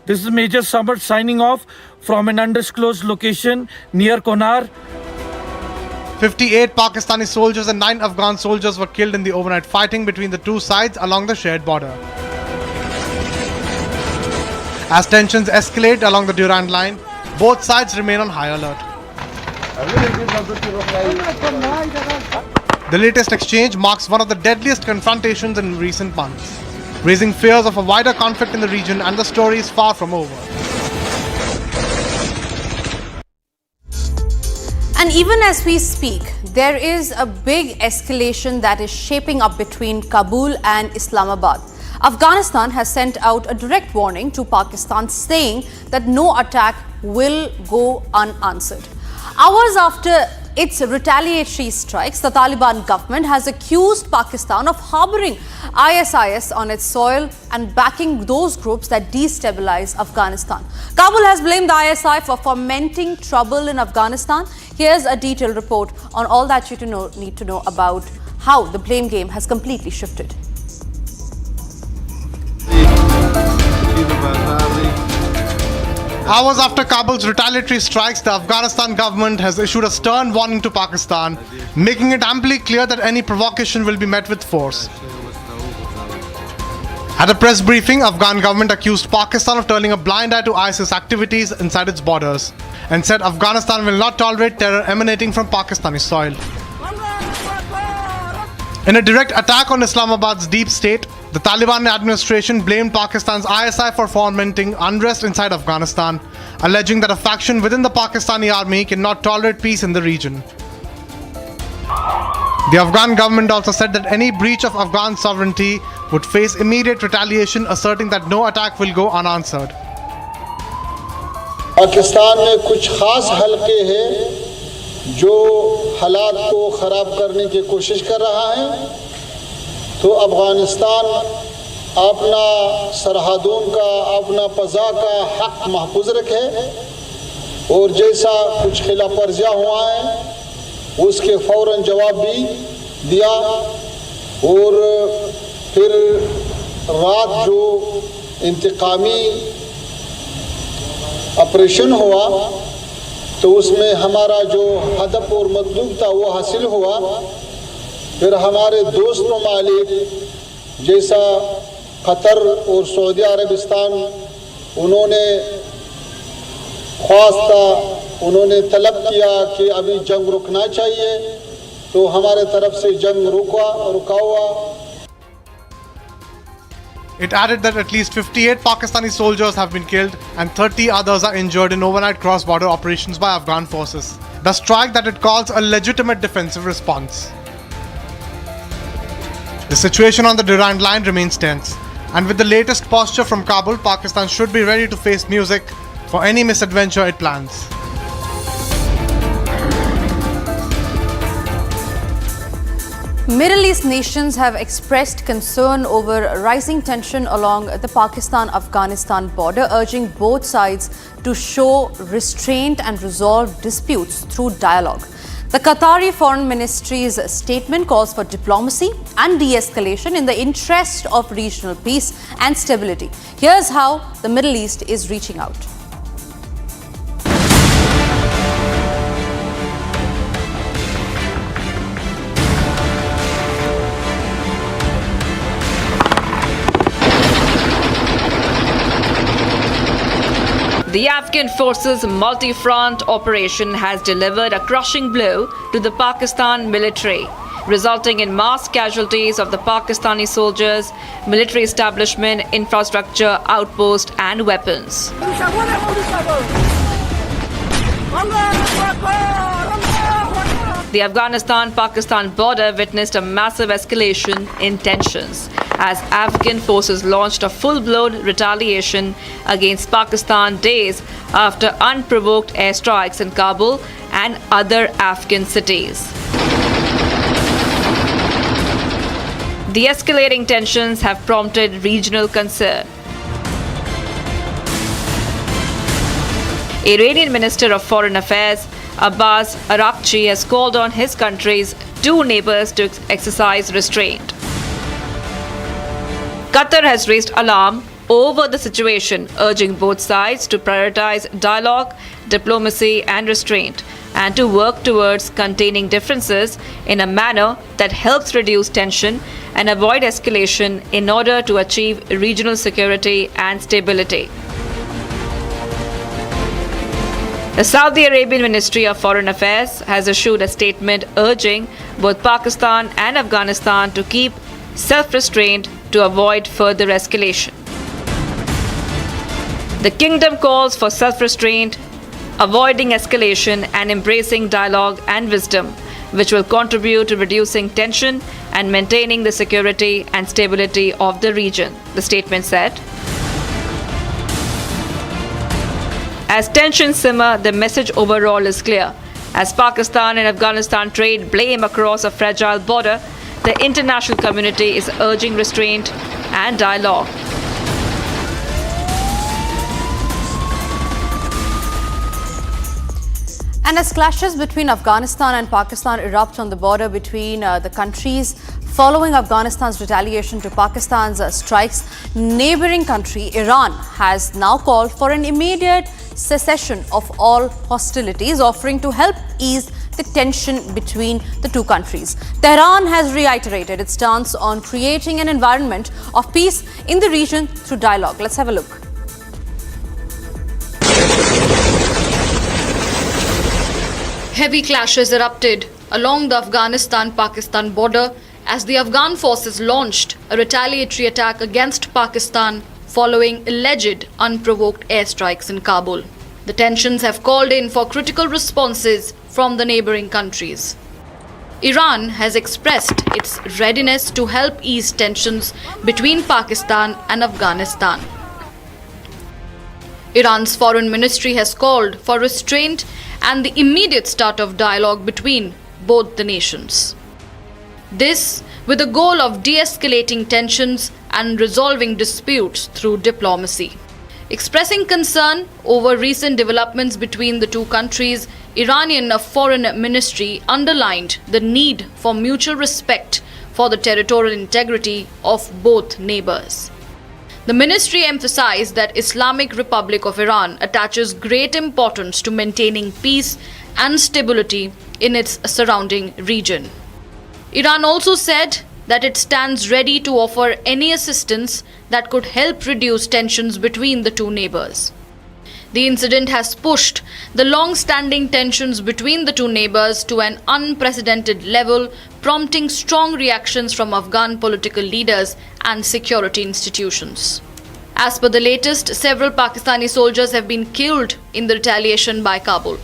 This is Major Samar signing off from an undisclosed location near Konar.
58 Pakistani soldiers and 9 Afghan soldiers were killed in the overnight fighting between the two sides along the shared border. As tensions escalate along the Durand line, both sides remain on high alert. The latest exchange marks one of the deadliest confrontations in recent months, raising fears of a wider conflict in the region, and the story is far from over.
And even as we speak, there is a big escalation that is shaping up between Kabul and Islamabad. Afghanistan has sent out a direct warning to Pakistan, saying that no attack will go unanswered. Hours after its retaliatory strikes, the Taliban government has accused Pakistan of harboring ISIS on its soil and backing those groups that destabilize Afghanistan. Kabul has blamed the ISI for fomenting trouble in Afghanistan. Here's a detailed report on all that you need to know about how the blame game has completely shifted.
Hours after Kabul's retaliatory strikes, the Afghanistan government has issued a stern warning to Pakistan, making it amply clear that any provocation will be met with force. At a press briefing, Afghan government accused Pakistan of turning a blind eye to ISIS activities inside its borders, and said Afghanistan will not tolerate terror emanating from Pakistani soil. In a direct attack on Islamabad's deep state, the Taliban administration blamed Pakistan's ISI for fomenting unrest inside Afghanistan, alleging that a faction within the Pakistani army cannot tolerate peace in the region. The Afghan government also said that any breach of Afghan sovereignty would face immediate retaliation, asserting that no attack will go unanswered.
Pakistan में कुछ खास हलके हैं जो हालात को ख़राब करने की कोशिश कर रहा है, तो अफ़गानिस्तान अपना सरहदों का, अपना फ़ज़ा का हक़ महफूज रखे, और जैसा कुछ खिलाफ वर्जियाँ हुआ है उसके फ़ौरन जवाब भी दिया, और फिर रात जो इंतकामी ऑपरेशन हुआ तो उसमें हमारा जो हदफ और मतलूब था वो हासिल हुआ। फिर हमारे दोस्त ममालिक जैसा कतर और सऊदी अरबिस्तान, उन्होंने ख्वास्ता, उन्होंने तलब किया कि अभी जंग रुकना चाहिए, तो हमारे तरफ से जंग रुका हुआ।
It added that at least 58 Pakistani soldiers have been killed and 30 others are injured in overnight cross-border operations by Afghan forces. The strike that it calls a legitimate defensive response. The situation on the Durand line remains tense, and with the latest posture from Kabul, Pakistan should be ready to face music for any misadventure it plans.
Middle East nations have expressed concern over rising tension along the Pakistan-Afghanistan border, urging both sides to show restraint and resolve disputes through dialogue. The Qatari Foreign Ministry's statement calls for diplomacy and de-escalation in the interest of regional peace and stability. Here's how the Middle East is reaching out.
The Afghan forces' multi-front operation has delivered a crushing blow to the Pakistan military, resulting in mass casualties of the Pakistani soldiers, military establishment, infrastructure, outpost, and weapons. The Afghanistan-Pakistan border witnessed a massive escalation in tensions as Afghan forces launched a full-blown retaliation against Pakistan days after unprovoked airstrikes in Kabul and other Afghan cities. The escalating tensions have prompted regional concern. Iranian Minister of Foreign Affairs Abbas Araghchi has called on his country's two neighbors to exercise restraint. Qatar has raised alarm over the situation, urging both sides to prioritize dialogue, diplomacy and restraint, and to work towards containing differences in a manner that helps reduce tension and avoid escalation in order to achieve regional security and stability. The Saudi Arabian Ministry of Foreign Affairs has issued a statement urging both Pakistan and Afghanistan to keep self-restraint to avoid further escalation. The kingdom calls for self-restraint, avoiding escalation and embracing dialogue and wisdom, which will contribute to reducing tension and maintaining the security and stability of the region, the statement said. As tensions simmer, the message overall is clear. As Pakistan and Afghanistan trade blame across a fragile border, the international community is urging restraint and dialogue.
And as clashes between Afghanistan and Pakistan erupt on the border between the countries, following Afghanistan's retaliation to Pakistan's strikes, neighboring country Iran has now called for an immediate cessation of all hostilities, offering to help ease the tension between the two countries. Tehran has reiterated its stance on creating an environment of peace in the region through dialogue. Let's have a look.
Heavy clashes erupted along the Afghanistan-Pakistan border as the Afghan forces launched a retaliatory attack against Pakistan following alleged unprovoked airstrikes in Kabul. The tensions have called in for critical responses from the neighboring countries. Iran has expressed its readiness to help ease tensions between Pakistan and Afghanistan. Iran's foreign ministry has called for restraint and the immediate start of dialogue between both the nations. This with the goal of de-escalating tensions and resolving disputes through diplomacy. Expressing concern over recent developments between the two countries, Iranian Foreign Ministry underlined the need for mutual respect for the territorial integrity of both neighbors. The ministry emphasized that Islamic Republic of Iran attaches great importance to maintaining peace and stability in its surrounding region. Iran also said that it stands ready to offer any assistance that could help reduce tensions between the two neighbors. The incident has pushed the long-standing tensions between the two neighbors to an unprecedented level, prompting strong reactions from Afghan political leaders and security institutions. As per the latest, several Pakistani soldiers have been killed in the retaliation by Kabul.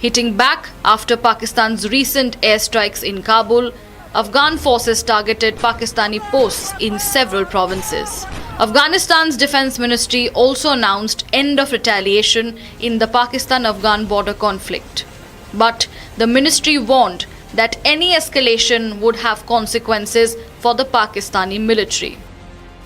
Hitting back after Pakistan's recent airstrikes in Kabul, Afghan forces targeted Pakistani posts in several provinces. Afghanistan's Defense Ministry also announced end of retaliation in the Pakistan-Afghan border conflict. But the ministry warned that any escalation would have consequences for the Pakistani military.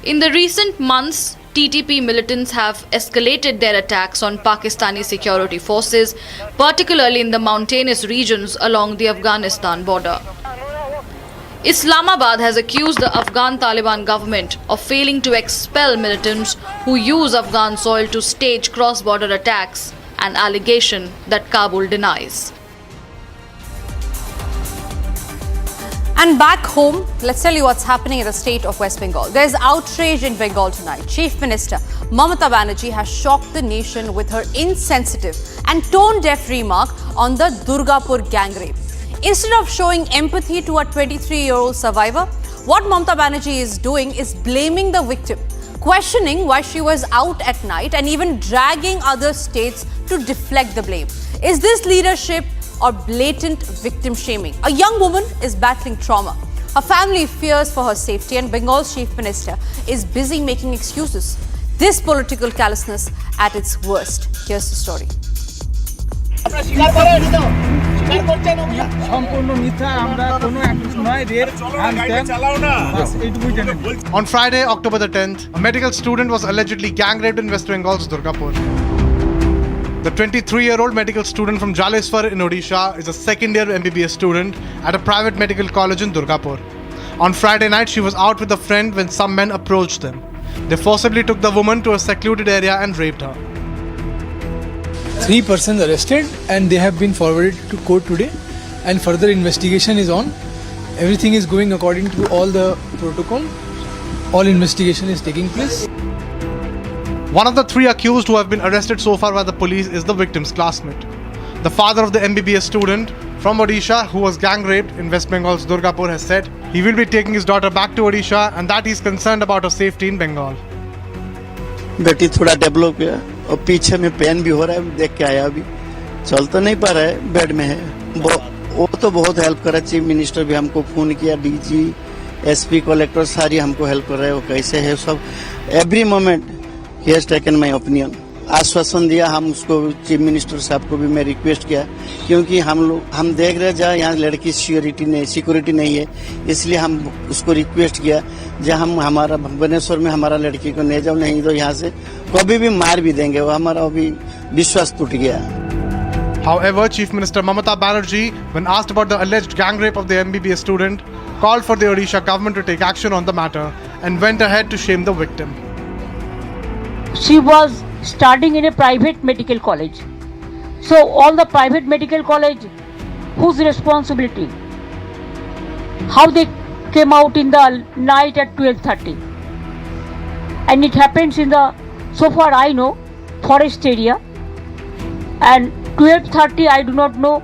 In the recent months, TTP militants have escalated their attacks on Pakistani security forces, particularly in the mountainous regions along the Afghanistan border. Islamabad has accused the Afghan Taliban government of failing to expel militants who use Afghan soil to stage cross-border attacks, an allegation that Kabul denies.
And back home, let's tell you what's happening in the state of West Bengal. There's outrage in Bengal tonight. Chief Minister Mamata Banerjee has shocked the nation with her insensitive and tone-deaf remark on the Durgapur gang rape. Instead of showing empathy to a 23-year-old survivor, what Mamata Banerjee is doing is blaming the victim, questioning why she was out at night and even dragging other states to deflect the blame. Is this leadership or blatant victim shaming? A young woman is battling trauma. Her family fears for her safety, and Bengal's chief minister is busy making excuses. This political callousness at its worst. Here's the story.
On Friday, October the 10th, a medical student was allegedly gang raped in West Bengal's Durgapur. The 23-year-old medical student from Jaleswar in Odisha is a second-year MBBS student at a private medical college in Durgapur. On Friday night, she was out with a friend when some men approached them. They forcibly took the woman to a secluded area and raped her.
3 persons arrested and they have been forwarded to court today, and further investigation is on. Everything is going according to all the protocol. All investigation is taking place.
One of the 3 accused who have been arrested so far by the police is the victim's classmate. The father of the MBBS student from Odisha who was gang raped in West Bengal's Durgapur has said he will be taking his daughter back to Odisha and that he is concerned about her safety in Bengal.
बेटी थोड़ा develop हुआ और पीछे में pen भी हो रहा है, देख के आया अभी, चल तो नहीं पा रहा है, बेड में है। वो तो बहुत हेल्प कर रहा है, चीफ मिनिस्टर भी हमको फोन किया, डीजी, एसपी, कलेक्टर सारी हमको हेल्प कर रहे हैं, वो कैसे है सब, every moment he has taken my opinion, आश्वासन दिया। हम उसको चीफ मिनिस्टर साहब को भी मैं रिक्वेस्ट किया, क्योंकि हम देख रहे जहाँ यहाँ लड़की सिक्योरिटी नहीं है, इसलिए हम उसको रिक्वेस्ट किया जहाँ हम हमारा भुवनेश्वर में हमारा लड़की को ले जाओ, नहीं तो यहाँ से कभी भी मार भी देंगे, वो हमारा अभी विश्वास टूट गया।
However, Chief Minister Mamata Banerjee, when asked about the alleged gang rape of the MBBS student, called for the Odisha government to take action on the matter and went ahead to shame the victim.
She was studying in a private medical college. So all the private medical college, whose responsibility? How they came out in the night at 12:30. And it happens in the, so far I know, forest area. And 12:30 I do not know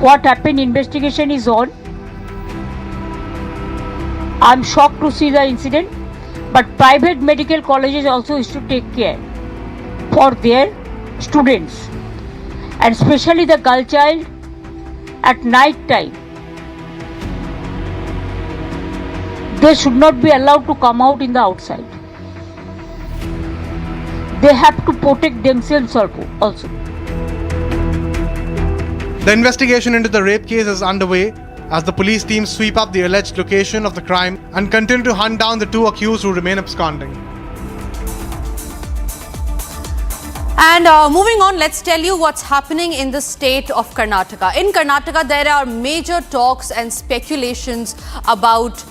what happened, investigation is on. I am shocked to see the incident. But private medical colleges also used to take care for their students, and especially the girl child at night time. They should not be allowed to come out in the outside. They have to protect themselves also.
The investigation into the rape case is underway as the police team sweep up the alleged location of the crime and continue to hunt down the 2 accused who remain absconding.
And moving on, let's tell you what's happening in the state of Karnataka. In Karnataka, there are major talks and speculations about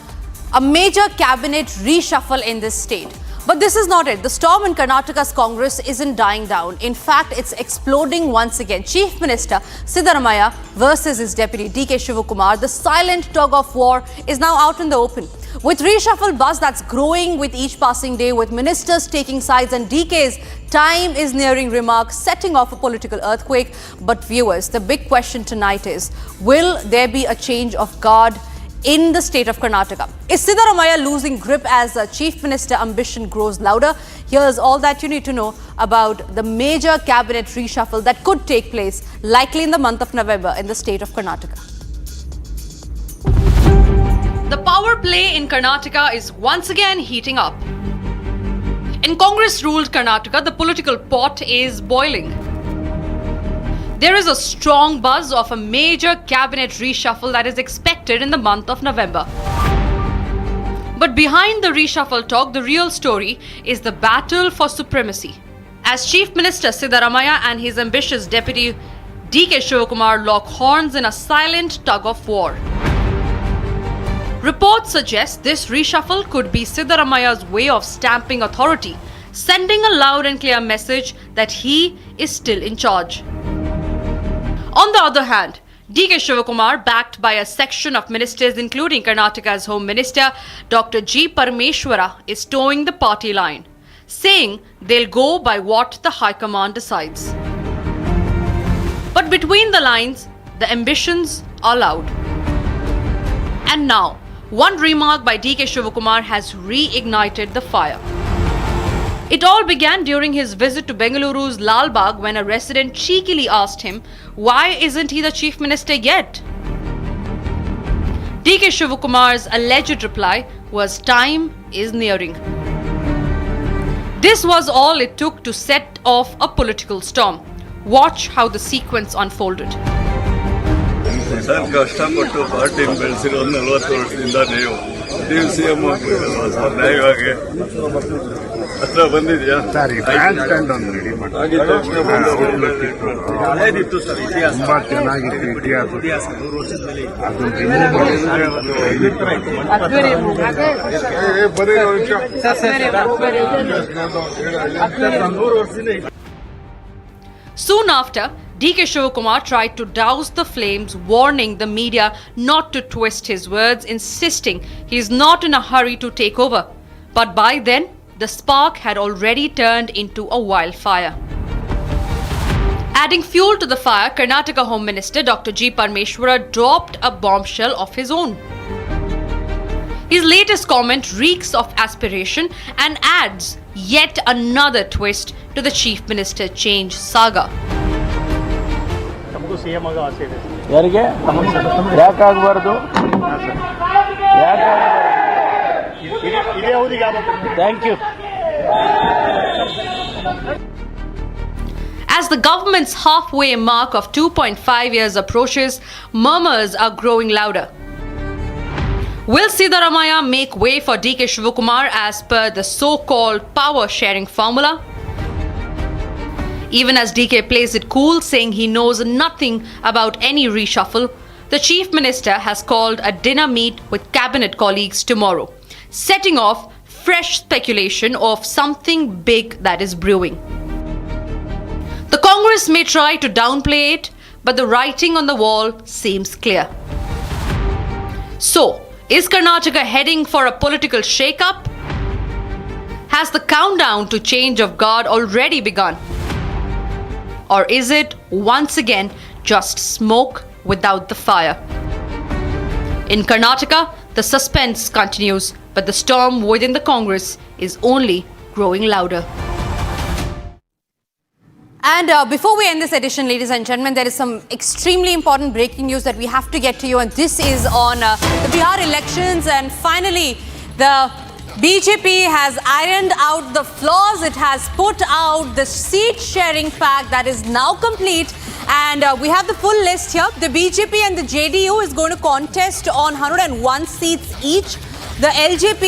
a major cabinet reshuffle in this state. But this is not it. The storm in Karnataka's Congress isn't dying down. In fact, it's exploding once again. Chief Minister Siddaramaiah versus his deputy D.K. Shivakumar, the silent tug of war is now out in the open. With reshuffle buzz that's growing with each passing day, with ministers taking sides and DK's time is nearing remarks, setting off a political earthquake. But viewers, the big question tonight is, will there be a change of guard in the state of Karnataka? Is Siddaramaiah losing grip as Chief Minister ambition grows louder? Here's all that you need to know about the major cabinet reshuffle that could take place likely in the month of November in the state of Karnataka.
The power play in Karnataka is once again heating up. In Congress-ruled Karnataka, the political pot is boiling. There is a strong buzz of a major cabinet reshuffle that is expected in the month of November. But behind the reshuffle talk, the real story is the battle for supremacy. As Chief Minister Siddaramaiah and his ambitious deputy D.K. Shivakumar lock horns in a silent tug of war. Reports suggest this reshuffle could be Siddaramaiah's way of stamping authority, sending a loud and clear message that he is still in charge. On the other hand, D.K. Shivakumar, backed by a section of ministers including Karnataka's Home Minister Dr. G. Parameshwara, is towing the party line, saying they'll go by what the High Command decides. But between the lines, the ambitions are loud. And now, one remark by D.K. Shivakumar has reignited the fire. It all began during his visit to Bengaluru's Lal Bagh when a resident cheekily asked him, why isn't he the chief minister yet? DK Shivakumar's alleged reply was time is nearing. This was all it took to set off a political storm. Watch how the sequence unfolded.
Sir ಕಷ್ಟಪಟ್ಟು party ಬೆಳೆಸಿರೋದು 40 ವರ್ಷದಿಂದ ನೀವು CM ಆಗ್ಬೋದಲ್ವಾ sir ನ್ಯಾಯವಾಗಿ ಹತ್ರ ಬಂದಿದ್ಯಾ ಹಳೇದಿತ್ತು sir ಇತಿಹಾಸ ತುಂಬಾ ಚೆನ್ನಾಗಿತ್ತು ಇತಿಹಾಸ 100 ವರ್ಷದ ಮೇಲೆ
Soon after, DK Shivakumar tried to douse the flames, warning the media not to twist his words, insisting he is not in a hurry to take over. But by then, the spark had already turned into a wildfire. Adding fuel to the fire, Karnataka Home Minister Dr. G. Parmeshwara dropped a bombshell of his own. His latest comment reeks of aspiration and adds yet another twist to the Chief Minister change saga.
ಯಾರಿಗೆ ಯಾಕಾಗಬಾರ್ದು thank you.
As the government's halfway mark of 2.5 years approaches, murmurs are growing louder. Will Siddaramaiah make way for DK Shivakumar as per the so-called power-sharing formula? Even as DK plays it cool, saying he knows nothing about any reshuffle, the Chief Minister has called a dinner meet with cabinet colleagues tomorrow, setting off fresh speculation of something big that is brewing. The Congress may try to downplay it, but the writing on the wall seems clear. So, is Karnataka heading for a political shake-up? Has the countdown to change of guard already begun? Or is it, once again, just smoke without the fire? In Karnataka, the suspense continues, but the storm within the Congress is only growing louder.
And before we end this edition, ladies and gentlemen, there is some extremely important breaking news that we have to get to you, and this is on the Bihar elections. And finally, the BJP has ironed out the flaws. It has put out the seat-sharing pact that is now complete. And we have the full list here. The BJP and the JDU is going to contest on 101 seats each. The LJP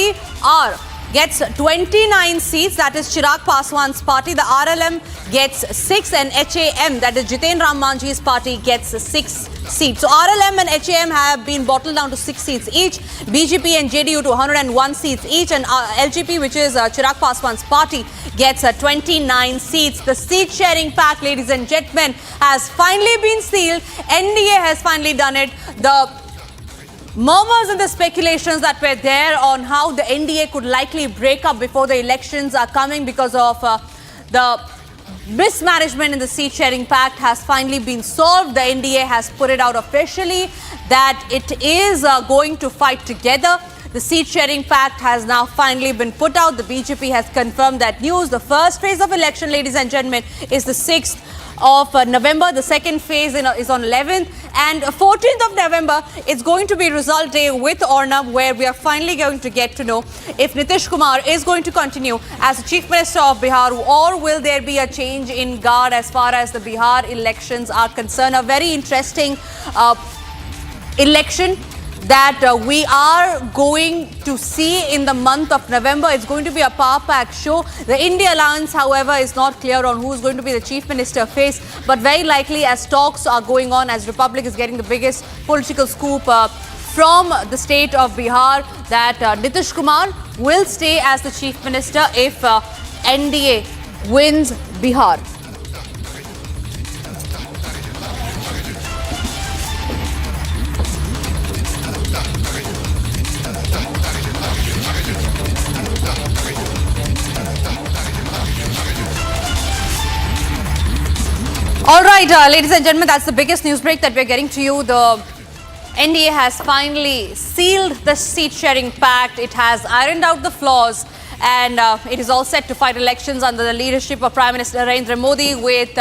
gets 29 seats, that is Chirag Paswan's party. The RLM gets 6, and HAM, that is Jiten Ram Manjhi's party, gets 6 seats. So RLM and HAM have been bottled down to 6 seats each. BJP and JDU to 101 seats each, and LJP, which is Chirag Paswan's party, gets 29 seats. The seat-sharing pact, ladies and gentlemen, has finally been sealed. NDA has finally done it. The murmurs and the speculations that were there on how the NDA could likely break up before the elections are coming because of the mismanagement in the seat-sharing pact has finally been solved. The NDA has put it out officially that it is going to fight together. The seat-sharing pact has now finally been put out. The BJP has confirmed that news. The first phase of election, ladies and gentlemen, is the 6th of November. The second phase is on 11th, and 14th of November it's going to be result day with Arnab, where we are finally going to get to know if Nitish Kumar is going to continue as the Chief Minister of Bihar, or will there be a change in guard as far as the Bihar elections are concerned. A very interesting election that we are going to see in the month of November. It's going to be a power-packed show. The India Alliance, however, is not clear on who is going to be the Chief Minister face, but very likely, as talks are going on, as Republic is getting the biggest political scoop from the state of Bihar, that Nitish Kumar will stay as the Chief Minister if NDA wins Bihar. All right, ladies and gentlemen, that's the biggest news break that we're getting to you. The NDA has finally sealed the seat-sharing pact. It has ironed out the flaws, and it is all set to fight elections under the leadership of Prime Minister Narendra Modi, with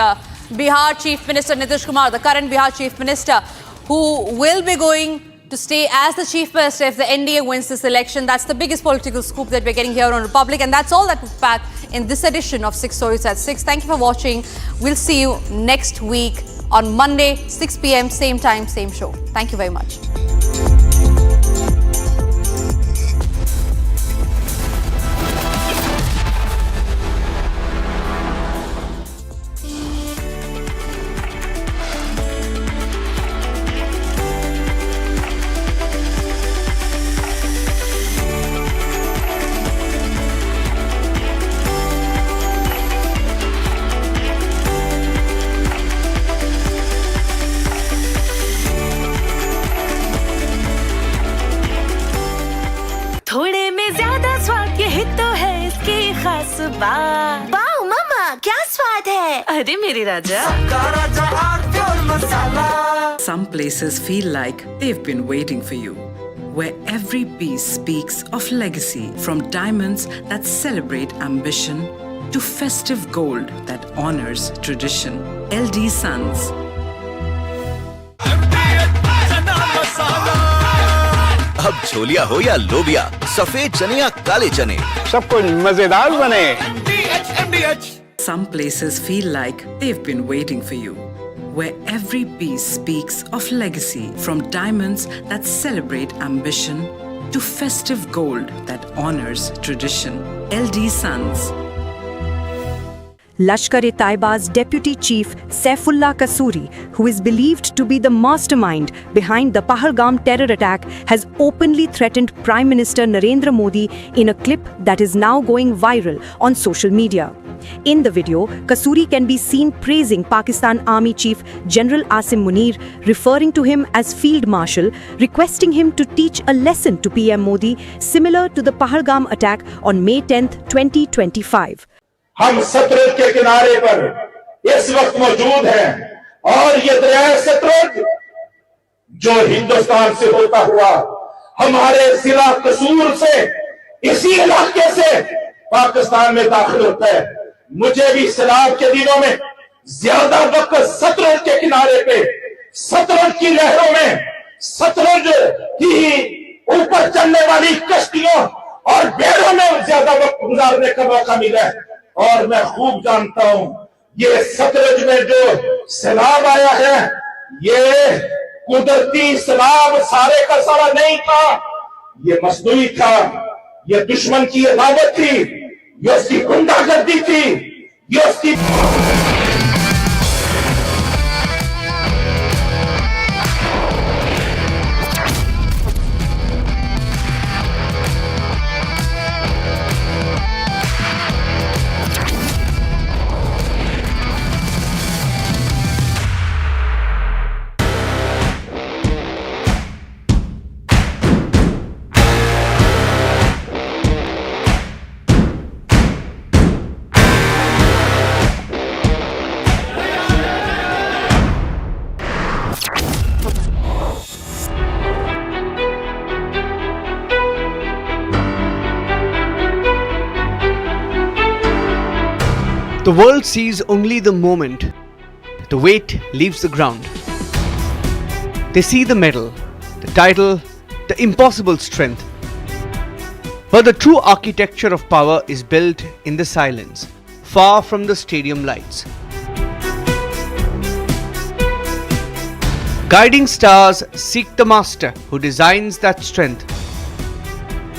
Bihar Chief Minister Nitish Kumar, the current Bihar Chief Minister, who will be going to stay as the Chief Minister if the NDA wins this election. That's the biggest political scoop that we're getting here on Republic. And that's all that we've packed in this edition of 6 Stories at 6. Thank you for watching. We'll see you next week on Monday, 6 p.m, same time, same show. Thank you very much.
थोड़े में ज्यादा स्वाद यही तो है इसकी खास बात। वाओ मम्मा, क्या स्वाद है? अरे मेरे राजा।
Some places feel like they've been waiting for you, where every piece speaks of legacy, from diamonds that celebrate ambition to festive gold that honors tradition. LD Sons.
अब छोलिया हो या लोबिया, सफेद चने या काले चने,
सब कुछ मजेदार बने।
Some places feel like they've been waiting for you, where every piece speaks of legacy, from diamonds that celebrate ambition to festive gold that honors tradition. LD Sons.
Lashkar-e-Taiba's Deputy Chief Saifullah Kasuri, who is believed to be the mastermind behind the Pahalgam terror attack, has openly threatened Prime Minister Narendra Modi in a clip that is now going viral on social media. In the video, Kasuri can be seen praising Pakistan Army Chief General Asim Munir, referring to him as Field Marshal, requesting him to teach a lesson to PM Modi similar to the Pahalgam attack on May 10th, 2025.
हम सतलुज के किनारे पर इस वक्त मौजूद हैं और ये दरिया सतलुज जो हिंदुस्तान से होता हुआ हमारे जिला कसूर से इसी इलाके से पाकिस्तान में दाखिल होता है। मुझे भी सैलाब के दिनों में ज्यादा वक्त सतलुज के किनारे पे, सतलुज की लहरों में, सतलुज की ऊपर चलने वाली कश्तियों और बेड़ों में ज्यादा वक्त गुजारने का मौका मिला है। और मैं खूब जानता हूं ये सतलुज में जो सैलाब आया है ये कुदरती सैलाब सारे का सारा नहीं था, ये मसनूई था, ये दुश्मन की अदावत थी, ये उसकी गुंडागर्दी थी, ये उसकी
The world sees only the moment. The weight leaves the ground. They see the medal, the title, the impossible strength. But the true architecture of power is built in the silence, far from the stadium lights. Guiding stars seek the master who designs that strength.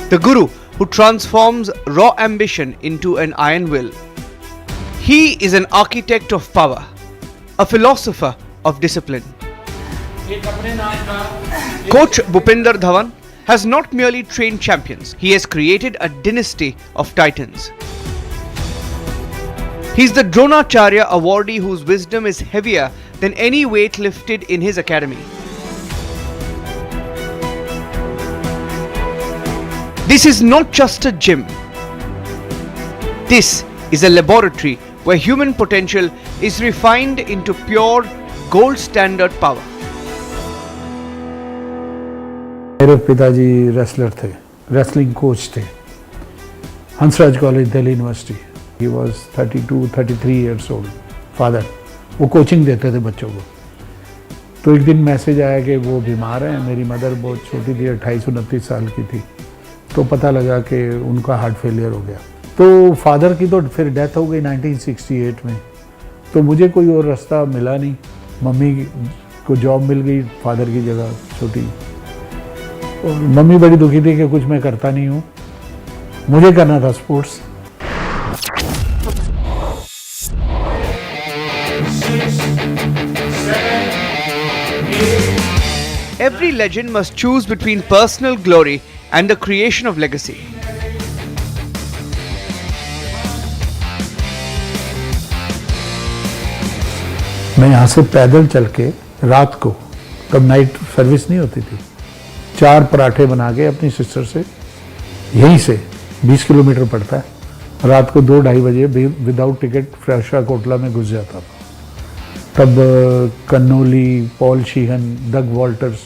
The guru who transforms raw ambition into an iron will. He is an architect of power, a philosopher of discipline. Coach Bhupinder Dhawan has not merely trained champions, he has created a dynasty of titans. He is the Dronacharya awardee whose wisdom is heavier than any weight lifted in his academy. This is not just a gym. This is a laboratory where human potential is refined into pure gold standard power.
मेरे पिताजी wrestler थे, wrestling coach थे, Hansraj college Delhi university. He was 32, 33 years old. Father वो coaching देते थे बच्चों को. तो एक दिन मैसेज आया कि वो बीमार हैं। मेरी मदर बहुत छोटी थी, 28-29 साल की थी। तो पता लगा कि उनका हार्ट फेलियर हो गया। तो फादर की तो फिर डेथ हो गई 1968 में। तो मुझे कोई और रास्ता मिला नहीं। मम्मी को जॉब मिल गई फादर की जगह छोटी। और मम्मी बड़ी दुखी थी कि कुछ मैं करता नहीं हूँ, मुझे करना था sports.
Every legend must choose between personal glory and the creation of legacy.
मैं यहाँ से पैदल चल के रात को, तब नाइट सर्विस नहीं होती थी, 4 पराठे बना के अपनी सिस्टर से, यहीं से 20 किलोमीटर पड़ता है, रात को 2-2:30 बजे विदाउट टिकट फ्रेशा कोटला में घुस जाता था। तब कन्नोली, पॉल शीहन, डग वॉल्टर्स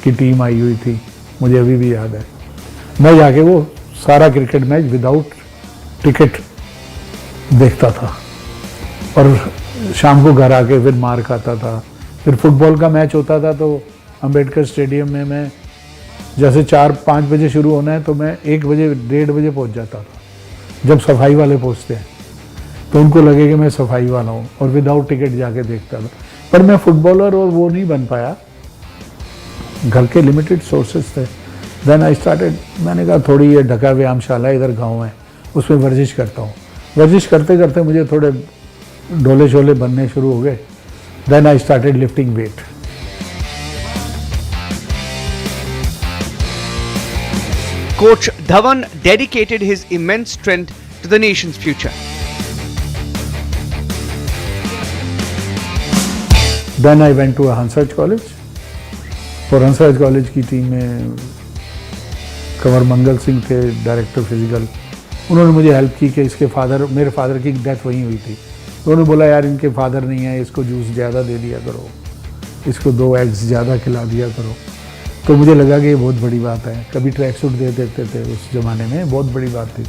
की टीम आई हुई थी, मुझे अभी भी याद है। मैं जाके वो सारा क्रिकेट मैच विदाउट टिकट देखता था और शाम को घर आके फिर मार खाता था। फिर फुटबॉल का मैच होता था तो अंबेडकर स्टेडियम में मैं जैसे 4-5 बजे शुरू होना है तो मैं 1 बजे 1:30 बजे पहुंच जाता था। जब सफाई वाले पहुंचते हैं तो उनको लगे कि मैं सफाई वाला हूँ और विदाउट टिकट जाके देखता था। पर मैं फुटबॉलर और वो नहीं बन पाया, घर के लिमिटेड सोर्सेज थे। देन आई स्टार्टेड, मैंने कहा थोड़ी ये ढका व्यायामशाला इधर गांव है, उसमें वर्जिश करता हूँ। वर्जिश करते करते मुझे थोड़े डोले शोले बनने शुरू हो गए। Then I started lifting weight.
Coach Dhawan dedicated his immense strength to the nation's future.
Then I went to Hansraj College. और हंसराज कॉलेज की टीम में कंवर मंगल सिंह थे डायरेक्टर फिजिकल। उन्होंने मुझे हेल्प की कि इसके फादर, मेरे फादर की डेथ वहीं हुई थी, तो उन्होंने बोला यार इनके फादर नहीं है, इसको जूस ज़्यादा दे दिया करो, इसको 2 एग्स ज़्यादा खिला दिया करो। तो मुझे लगा कि ये बहुत बड़ी बात है। कभी ट्रैक सूट दे देते थे उस ज़माने में, बहुत बड़ी बात थी।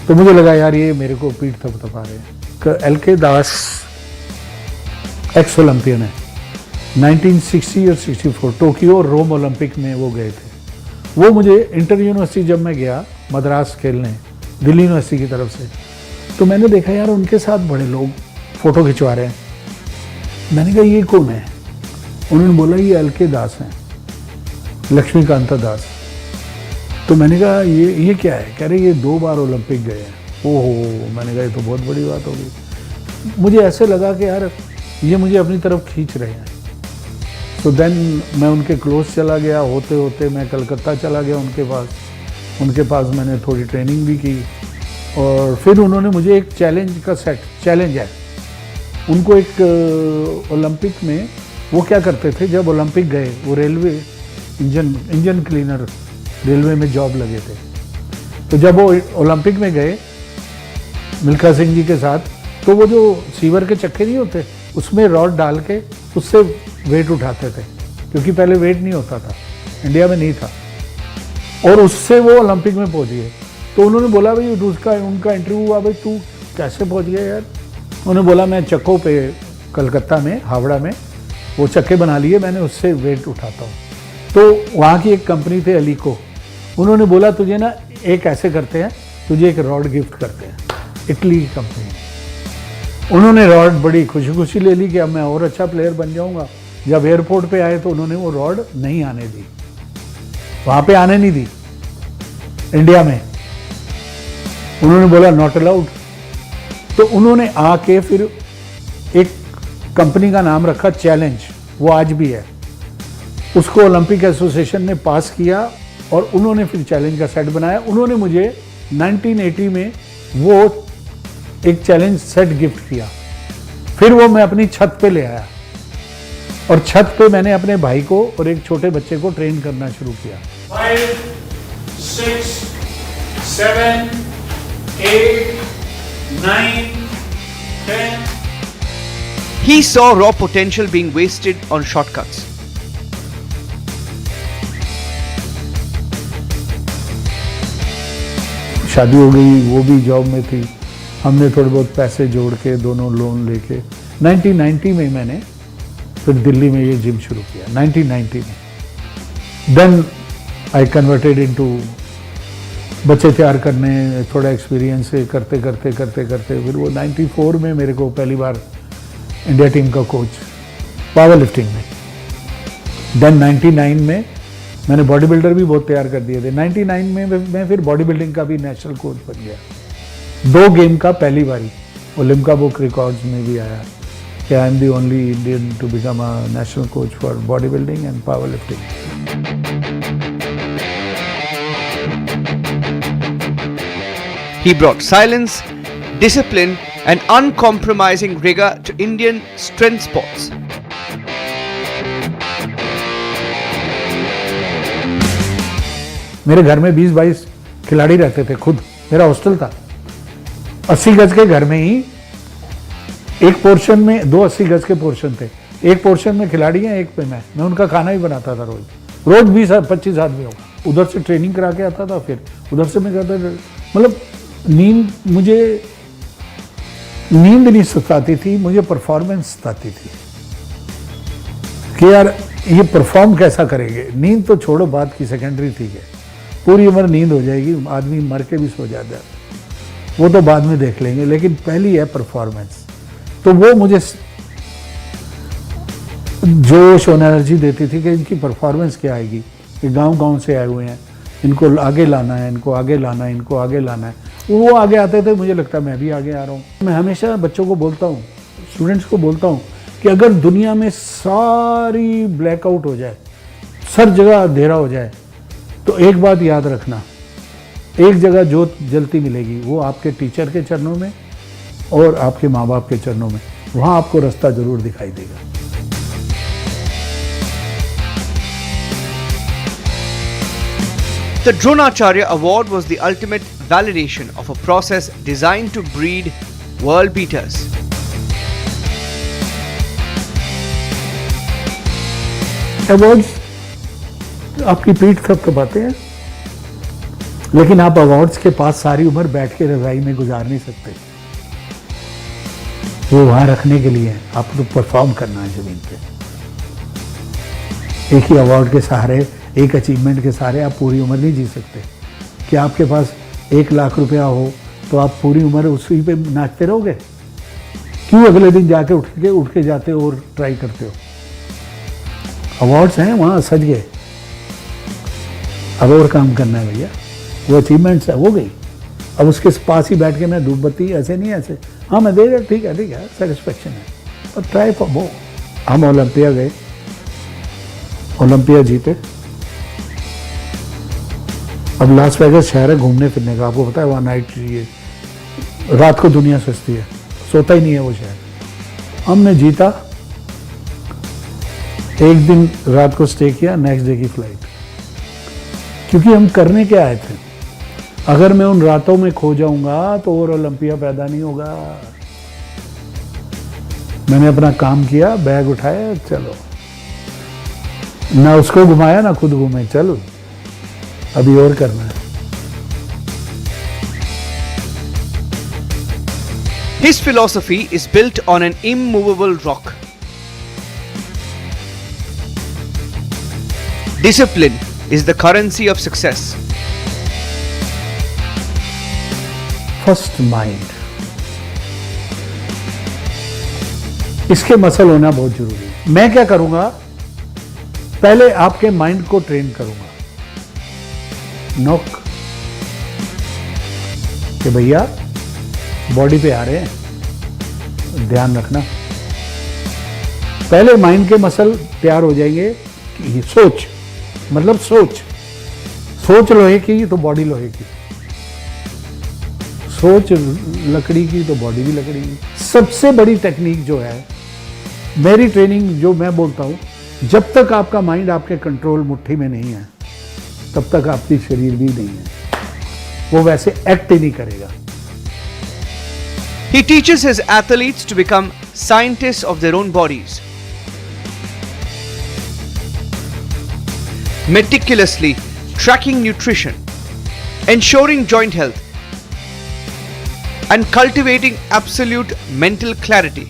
तो मुझे लगा यार ये मेरे को पीठ थपथपा रहे हैं। LK दास एक्स ओलंपियन है, 1960 और 64 टोक्यो और रोम ओलंपिक में वो गए थे। वो मुझे इंटर यूनिवर्सिटी जब मैं गया मद्रास खेलने दिल्ली यूनिवर्सिटी की तरफ से, तो मैंने देखा यार उनके साथ बड़े लोग फ़ोटो खिंचवा रहे हैं। मैंने कहा ये कौन है? उन्होंने बोला ये LK दास हैं, लक्ष्मीकांत दास। तो मैंने कहा ये क्या है? कह रहे ये 2 बार ओलंपिक गए हैं। ओहो, मैंने कहा ये तो बहुत बड़ी बात होगी। मुझे ऐसे लगा कि यार ये मुझे अपनी तरफ खींच रहे हैं। तो देन मैं उनके क्लोज चला गया, होते होते मैं कलकत्ता चला गया उनके पास मैंने थोड़ी ट्रेनिंग भी की। और फिर उन्होंने मुझे एक चैलेंज है उनको एक ओलंपिक में, वो क्या करते थे जब ओलंपिक गए, वो रेलवे इंजन क्लीनर रेलवे में जॉब लगे थे। तो जब वो ओलंपिक में गए मिल्खा सिंह जी के साथ, तो वो जो सीवर के चक्के नहीं होते उसमें रॉड डाल के उससे वेट उठाते थे, क्योंकि पहले वेट नहीं होता था, इंडिया में नहीं था, और उससे वो ओलंपिक में पहुंच गए। तो उन्होंने बोला भाई उनका इंटरव्यू हुआ, भाई तू कैसे पहुंच गया यार? उन्होंने बोला मैं चक्कों पे कलकत्ता में, हावड़ा में वो चक्के बना लिए मैंने, उससे वेट उठाता हूँ। तो वहाँ की एक कंपनी थे अलीको, उन्होंने बोला तुझे ना एक ऐसे करते हैं, तुझे एक रॉड गिफ्ट करते हैं, इटली की कंपनी। उन्होंने रॉड बड़ी खुशी खुशी ले ली कि अब मैं और अच्छा प्लेयर बन जाऊँगा। जब एयरपोर्ट पे आए तो उन्होंने वो रॉड नहीं आने दी, वहाँ पे आने नहीं दी इंडिया में, उन्होंने बोला नॉट अलाउड। तो उन्होंने आके फिर एक कंपनी का नाम रखा चैलेंज, वो आज भी है, उसको ओलंपिक एसोसिएशन ने पास किया और उन्होंने फिर चैलेंज का सेट बनाया। उन्होंने मुझे 1980 में वो एक चैलेंज सेट गिफ्ट किया। फिर वो मैं अपनी छत पे ले आया और छत पे मैंने अपने भाई को और एक छोटे बच्चे को ट्रेन करना शुरू किया।
5, 6, 7, 8, 9, 10.
He saw raw potential being wasted on shortcuts.
शादी हो गई, वो भी जॉब में थी, हमने थोड़े बहुत पैसे जोड़ के दोनों लोन लेके 1990 में मैंने फिर दिल्ली में ये जिम शुरू किया 1990 में। देन आई कन्वर्टेड इनटू बच्चे तैयार करने, थोड़ा एक्सपीरियंस से करते करते फिर वो 94 में मेरे को पहली बार इंडिया टीम का कोच पावर लिफ्टिंग में। देन 99 में मैंने बॉडी बिल्डर भी बहुत तैयार कर दिए थे। 99 में मैं फिर बॉडी बिल्डिंग का भी नेशनल कोच बन गया। 2 गेम का पहली बारी ओलंपिक बुक रिकॉर्ड्स में भी आया कि I am the only Indian to become a national coach for body building and power lifting.
He brought silence, discipline, and uncompromising rigor to Indian strength sports.
मेरे घर में 20-22 खिलाड़ी रहते थे, खुद मेरा हॉस्टल था 80 गज के घर में ही। एक पोर्शन में 2 80 गज के पोर्शन थे, एक पोर्शन में खिलाड़ी हैं, एक पे मैं उनका खाना भी बनाता था रोज 20-25 आदमी होगा। उधर से ट्रेनिंग करा के आता था, फिर उधर से मैं करता था। मतलब मुझे नींद नहीं सताती थी, मुझे परफॉर्मेंस सताती थी कि यार ये परफॉर्म कैसा करेंगे। नींद तो छोड़ो, बात की सेकेंडरी थी है, पूरी उम्र नींद हो जाएगी, आदमी मर के भी सो जाता है, वो तो बाद में देख लेंगे, लेकिन पहली है परफॉर्मेंस। तो वो मुझे जोश और एनर्जी देती थी कि इनकी परफॉर्मेंस क्या आएगी, कि गांव से आए हुए हैं, इनको आगे लाना है, इनको आगे लाना है, इनको आगे लाना है। वो आगे आते थे, मुझे लगता मैं भी आगे आ रहा हूँ। मैं हमेशा बच्चों को बोलता हूँ, स्टूडेंट्स को बोलता हूँ कि अगर दुनिया में सारी ब्लैकआउट हो जाए, हर जगह अंधेरा हो जाए, तो एक बात याद रखना, एक जगह जोत जलती मिलेगी, वो आपके टीचर के चरणों में और आपके माँ बाप के चरणों में। वहाँ आपको रास्ता जरूर दिखाई देगा।
The Dronacharya Award was the ultimate validation of a process designed to breed world beaters.
Awards आपकी पीठ थपथपाते हैं, लेकिन आप अवार्ड्स के पास सारी उम्र बैठ के रजाई में गुजार नहीं सकते। वो वहां रखने के लिए आपको परफॉर्म करना है जमीन पे। एक ही अवार्ड के सहारे, एक अचीवमेंट के सहारे आप पूरी उम्र नहीं जी सकते। कि आपके पास 1 लाख रुपया हो तो आप पूरी उम्र उसी पे नाचते रहोगे? क्यों अगले दिन जाके उठ के जाते हो और ट्राई करते हो? अवार्ड्स हैं, वहाँ सज गए, अब और काम करना है भैया। वो अचीवमेंट्स है, हो गई। अब उसके पास ही बैठ के मैं धूप बत्ती ऐसे नहीं, ऐसे हाँ मैं दे रहा, ठीक है सेटिस्फेक्शन है, और ट्राई फॉर मोर। हम ओलंपिया गए, ओलंपिया जीते। अब लास वेगास शहर है घूमने फिरने का, आपको पता है वहाँ नाइट, रात को दुनिया सस्ती है, सोता ही नहीं है वो शहर। हमने जीता, एक दिन रात को स्टे किया, नेक्स्ट डे की फ्लाइट। क्योंकि हम करने क्या आए थे। अगर मैं उन रातों में खो जाऊंगा तो और ओलंपिया पैदा नहीं होगा। मैंने अपना काम किया, बैग उठाया, चलो, ना उसको घुमाया ना खुद घूमे, चलो अभी और करना है।
His philosophy is built on an immovable rock. Discipline is the currency of success.
First mind, इसके मसल होना बहुत जरूरी है। मैं क्या करूंगा, पहले आपके माइंड को ट्रेन करूंगा। नॉक कि भैया बॉडी पे आ रहे हैं, ध्यान रखना। पहले माइंड के मसल तैयार हो जाएंगे कि सोच, मतलब सोच लोहे की तो बॉडी लोहे की, सोच लकड़ी की तो बॉडी भी लकड़ी की। सबसे बड़ी टेक्निक जो है, मेरी ट्रेनिंग जो मैं बोलता हूं, जब तक आपका माइंड आपके कंट्रोल मुट्ठी में नहीं है तब तक आपकी शरीर भी नहीं है, वो वैसे एक्ट ही नहीं करेगा।
He teaches his athletes to become scientists of their own bodies, meticulously tracking nutrition, ensuring joint health, and cultivating absolute mental clarity.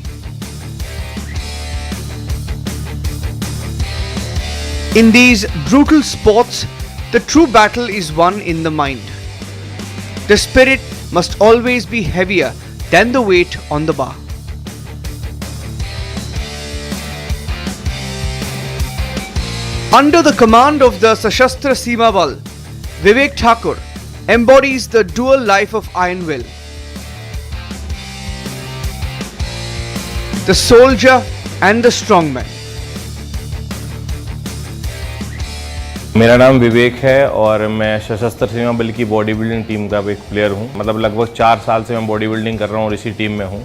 In these brutal sports, the true battle is won in the mind. The spirit must always be heavier than the weight on the bar. Under the command of the Sashastra Seema Bal, Vivek Thakur embodies the dual life of Iron Will. The soldier and the strongman.
मेरा नाम विवेक है और मैं सशस्त्र सीमा बल की body building team का एक प्लेयर हूं। मतलब लगभग 4 साल से मैं बॉडी बिल्डिंग कर रहा हूं और इसी टीम में हूं।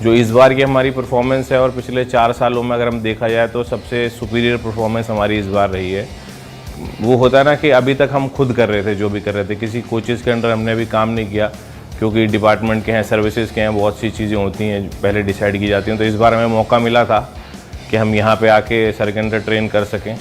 जो इस बार की हमारी परफॉर्मेंस है और पिछले 4 सालों में अगर हम देखा जाए तो सबसे सुपीरियर परफॉर्मेंस हमारी इस बार रही है। वो होता है ना कि अभी तक हम खुद कर रहे थे, जो भी कर रहे थे, किसी कोचेज़ के अंडर हमने भी काम नहीं किया, क्योंकि डिपार्टमेंट के हैं, सर्विसेज के हैं, बहुत सी चीज़ें होती हैं पहले डिसाइड की जाती हैं। तो इस बार हमें मौका मिला था कि हम यहाँ पे आके सर के अंडर ट्रेन कर सकें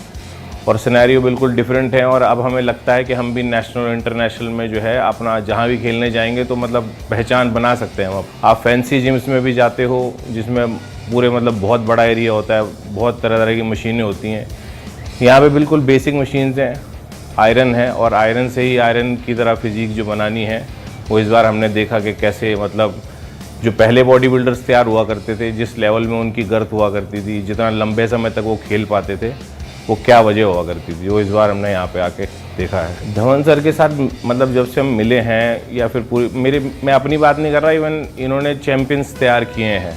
और सिनेरियो बिल्कुल डिफरेंट है। और अब हमें लगता है कि हम भी नेशनल और इंटरनेशनल में जो है अपना जहाँ भी खेलने जाएंगे तो मतलब पहचान बना सकते हैं। आप फैंसी जिम्स में भी जाते हो जिसमें पूरे मतलब बहुत बड़ा एरिया होता है, बहुत तरह तरह की मशीनें होती हैं। यहाँ पे बिल्कुल बेसिक मशीन्स हैं, आयरन है और आयरन से ही आयरन की तरह फिजिक जो बनानी है वो इस बार हमने देखा कि कैसे मतलब जो पहले बॉडी बिल्डर्स तैयार हुआ करते थे, जिस लेवल में उनकी गर्थ हुआ करती थी, जितना लंबे समय तक वो खेल पाते थे, वो क्या वजह हुआ करती थी, वो इस बार हमने यहाँ पे आके देखा है। धवन सर के साथ मतलब जब से हम मिले हैं या फिर पूरी मैं अपनी बात नहीं कर रहा, इवन इन्होंने चैम्पियंस तैयार किए हैं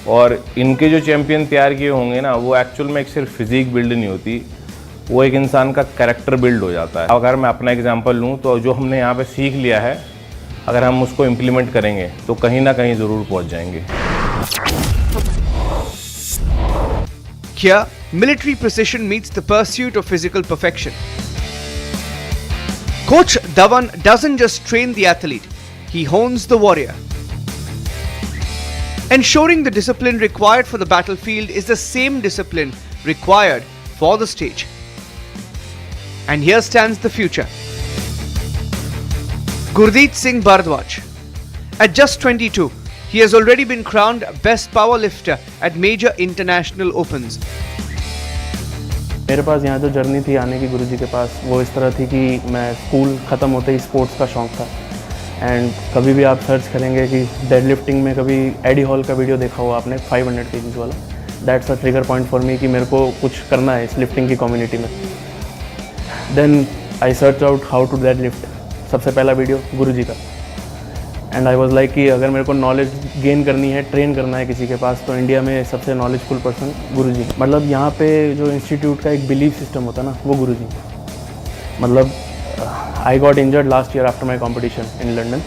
और इनके जो चैम्पियन तैयार किए होंगे ना, वो एक्चुअल में एक सिर्फ फिजिक बिल्ड नहीं होती, वो एक इंसान का कैरेक्टर बिल्ड हो जाता है। अगर मैं अपना एग्जाम्पल लूँ तो जो हमने यहाँ पर सीख लिया है, अगर हम उसको इम्प्लीमेंट करेंगे तो कहीं ना कहीं ज़रूर पहुँच जाएंगे।
Here, military precision meets the pursuit of physical perfection. Coach Dhawan doesn't just train the athlete, he hones the warrior. Ensuring the discipline required for the battlefield is the same discipline required for the stage. And here stands the future. Gurdeep Singh Bharadwaj. At just 22, he has already been crowned Best Powerlifter at major international opens.
मेरे पास यहाँ जो journey थी आने की गुरुजी के पास, वो इस तरह थी कि मैं स्कूल ख़त्म होते ही स्पोर्ट्स का शौक़ था। एंड कभी भी आप सर्च करेंगे कि डेड लिफ्टिंग में कभी एडी हॉल का वीडियो देखा हुआ आपने 500 kgs वाला, that's a trigger point for me कि मेरे को कुछ करना है इस लिफ्टिंग की कम्युनिटी में। Then I search out how to deadlift, सबसे पहला वीडियो गुरुजी का। एंड आई वॉज लाइक कि अगर मेरे को नॉलेज गेन करनी है, ट्रेन करना है किसी के पास, तो इंडिया में सबसे नॉलेजफुल पर्सन गुरुजी। मतलब यहाँ पे जो इंस्टीट्यूट का एक बिलीफ सिस्टम होता है ना, वो गुरुजी। मतलब I got injured last year after my competition in London,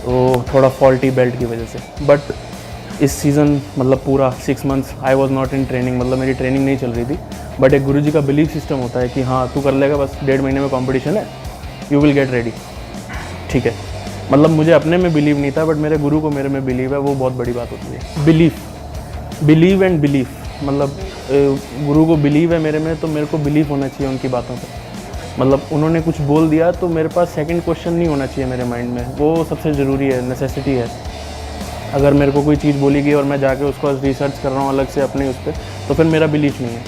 तो थोड़ा फॉल्टी बेल्ट की वजह से। बट इस सीज़न मतलब पूरा 6 months I was not in training, मतलब मेरी ट्रेनिंग नहीं चल रही थी। बट एक गुरुजी का बिलीफ सिस्टम होता है कि हाँ तू कर लेगा, बस 1.5 महीने में कॉम्पिटिशन है, यू विल गेट रेडी, ठीक है। मतलब मुझे अपने में बिलीव नहीं था, बट मेरे गुरु को मेरे में बिलीव है, वो बहुत बड़ी बात होती है। बिलीव एंड बिलीफ, मतलब गुरु को बिलीव है मेरे में, तो मेरे को बिलीव होना चाहिए उनकी बातों पे। मतलब उन्होंने कुछ बोल दिया तो मेरे पास सेकंड क्वेश्चन नहीं होना चाहिए मेरे माइंड में, वो सबसे ज़रूरी है, नेसेसिटी है। अगर मेरे को कोई चीज़ बोली गई और मैं जाके उसको रिसर्च कर रहा हूँ अलग से अपने उस पर, तो फिर मेरा बिलीफ नहीं है।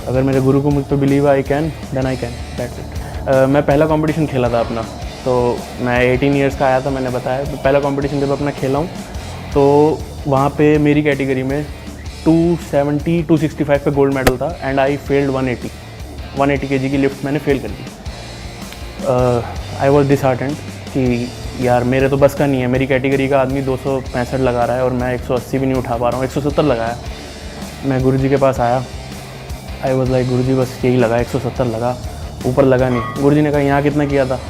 अगर मेरे गुरु को मुझ पर बिलीव है, I can, then I can, that's it. मैं पहला कॉम्पिटिशन खेला था अपना, तो मैं 18 years का आया था, मैंने बताया। पहला कंपटीशन जब अपना खेला हूँ तो वहाँ पे मेरी कैटेगरी में 265 पे गोल्ड मेडल था एंड आई फेल्ड 180 kg की लिफ्ट मैंने फेल कर दी। आई वॉज डिसहार्टेंड कि यार मेरे तो बस का नहीं है, मेरी कैटेगरी का आदमी 265 लगा रहा है और मैं 180 भी नहीं उठा पा रहा हूँ, 170 लगाया। मैं गुरुजी के पास आया, आई वॉज लाइक गुरुजी बस यही लगा, 170 लगा, ऊपर लगा नहीं। गुरुजी ने कहा यहाँ कितना किया था?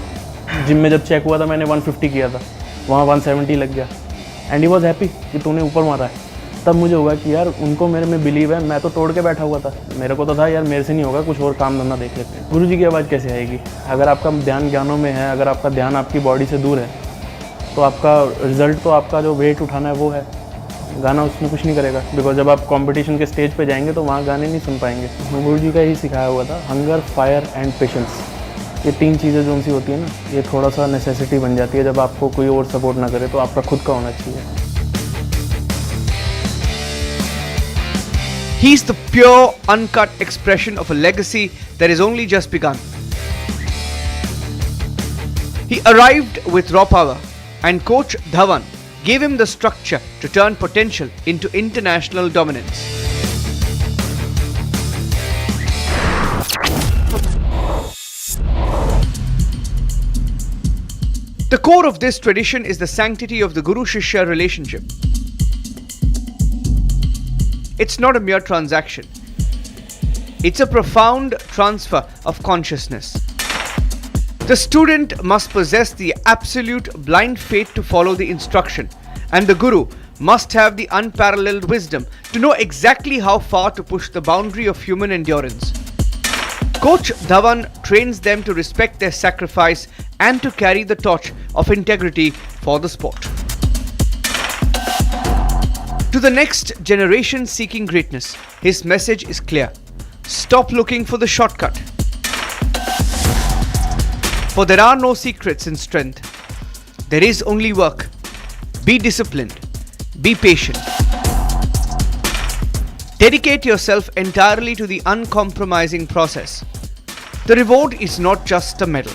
जिम में जब चेक हुआ था मैंने 150 किया था, वहाँ 170 लग गया। एंड ही वॉज हैप्पी कि तूने ऊपर मारा है। तब मुझे होगा कि यार उनको मेरे में बिलीव है, मैं तो तोड़ के बैठा हुआ था, मेरे को तो था यार मेरे से नहीं होगा, कुछ और काम धंधा देख लेते हैं। गुरुजी की आवाज़ कैसे आएगी? अगर आपका ध्यान ज्ञानों में है, अगर आपका ध्यान आपकी बॉडी से दूर है, तो आपका रिजल्ट तो आपका जो वेट उठाना है वो है, गाना उसमें कुछ नहीं करेगा। बिकॉज जब आप कंपटीशन के स्टेज पे जाएंगे तो वहाँ गाने नहीं सुन पाएंगे। गुरुजी का ही सिखाया हुआ था, हंगर, फायर एंड पेशेंस। ये 3 चीज़ें जो उनसी होती है ना, ये थोड़ा सा नेसेसिटी बन जाती है। जब आपको कोई और सपोर्ट ना करे तो आपका खुद का होना चाहिए।
He's the pure, uncut expression of a legacy that has only just begun. He arrived with raw power, and Coach Dhawan gave him the structure to turn potential into international dominance. The core of this tradition is the sanctity of the Guru-Shishya relationship. It's not a mere transaction. It's a profound transfer of consciousness. The student must possess the absolute blind faith to follow the instruction, and the Guru must have the unparalleled wisdom to know exactly how far to push the boundary of human endurance. Coach Dhawan trains them to respect their sacrifice and to carry the torch of integrity for the sport. To the next generation seeking greatness, his message is clear. Stop looking for the shortcut. For there are no secrets in strength. There is only work. Be disciplined. Be patient. Dedicate yourself entirely to the uncompromising process. The reward is not just a medal.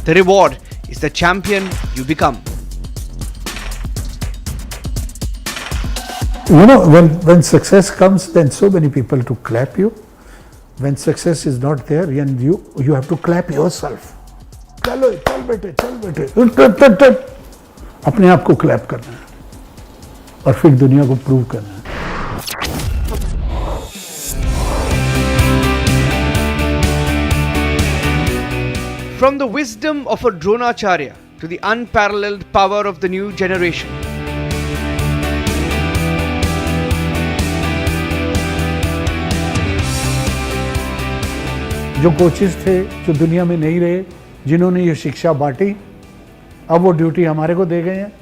The reward is the champion you become.
You know, when success comes, then so many people to clap you. When success is not there, and you have to clap yourself. चलो चल बेटे चल बेटे अपने आप को clap करना है और फिर दुनिया को प्रूव करना है.
From the wisdom of a Dronacharya to the unparalleled power of the new generation.
जो कोचेस थे जो दुनिया में नहीं रहे, जिन्होंने ये शिक्षा बांटी, अब वो ड्यूटी हमारे को दे गए हैं.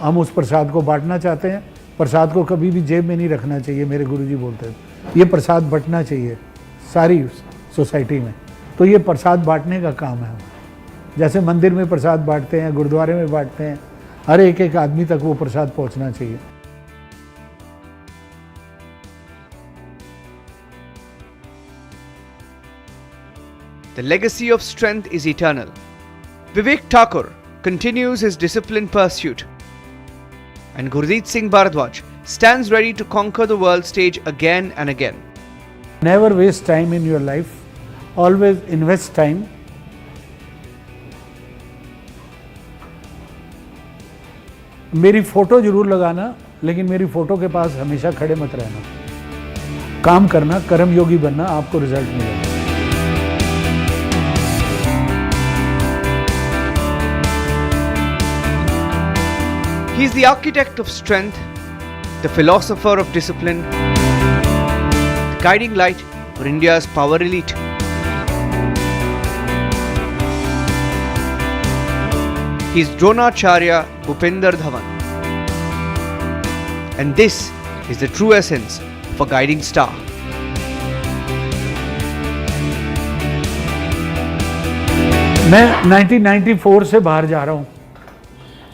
हम उस प्रसाद को बांटना चाहते हैं. प्रसाद को कभी भी जेब में नहीं रखना चाहिए. मेरे गुरुजी बोलते हैं ये प्रसाद बंटना चाहिए सारी सोसाइटी में. तो ये प्रसाद बांटने का काम है. जैसे मंदिर में प्रसाद बांटते हैं, गुरुद्वारे में बांटते हैं, हर एक आदमी तक वो प्रसाद पहुंचना चाहिए.
The legacy of strength is eternal. Vivek Thakur continues his disciplined pursuit, and Gurdeep Singh Bharadwaj stands ready to conquer the world stage again and again.
Never waste time in your life. Always invest time. मेरी photo जरूर लगाना, लेकिन मेरी photo के पास हमेशा खड़े मत रहना. काम करना, कर्म योगी बनना, आपको रिजल्ट मिलेगा.
He is the architect of strength, the philosopher of discipline, the guiding light for India's power elite. He is Dronacharya Bhupinder Dhawan. And this is the true essence of a guiding star.
मैं 1994 से बाहर जा रहा हूँ.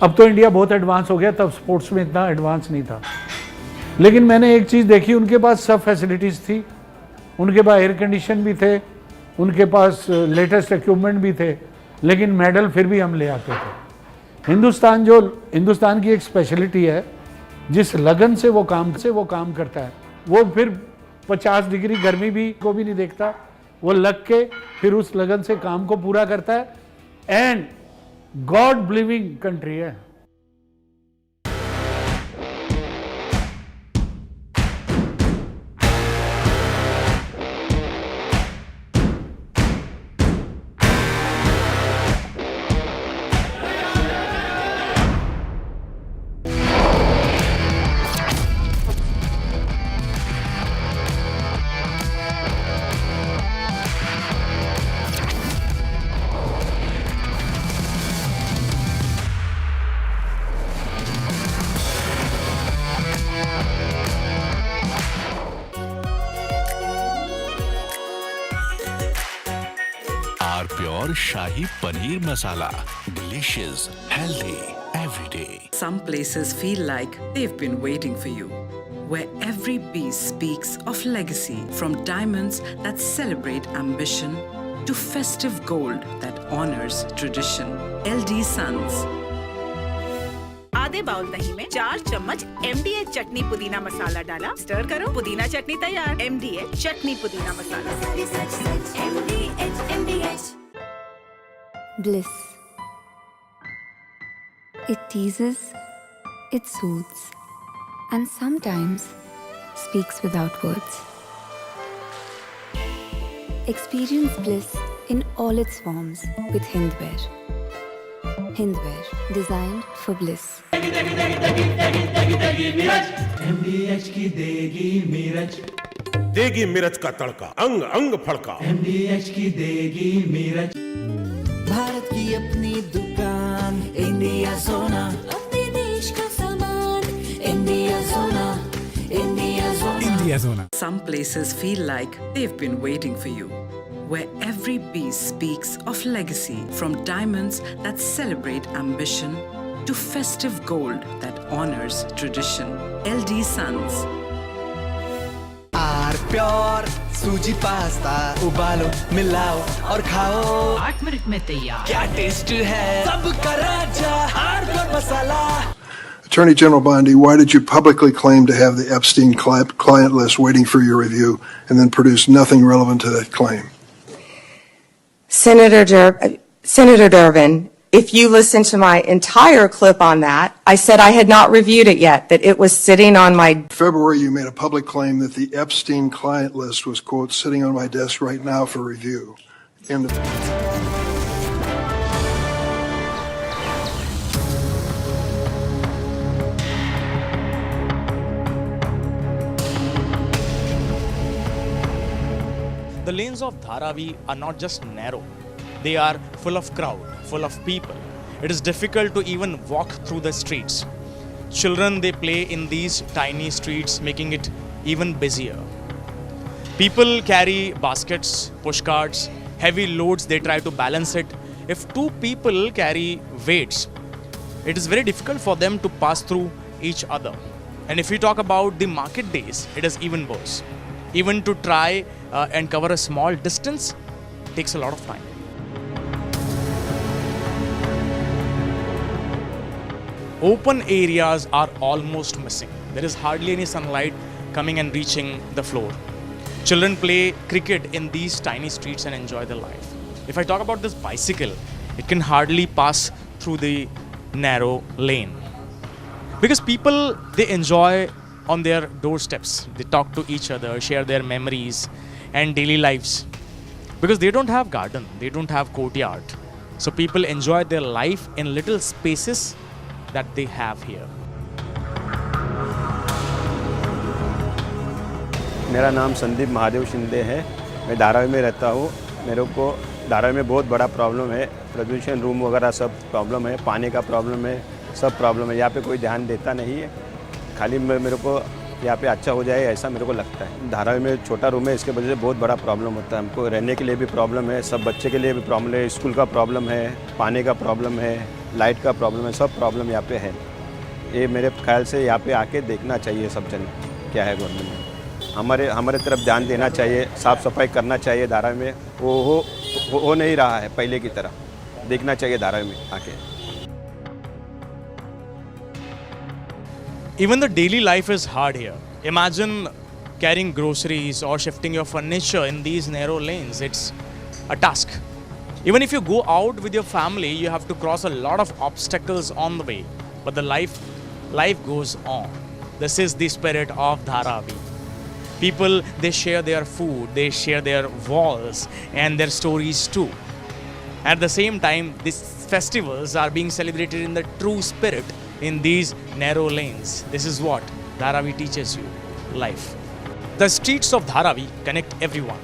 अब तो India बहुत advance हो गया, तब स्पोर्ट्स में इतना एडवांस नहीं था. लेकिन मैंने एक चीज़ देखी, उनके पास सब फैसिलिटीज़ थी. उनके पास एयर कंडीशन भी थे, उनके पास लेटेस्ट इक्विपमेंट भी थे, लेकिन मेडल फिर भी हम ले आते थे. हिंदुस्तान की एक स्पेशलिटी है, जिस लगन से वो काम करता है, वो फिर 50 डिग्री गर्मी भी को भी नहीं देखता. वो लग के फिर उस लगन से काम को पूरा करता है. एंड गॉड बिलीविंग कंट्री है.
Pure Shahi Paneer Masala. Delicious, healthy, every day.
Some places feel like they've been waiting for you, where every piece speaks of legacy, from diamonds that celebrate ambition to festive gold that honors tradition. LD Sons.
आधे bowl दही में 4 चम्मच MDH चटनी पुदीना मसाला डाला, stir करो, पुदीना चटनी तैयार। MDH चटनी पुदीना मसाला। MDH।
Bliss. It teases, it soothes, and sometimes speaks without words. Experience bliss in all its forms with Hindware. Hindware, designed for bliss.
MDH की देगी मिर्च,
देगी मिर्च का तड़का, अंग अंग फड़का।
MDH की देगी मिर्च।
भारत की अपनी दुकान, इंडिया सोना, अपने देश का सामान, इंडिया सोना, इंडिया सोना, इंडिया सोना।
Some places feel like they've been waiting for you, where every piece speaks of legacy, from diamonds that celebrate ambition to festive gold that honors tradition. LD Sons.
Pure suji pasta उबालो, मिलाओ और खाओ,
8 minute में तैयार।
क्या taste है, सबका राजा hardcore masala.
Attorney General Bondi, why did you publicly claim to have the Epstein client list waiting for your review and then produce nothing relevant to that claim?
Senator Durbin, if you listen to my entire clip on that, I said I had not reviewed it yet, that it was sitting on my...
In February, you made a public claim that the Epstein client list was, quote, sitting on my desk right now for review. End of...
The lanes of Dharavi are not just narrow. They are full of crowd, full of people. It is difficult to even walk through the streets. Children, they play in these tiny streets, making it even busier. People carry baskets, pushcarts, heavy loads, they try to balance it. If 2 people carry weights, it is very difficult for them to pass through each other. And if we talk about the market days, it is even worse. Even to try and cover a small distance takes a lot of time. Open areas are almost missing. There is hardly any sunlight coming and reaching the floor. Children play cricket in these tiny streets and enjoy their life. If I talk about this bicycle, it can hardly pass through the narrow lane. Because people, they enjoy on their doorsteps. They talk to each other, share their memories and daily lives. Because they don't have garden, they don't have courtyard. So people enjoy their life in little spaces that they have here.
मेरा नाम संदीप महादेव शिंदे है। मैं धारावी में रहता हूँ। मेरे को धारावी में बहुत बड़ा प्रॉब्लम है। प्रदूषण रूम वगैरह सब प्रॉब्लम है, पानी का प्रॉब्लम है, सब प्रॉब्लम है। यहाँ पे कोई ध्यान देता नहीं है। खाली मेरे को यहाँ पे अच्छा हो जाए ऐसा मेरे को लगता है। धारावी में छोटा रूम है, इसके वजह से बहुत बड़ा प्रॉब्लम होता है। हमको रहने के लिए भी प्रॉब्लम है, सब बच्चे के लिए भी प्रॉब्लम है, स्कूल का प्रॉब्लम है, पानी का प्रॉब्लम है, लाइट का प्रॉब्लम है, सब प्रॉब्लम यहाँ पे है। ये मेरे ख्याल से यहाँ पे आके देखना चाहिए सब जन क्या है गवर्नमेंट में। हमारे तरफ ध्यान देना चाहिए, साफ़ सफाई करना चाहिए। धारावी में वो हो नहीं रहा है पहले की तरह, देखना चाहिए धारावी में आके।
Even the daily life is hard here. Imagine carrying groceries or shifting your furniture in these narrow lanes. It's a task. Even if you go out with your family, you have to cross a lot of obstacles on the way. But the life goes on. This is the spirit of Dharavi. People, they share their food, they share their walls and their stories too. At the same time, these festivals are being celebrated in the true spirit in these narrow lanes. This is what Dharavi teaches you, life. The streets of Dharavi connect everyone,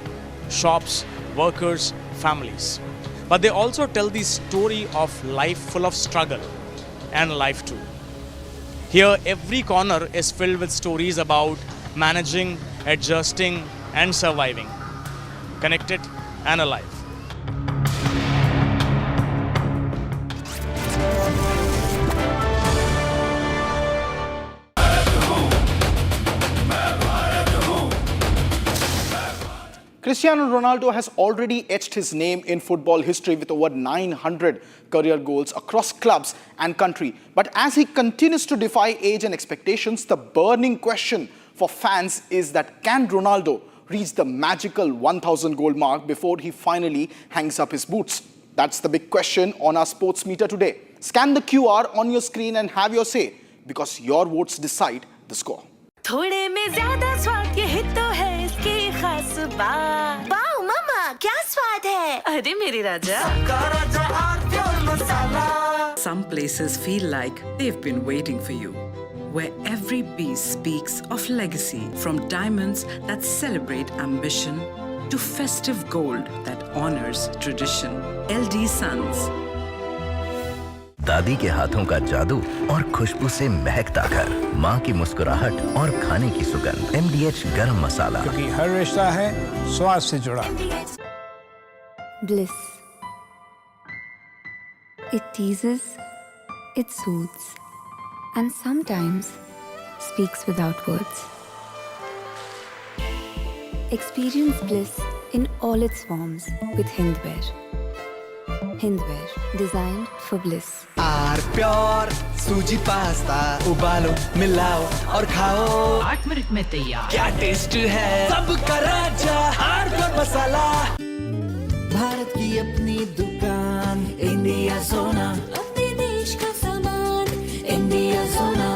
shops, workers, families. But they also tell the story of life full of struggle and life too. Here, every corner is filled with stories about managing, adjusting and surviving, connected and alive.
Cristiano Ronaldo has already etched his name in football history with over 900 career goals across clubs and country. But as he continues to defy age and expectations, the burning question for fans is that can Ronaldo reach the magical 1,000 goal mark before he finally hangs up his boots? That's the big question on our sports meter today. Scan the QR on your screen and have your say, because your votes decide the score.
थोड़े में ज़्यादा स्वाद ये तो है इसकी खास बात। वाओ मामा, क्या स्वाद है? अरे मेरे राजा। सबका राजा और pure masala.
Some places feel like they've been waiting for you, where every piece speaks of legacy, from diamonds that celebrate ambition to festive gold that honors tradition. LD Sons.
दादी के हाथों का जादू और खुशबू से महकता घर, माँ की मुस्कुराहट और खाने की सुगंध। MDH गरम मसाला,
क्योंकि हर रिश्ता है स्वाद से जुड़ा।
Bliss. It teases, it soothes, and sometimes speaks without words. Experience bliss in all its forms with Hindware. Hindware, designed for bliss.
R pure suji pasta उबालो मिलाओ और खाओ
8 मिनट में तैयार।
क्या टेस्ट है सबका राजा आर प्योर मसाला। भारत की अपनी दुकान इंडिया सोना,
अपने देश का सामान इंडिया सोना,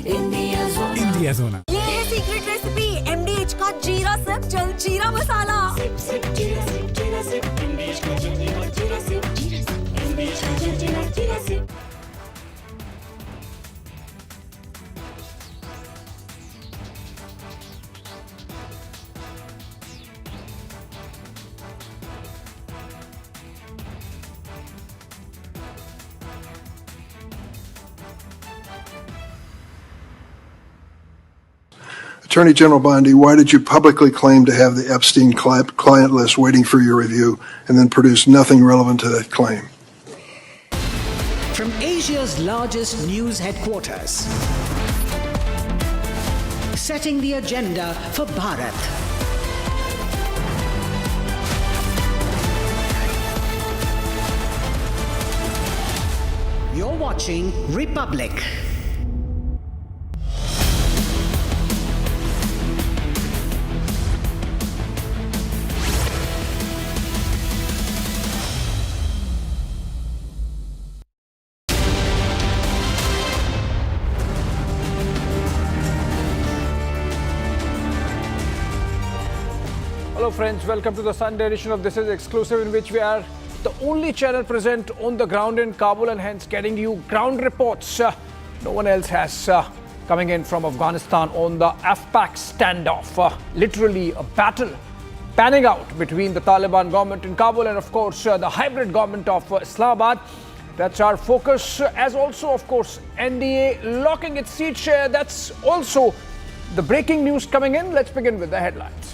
इंडिया सोना,
इंडिया सोना।
ये है सीक्रेट रेसिपी MDH का जीरा सिप जल जीरा मसाला। सिप सिप जीरा सिप जीरा सिप MDH का जल जीरा सिप जीरा सिप MDH का जल जीरा SIP.
Attorney General Bondi, why did you publicly claim to have the Epstein client list waiting for your review and then produce nothing relevant to that claim?
From Asia's largest news headquarters, setting the agenda for Bharat. You're watching Republic.
Hello friends, welcome to the Sunday edition of This Is Exclusive, in which we are the only channel present on the ground in Kabul and hence getting you ground reports no one else has coming in from Afghanistan on the AFPAC standoff. Literally a battle panning out between the Taliban government in Kabul and of course the hybrid government of Islamabad. That's our focus, as also of course NDA locking its seat share. That's also the breaking news coming in. Let's begin with the headlines.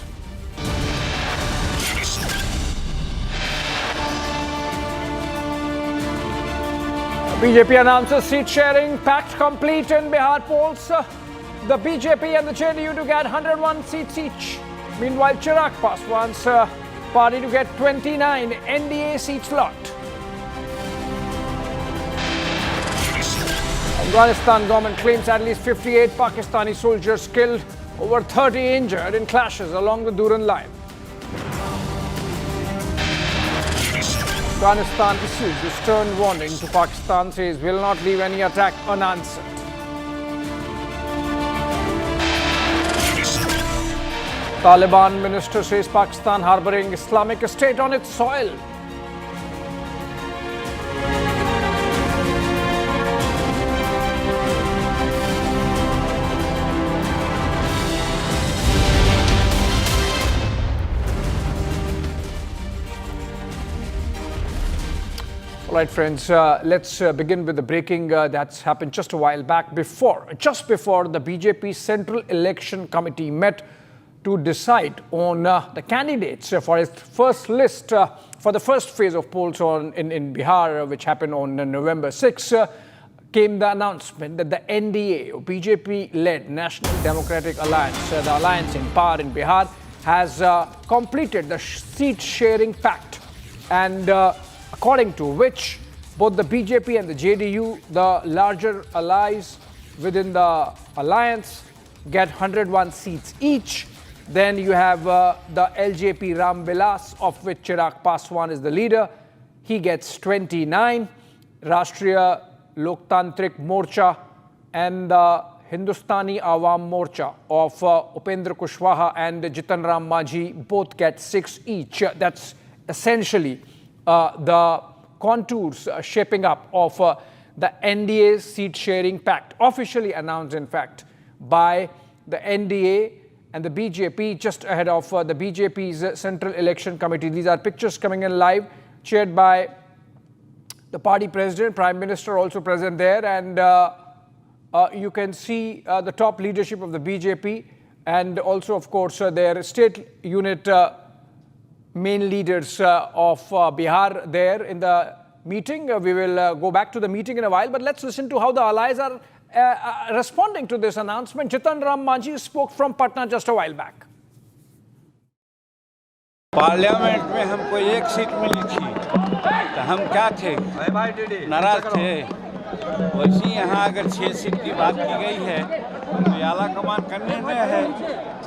BJP announces seat sharing, pact complete in Bihar polls. The BJP and the JDU to get 101 seats each. Meanwhile, Chirag Paswan's party to get 29 NDA seats locked. Afghanistan government claims at least 58 Pakistani soldiers killed, over 30 injured in clashes along the Duran line. Afghanistan issues a stern warning to Pakistan, says will not leave any attack unanswered. Taliban minister says Pakistan harboring Islamic State on its soil. All right, friends, let's begin with the breaking that's happened just a while back. Just before the BJP Central Election Committee met to decide on the candidates for its first list for the first phase of polls in Bihar, which happened on November 6, came the announcement that the NDA, BJP-led National Democratic Alliance, the alliance in power in Bihar, has completed the seat-sharing pact, and according to which both the BJP and the JDU, the larger allies within the alliance, get 101 seats each. Then you have the LJP Ram Vilas, of which Chirag Paswan is the leader. He gets 29. Rashtriya Loktantrik Morcha and the Hindustani Awam Morcha of Upendra Kushwaha and Jitan Ram Manjhi both get 6 each. That's essentially the contours shaping up of the NDA's seat-sharing pact, officially announced, in fact, by the NDA and the BJP just ahead of the BJP's Central Election Committee. These are pictures coming in live, chaired by the party president, Prime Minister also present there, and you can see the top leadership of the BJP and also, of course, their state unit main leaders of Bihar there in the meeting. We will go back to the meeting in a while, but let's listen to how the allies are responding to this announcement. Jitan Ram Manjhi spoke from Patna just a while back.
Parliament में हमको एक seat मिली थी तो हम क्या थे, नाराज थे। वैसे यहाँ अगर 6 सीट की बात की गई है तो आला कमान का निर्णय है,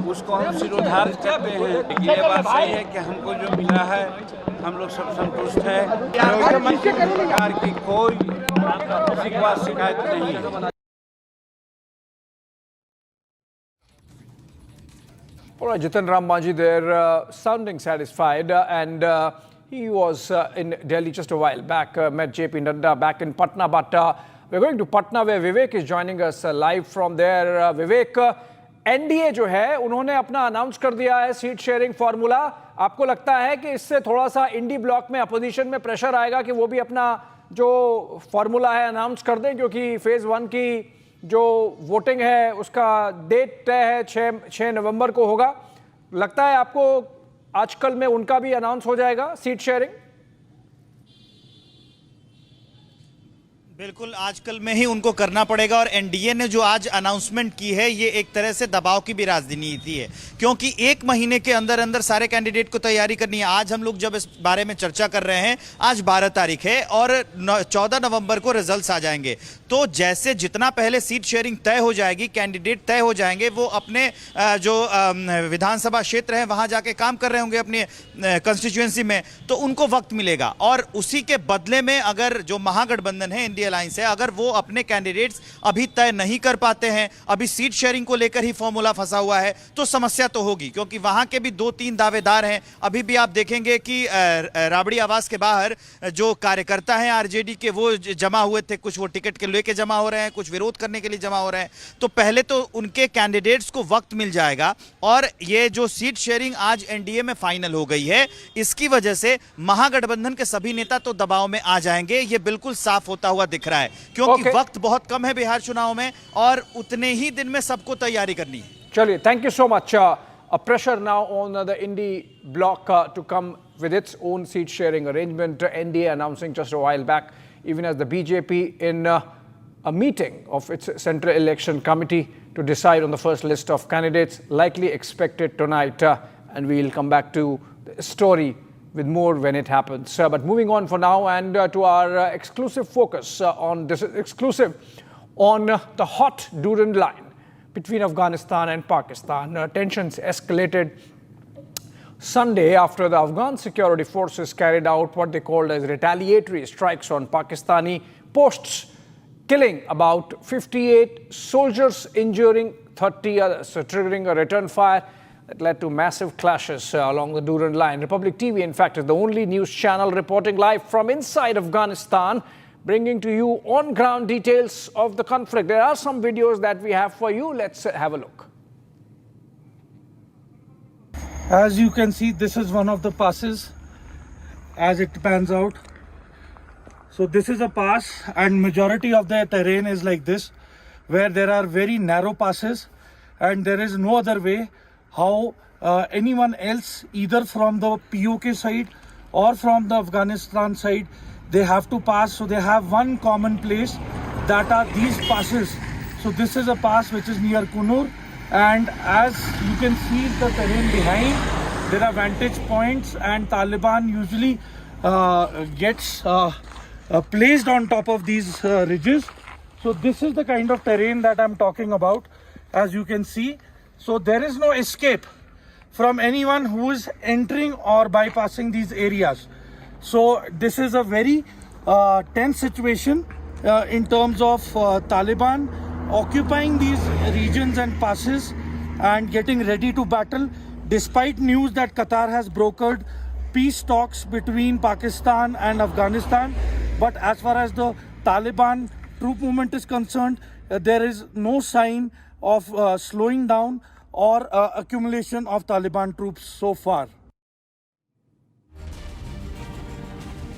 उसको हम सिरोधार्य करते हैं। लेकिन ये बात सही है कि हमको जो मिला है हम लोग सब संतुष्ट हैं। किसी प्रकार की कोई शिकवा शिकायत नहीं है।
All right, Jitan Ram Manjhi there sounding satisfied, and he was in Delhi just a while back, met JP Nadda back in Patna, but we're going to Patna where Vivek is joining us live from there. Vivek, NDA जो है उन्होंने अपना announce कर दिया है seat sharing formula. आपको लगता है कि इससे थोड़ा सा इंडी ब्लॉक में अपोजिशन में प्रेशर आएगा कि वो भी अपना जो फार्मूला है अनाउंस कर दें, क्योंकि फेज 1 की जो वोटिंग है उसका डेट तय है 6 नवंबर को होगा। लगता है आपको आजकल में उनका भी अनाउंस हो जाएगा सीट शेयरिंग?
बिल्कुल, आजकल में ही उनको करना पड़ेगा। और एनडीए ने जो आज अनाउंसमेंट की है ये एक तरह से दबाव की भी राजनीति है, क्योंकि 1 महीने के अंदर अंदर सारे कैंडिडेट को तैयारी करनी है। आज हम लोग जब इस बारे में चर्चा कर रहे हैं, आज 12 तारीख है और 14 नवंबर को रिजल्ट्स आ जाएंगे। तो जैसे जितना पहले सीट शेयरिंग तय हो जाएगी, कैंडिडेट तय हो जाएंगे, वो अपने जो विधानसभा क्षेत्र है वहां जाके काम कर रहे होंगे अपनी कंस्टिट्यूएंसी में, तो उनको वक्त मिलेगा। और उसी के बदले में अगर जो महागठबंधन है, इंडिया अलायंस है, अगर वो अपने कैंडिडेट्स अभी तय नहीं कर पाते हैं, अभी सीट शेयरिंग को लेकर ही फॉर्मूला फंसा हुआ है, तो समस्या तो होगी, क्योंकि वहां के भी 2-3 दावेदार हैं। अभी भी आप देखेंगे कि राबड़ी आवास के बाहर जो कार्यकर्ता हैं आरजेडी के, वो जमा हुए थे। कुछ वो टिकट के लेके जमा हो रहे हैं, कुछ विरोध करने के लिए जमा हो रहे हैं। तो पहले तो उनके कैंडिडेट्स को वक्त मिल जाएगा। और ये जो सीट शेयरिंग आज एनडीए में फाइनल हो गई है, इसकी वजह से महागठबंधन के सभी नेता तो दबाव में आ जाएंगे। ये बिल्कुल साफ होता हुआ दिख रहा है, क्योंकि वक्त बहुत कम है बिहार चुनाव में और उतने ही दिन में सबको तैयारी करनी है।
चलिए, thank you so much. A pressure now on the Indy bloc to come with its own seat sharing arrangement. NDA announcing just a while back, even as the BJP in a meeting of its Central Election Committee to decide on the first list of candidates, likely expected tonight. And we'll come back to the story with more when it happens. But moving on for now, and to our exclusive focus on this exclusive on the hot Durand line between Afghanistan and Pakistan. Tensions escalated Sunday after the Afghan security forces carried out what they called as retaliatory strikes on Pakistani posts, killing about 58 soldiers, injuring 30 others, triggering a return fire that led to massive clashes along the Durand line. Republic TV, in fact, is the only news channel reporting live from inside Afghanistan, bringing to you on-ground details of the conflict. There are some videos that we have for you. Let's have a look.
As you can see, this is one of the passes as it pans out. So this is a pass, and majority of the terrain is like this, where there are very narrow passes and there is no other way how anyone else, either from the POK side or from the Afghanistan side, they have to pass. So they have one common place, that are these passes. So this is a pass which is near Kunur, And as you can see the terrain behind, there are vantage points, and Taliban usually gets placed on top of these ridges. So this is the kind of terrain that I'm talking about, as you can see. So there is no escape from anyone who is entering or bypassing these areas. So this is a very tense situation in terms of Taliban occupying these regions and passes and getting ready to battle, despite news that Qatar has brokered peace talks between Pakistan and Afghanistan. But as far as the Taliban troop movement is concerned, there is no sign of slowing down or accumulation of Taliban troops so far.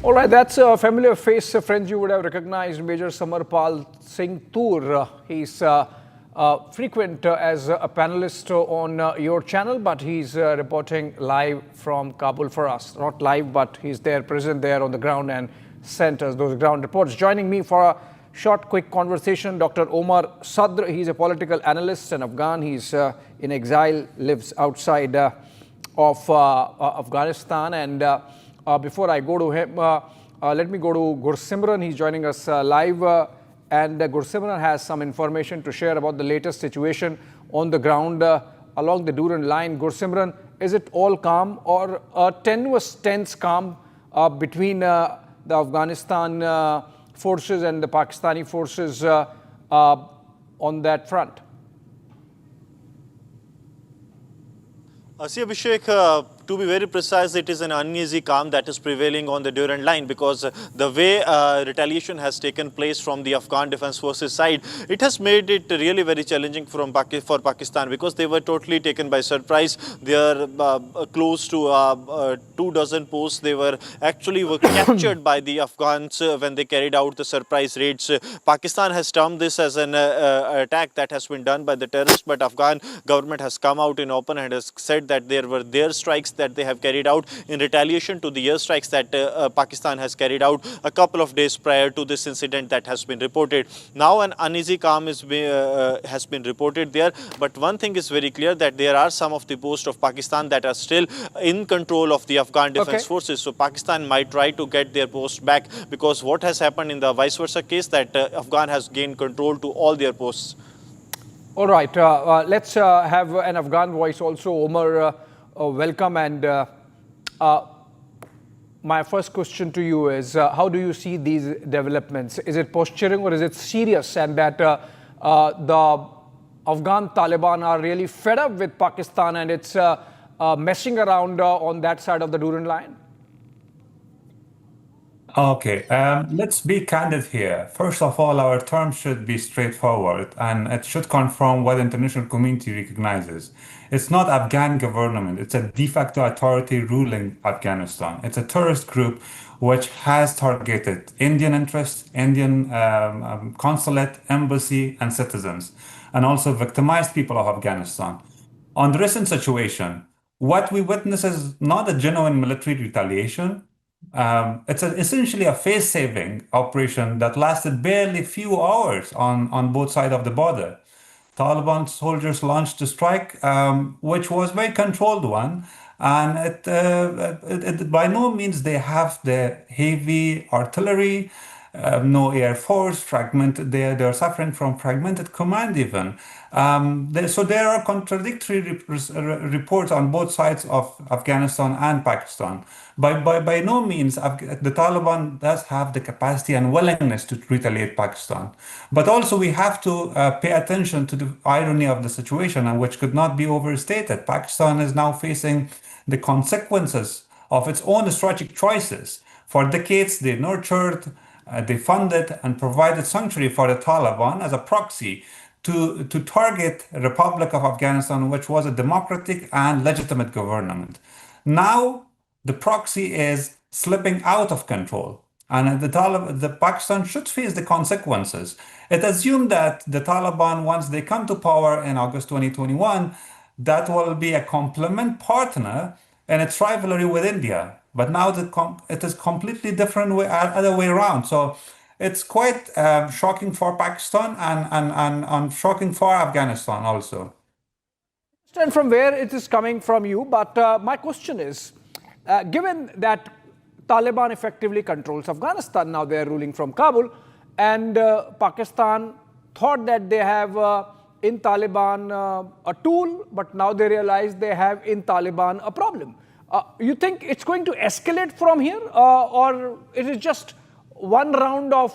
All right, that's a familiar face, friends. You would have recognized Major Samarpal Singh Toor. He's frequent as a panelist on your channel, but he's reporting live from Kabul for us. Not live, but he's there, present there on the ground, and sent us those ground reports. Joining me for a short, quick conversation, Dr. Omar Sadr. He's a political analyst and Afghan. He's in exile, lives outside of Afghanistan. And before I go to him, let me go to Gursimran. He's joining us live. And Gursimran has some information to share about the latest situation on the ground along the Durand line. Gursimran, is it all calm or a tenuous, tense calm between the Afghanistan forces and the Pakistani forces on that front?
See, Abhishek, to be very precise, it is an uneasy calm that is prevailing on the Durand line, because the way retaliation has taken place from the Afghan Defense Forces side, it has made it really very challenging for Pakistan, because they were totally taken by surprise. They are close to 2 dozen posts. They were captured by the Afghans when they carried out the surprise raids. Pakistan has termed this as an attack that has been done by the terrorists, but Afghan government has come out in open and has said that there were their strikes that they have carried out in retaliation to the airstrikes that Pakistan has carried out a couple of days prior to this incident that has been reported. Now an uneasy calm has been reported there, but one thing is very clear, that there are some of the posts of Pakistan that are still in control of the Afghan Defense Forces. So Pakistan might try to get their posts back, because what has happened in the vice versa case, that Afghan has gained control to all their posts.
All right, let's have an Afghan voice also. Omar, welcome. And my first question to you is, how do you see these developments? Is it posturing or is it serious, and that the Afghan Taliban are really fed up with Pakistan and it's messing around on that side of the Durand line?
Okay, let's be candid here. First of all, our terms should be straightforward, and it should confirm what the international community recognizes. It's not Afghan government, it's a de facto authority ruling Afghanistan. It's a terrorist group which has targeted Indian interests, Indian consulate, embassy, and citizens, and also victimized people of Afghanistan. On the recent situation, what we witness is not a genuine military retaliation. It's essentially a face-saving operation that lasted barely a few hours on both sides of the border. Taliban soldiers launched a strike, which was a very controlled one, and it by no means they have the heavy artillery, no air force, fragmented. They're suffering from fragmented command even. So there are contradictory reports on both sides of Afghanistan and Pakistan. By no means, the Taliban does have the capacity and willingness to retaliate Pakistan. But also we have to pay attention to the irony of the situation, and which could not be overstated. Pakistan is now facing the consequences of its own strategic choices. For decades, they nurtured, they funded and provided sanctuary for the Taliban as a proxy to target the Republic of Afghanistan, which was a democratic and legitimate government. Now, the proxy is slipping out of control, and the Pakistan should face the consequences. It assumed that the Taliban, once they come to power in August 2021, that will be a complement partner in its rivalry with India. But now it is completely different other way around. So it's quite shocking for Pakistan and shocking for Afghanistan also.
understand from where it is coming from you, but my question is, given that Taliban effectively controls Afghanistan, now they are ruling from Kabul, and Pakistan thought that they have in Taliban a tool, but now they realize they have in Taliban a problem. You think it's going to escalate from here, or it is just one round of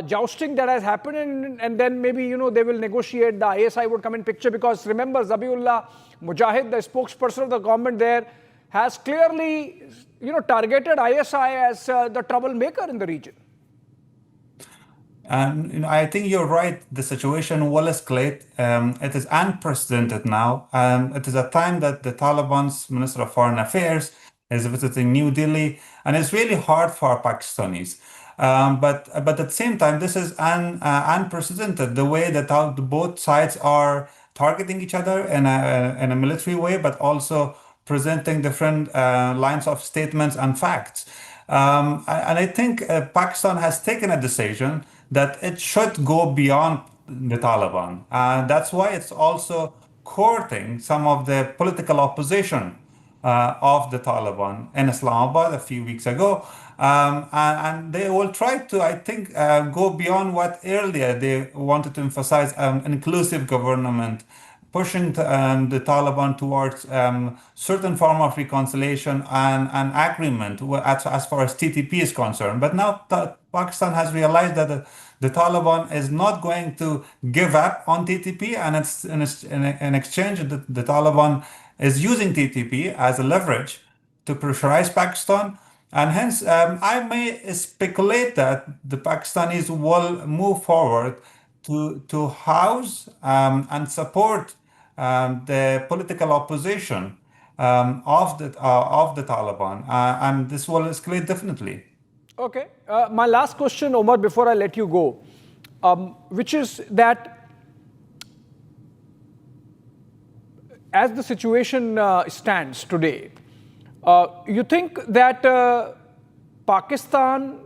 jousting that has happened, and then maybe, you know, they will negotiate, the ISI would come in picture? Because remember, Zabiullah Mujahid, the spokesperson of the government there, has clearly, you know, targeted ISI as the troublemaker in the region.
And you know, I think you're right. The situation will escalate. It is unprecedented now. It is a time that the Taliban's Minister of Foreign Affairs is visiting New Delhi, and it's really hard for Pakistanis. But at the same time, this is unprecedented. The way that both sides are targeting each other in a military way, but also presenting different lines of statements and facts. And I think Pakistan has taken a decision that it should go beyond the Taliban. That's why it's also courting some of the political opposition of the Taliban in Islamabad a few weeks ago. And they will try to, I think, go beyond what earlier they wanted to emphasize, an inclusive government, pushing the Taliban towards certain form of reconciliation and agreement as far as TTP is concerned. But now Pakistan has realized that the Taliban is not going to give up on TTP, and it's in exchange the Taliban is using TTP as a leverage to pressurize Pakistan. And hence, I may speculate that the Pakistanis will move forward to house and support the political opposition of the Taliban, and this will escalate definitely.
Okay, my last question, Omar, before I let you go, which is that as the situation stands today, you think that Pakistan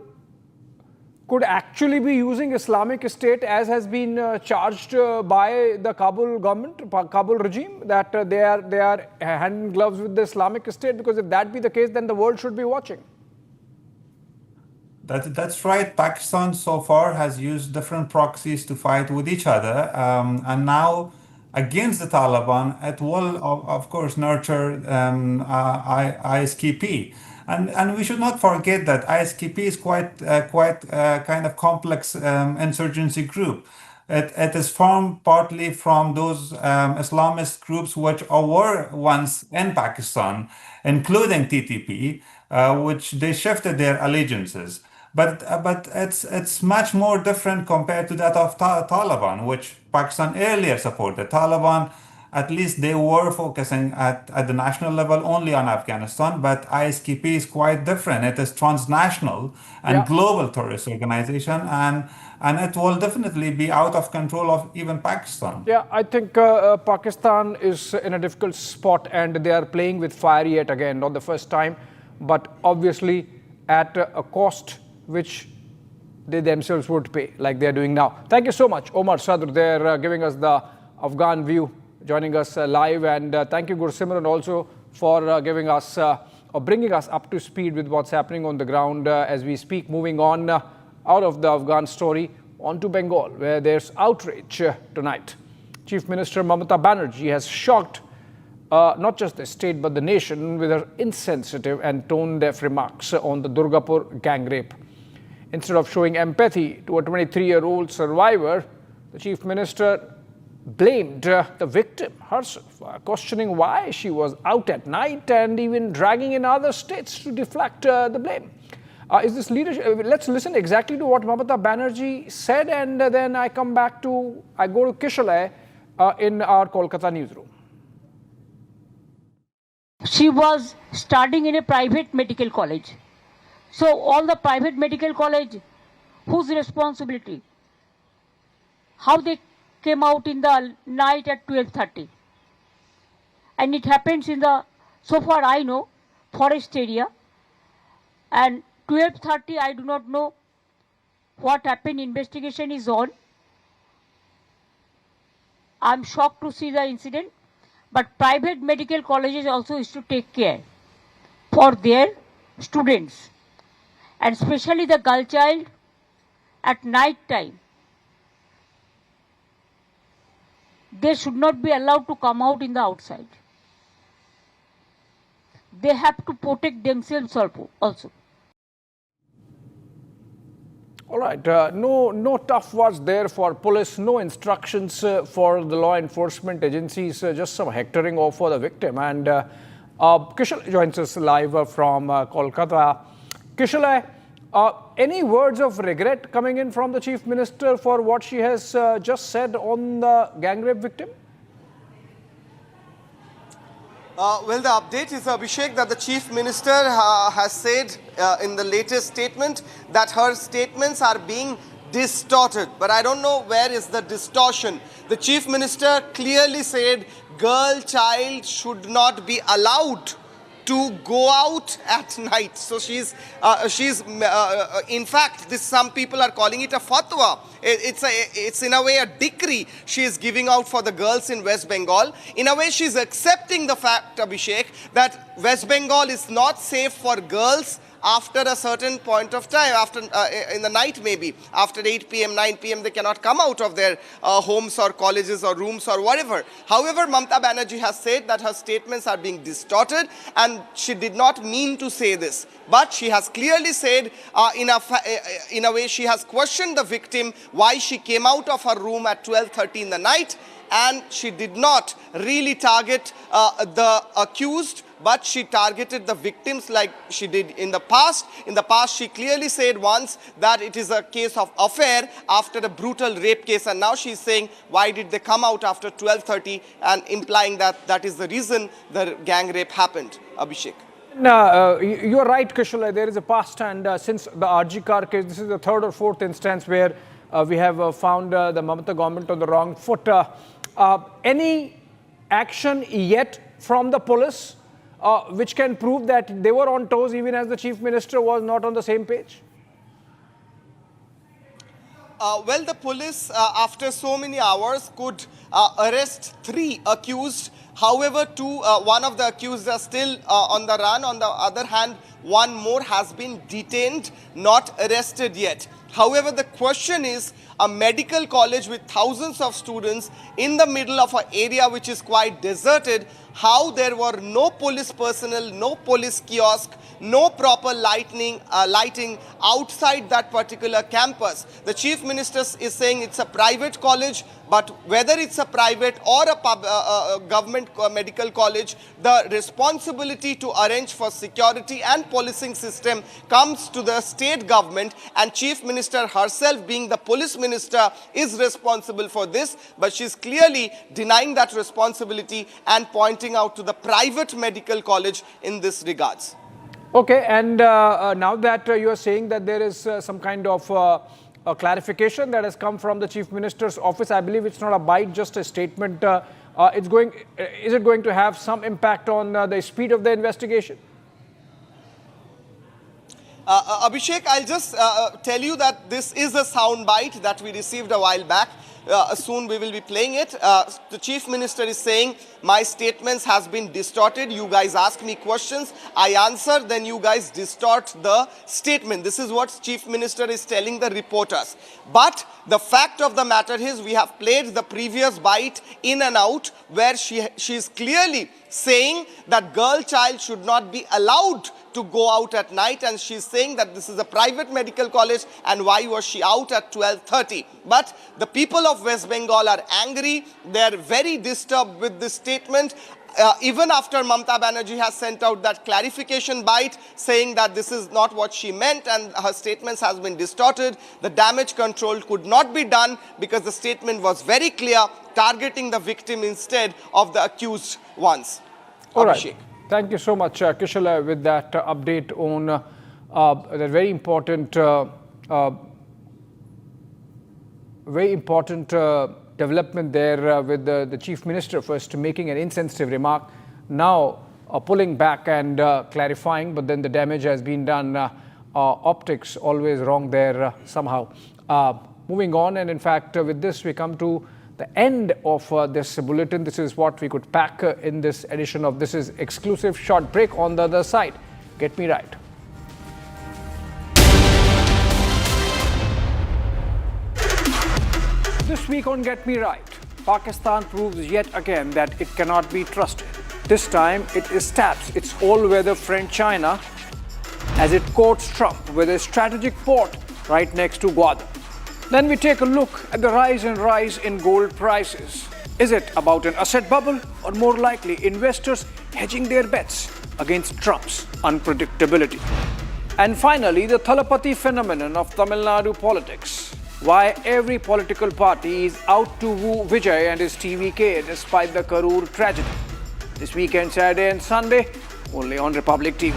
could actually be using Islamic State as has been charged by the Kabul government, Kabul regime, that they are hand in gloves with the Islamic State? Because if that be the case, then the world should be watching.
That's right. Pakistan so far has used different proxies to fight with each other, and now against the Taliban, it will of course nurture ISKP. And we should not forget that ISKP is quite kind of complex insurgency group. It is formed partly from those Islamist groups which were once in Pakistan, including TTP, which they shifted their allegiances. But it's much more different compared to that of Taliban, which Pakistan earlier supported. Taliban, at least they were focusing at the national level only on Afghanistan, but ISKP is quite different. It is transnational and global terrorist organization, and it will definitely be out of control of even Pakistan.
Yeah, I think Pakistan is in a difficult spot, and they are playing with fire yet again, not the first time, but obviously at a cost which they themselves would pay, like they are doing now. Thank you so much, Omar Sadr, there giving us the Afghan view, joining us live, and thank you, Gursimran, also for giving us or bringing us up to speed with what's happening on the ground as we speak. Moving on out of the Afghan story onto Bengal, where there's outrage tonight. Chief Minister Mamata Banerjee has shocked not just the state but the nation with her insensitive and tone-deaf remarks on the Durgapur gang rape. Instead of showing empathy to a 23-year-old survivor, the Chief Minister blamed the victim herself, questioning why she was out at night and even dragging in other states to deflect the blame. Is this leadership? Let's listen exactly to what Mamata Banerjee said, and then I go to Kishalay in our Kolkata newsroom.
She was studying in a private medical college. So all the private medical college, whose responsibility? How they came out in the night at 12:30. And it happens in the, so far I know, forest area. And 12:30, I do not know what happened, investigation is on. I'm shocked to see the incident, but private medical colleges also is to take care for their students, and especially the girl child at night time. They should not be allowed to come out in the outside. They have to protect themselves also.
All right, no tough words there for police, no instructions for the law enforcement agencies, just some hectoring off for the victim. And Kishal joins us live from Kolkata. Kishal, any words of regret coming in from the Chief Minister for what she has just said on the gang rape victim?
Well, the update is, Abhishek, that the Chief Minister has said in the latest statement that her statements are being distorted. But I don't know where is the distortion. The Chief Minister clearly said girl child should not be allowed to go out at night. So she's in fact, some people are calling it a fatwa. It's in a way a decree she is giving out for the girls in West Bengal. In a way, she's accepting the fact, Abhishek, that West Bengal is not safe for girls after a certain point of time, after in the night maybe, after 8 p.m., 9 p.m., they cannot come out of their homes or colleges or rooms or whatever. However, Mamata Banerjee has said that her statements are being distorted and she did not mean to say this. But she has clearly said, in a way, she has questioned the victim why she came out of her room at 12:30 in the night, and she did not really target the accused, but she targeted the victims like she did in the past. In the past, she clearly said once that it is a case of affair after a brutal rape case, and now she's saying why did they come out after 12:30, and implying that that is the reason the gang rape happened. Abhishek.
You are right, Kishal. There is a past, and since the RG Kar case, this is the third or fourth instance where we have found the Mamata government on the wrong foot. Any action yet from the police which can prove that they were on toes even as the Chief Minister was not on the same page?
Well, the police, after so many hours, could arrest 3 accused. However, one of the accused are still on the run. On the other hand, one more has been detained, not arrested yet. However, the question is, a medical college with thousands of students in the middle of an area which is quite deserted, how there were no police personnel, no police kiosk, no proper lighting outside that particular campus. The Chief Minister is saying it's a private college, but whether it's a private or a government medical college, the responsibility to arrange for security and policing system comes to the state government, and Chief Minister herself, being the police minister, is responsible for this, but she's clearly denying that responsibility and pointing out to the private medical college in this regards.
Okay, and now that you are saying that there is some kind of a clarification that has come from the Chief Minister's office, I believe it's not a bite, just a statement. Is it going to have some impact on the speed of the investigation?
Abhishek, I'll just tell you that this is a sound bite that we received a while back. Soon we will be playing it. The Chief Minister is saying, my statements has been distorted. You guys ask me questions, I answer, then you guys distort the statement. This is what Chief Minister is telling the reporters. But the fact of the matter is, we have played the previous bite in and out, where she is clearly saying that girl child should not be allowed to go out at night, and she's saying that this is a private medical college and why was she out at 12:30. But the people of West Bengal are angry. They're very disturbed with this statement. Even after Mamata Banerjee has sent out that clarification bite saying that this is not what she meant and her statements has been distorted, the damage control could not be done because the statement was very clear, targeting the victim instead of the accused ones.
All right. Thank you so much, Kishal, with that update on the very important development there with the Chief Minister first making an insensitive remark, now pulling back and clarifying, but then the damage has been done. Optics always wrong there somehow. Moving on, and in fact with this we come to the end of this bulletin. This is what we could pack in this edition of This Is Exclusive. Short break. On the other side, get me right. This week on Get Me Right, Pakistan proves yet again that it cannot be trusted. This time, it stabs its all-weather friend China as it courts Trump with a strategic port right next to Gwadar. Then we take a look at the rise in gold prices. Is it about an asset bubble, or more likely investors hedging their bets against Trump's unpredictability? And finally, the Thalapathy phenomenon of Tamil Nadu politics. Why every political party is out to woo Vijay and his TVK despite the Karur tragedy. This weekend, Saturday and Sunday, only on Republic TV.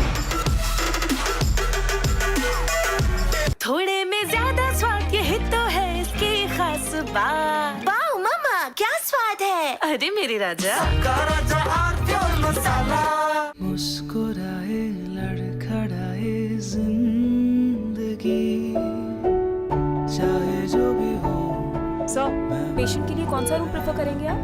थोड़े में ज्यादा स्वाद यही तो है इसकी खास बात। वाओ मामा, क्या स्वाद है? अरे मेरे राजा। सबका राजा और मसाला। मुस्कुराए लड़खड़ाए जिंदगी, चाहे जो भी हो। सर, पेशेंट के लिए कौन सा रूम प्रेफर करेंगे आप?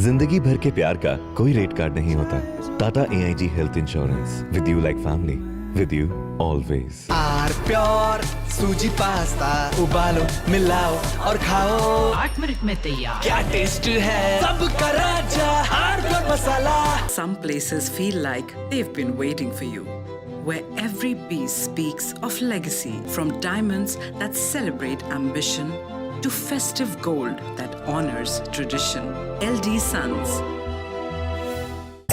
जिंदगी भर के प्यार का कोई रेट कार्ड नहीं होता। Tata AIG health insurance, with you like family, with you always.
R pure suji pasta उबालो, मिलाओ और खाओ,
8 मिनट में तैयार।
क्या टेस्ट है, सबका राजा hardcore masala.
Some places feel like they've been waiting for you, where every piece speaks of legacy, from diamonds that celebrate ambition to festive gold that honors tradition. LD Sons.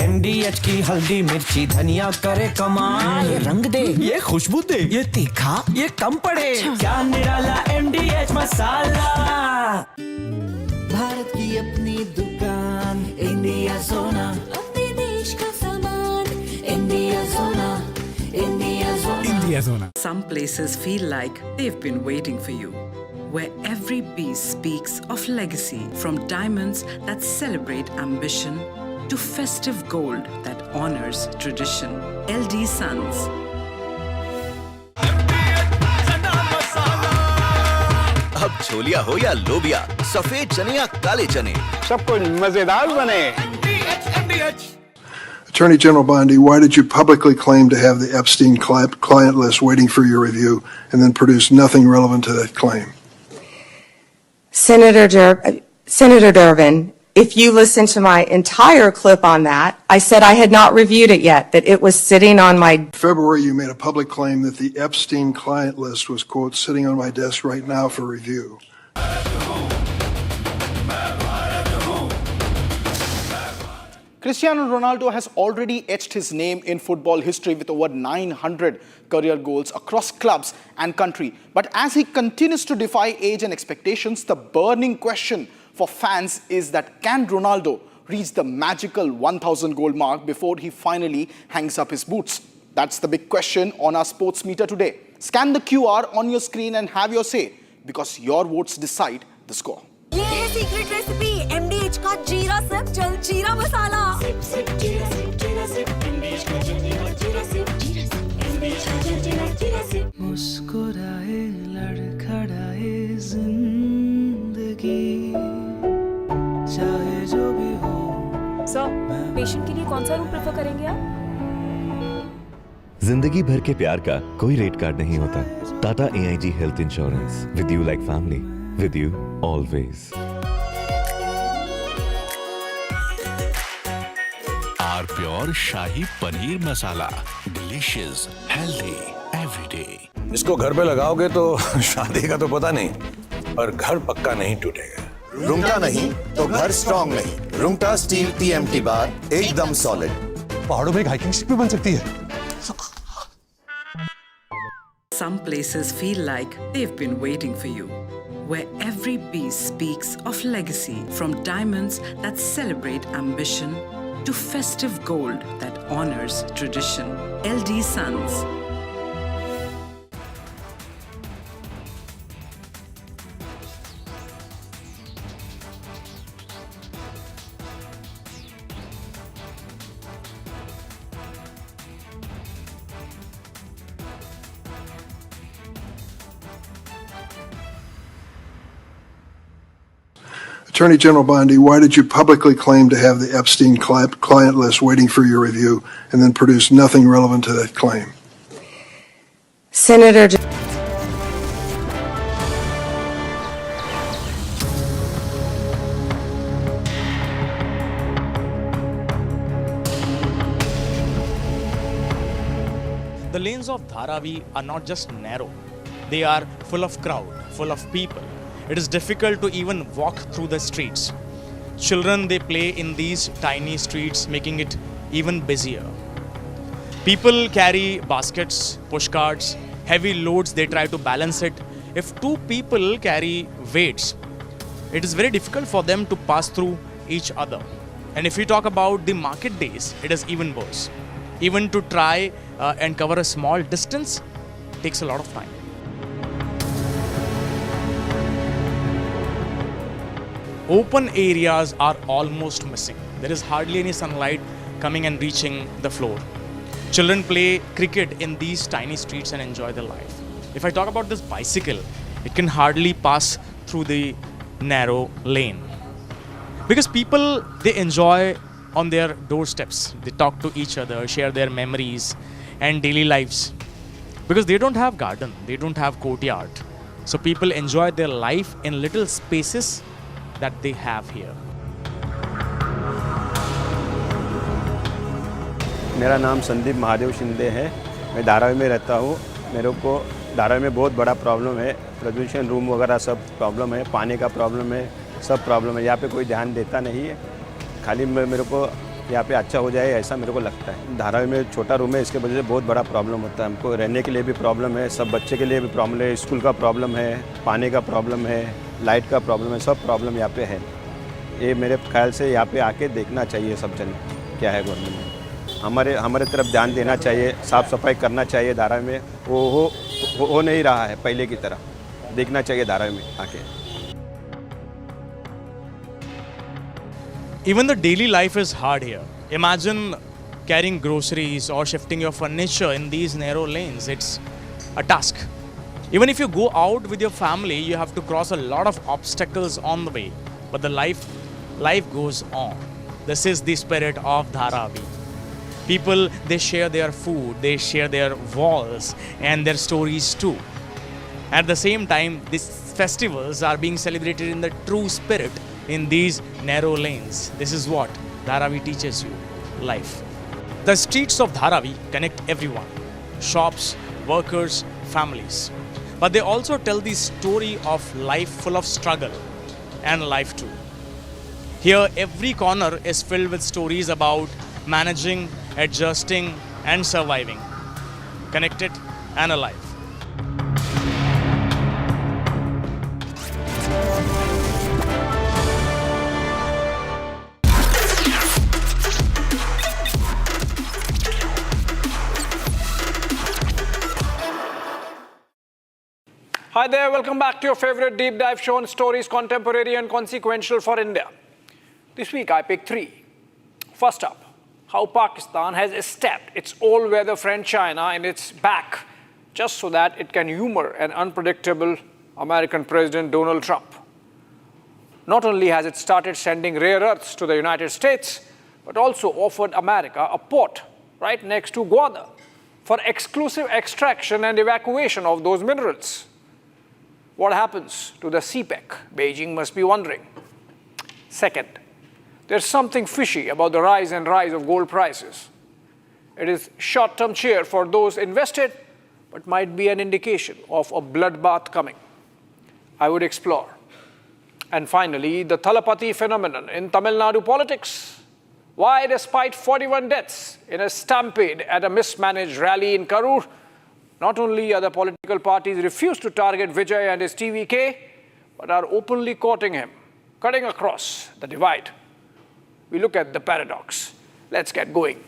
MDH की हल्दी मिर्ची धनिया करे कमाल, ये रंग दे, ये खुशबू दे, ये तीखा, ये कम पड़े, क्या निराला MDH मसाला। भारत की अपनी दुकान, इंडिया सोना, अपने देश का सामान, इंडिया सोना, इंडिया सोना, इंडिया सोना।
Some places feel like they've been waiting for you, where every piece speaks of legacy, from diamonds that celebrate ambition to festive gold that honors tradition. LD Sons.
अब छोलिया हो या लोबिया, सफेद चने या काले चने,
सब कुछ मजेदार बने।
Attorney General Bondi, why did you publicly claim to have the Epstein client list waiting for your review and then produce nothing relevant to that claim?
Senator Durbin, if you listen to my entire clip on that, I said I had not reviewed it yet, that it was sitting on my...
In February, you made a public claim that the Epstein client list was, quote, sitting on my desk right now for review.
Cristiano Ronaldo has already etched his name in football history with over 900 career goals across clubs and country. But as he continues to defy age and expectations, the burning question for fans is that can Ronaldo reach the magical 1,000 goal mark before he finally hangs up his boots? That's the big question on our sports meter today. Scan the QR on your screen and have your say, because your votes decide the score.
ये है secret recipe MDH का जीरा SIP जल जीरा मसाला। SIP SIP जीरा SIP जीरा SIP MDH का जल जीरा सिप जीरा सिप MDH का जल जीरा सिप। मुस्कुराए लड़खड़ाए जिंदगी, चाहे जो भी हो। सर, पेशेंट के लिए कौन सा रूम प्रेफर करेंगे आप?
जिंदगी भर के प्यार का कोई रेट कार्ड नहीं होता। Tata AIG health insurance, with you like family, with you always.
R pure shahi paneer masala, delicious, healthy everyday.
इसको घर पे लगाओगे तो शादी का तो पता नहीं, पर घर पक्का नहीं टूटेगा।
रुंगटा नहीं तो घर स्ट्रॉन्ग नहीं। रुंगटा स्टील TMT बार एकदम सॉलिड।
पहाड़ों में एक हाइकिंग स्टिक भी बन सकती है।
Some places feel like they've been waiting for you, where every piece speaks of legacy, from diamonds that celebrate ambition to festive gold that honors tradition. LD Sons.
Attorney General Bondi, why did you publicly claim to have the Epstein client list waiting for your review and then produce nothing relevant to that claim?
Senator.
The lanes of Dharavi are not just narrow, they are full of crowd, full of people. It is difficult to even walk through the streets. Children, they play in these tiny streets, making it even busier. People carry baskets, push carts, heavy loads, they try to balance it. If two people carry weights, it is very difficult for them to pass through each other. And if we talk about the market days, it is even worse. Even to try and cover a small distance takes a lot of time. Open areas are almost missing. There is hardly any sunlight coming and reaching the floor. Children play cricket in these tiny streets and enjoy their life. If I talk about this bicycle, it can hardly pass through the narrow lane. Because people, they enjoy on their doorsteps. They talk to each other, share their memories and daily lives. Because they don't have garden, they don't have courtyard. So people enjoy their life in little spaces that they have here.
मेरा नाम संदीप महादेव शिंदे है। मैं धारावी में रहता हूँ। मेरे को धारावी में बहुत बड़ा प्रॉब्लम है। प्रदूषण रूम वगैरह सब प्रॉब्लम है, पानी का प्रॉब्लम है, सब प्रॉब्लम है। यहाँ पे कोई ध्यान देता नहीं है। खाली मेरे को यहाँ पे अच्छा हो जाए ऐसा मेरे को लगता है। धारावी में छोटा रूम है, इसके वजह से बहुत बड़ा प्रॉब्लम होता है। हमको रहने के लिए भी प्रॉब्लम है, सब बच्चे के लिए भी प्रॉब्लम है, स्कूल का प्रॉब्लम है, पानी का प्रॉब्लम है, लाइट का प्रॉब्लम है, सब प्रॉब्लम यहाँ पे है। ये मेरे ख्याल से यहाँ पे आके देखना चाहिए सब जन क्या है गवर्नमेंट में। हमारे तरफ ध्यान देना चाहिए, साफ़ सफाई करना चाहिए। धारावी में वो हो नहीं रहा है पहले की तरह। देखना चाहिए धारावी में आके।
Even the daily life is hard here. Imagine carrying groceries or shifting your furniture in these narrow lanes. It's a task. Even if you go out with your family, you have to cross a lot of obstacles on the way. But the life goes on. This is the spirit of Dharavi. People, they share their food, they share their walls and their stories too. At the same time, these festivals are being celebrated in the true spirit in these narrow lanes. This is what Dharavi teaches you, life. The streets of Dharavi connect everyone, shops, workers, families. But they also tell the story of life full of struggle and life too. Here, every corner is filled with stories about managing, adjusting and surviving, connected and alive.
Hi there, welcome back to your favorite deep dive show on stories contemporary and consequential for India. This week I picked three. First up, how Pakistan has stabbed its all-weather friend China in its back just so that it can humor an unpredictable American President Donald Trump. Not only has it started sending rare earths to the United States, but also offered America a port right next to Gwadar for exclusive extraction and evacuation of those minerals. What happens to the CPEC? Beijing must be wondering. Second, there's something fishy about the rise of gold prices. It is short-term cheer for those invested, but might be an indication of a bloodbath coming. I would explore. And finally, the telepathy phenomenon in Tamil Nadu politics. Why, despite 41 deaths in a stampede at a mismanaged rally in Karur, not only other political parties refuse to target Vijay and his TVK, but are openly courting him, cutting across the divide. We look at the paradox. Let's get going.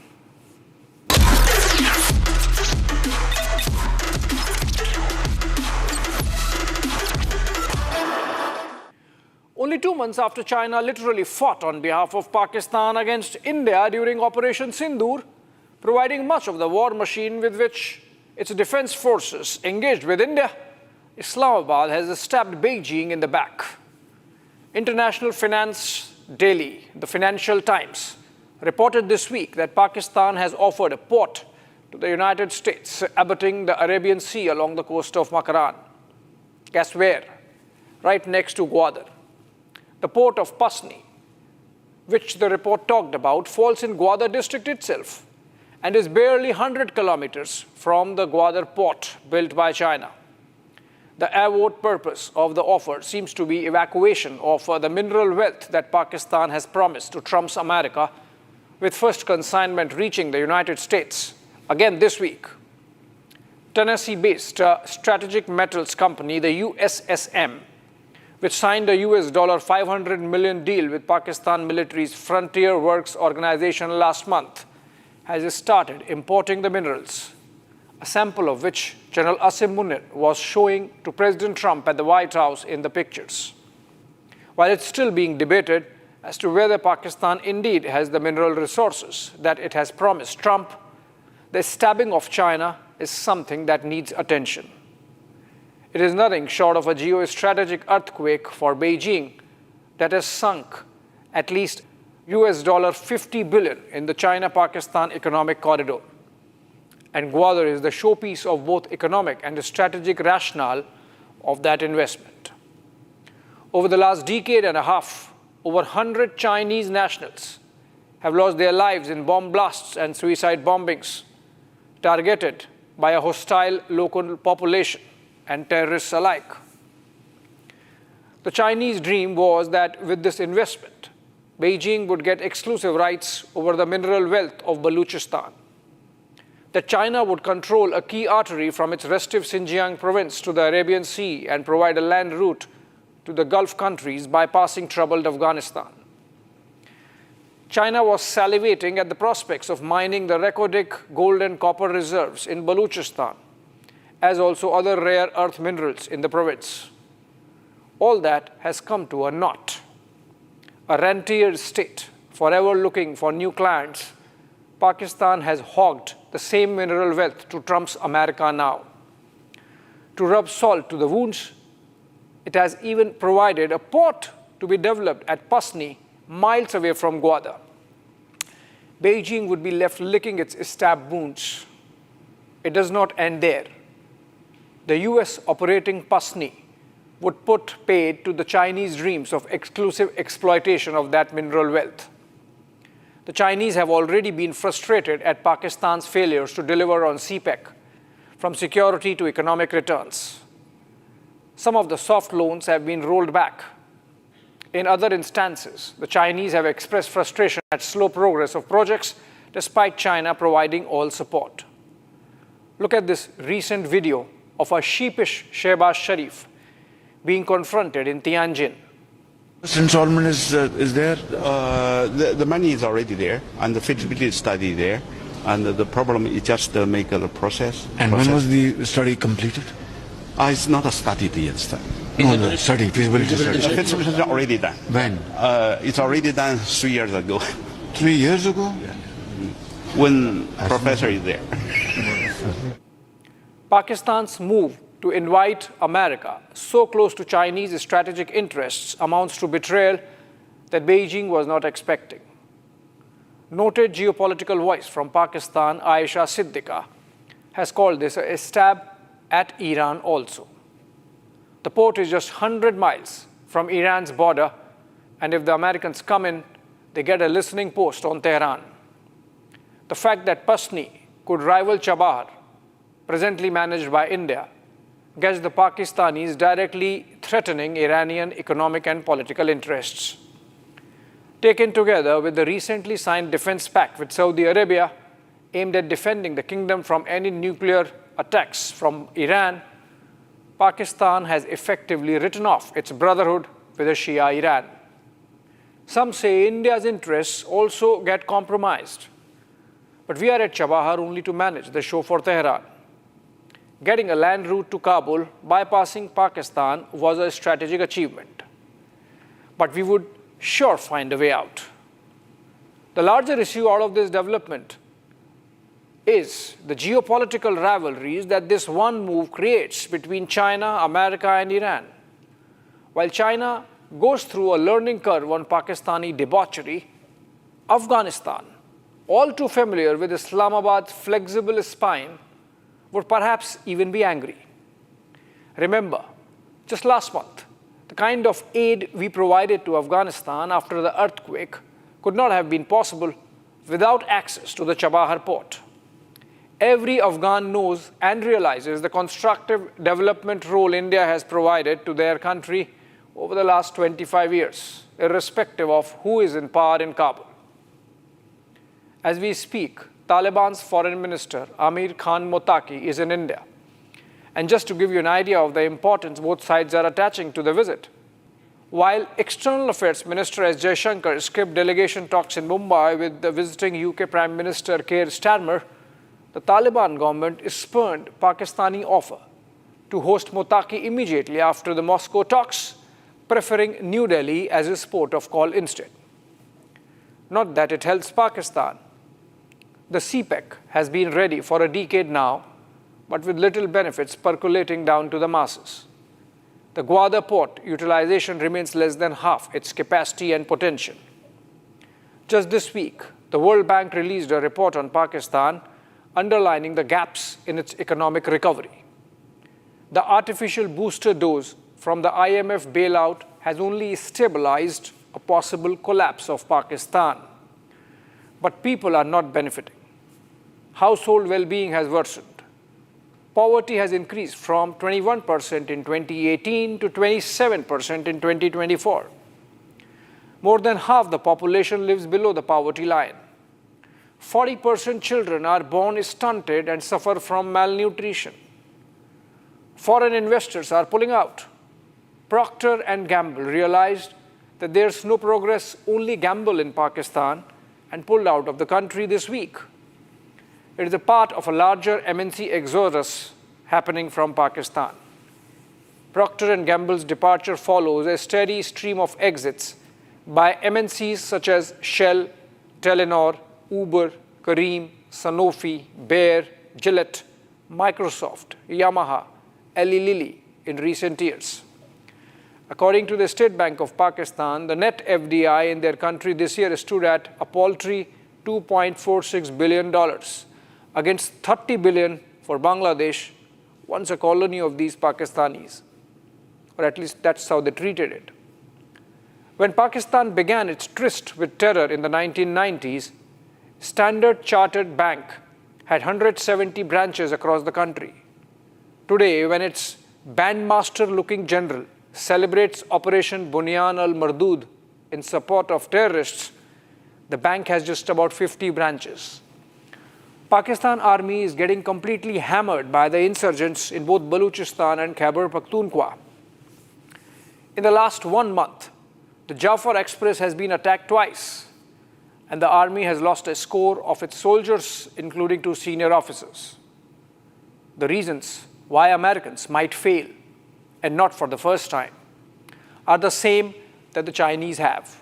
Only 2 months after China literally fought on behalf of Pakistan against India during Operation Sindoor, providing much of the war machine with which its defense forces engaged with India, Islamabad has stabbed Beijing in the back. International Finance Daily, the Financial Times, reported this week that Pakistan has offered a port to the United States, abutting the Arabian Sea along the coast of Makaran. Guess where? Right next to Gwadar. The port of Pasni, which the report talked about, falls in Gwadar district itself and is barely 100 kilometers from the Gwadar port built by China. The avowed purpose of the offer seems to be evacuation of the mineral wealth that Pakistan has promised to Trump's America, with first consignment reaching the United States again this week. Tennessee-based strategic metals company, the USSM, which signed a US $500 million deal with Pakistan military's Frontier Works organization last month, has started importing the minerals, a sample of which General Asim Munir was showing to President Trump at the White House in the pictures. While it's still being debated as to whether Pakistan indeed has the mineral resources that it has promised Trump, the stabbing of China is something that needs attention. It is nothing short of a geostrategic earthquake for Beijing that has sunk at least US $50 billion in the China-Pakistan economic corridor. And Gwadar is the showpiece of both economic and the strategic rationale of that investment. Over the last decade and a half, over 100 Chinese nationals have lost their lives in bomb blasts and suicide bombings targeted by a hostile local population and terrorists alike. The Chinese dream was that with this investment, Beijing would get exclusive rights over the mineral wealth of Baluchistan, that China would control a key artery from its restive Xinjiang province to the Arabian Sea and provide a land route to the Gulf countries bypassing troubled Afghanistan. China was salivating at the prospects of mining the recordic gold and copper reserves in Baluchistan, as also other rare earth minerals in the province. All that has come to a knot. A rentier state, forever looking for new clients, Pakistan has hogged the same mineral wealth to Trump's America now. To rub salt to the wounds, it has even provided a port to be developed at Pasni, miles away from Gwadar. Beijing would be left licking its stabbed wounds. It does not end there. The US operating Pasni would put paid to the Chinese dreams of exclusive exploitation of that mineral wealth. The Chinese have already been frustrated at Pakistan's failures to deliver on CPEC, from security to economic returns. Some of the soft loans have been rolled back. In other instances, the Chinese have expressed frustration at slow progress of projects, despite China providing all support. Look at this recent video of a sheepish Shehbaz Sharif being confronted in Tianjin.
Installment is there. The money is already there, and the feasibility study there, and the problem is just to make the process.
And when was the study completed?
It's not a study yet.
No, the study, feasibility study.
Feasibility is already done.
When?
It's already done 3 years ago.
3 years ago?
Yeah. When professor is there.
Pakistan's move to invite America so close to Chinese strategic interests amounts to betrayal that Beijing was not expecting. Noted geopolitical voice from Pakistan, Aisha Siddiqa, has called this a stab at Iran also. The port is just 100 miles from Iran's border, and if the Americans come in, they get a listening post on Tehran. The fact that Pasni could rival Chabahar, presently managed by India, gets the Pakistanis directly threatening Iranian economic and political interests. Taken together with the recently signed defense pact with Saudi Arabia, aimed at defending the kingdom from any nuclear attacks from Iran, Pakistan has effectively written off its brotherhood with the Shia Iran. Some say India's interests also get compromised. But we are at Chabahar only to manage the show for Tehran. Getting a land route to Kabul, bypassing Pakistan, was a strategic achievement. But we would sure find a way out. The larger issue out of this development is the geopolitical rivalries that this one move creates between China, America, and Iran. While China goes through a learning curve on Pakistani debauchery, Afghanistan, all too familiar with Islamabad's flexible spine, would perhaps even be angry. Remember, just last month, the kind of aid we provided to Afghanistan after the earthquake could not have been possible without access to the Chabahar port. Every Afghan knows and realizes the constructive development role India has provided to their country over the last 25 years, irrespective of who is in power in Kabul. As we speak, Taliban's foreign minister, Amir Khan Motaki, is in India. And just to give you an idea of the importance both sides are attaching to the visit, while External Affairs Minister S. Jaishankar skipped delegation talks in Mumbai with the visiting UK Prime Minister Keir Starmer, the Taliban government spurned Pakistani offer to host Motaki immediately after the Moscow talks, preferring New Delhi as his port of call instead. Not that it helps Pakistan. The CPEC has been ready for a decade now, but with little benefits percolating down to the masses. The Gwadar port utilization remains less than half its capacity and potential. Just this week, the World Bank released a report on Pakistan underlining the gaps in its economic recovery. The artificial booster dose from the IMF bailout has only stabilized a possible collapse of Pakistan. But people are not benefiting. Household well-being has worsened. Poverty has increased from 21% in 2018 to 27% in 2024. More than half the population lives below the poverty line. 40% children are born stunted and suffer from malnutrition. Foreign investors are pulling out. Procter & Gamble realized that there's no progress, only gamble in Pakistan, and pulled out of the country this week. It is a part of a larger MNC exodus happening from Pakistan. Procter & Gamble's departure follows a steady stream of exits by MNCs such as Shell, Telenor, Uber, Careem, Sanofi, Bayer, Gillette, Microsoft, Yamaha, Eli Lilly in recent years. According to the State Bank of Pakistan, the net FDI in their country this year stood at a paltry $2.46 billion, against $30 billion for Bangladesh, once a colony of these Pakistanis. Or at least that's how they treated it. When Pakistan began its tryst with terror in the 1990s, Standard Chartered Bank had 170 branches across the country. Today, when its bandmaster-looking general celebrates Operation Bunyan al-Mardood in support of terrorists, the bank has just about 50 branches. Pakistan army is getting completely hammered by the insurgents in both Balochistan and Khyber Pakhtunkhwa. In the last 1 month, the Jafar Express has been attacked twice, and the army has lost a score of its soldiers, including 2 senior officers. The reasons why Americans might fail, and not for the first time, are the same that the Chinese have.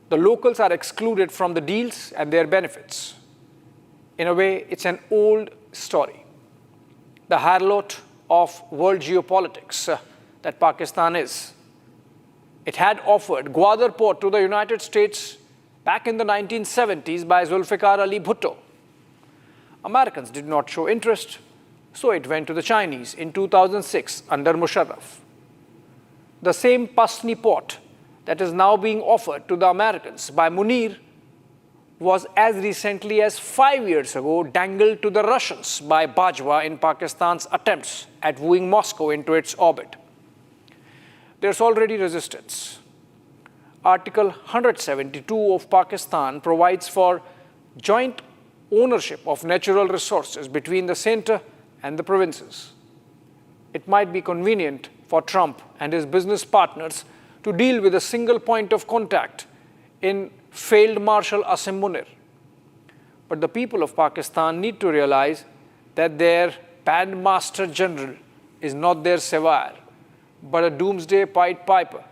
The locals are excluded from the deals and their benefits. In a way, it's an old story. The harlot of world geopolitics that Pakistan is. It had offered Gwadar port to the United States back in the 1970s by Zulfikar Ali Bhutto. Americans did not show interest, so it went to the Chinese in 2006 under Musharraf. The same Pasni port that is now being offered to the Americans by Munir was as recently as 5 years ago dangled to the Russians by Bajwa in Pakistan's attempts at wooing Moscow into its orbit. There's already resistance. Article 172 of Pakistan provides for joint ownership of natural resources between the center and the provinces. It might be convenient for Trump and his business partners to deal with a single point of contact in failed Marshal Asim Munir. But the people of Pakistan need to realize that their bandmaster general is not their savior, but a doomsday Pied Piper,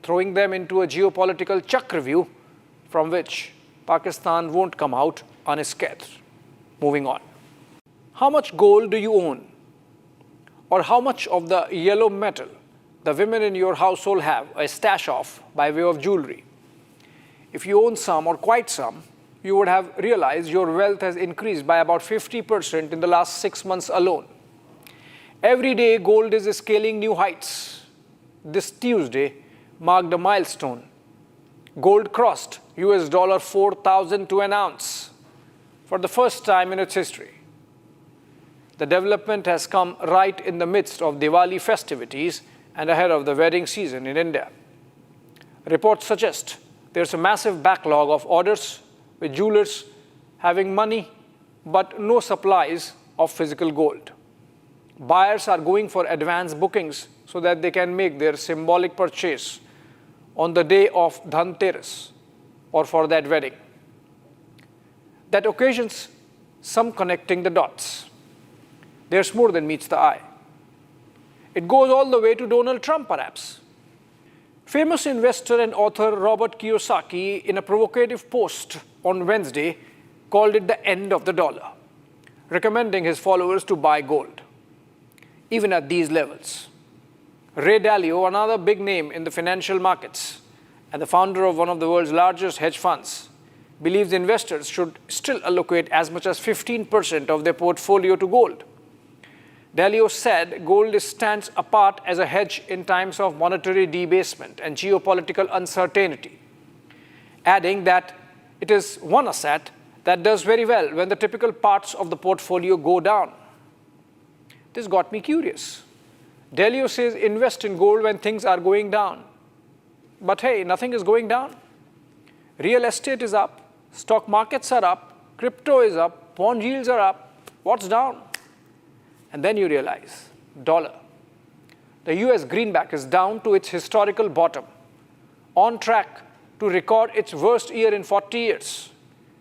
throwing them into a geopolitical chakravyuh from which Pakistan won't come out unscathed. Moving on. How much gold do you own? Or how much of the yellow metal the women in your household have a stash of by way of jewelry. If you own some or quite some, you would have realized your wealth has increased by about 50% in the last 6 months alone. Every day, gold is scaling new heights. This Tuesday marked a milestone. Gold crossed $4,000 to an ounce for the first time in its history. The development has come right in the midst of Diwali festivities and ahead of the wedding season in India. Reports suggest there's a massive backlog of orders, with jewelers having money but no supplies of physical gold. Buyers are going for advance bookings so that they can make their symbolic purchase on the day of Dhanteras or for that wedding. That occasions some connecting the dots. There's more than meets the eye. It goes all the way to Donald Trump, perhaps. Famous investor and author Robert Kiyosaki, in a provocative post on Wednesday, called it the end of the dollar, recommending his followers to buy gold, even at these levels. Ray Dalio, another big name in the financial markets and the founder of one of the world's largest hedge funds, believes investors should still allocate as much as 15% of their portfolio to gold. Dalio said gold stands apart as a hedge in times of monetary debasement and geopolitical uncertainty, adding that it is one asset that does very well when the typical parts of the portfolio go down. This got me curious. Dalio says invest in gold when things are going down. But hey, nothing is going down. Real estate is up, stock markets are up, crypto is up, bond yields are up. What's down? And then you realize, dollar. The US greenback is down to its historical bottom, on track to record its worst year in 40 years,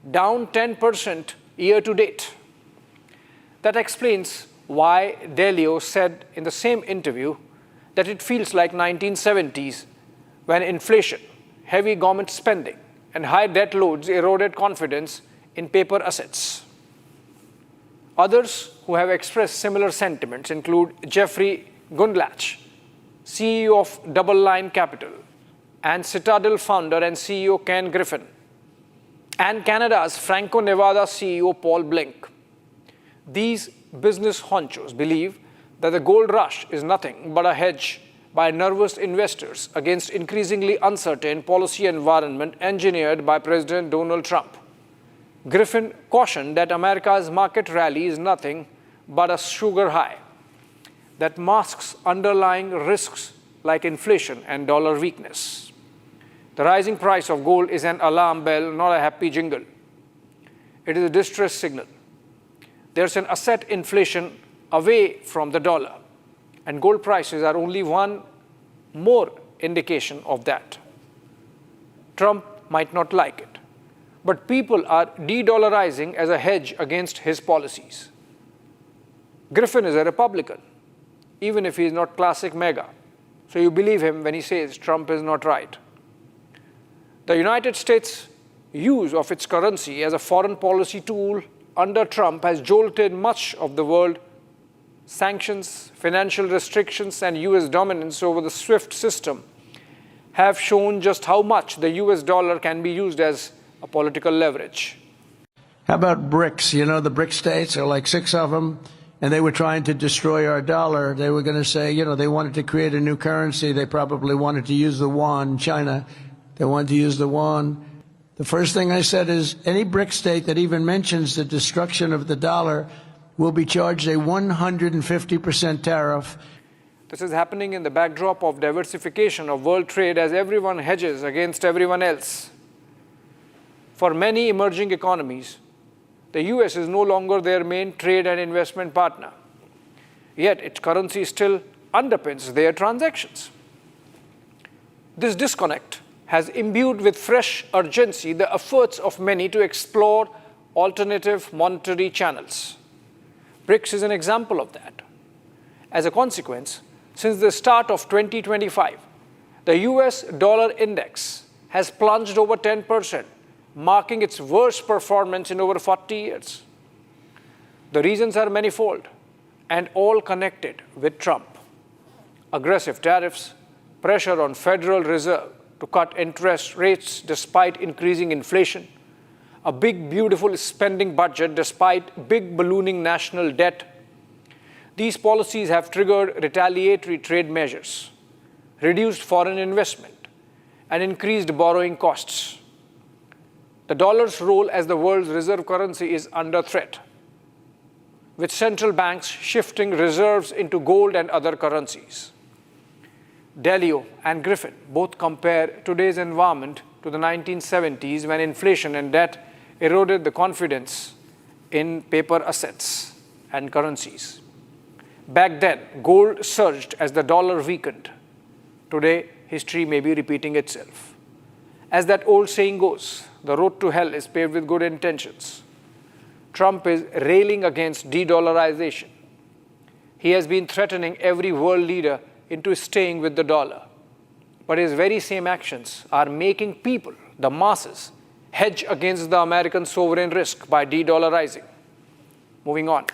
down 10% year to date. That explains why Dalio said in the same interview that it feels like 1970s when inflation, heavy government spending, and high debt loads eroded confidence in paper assets. Others who have expressed similar sentiments include Jeffrey Gundlach, CEO of Double Line Capital, and Citadel founder and CEO Ken Griffin, and Canada's Franco-Nevada CEO Paul Blink. These business honchos believe that the gold rush is nothing but a hedge by nervous investors against increasingly uncertain policy environment engineered by President Donald Trump. Griffin cautioned that America's market rally is nothing but a sugar high that masks underlying risks like inflation and dollar weakness. The rising price of gold is an alarm bell, not a happy jingle. It is a distress signal. There's an asset inflation away from the dollar, and gold prices are only one more indication of that. Trump might not like it, but people are de-dollarizing as a hedge against his policies. Griffin is a Republican, even if he is not classic MAGA, so you believe him when he says Trump is not right. The United States' use of its currency as a foreign policy tool under Trump has jolted much of the world. Sanctions, financial restrictions, and US dominance over the SWIFT system have shown just how much the US dollar can be used as a political leverage.
How about BRICS? You know, the BRIC states, there are like 6 of them, and they were trying to destroy our dollar. They were going to say, you know, they wanted to create a new currency. They probably wanted to use the yuan. China, they wanted to use the yuan. The first thing I said is any BRIC state that even mentions the destruction of the dollar will be charged a 150% tariff.
This is happening in the backdrop of diversification of world trade as everyone hedges against everyone else. For many emerging economies, the US is no longer their main trade and investment partner. Yet its currency still underpins their transactions. This disconnect has imbued with fresh urgency the efforts of many to explore alternative monetary channels. BRICS is an example of that. As a consequence, since the start of 2025, the US dollar index has plunged over 10%, marking its worst performance in over 40 years. The reasons are manifold and all connected with Trump. aggressive tariffs, pressure on Federal Reserve to cut interest rates despite increasing inflation, a big, beautiful spending budget despite big ballooning national debt. These policies have triggered retaliatory trade measures, reduced foreign investment, and increased borrowing costs. The dollar's role as the world's reserve currency is under threat, with central banks shifting reserves into gold and other currencies. Delio and Griffin both compare today's environment to the 1970s, when inflation and debt eroded the confidence in paper assets and currencies. Back then, gold surged as the dollar weakened. Today, history may be repeating itself. As that old saying goes, the road to hell is paved with good intentions. Trump is railing against de-dollarization. He has been threatening every world leader into staying with the dollar. But his very same actions are making people, the masses, hedge against the American sovereign risk by de-dollarizing. Moving on.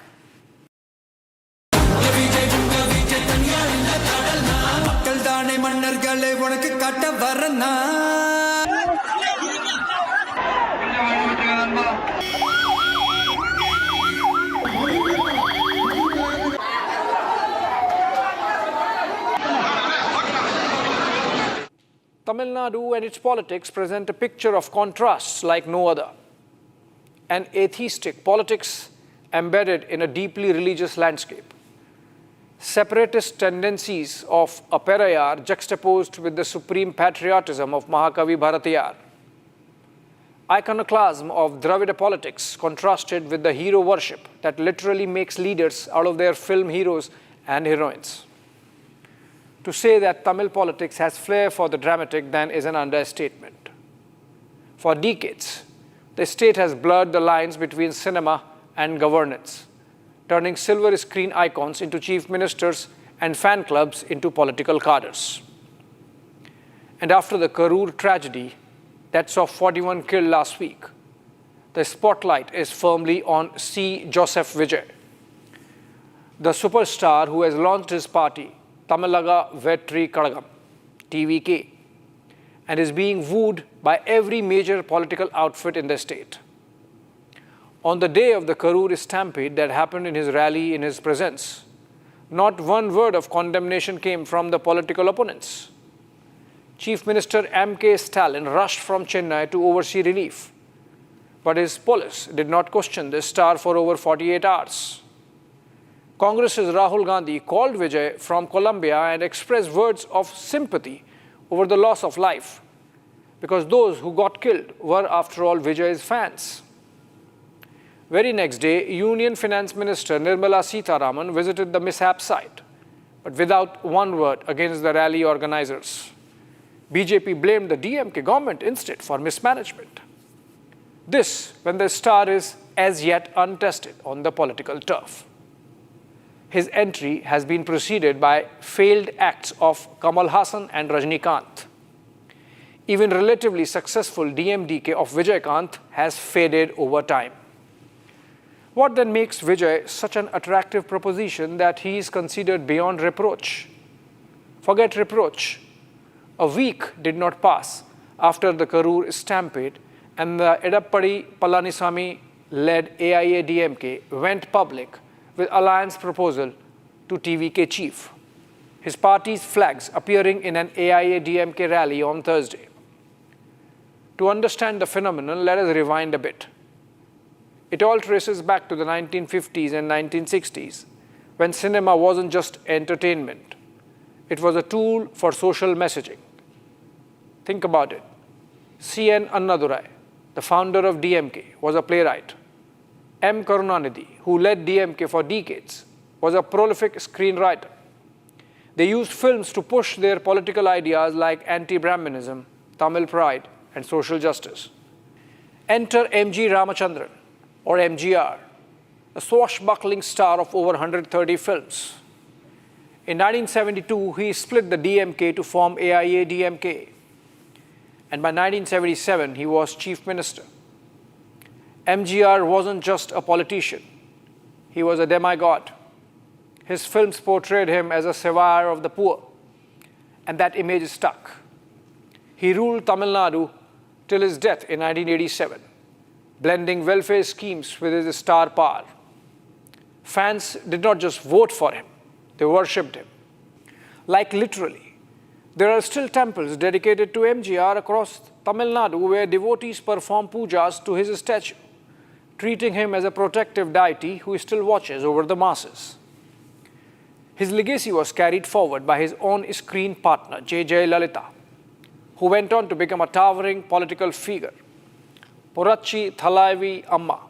Tamil Nadu and its politics present a picture of contrasts like no other. An atheistic politics embedded in a deeply religious landscape. Separatist tendencies of a Perayar juxtaposed with the supreme patriotism of Mahakavi Bharatiyar. Iconoclasm of Dravida politics contrasted with the hero worship that literally makes leaders out of their film heroes and heroines. To say that Tamil politics has flair for the dramatic then is an understatement. For decades, the state has blurred the lines between cinema and governance, turning silver screen icons into chief ministers and fan clubs into political cadres. And after the Karur tragedy that saw 41 killed last week, the spotlight is firmly on C. Joseph Vijay, the superstar who has launched his party, Tamilaga Vetri Kadagam, TVK, and is being wooed by every major political outfit in the state. On the day of the Karur stampede that happened in his rally in his presence, not one word of condemnation came from the political opponents. Chief Minister M.K. Stalin rushed from Chennai to oversee relief, but his police did not question the star for over 48 hours. Congress's Rahul Gandhi called Vijay from Colombia and expressed words of sympathy over the loss of life, because those who got killed were, after all, Vijay's fans. Very next day, Union Finance Minister Nirmala Sitharaman visited the mishap site, but without one word against the rally organizers. BJP blamed the DMK government instead for mismanagement. This when the star is as yet untested on the political turf. His entry has been preceded by failed acts of Kamal Hassan and Rajnikant. Even relatively successful DMDK of Vijaykanth has faded over time. What then makes Vijay such an attractive proposition that he is considered beyond reproach? Forget reproach. A week did not pass after the Karur stampede and the Edappadi Palaniswamy-led AIA-DMK went public with alliance proposal to TVK chief, his party's flags appearing in an AIA-DMK rally on Thursday. To understand the phenomenon, let us rewind a bit. It all traces back to the 1950s and 1960s, when cinema wasn't just entertainment. It was a tool for social messaging. Think about it. C.N. Annadurai, the founder of DMK, was a playwright. M. Karunanidhi, who led DMK for decades, was a prolific screenwriter. They used films to push their political ideas like anti-Brahmanism, Tamil pride, and social justice. Enter M.G. Ramachandran, or MGR, a swashbuckling star of over 130 films. In 1972, he split the DMK to form AIA-DMK. And by 1977, he was chief minister. MGR wasn't just a politician. He was a demigod. His films portrayed him as a savior of the poor, and that image is stuck. He ruled Tamil Nadu till his death in 1987, blending welfare schemes with his star power. Fans did not just vote for him, they worshipped him. Like literally, there are still temples dedicated to MGR across Tamil Nadu where devotees perform pujas to his statue, treating him as a protective deity who still watches over the masses. His legacy was carried forward by his on-screen partner, J. Lalita, who went on to become a towering political figure. Porachi Thalaivi Amma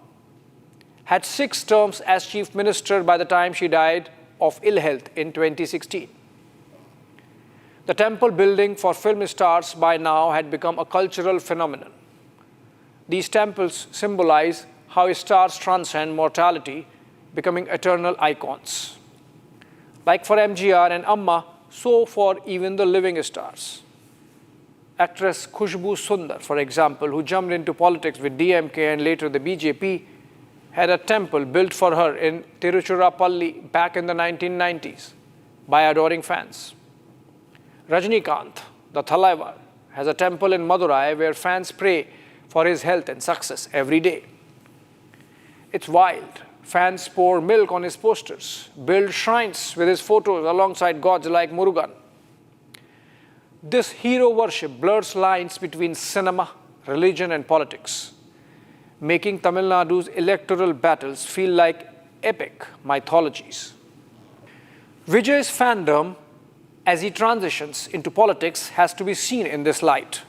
had 6 terms as chief minister by the time she died of ill health in 2016. The temple building for film stars by now had become a cultural phenomenon. These temples symbolize how stars transcend mortality, becoming eternal icons. Like for MGR and Amma, so for even the living stars. Actress Khushbu Sundar, for example, who jumped into politics with DMK and later the BJP, had a temple built for her in Tiruchirappalli back in the 1990s by adoring fans. Rajinikanth, the Thalaivar, has a temple in Madurai where fans pray for his health and success every day. It's wild. Fans pour milk on his posters, build shrines with his photos alongside gods like Murugan. This hero worship blurs lines between cinema, religion and politics, making Tamil Nadu's electoral battles feel like epic mythologies. Vijay's fandom as he transitions into politics has to be seen in this light.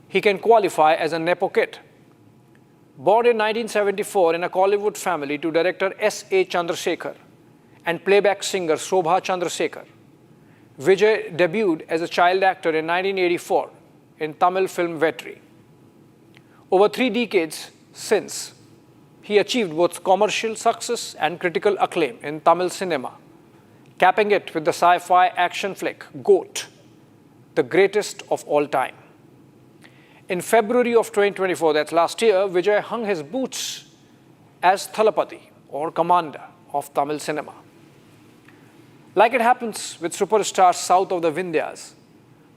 He can qualify as a Nepo kid. Born in 1974 in a Kollywood family to director S.A. Chandrasekhar and playback singer Shobha Chandrasekhar, Vijay debuted as a child actor in 1984 in Tamil film Vetri. Over 3 decades since, he achieved both commercial success and critical acclaim in Tamil cinema, capping it with the sci-fi action flick GOAT, the greatest of all time. In February of 2024, that's last year, Vijay hung his boots as Thalapati, or commander of Tamil cinema. Like it happens with superstars south of the Vindhyas,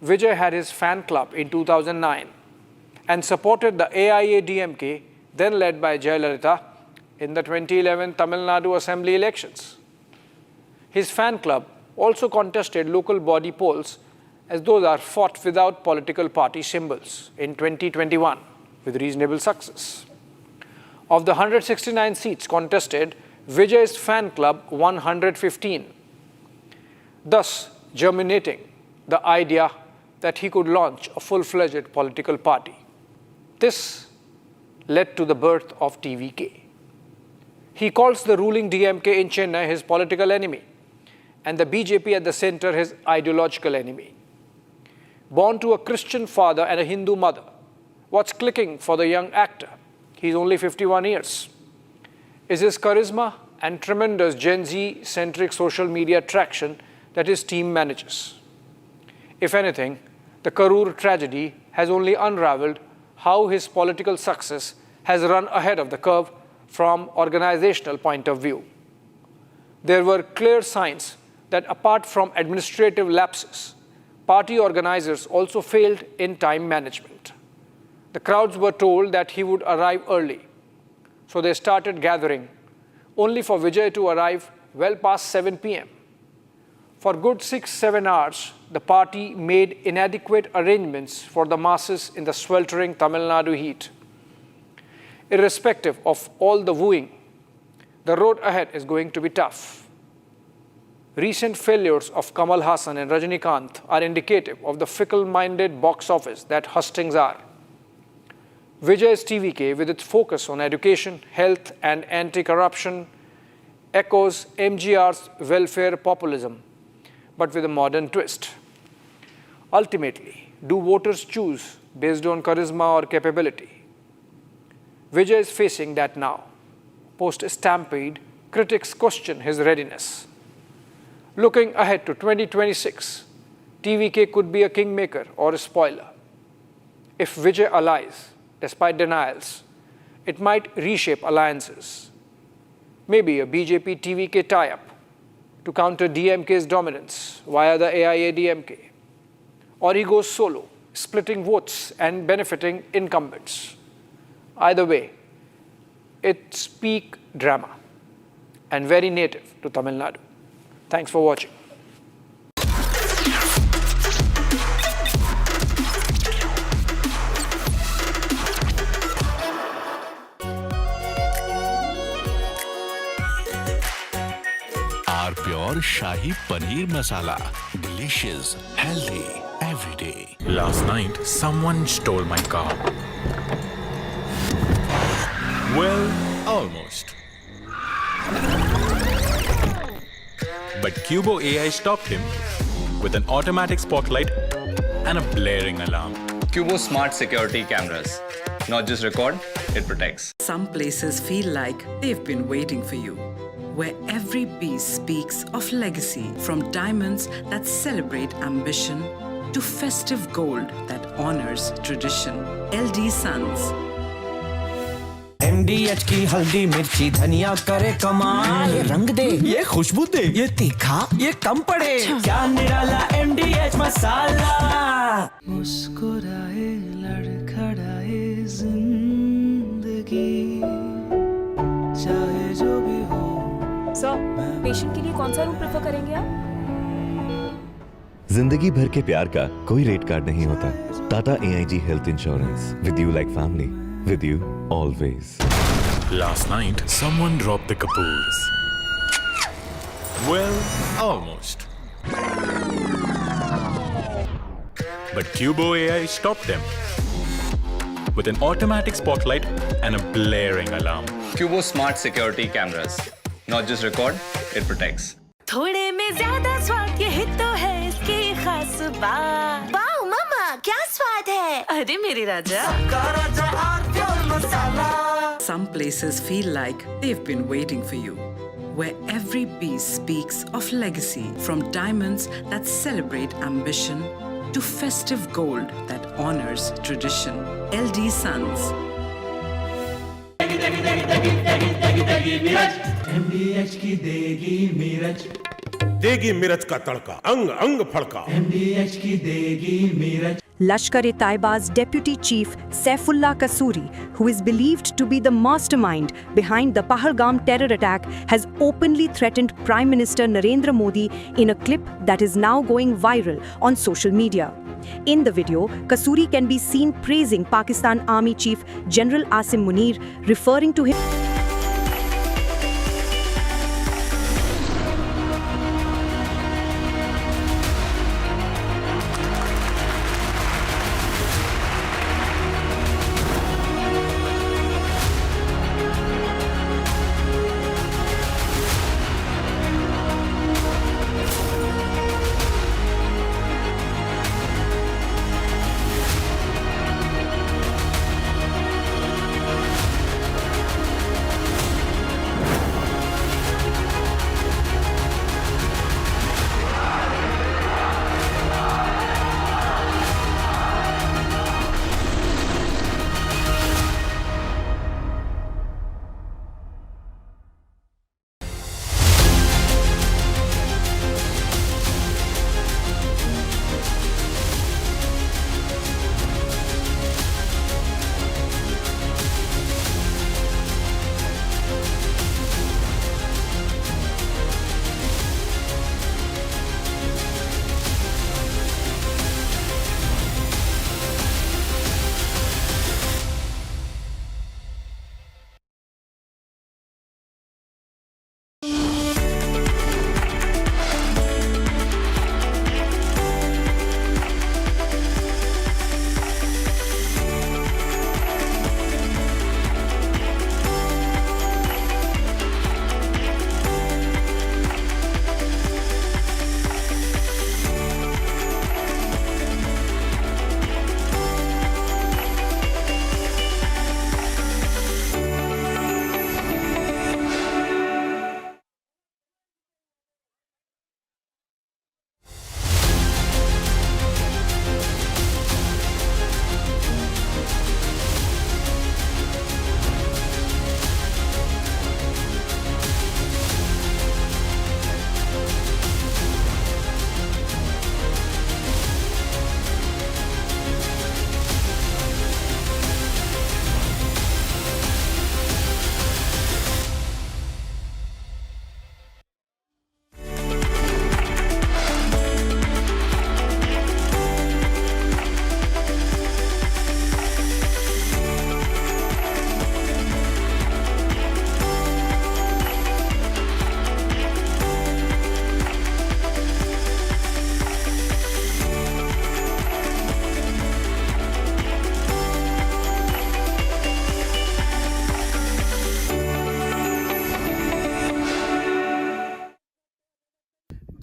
Vijay had his fan club in 2009 and supported the AIA-DMK, then led by Jayalalitha, in the 2011 Tamil Nadu Assembly elections. His fan club also contested local body polls, as those are fought without political party symbols, in 2021 with reasonable success. Of the 169 seats contested, Vijay's fan club won 115, thus germinating the idea that he could launch a full-fledged political party. This led to the birth of TVK. He calls the ruling DMK in Chennai his political enemy and the BJP at the center his ideological enemy. Born to a Christian father and a Hindu mother, what's clicking for the young actor? He's only 51 years. Is his charisma and tremendous Gen Z-centric social media traction that his team manages. If anything, the Karur tragedy has only unraveled how his political success has run ahead of the curve from organizational point of view. There were clear signs that apart from administrative lapses, party organizers also failed in time management. The crowds were told that he would arrive early, so they started gathering, only for Vijay to arrive well past 7 p.m. For good 6-7 hours, the party made inadequate arrangements for the masses in the sweltering Tamil Nadu heat. Irrespective of all the wooing, the road ahead is going to be tough. Recent failures of Kamal Haasan and Rajinikanth are indicative of the fickle-minded box office that hustings are. Vijay's TVK, with its focus on education, health, and anti-corruption, echoes MGR's welfare populism, but with a modern twist. Ultimately, do voters choose based on charisma or capability? Vijay is facing that now. Post-Stampede, critics question his readiness. Looking ahead to 2026, TVK could be a kingmaker or a spoiler. If Vijay allies, despite denials, it might reshape alliances. Maybe a BJP-TVK tie-up, to counter DMK's dominance via the AIADMK, or he goes solo, splitting votes and benefiting incumbents. Either way, it's peak drama and very native to Tamil Nadu. Thanks for watching.
Our pure Shahi Paneer Masala. Delicious, healthy, every day.
Last night, someone stole my car. Well, almost. But Cubo AI stopped him with an automatic spotlight and a blaring alarm.
Cubo smart security cameras. Not just record, it protects.
Some places feel like they've been waiting for you, where every piece speaks of legacy, from diamonds that celebrate ambition to festive gold that honors tradition. LD Sons.
MDH की हल्दी मिर्ची धनिया करे कमाल, ये रंग दे, ये खुशबू दे, ये तीखा, ये कम पड़े, क्या निराला MDH मसाला। मुस्कुराए लड़खड़ाए जिंदगी, चाहे जो भी हो।
सर, पेशेंट के लिए कौन सा रूम प्रेफर करेंगे आप?
जिंदगी भर के प्यार का कोई रेट कार्ड नहीं होता। Tata AIG health insurance, with you like family, with you always.
Last night, someone dropped the caboose. Well, almost. But Cubo AI stopped them with an automatic spotlight and a blaring alarm.
Cubo smart security cameras. Not just record, it protects.
थोड़े में ज्यादा स्वाद, यही तो है इसकी खास बात। वाओ मामा, क्या स्वाद है? अरे मेरे राजा।
Some places feel like they've been waiting for you, where every piece speaks of legacy, from diamonds that celebrate ambition to festive gold that honors tradition. LD Sons.
MDH की देगी मिर्च,
देगी मिर्च का तड़का, अंग अंग फड़का।
MDH की देगी मिर्च।
Lashkar-e-Taiba's Deputy Chief Saifullah Kasuri, who is believed to be the mastermind behind the Pahalgam terror attack, has openly threatened Prime Minister Narendra Modi in a clip that is now going viral on social media. In the video, Kasuri can be seen praising Pakistan Army Chief General Asim Munir, referring to him.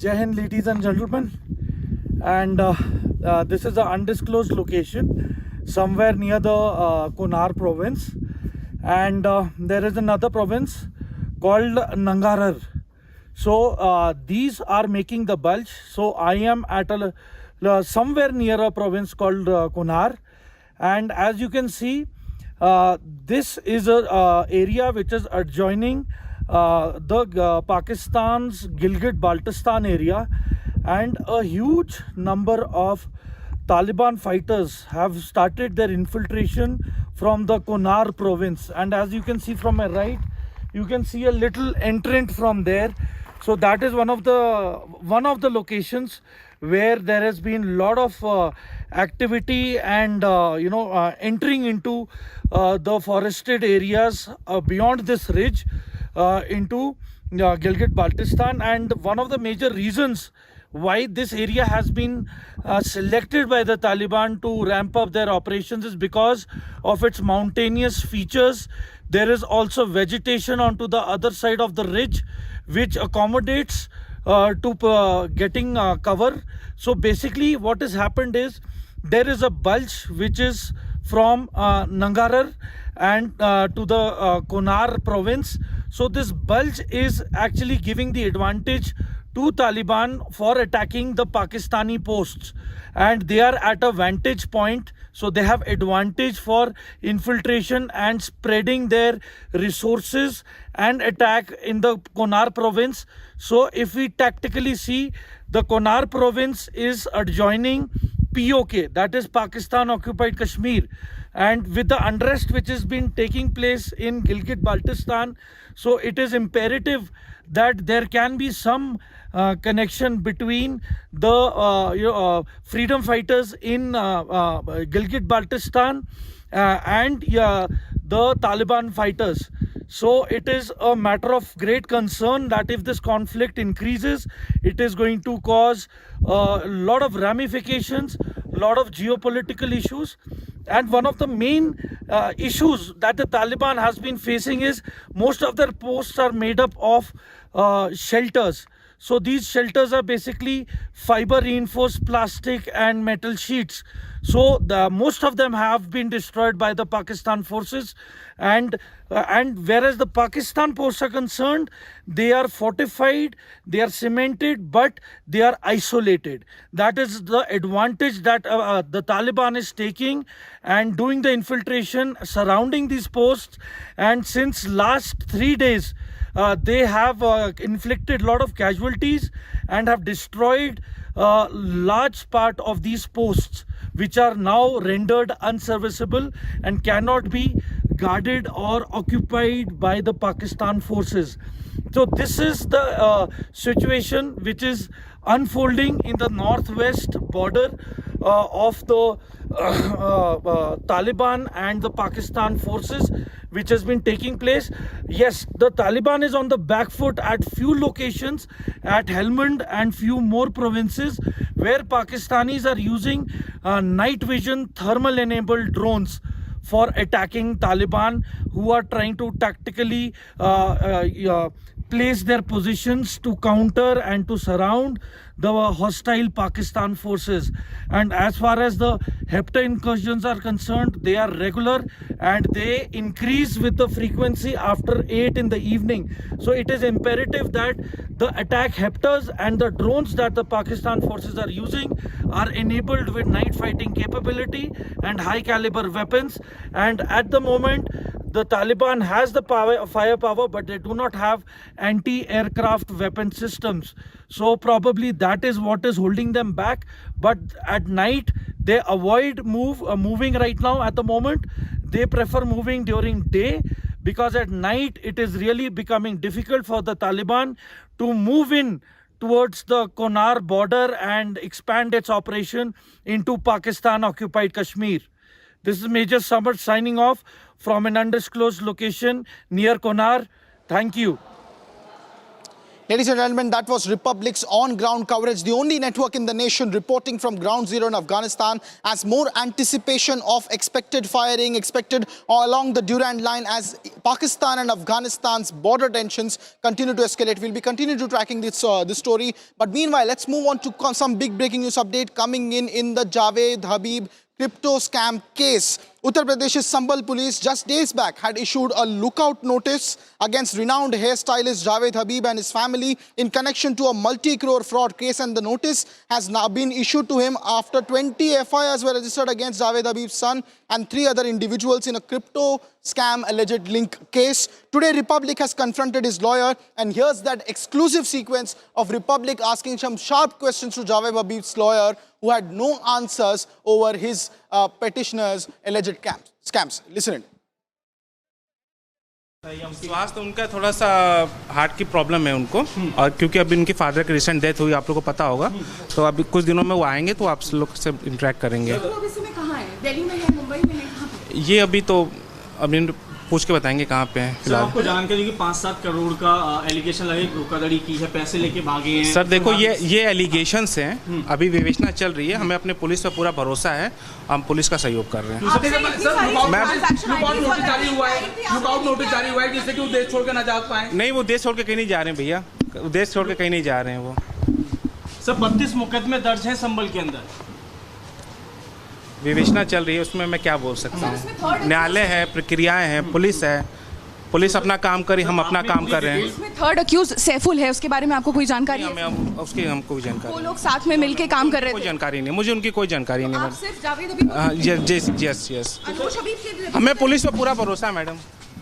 Jai Hind, ladies and gentlemen, and this is an undisclosed location somewhere near the Kunar province, and there is another province called Nangarhar. So these are making the bulge. So I am at somewhere near a province called Kunar, and as you can see, this is a area which is adjoining the Pakistan's Gilgit-Baltistan area, and a huge number of Taliban fighters have started their infiltration from the Kunar province. And as you can see from my right, you can see a little entrant from there. So that is one of the locations where there has been a lot of activity and entering into the forested areas beyond this ridge into Gilgit-Baltistan. And one of the major reasons why this area has been selected by the Taliban to ramp up their operations is because of its mountainous features. There is also vegetation onto the other side of the ridge which accommodates to getting cover. So basically what has happened is there is a bulge which is from Nangarhar and to the Kunar province. So this bulge is actually giving the advantage to Taliban for attacking the Pakistani posts, and they are at a vantage point, so they have advantage for infiltration and spreading their resources and attack in the Kunar province. So if we tactically see, the Kunar province is adjoining POK, that is Pakistan occupied Kashmir, and with the unrest which has been taking place in Gilgit-Baltistan, so it is imperative that there can be some connection between the freedom fighters in Gilgit-Baltistan and the Taliban fighters. So it is a matter of great concern that if this conflict increases, it is going to cause a lot of ramifications, a lot of geopolitical issues. And one of the main issues that the Taliban has been facing is most of their posts are made up of shelters. So these shelters are basically fiber reinforced plastic and metal sheets. So most of them have been destroyed by the Pakistan forces, and whereas the Pakistan posts are concerned, they are fortified, they are cemented, but they are isolated. That is the advantage that the Taliban is taking and doing the infiltration surrounding these posts. And since last 3 days, they have inflicted a lot of casualties and have destroyed a large part of these posts, which are now rendered unserviceable and cannot be guarded or occupied by the Pakistan forces. So this is the situation which is unfolding in the northwest border of the Taliban and the Pakistan forces, which has been taking place. Yes, the Taliban is on the back foot at few locations, at Helmand and few more provinces, where Pakistanis are using night vision thermal enabled drones for attacking Taliban, who are trying to tactically place their positions to counter and to surround the hostile Pakistan forces. And as far as the HEPTA incursions are concerned, they are regular and they increase with the frequency after 8 in the evening. So it is imperative that the attack HEPTAs and the drones that the Pakistan forces are using are enabled with night fighting capability and high caliber weapons. And at the moment, the Taliban has the firepower, but they do not have anti-aircraft weapon systems. So probably that is what is holding them back. But at night, they avoid moving right now at the moment. They prefer moving during day, because at night it is really becoming difficult for the Taliban to move in towards the Kunar border and expand its operation into Pakistan occupied Kashmir. This is Major Samar signing off from an undisclosed location near Kunar. Thank you.
Ladies and gentlemen, that was Republic's on-ground coverage, the only network in the nation reporting from ground zero in Afghanistan as more anticipation of expected firing, expected along the Durand line as Pakistan and Afghanistan's border tensions continue to escalate. We'll be continuing to tracking this story. But meanwhile, let's move on to some big breaking news update coming in the Javed Habib crypto scam case. Uttar Pradesh's Sambal police just days back had issued a lookout notice against renowned hairstylist Javed Habib and his family in connection to a multi-crore fraud case, and the notice has now been issued to him after 20 FIRs were registered against Javed Habib's son and 3 other individuals in a crypto scam alleged link case. Today, Republic has confronted his lawyer, and here's that exclusive sequence of Republic asking some sharp questions to Javed Habib's lawyer, who had no answers over his petitioner's alleged scams. Listen in.
स्वास्थ्य उनका थोड़ा सा heart की problem है उनको, और क्योंकि अभी उनकी फादर की रिसेंट डेथ हुई, आप लोगों को पता होगा, तो अभी कुछ दिनों में वो आएंगे तो आप लोग से इंटरेक्ट करेंगे।
तो अभी समय कहाँ है? दिल्ली में है, मुंबई में है, कहाँ पे?
ये अभी तो अभी पूछ के बताएंगे कहाँ पे हैं फिलहाल।
आपको जानकारी कि 5-7 करोड़ का एलिगेशन लगे, धोखाधड़ी की है, पैसे लेके भागे हैं।
सर देखो, ये एलिगेशंस हैं, अभी विवेचना चल रही है, हमें अपने पुलिस पर पूरा भरोसा है, हम पुलिस का सहयोग कर रहे हैं।
लुकआउट नोटिस जारी हुआ है जिससे कि वो देश छोड़ के ना जा पाए।
नहीं, वो देश छोड़ के कहीं नहीं जा रहे हैं भैया, देश छोड़ के कहीं नहीं जा रहे हैं वो।
सर 32 मुकदमे दर्ज हैं संबल के अंदर,
विवेचना चल रही है, उसमें मैं क्या बोल सकता हूँ। न्यायालय है, प्रक्रियाएं हैं, पुलिस है, पुलिस अपना काम करी, हम अपना काम कर रहे हैं।
इसमें थर्ड अक्यूज सैफुल है, उसके बारे में आपको कोई जानकारी है?
उसकी हमको जानकारी,
वो लोग साथ में मिलके काम कर रहे थे?
कोई जानकारी नहीं, मुझे उनकी कोई जानकारी नहीं।
आप सिर्फ जावेद हबीब?
यस, हमें पुलिस पर पूरा भरोसा है मैडम,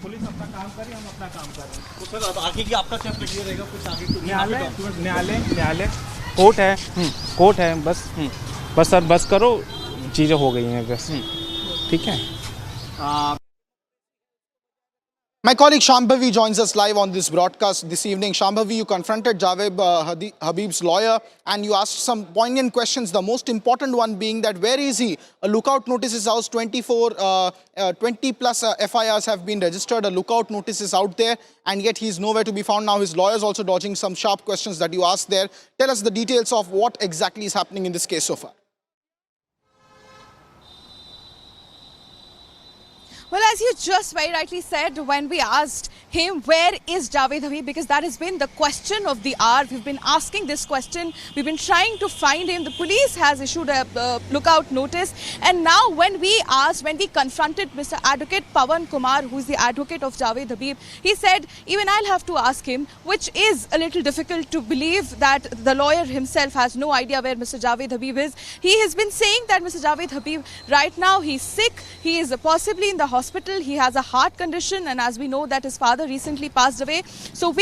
पुलिस अपना काम करे, हम अपना काम कर रहे हैं।
तो सर अब आगे की आपका क्या प्रक्रिया रहेगा? कुछ आगे
न्यायालय कोर्ट है, बस सर बस करो, चीज़ें हो गई हैं बस, ठीक है।
My colleague Shambhavi joins us live on this broadcast this evening. Shambhavi, you confronted Javed Habib's lawyer and you asked some poignant questions, the most important one being that where is he? A lookout notice is out, 20 plus FIRs have been registered, a lookout notice is out there, and yet he is nowhere to be found. Now his lawyer is also dodging some sharp questions that you asked there. Tell us the details of what exactly is happening in this case so far.
Well, as you just very rightly said, when we asked him, where is Javed Habib? Because that has been the question of the hour. We've been asking this question. We've been trying to find him. The police has issued a lookout notice. And now when we confronted Mr. Advocate Pawan Kumar, who is the advocate of Javed Habib, he said, even I'll have to ask him, which is a little difficult to believe that the lawyer himself has no idea where Mr. Javed Habib is. He has been saying that Mr. Javed Habib, right now he's sick. He is possibly in the hospital. He has a heart condition, and as we know that his father recently passed away. So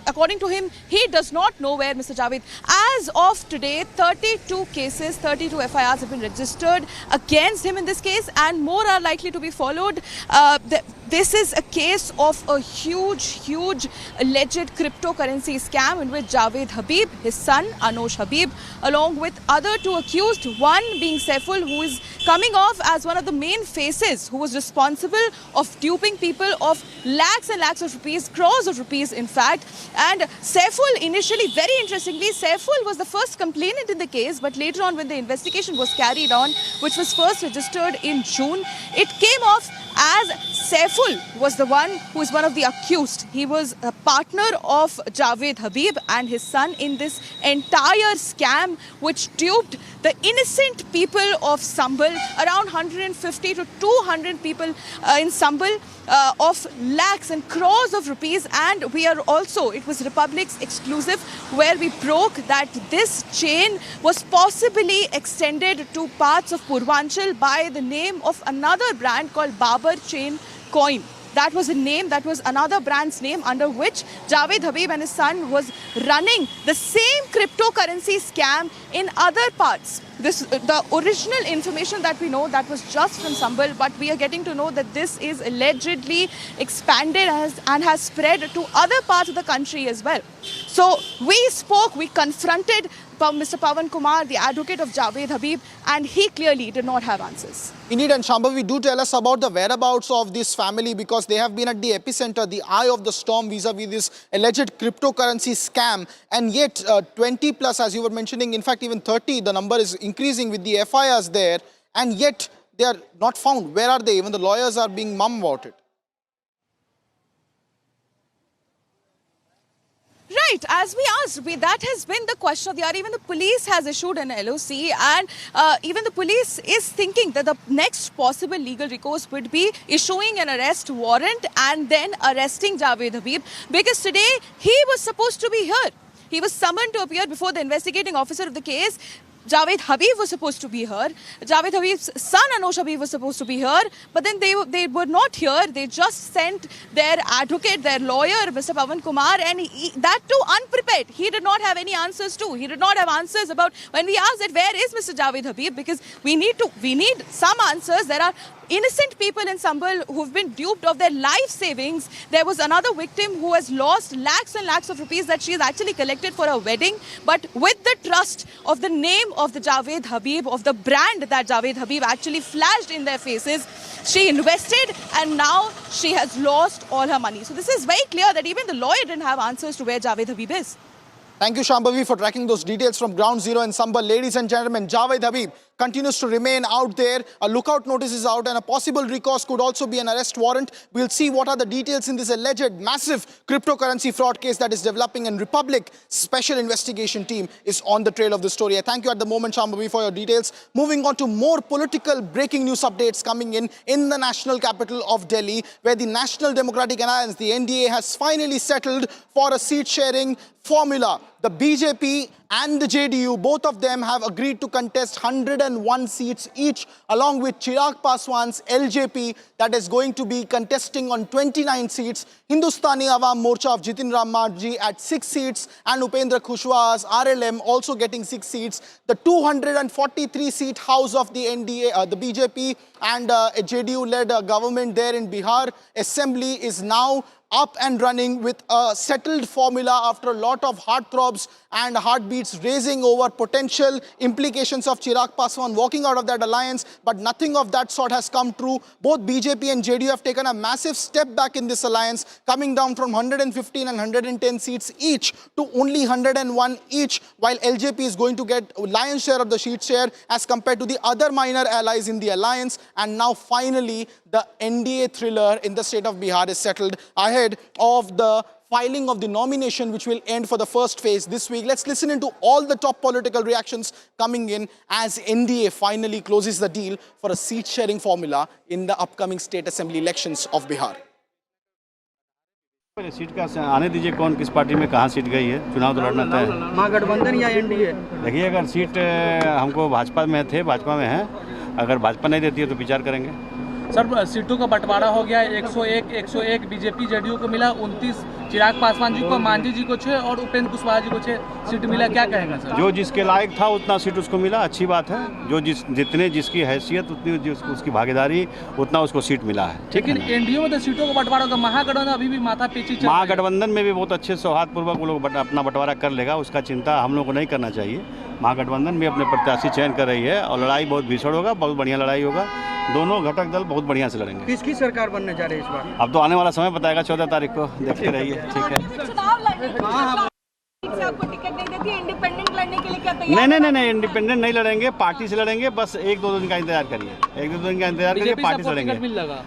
according to him, he does not know where Mr. Javed. As of today, 32 cases, 32 FIRs have been registered against him in this case, and more are likely to be followed. This is a case of a huge alleged cryptocurrency scam in which Javed Habib, his son Anosh Habib, along with other 2 accused, one being Saiful, who is coming off as one of the main faces, who was responsible of duping people of lakhs and lakhs of rupees, crores of rupees in fact. And Saiful initially, very interestingly, Saiful was the first complainant in the case, but later on when the investigation was carried on, which was first registered in June, it came off as Saiful was the one who is one of the accused. He was a partner of Javed Habib and his son in this entire scam which duped the innocent people of Sambal, around 150 to 200 people in Sambal, of lakhs and crores of rupees. And it was Republic's exclusive where we broke that this chain was possibly extended to parts of Purvanchal by the name of another brand called Babar Chain Coin. That was a name, that was another brand's name under which Javed Habib and his son was running the same cryptocurrency scam in other parts. The original information that we know, that was just from Sambal, but we are getting to know that this is allegedly expanded and has spread to other parts of the country as well. So we confronted Mr. Pawan Kumar, the advocate of Javed Habib, and he clearly did not have answers.
Indeed, and Shambhavi, do tell us about the whereabouts of this family, because they have been at the epicenter, the eye of the storm vis-a-vis this alleged cryptocurrency scam. And yet 20 plus, as you were mentioning, in fact even 30, the number is increasing with the FIRs there, and yet they are not found. Where are they? Even the lawyers are being mum about it.
Right, as we asked, that has been the question of the hour. Even the police has issued an LOC, and even the police is thinking that the next possible legal recourse would be issuing an arrest warrant and then arresting Javed Habib, because today he was supposed to be here. He was summoned to appear before the investigating officer of the case. Javed Habib was supposed to be here. Javed Habib's son Anosh Habib was supposed to be here, but then they were not here. They just sent their advocate, their lawyer, Mr. Pawan Kumar, and that too unprepared. He did not have any answers too. He did not have answers about when we asked that where is Mr. Javed Habib, because we need some answers. There are innocent people in Sambal who've been duped of their life savings. There was another victim who has lost lakhs and lakhs of rupees that she has actually collected for a wedding. But with the trust of the name of the Javed Habib, of the brand that Javed Habib actually flashed in their faces, she invested and now she has lost all her money. So this is very clear that even the lawyer didn't have answers to where Javed Habib is.
Thank you, Shambhavi, for tracking those details from Ground Zero in Sambal. Ladies and gentlemen, Javed Habib continues to remain out there. A lookout notice is out, and a possible recourse could also be an arrest warrant. We'll see what are the details in this alleged massive cryptocurrency fraud case that is developing, and Republic Special Investigation Team is on the trail of the story. I thank you at the moment, Shambhavi, for your details. Moving on to more political breaking news updates coming in the national capital of Delhi, where the National Democratic Alliance, the NDA, has finally settled for a seat-sharing formula. The BJP and the JDU, both of them have agreed to contest 101 seats each, along with Chirag Paswan's LJP that is going to be contesting on 29 seats, Hindustani Awam Morcha of Jitin Ram Manjhi at 6 seats, and Upendra Kushwaha's RLM also getting 6 seats. The 243-seat house of the NDA, the BJP and a JDU-led government there in Bihar Assembly is now up and running with a settled formula after a lot of heartthrobs and heartbeats raising over potential implications of Chirag Paswan walking out of that alliance, but nothing of that sort has come true. Both BJP and JDU have taken a massive step back in this alliance, coming down from 115 and 110 seats each to only 101 each, while LJP is going to get lion's share of the seat share as compared to the other minor allies in the alliance. And now finally the NDA thriller in the state of Bihar is settled ahead of the filing of the nomination, which will end for the first phase this week. Let's listen into all the top political reactions coming in as NDA finally closes the deal for a seat-sharing formula in the upcoming state assembly elections of Bihar.
Seat का आने दीजिए, कौन किस party में कहाँ seat गई है, चुनाव तो लड़ना तय है। महागठबंधन या एनडीए? देखिए, अगर सीट हमको भाजपा में है, अगर भाजपा नहीं देती है तो विचार करेंगे।
सर, सीटों का बंटवारा हो गया है, 101 बीजेपी जेडीयू को मिला, 29 चिराग पासवान जी को, मांझी जी को 6 और उपेंद्र कुशवाहा जी को 6 सीट मिला। क्या कहेगा सर?
जो जिसके लायक था उतना सीट उसको मिला, अच्छी बात है। जो जितने जिसकी हैसियत उतनी उसकी भागीदारी उतना उसको सीट मिला है।
लेकिन एनडीए में तो सीटों का बंटवारा होगा, महागठबंधन अभी भी माथा पेची चल रहा है।
महागठबंधन में भी बहुत अच्छे सौहार्दपूर्वक वो लोग अपना बंटवारा कर लेगा, उसका चिंता हम लोग को नहीं करना चाहिए। महागठबंधन भी अपने प्रत्याशी चयन कर रही है और लड़ाई बहुत भीषण होगा, बहुत बढ़िया लड़ाई होगा। दोनों घटक दल बहुत बढ़िया से लड़ेंगे।
किसकी सरकार बनने जा रही है इस बार?
अब तो आने वाला समय बताएगा, 14 तारीख को देखते रहिए। ठीक है।
आपको टिकट नहीं देती, इंडिपेंडेंट लड़ने के लिए क्या तैयार?
नहीं, इंडिपेंडेंट नहीं लड़ेंगे, पार्टी से लड़ेंगे। बस 1-2 दिन का इंतजार करिए, 1-2 दिन का इंतजार करके पार्टी से लड़ेंगे।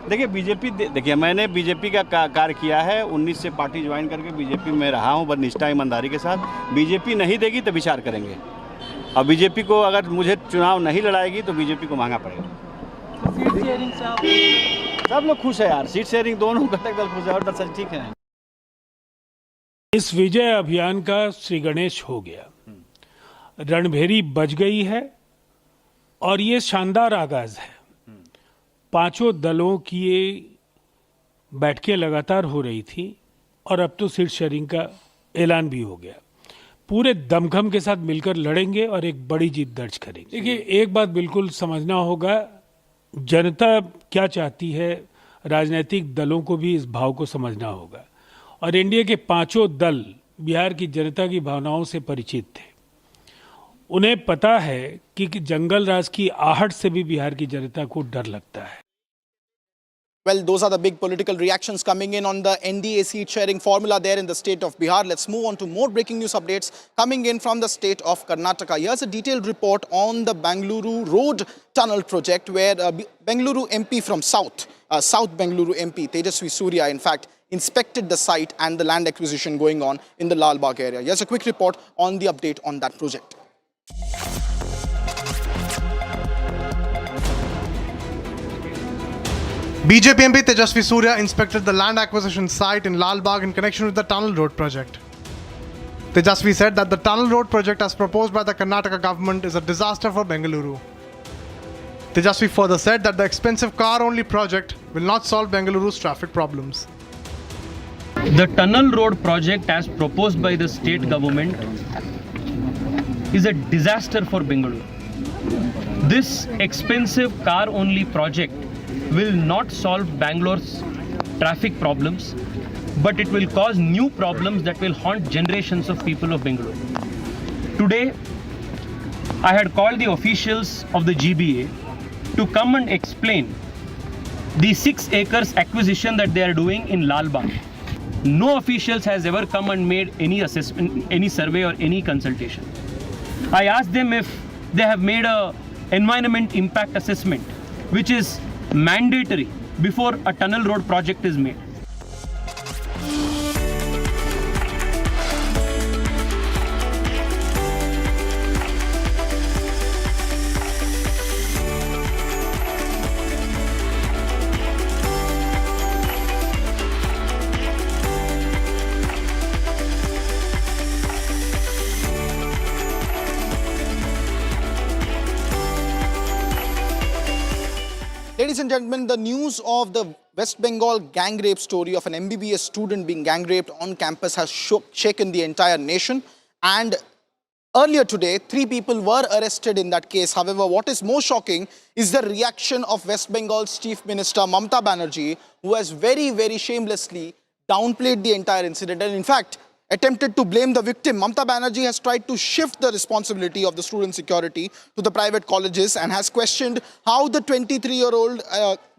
देखिए, बीजेपी, देखिए मैंने बीजेपी का कार्य किया है, 19 से पार्टी ज्वाइन करके बीजेपी में रहा हूँ, बस निष्ठा ईमानदारी के साथ। बीजेपी नहीं देगी तो विचार करेंगे, और बीजेपी को अगर मुझे चुनाव नहीं लड़ाएगी तो बीजेपी को महंगा पड़ेगा।
सीट शेयरिंग से
सब लोग खुश है यार, सीट शेयरिंग दोनों घटक दल खुश है और दल ठीक है।
इस विजय अभियान का श्री गणेश हो गया, रणभेरी बज गई है और ये शानदार आगाज है। पांचों दलों की ये बैठकें लगातार हो रही थी और अब तो सीट शेयरिंग का ऐलान भी हो गया। पूरे दमखम के साथ मिलकर लड़ेंगे और एक बड़ी जीत दर्ज करेंगे। देखिए, एक बात बिल्कुल समझना होगा, जनता क्या चाहती है, राजनीतिक दलों को भी इस भाव को समझना होगा। और एनडीए के पांचों दल बिहार की जनता की भावनाओं से परिचित थे उन्हें पता है कि जंगल राज की आहट से भी बिहार की जनता को डर लगता है.
Well, those are the big political reactions coming in on the NDA seat sharing formula there in the state of Bihar. Let's move on to more breaking news updates coming in from the state of Karnataka. Here's a detailed report on the Bengaluru Road Tunnel project where Bengaluru MP from South Bengaluru MP, Tejasvi Surya, in fact, inspected the site and the land acquisition going on in the Lal Bagh area. Here's a quick report on the update on that project.
BJP MP Tejasvi Surya inspected the land acquisition site in Lal Bagh in connection with the tunnel road project. Tejasvi said that the tunnel road project as proposed by the Karnataka government is a disaster for Bengaluru. Tejasvi further said that the expensive car-only project will not solve Bengaluru's traffic problems.
The tunnel road project as proposed by the state government is a disaster for Bengaluru. This expensive car-only project will not solve Bangalore's traffic problems, but it will cause new problems that will haunt generations of people of Bengaluru. Today, I had called the officials of the GBA to come and explain the 6 acres acquisition that they are doing in Lal Bagh. No officials has ever come and made any assessment, any survey or any consultation. I asked them if they have made a environment impact assessment, which is mandatory before a tunnel road project is made.
Ladies and gentlemen, the news of the West Bengal gang rape story of an MBBS student being gang raped on campus has shaken the entire nation. And earlier today, 3 people were arrested in that case. However, what is more shocking is the reaction of West Bengal's Chief Minister Mamata Banerjee, who has very, very shamelessly downplayed the entire incident and in fact attempted to blame the victim. Mamata Banerjee has tried to shift the responsibility of the student security to the private colleges and has questioned how the 23-year-old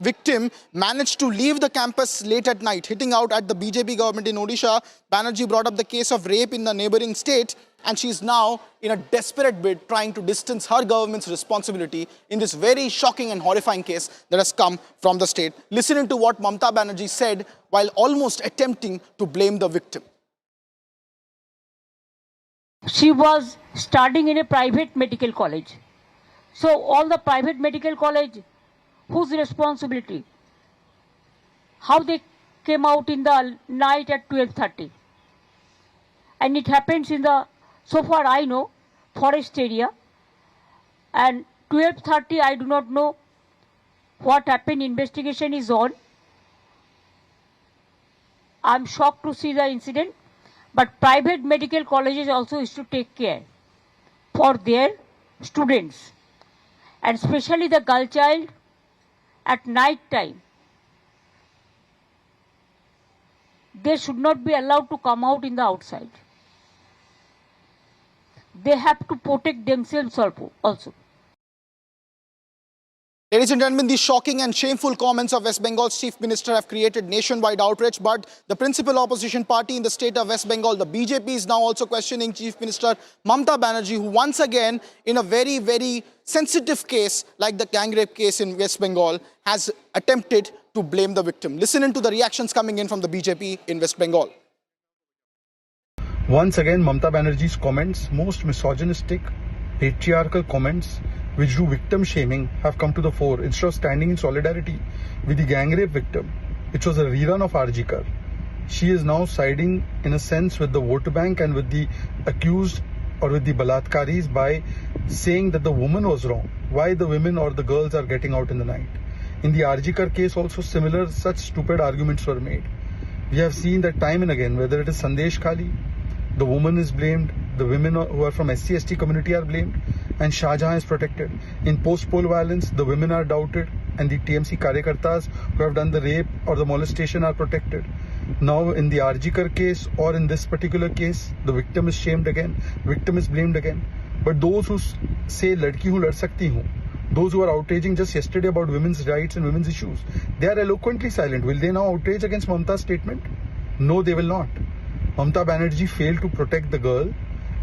victim managed to leave the campus late at night, hitting out at the BJP government in Odisha. Banerjee brought up the case of rape in the neighboring state, and she's now in a desperate bid trying to distance her government's responsibility in this very shocking and horrifying case that has come from the state. Listening to what Mamata Banerjee said while almost attempting to blame the victim.
She was studying in a private medical college. So all the private medical college, whose responsibility? How they came out in the night at 12:30. And it happens in the, so far I know, forest area. And 12:30, I do not know what happened. Investigation is on. I'm shocked to see the incident. But private medical colleges also used to take care for their students, and especially the girl child at night time. They should not be allowed to come out in the outside. They have to protect themselves also.
Ladies and gentlemen, these shocking and shameful comments of West Bengal's Chief Minister have created nationwide outrage, but the principal opposition party in the state of West Bengal, the BJP, is now also questioning Chief Minister Mamata Banerjee, who once again, in a very, very sensitive case like the gang rape case in West Bengal, has attempted to blame the victim. Listen to the reactions coming in from the BJP in West Bengal.
Once again, Mamata Banerjee's comments, most misogynistic, patriarchal comments, which do victim shaming, have come to the fore. Instead of standing in solidarity with the gang rape victim, which was a rerun of Arjikar, she is now siding in a sense with the vote bank and with the accused or with the balatkaris by saying that the woman was wrong. Why the women or the girls are getting out in the night. In the Arjikar case also similar such stupid arguments were made. We have seen that time and again, whether it is Sandesh Khali, the woman is blamed, the women who are from SC/ST community are blamed, and Shah Jahan is protected. In post-poll violence, the women are doubted, and the TMC Karyakartas who have done the rape or the molestation are protected. Now, in the Arjikar case or in this particular case, the victim is shamed again, victim is blamed again. But those who say ladki hu lad sakti hu, those who are outraging just yesterday about women's rights and women's issues, they are eloquently silent. Will they now outrage against Mamta's statement? No, they will not. Mamta Banerjee failed to protect the girl,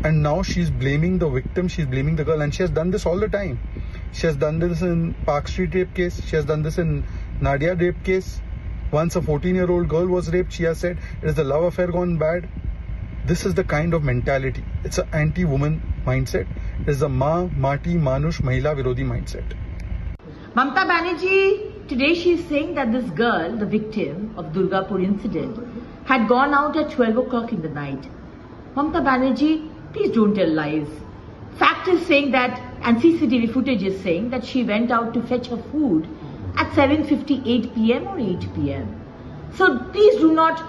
and now she's blaming the victim, she's blaming the girl, and she has done this all the time. She has done this in Park Street rape case, she has done this in Nadia rape case. Once a 14-year-old girl was raped, she has said it is a love affair gone bad. This is the kind of mentality. It's an anti-woman mindset. It is a Mati, Manush, Mahila Virodhi mindset.
Mamta Banerjee, today she is saying that this girl, the victim of Durgapur incident, had gone out at 12 o'clock in the night. Mamta Banerjee, please don't tell lies. Fact is saying that, and CCTV footage is saying that she went out to fetch her food at 7:58 p.m. or 8 p.m. So please do not,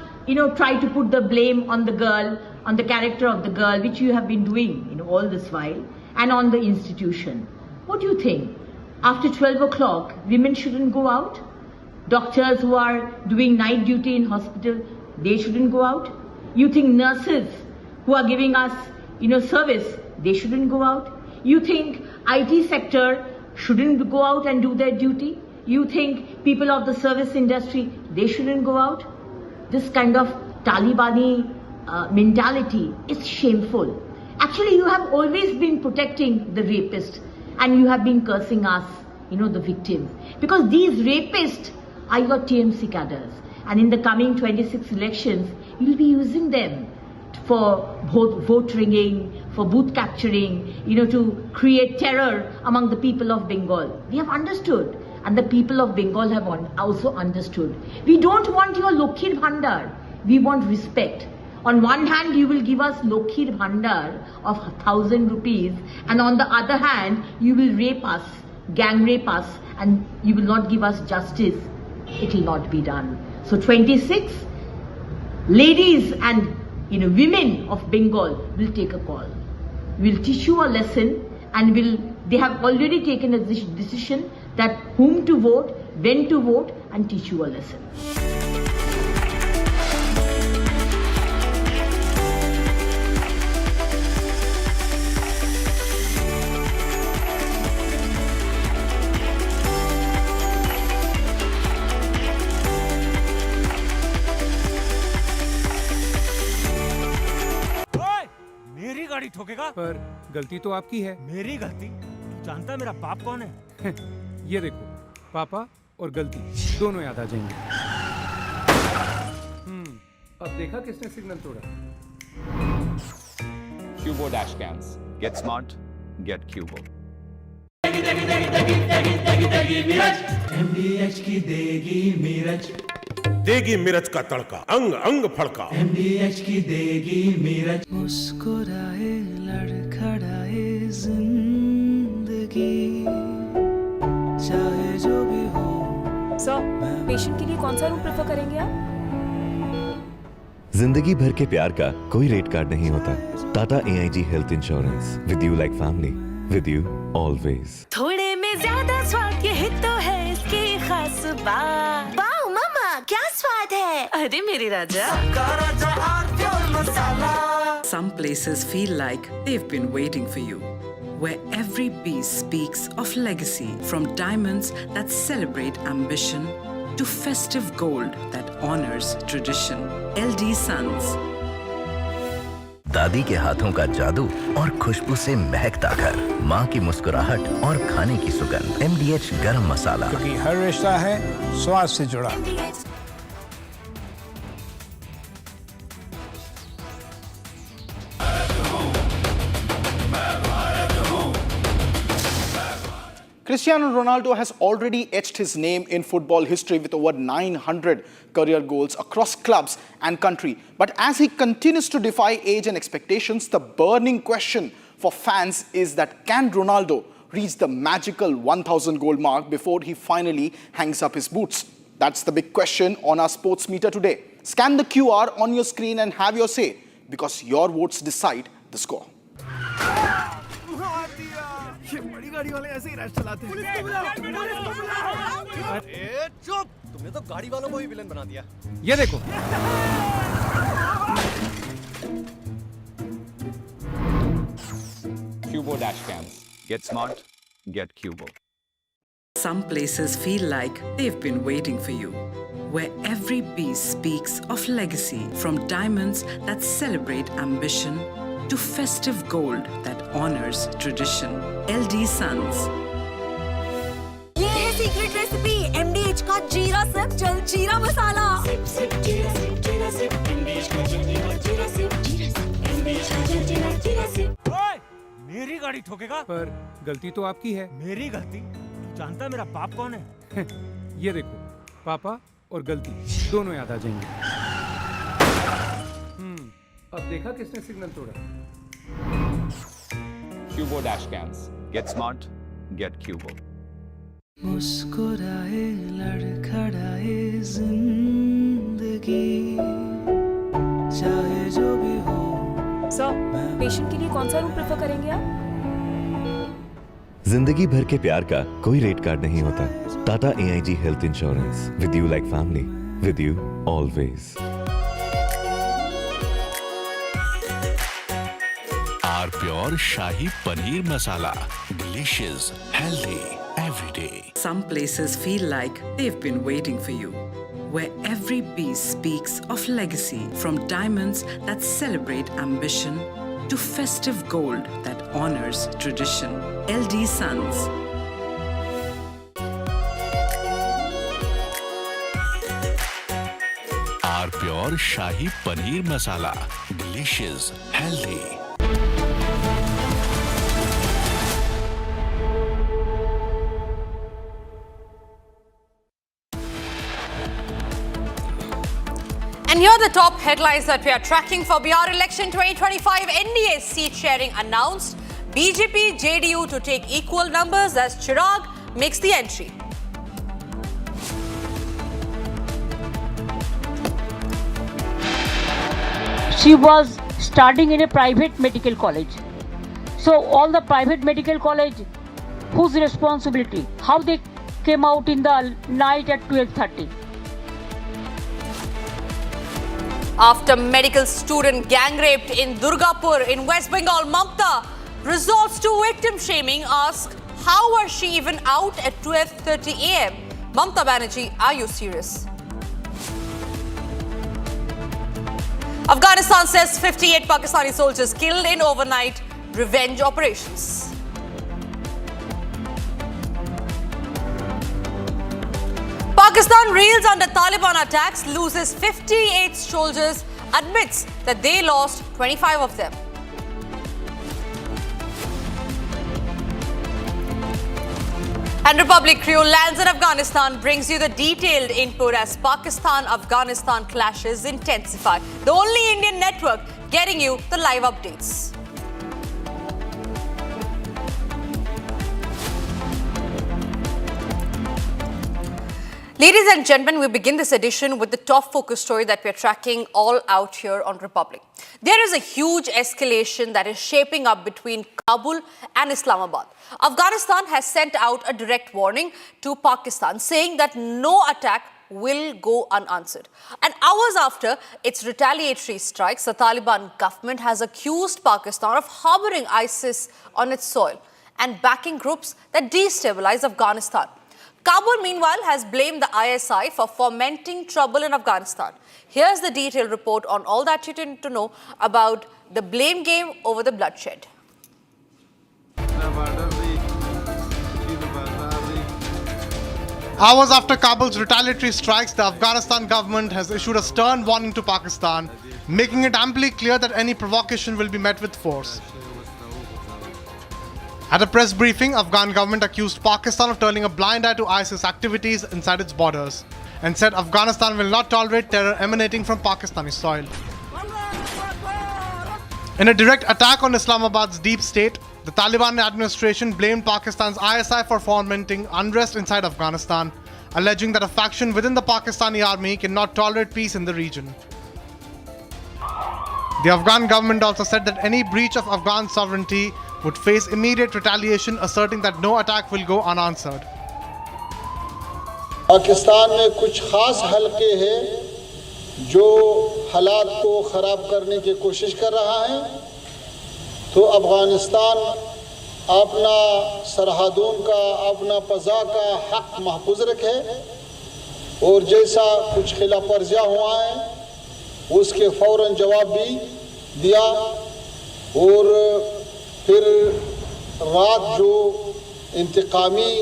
try to put the blame on the girl, on the character of the girl, which you have been doing, all this while, and on the institution. What do you think? After 12 o'clock, women shouldn't go out? Doctors who are doing night duty in hospital, they shouldn't go out? You think nurses who are giving us, service, they shouldn't go out? You think IT sector shouldn't go out and do their duty? You think people of the service industry, they shouldn't go out? This kind of Talibani mentality is shameful. Actually, you have always been protecting the rapist, and you have been cursing us, the victims. Because these rapists are your TMC cadres. And in the coming 26 elections, you'll be using them for vote ringing, for booth capturing, to create terror among the people of Bengal. We have understood, and the people of Bengal have also understood. We don't want your Lokhir Bhandar. We want respect. On one hand, you will give us Lokhir Bhandar of 1,000 rupees, and on the other hand, you will rape us, gang rape us, and you will not give us justice. It will not be done. So 26 ladies and women of Bengal will take a call. We'll teach you a lesson, and they have already taken a decision that whom to vote, when to vote, and teach you a lesson.
ठोकेगा पर गलती तो आपकी है। मेरी गलती? जानता है मेरा बाप कौन है? ये देखो, पापा और गलती दोनों याद आ जाएंगे। अब देखा किसने सिग्नल तोड़ा?
Cubo dash cams. Get smart, get Cubo.
MDH की देगी मिर्च,
देगी मिर्च का तड़का, अंग अंग फड़का।
MDH की देगी मिर्च, मुस्कुराए लड़खड़ाए जिंदगी, चाहे जो भी हो।
सर, पेशेंट के लिए कौन सा रूम प्रेफर करेंगे आप?
जिंदगी भर के प्यार का कोई रेट कार्ड नहीं होता। Tata AIG health insurance, with you like family, with you always.
थोड़े में ज्यादा स्वाद, यही तो है इसकी खास बात। वाओ मामा, क्या स्वाद है? अरे मेरे राजा।
Some places feel like they've been waiting for you, where every piece speaks of legacy, from diamonds that celebrate ambition to festive gold that honors tradition. LD Sons.
दादी के हाथों का जादू और खुशबू से महकता घर, माँ की मुस्कुराहट और खाने की सुगंध। MDH गरम मसाला,
क्योंकि हर रिश्ता है स्वाद से जुड़ा।
Cristiano Ronaldo has already etched his name in football history with over 900 career goals across clubs and country. But as he continues to defy age and expectations, the burning question for fans is that can Ronaldo reach the magical 1,000 goal mark before he finally hangs up his boots? That's the big question on our sports meter today. Scan the QR on your screen and have your say, because your votes decide the score.
ये बड़ी गाड़ी वाले ऐसे ही rash चलाते हैं। Police को बुलाओ। ए चुप, तुमने तो गाड़ी वालों को ही विलन बना दिया।
ये देखो।
Cubo dash cams. Get smart, get Cubo.
Some places feel like they've been waiting for you, where every piece speaks of legacy, from diamonds that celebrate ambition to festive gold that honors tradition. LD Sons.
ये है secret recipe MDH का जीरा SIP जल जीरा मसाला। SIP SIP जीरा SIP जीरा SIP MDH का जल जीरा सिप MDH का जल जीरा सिप।
ओए, मेरी गाड़ी ठोकेगा? पर गलती तो आपकी है। मेरी गलती? जानता है मेरा बाप कौन है? ये देखो, पापा और गलती दोनों याद आ जाएंगे। अब देखा किसने सिग्नल तोड़ा?
Cubo dash cams. Get smart, get Cubo.
मुस्कुराए लड़खड़ाए जिंदगी चाहे जो भी हो।
सर, पेशेंट के लिए कौन सा रूम प्रेफर करेंगे आप?
जिंदगी भर के प्यार का कोई रेट कार्ड नहीं होता। Tata AIG health insurance, with you like family, with you always.
R pure shahi paneer masala, delicious, healthy every day.
Some places feel like they've been waiting for you, where every piece speaks of legacy, from diamonds that celebrate ambition to festive gold that honors tradition. LD Sons.
R pure shahi paneer masala, delicious, healthy.
And here are the top headlines that we are tracking for Bihar election 2025. NDA seat sharing announced. BJP, JDU to take equal numbers as Chirag makes the entry.
She was studying in a private medical college. So all the private medical college, whose responsibility? How they came out in the night at 12:30?
After medical student gang raped in Durgapur in West Bengal, Mamata resorts to victim shaming, asks how was she even out at 12:30 a.m. Mamata Banerjee, are you serious? Afghanistan says 58 Pakistani soldiers killed in overnight revenge operations. Pakistan reels under Taliban attacks, loses 58 soldiers, admits that they lost 25 of them. And Republic crew lands in Afghanistan, brings you the detailed input as Pakistan-Afghanistan clashes intensify. The only Indian network getting you the live updates. Ladies and gentlemen, we begin this edition with the top focus story that we're tracking all out here on Republic. There is a huge escalation that is shaping up between Kabul and Islamabad. Afghanistan has sent out a direct warning to Pakistan, saying that no attack will go unanswered. And hours after its retaliatory strikes, the Taliban government has accused Pakistan of harboring ISIS on its soil and backing groups that destabilize Afghanistan. Kabul, meanwhile, has blamed the ISI for fomenting trouble in Afghanistan. Here's the detailed report on all that you need to know about the blame game over the bloodshed.
Hours after Kabul's retaliatory strikes, the Afghanistan government has issued a stern warning to Pakistan, making it amply clear that any provocation will be met with force. At a press briefing, Afghan government accused Pakistan of turning a blind eye to ISIS activities inside its borders and said Afghanistan will not tolerate terror emanating from Pakistani soil. In a direct attack on Islamabad's deep state, the Taliban administration blamed Pakistan's ISI for fomenting unrest inside Afghanistan, alleging that a faction within the Pakistani army cannot tolerate peace in the region. The Afghan government also said that any breach of Afghan sovereignty would face immediate retaliation, asserting that no attack will go unanswered.
Pakistan में कुछ खास हलके हैं जो हालात को ख़राब करने की कोशिश कर रहा है, तो अफ़गानिस्तान अपना सरहदों का, अपना फ़ज़ा का हक़ महफूज रखे और जैसा कुछ खिलाफ वर्जियाँ हुआ है उसके फ़ौरन जवाब भी दिया। और फिर रात जो इंतकामी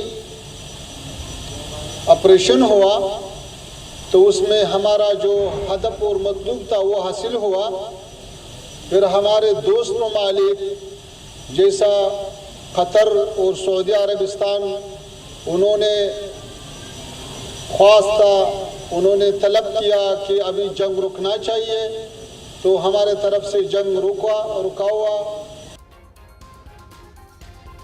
ऑपरेशन हुआ तो उसमें हमारा जो हदफ और मतलूब था वो हासिल हुआ। फिर हमारे दोस्त ममालिक जैसा कतर और सऊदी अरबिस्तान उन्होंने ख्वास्ता, उन्होंने तलब किया कि अभी जंग रुकना चाहिए, तो हमारे तरफ से जंग रुका हुआ।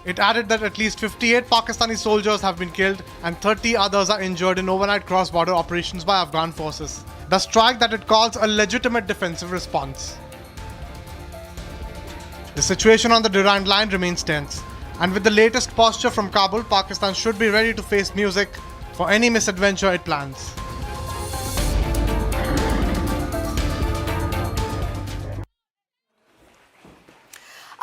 It added that at least 58 Pakistani soldiers have been killed and 30 others are injured in overnight cross-border operations by Afghan forces. The strike that it calls a legitimate defensive response. The situation on the Durand line remains tense, and with the latest posture from Kabul, Pakistan should be ready to face music for any misadventure it plans.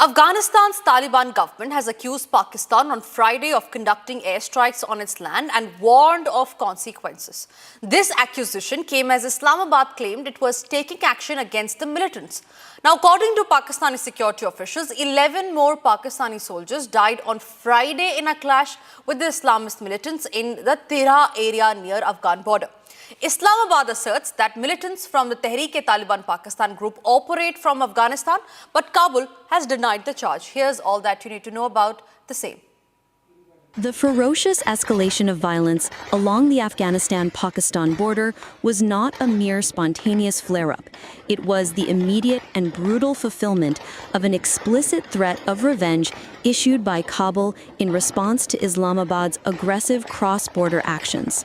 Afghanistan's Taliban government has accused Pakistan on Friday of conducting airstrikes on its land and warned of consequences. This accusation came as Islamabad claimed it was taking action against the militants. Now, according to Pakistani security officials, 11 more Pakistani soldiers died on Friday in a clash with the Islamist militants in the Tehreek area near Afghan border. Islamabad asserts that militants from the Tehreek-e-Taliban Pakistan group operate from Afghanistan, but Kabul has denied the charge. Here's all that you need to know about the same.
The ferocious escalation of violence along the Afghanistan-Pakistan border was not a mere spontaneous flare-up. It was the immediate and brutal fulfillment of an explicit threat of revenge issued by Kabul in response to Islamabad's aggressive cross-border actions.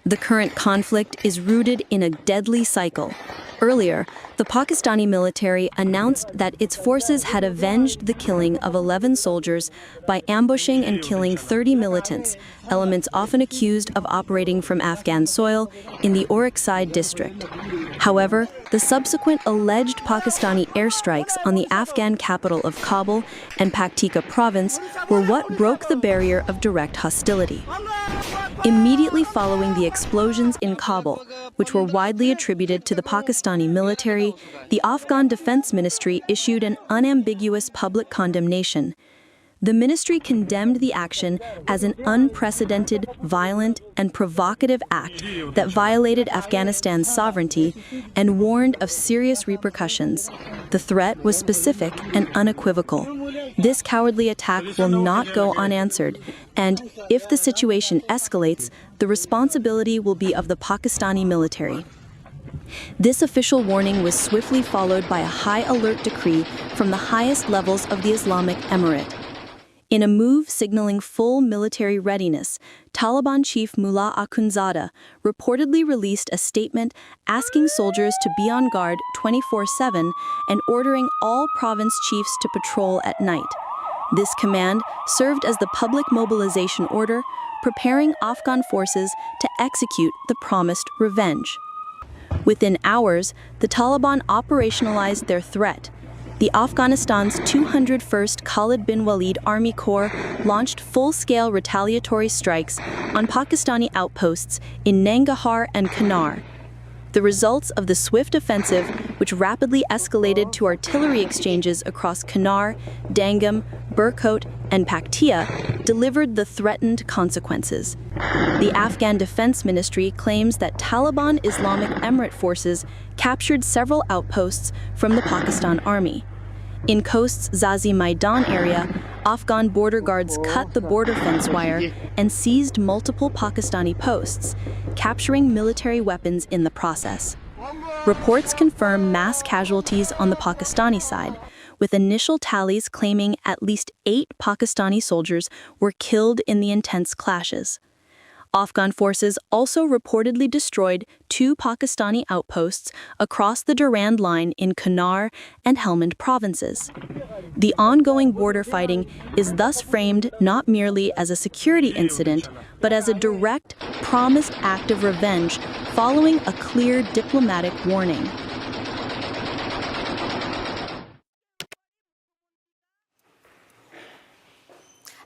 The current conflict is rooted in a deadly cycle. Earlier, the Pakistani military announced that its forces had avenged the killing of 11 soldiers by ambushing and killing 30 militants, elements often accused of operating from Afghan soil in the Arnab district. However, the subsequent alleged Pakistani airstrikes on the Afghan capital of Kabul and Paktika province were what broke the barrier of direct hostility. Immediately following the explosions in Kabul, which were widely attributed to the Pakistani military, the Afghan Defense Ministry issued an unambiguous public condemnation. The ministry condemned the action as an unprecedented, violent, and provocative act that violated Afghanistan's sovereignty and warned of serious repercussions. The threat was specific and unequivocal. This cowardly attack will not go unanswered, and if the situation escalates, the responsibility will be of the Pakistani military. This official warning was swiftly followed by a high alert decree from the highest levels of the Islamic Emirate. In a move signaling full military readiness, Taliban chief Mullah Akhundzada reportedly released a statement asking soldiers to be on guard 24/7 and ordering all province chiefs to patrol at night. This command served as the public mobilization order, preparing Afghan forces to execute the promised revenge. Within hours, the Taliban operationalized their threat. The Afghanistan's 201st Khalid bin Walid Army Corps launched full-scale retaliatory strikes on Pakistani outposts in Nangarhar and Kunar. The results of the swift offensive, which rapidly escalated to artillery exchanges across Kunar, Dangam, Burkot, and Paktia, delivered the threatened consequences. The Afghan Defense Ministry claims that Taliban Islamic Emirate forces captured several outposts from the Pakistan Army. In Khost's Zazi Maidan area, Afghan border guards cut the border fence wire and seized multiple Pakistani posts, capturing military weapons in the process. Reports confirm mass casualties on the Pakistani side, with initial tallies claiming at least 8 Pakistani soldiers were killed in the intense clashes. Afghan forces also reportedly destroyed 2 Pakistani outposts across the Durand Line in Kunar and Helmand provinces. The ongoing border fighting is thus framed not merely as a security incident, but as a direct, promised act of revenge following a clear diplomatic warning.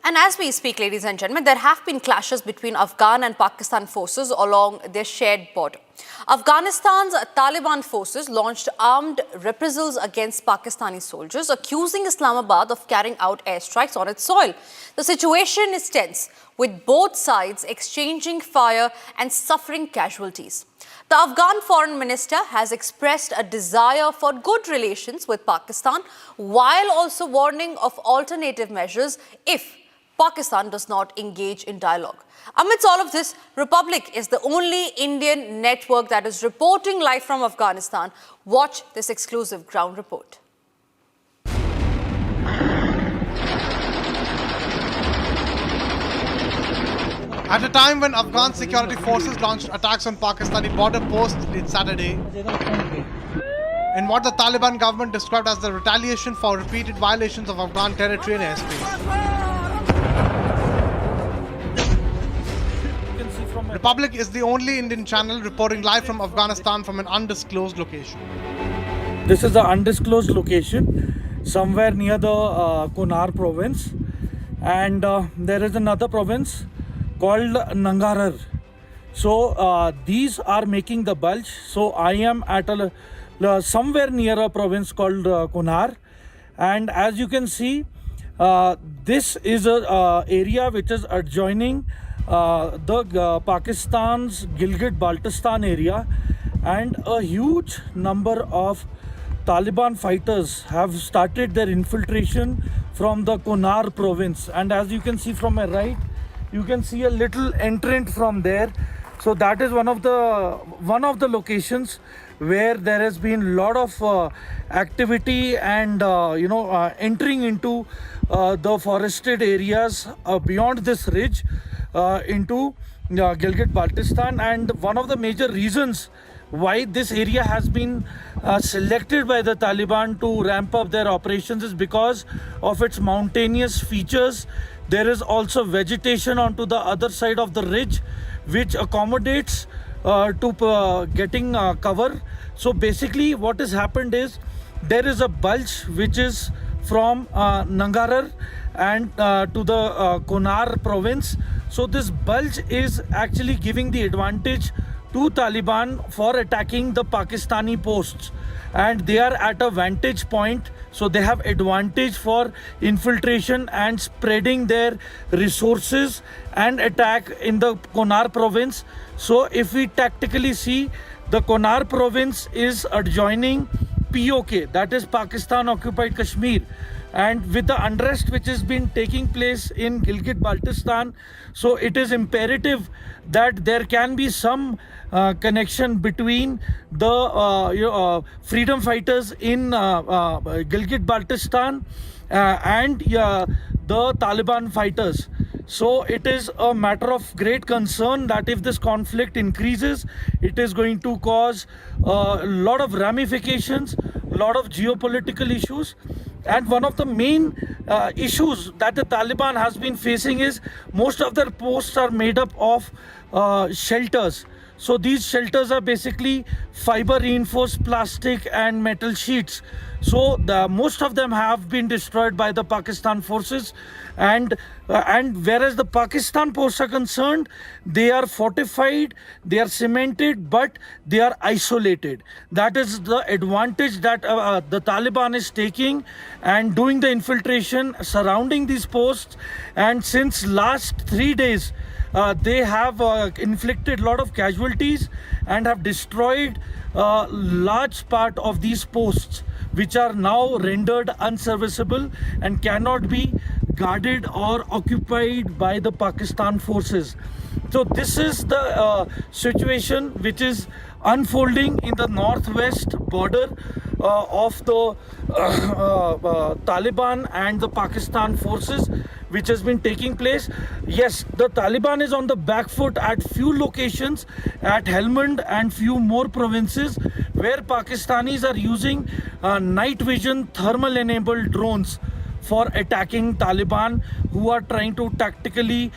And as we speak, ladies and gentlemen, there have been clashes between Afghan and Pakistan forces along their shared border. Afghanistan's Taliban forces launched armed reprisals against Pakistani soldiers, accusing Islamabad of carrying out airstrikes on its soil. The situation is tense, with both sides exchanging fire and suffering casualties. The Afghan foreign minister has expressed a desire for good relations with Pakistan, while also warning of alternative measures if Pakistan does not engage in dialogue. Amidst all of this, Republic is the only Indian network that is reporting live from Afghanistan. Watch this exclusive ground report.
At a time when Afghan security forces launched attacks on Pakistani border posts late Saturday, in what the Taliban government described as the retaliation for repeated violations of Afghan territory and airspace. Republic is the only Indian channel reporting live from Afghanistan from an undisclosed location.
This is an undisclosed location somewhere near the Kunar province, and there is another province called Nangarhar. So these are making the bulge. So I am at somewhere near a province called Kunar, and as you can see, this is a area which is adjoining the Pakistan's Gilgit-Baltistan area, and a huge number of Taliban fighters have started their infiltration from the Kunar province. And as you can see from my right, you can see a little entrant from there. So that is one of the locations where there has been a lot of activity and entering into the forested areas beyond this ridge into Gilgit-Baltistan. And one of the major reasons why this area has been selected by the Taliban to ramp up their operations is because of its mountainous features. There is also vegetation onto the other side of the ridge, which accommodates to getting cover. So basically what has happened is there is a bulge which is from Nangarhar and to the Kunar province. So this bulge is actually giving the advantage to Taliban for attacking the Pakistani posts, and they are at a vantage point, so they have advantage for infiltration and spreading their resources and attack in the Kunar province. So if we tactically see, the Kunar province is adjoining POK, that is Pakistan occupied Kashmir, and with the unrest which has been taking place in Gilgit-Baltistan, so it is imperative that there can be some connection between the freedom fighters in Gilgit-Baltistan and the Taliban fighters. So it is a matter of great concern that if this conflict increases, it is going to cause a lot of ramifications, a lot of geopolitical issues. And one of the main issues that the Taliban has been facing is most of their posts are made up of shelters. So these shelters are basically fiber reinforced plastic and metal sheets. So most of them have been destroyed by the Pakistan forces, and whereas the Pakistan posts are concerned, they are fortified, they are cemented, but they are isolated. That is the advantage that the Taliban is taking and doing the infiltration surrounding these posts. And since last 3 days, they have inflicted a lot of casualties and have destroyed a large part of these posts, which are now rendered unserviceable and cannot be guarded or occupied by the Pakistan forces. So this is the situation which is unfolding in the northwest border of the Taliban and the Pakistan forces, which has been taking place. Yes, the Taliban is on the back foot at few locations, at Helmand and few more provinces, where Pakistanis are using night vision thermal enabled drones for attacking Taliban, who are trying to tactically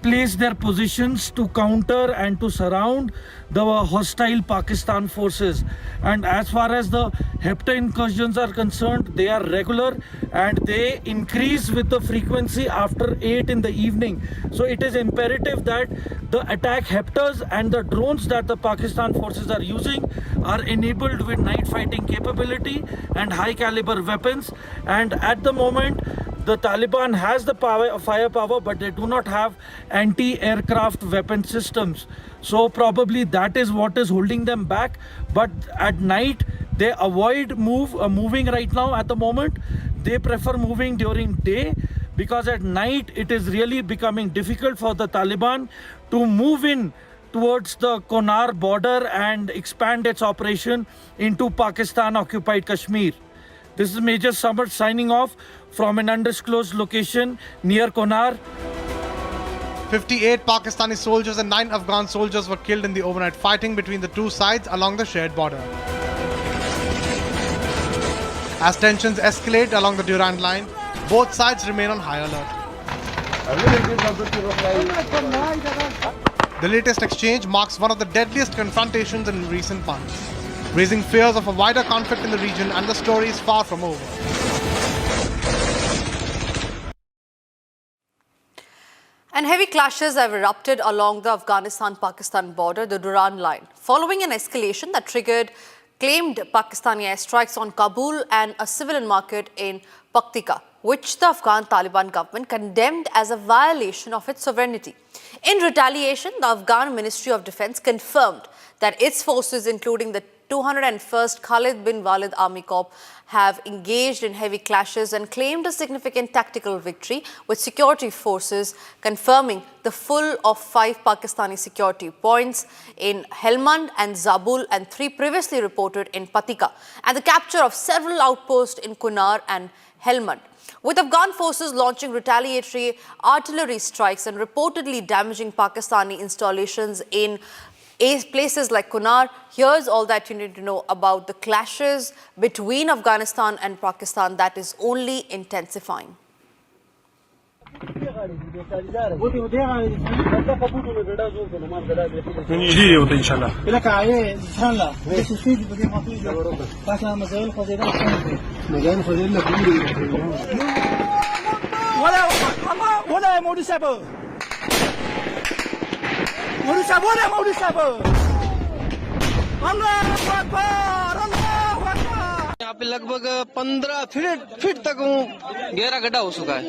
place their positions to counter and to surround the hostile Pakistan forces. And as far as the HEPTA incursions are concerned, they are regular and they increase with the frequency after 8 in the evening. So it is imperative that the attack HEPTAs and the drones that the Pakistan forces are using are enabled with night fighting capability and high caliber weapons. And at the moment, the Taliban has the firepower, but they do not have anti-aircraft weapon systems. So probably that is what is holding them back. But at night, they avoid moving right now at the moment. They prefer moving during day, because at night it is really becoming difficult for the Taliban to move in towards the Konar border and expand its operation into Pakistan-occupied Kashmir. This is Major Samar signing off from an undisclosed location near Konar.
58 Pakistani soldiers and 9 Afghan soldiers were killed in the overnight fighting between the two sides along the shared border. As tensions escalate along the Durand line, both sides remain on high alert. The latest exchange marks one of the deadliest confrontations in recent months, raising fears of a wider conflict in the region, and the story is far from over.
And heavy clashes have erupted along the Afghanistan-Pakistan border, the Durand line, following an escalation that triggered claimed Pakistani airstrikes on Kabul and a civilian market in Paktika, which the Afghan Taliban government condemned as a violation of its sovereignty. In retaliation, the Afghan Ministry of Defense confirmed that its forces, including the 201st Khalid bin Walid Army Corps, have engaged in heavy clashes and claimed a significant tactical victory, with security forces confirming the full of 5 Pakistani security points in Helmand and Zabul and 3 previously reported in Paktika, and the capture of several outposts in Kunar and Helmand. With Afghan forces launching retaliatory artillery strikes and reportedly damaging Pakistani installations in places like Kunar, here's all that you need to know about the clashes between Afghanistan and Pakistan that is only intensifying.
यहाँ पे लगभग 15 feet तक गहरा गड्ढा हो चुका है।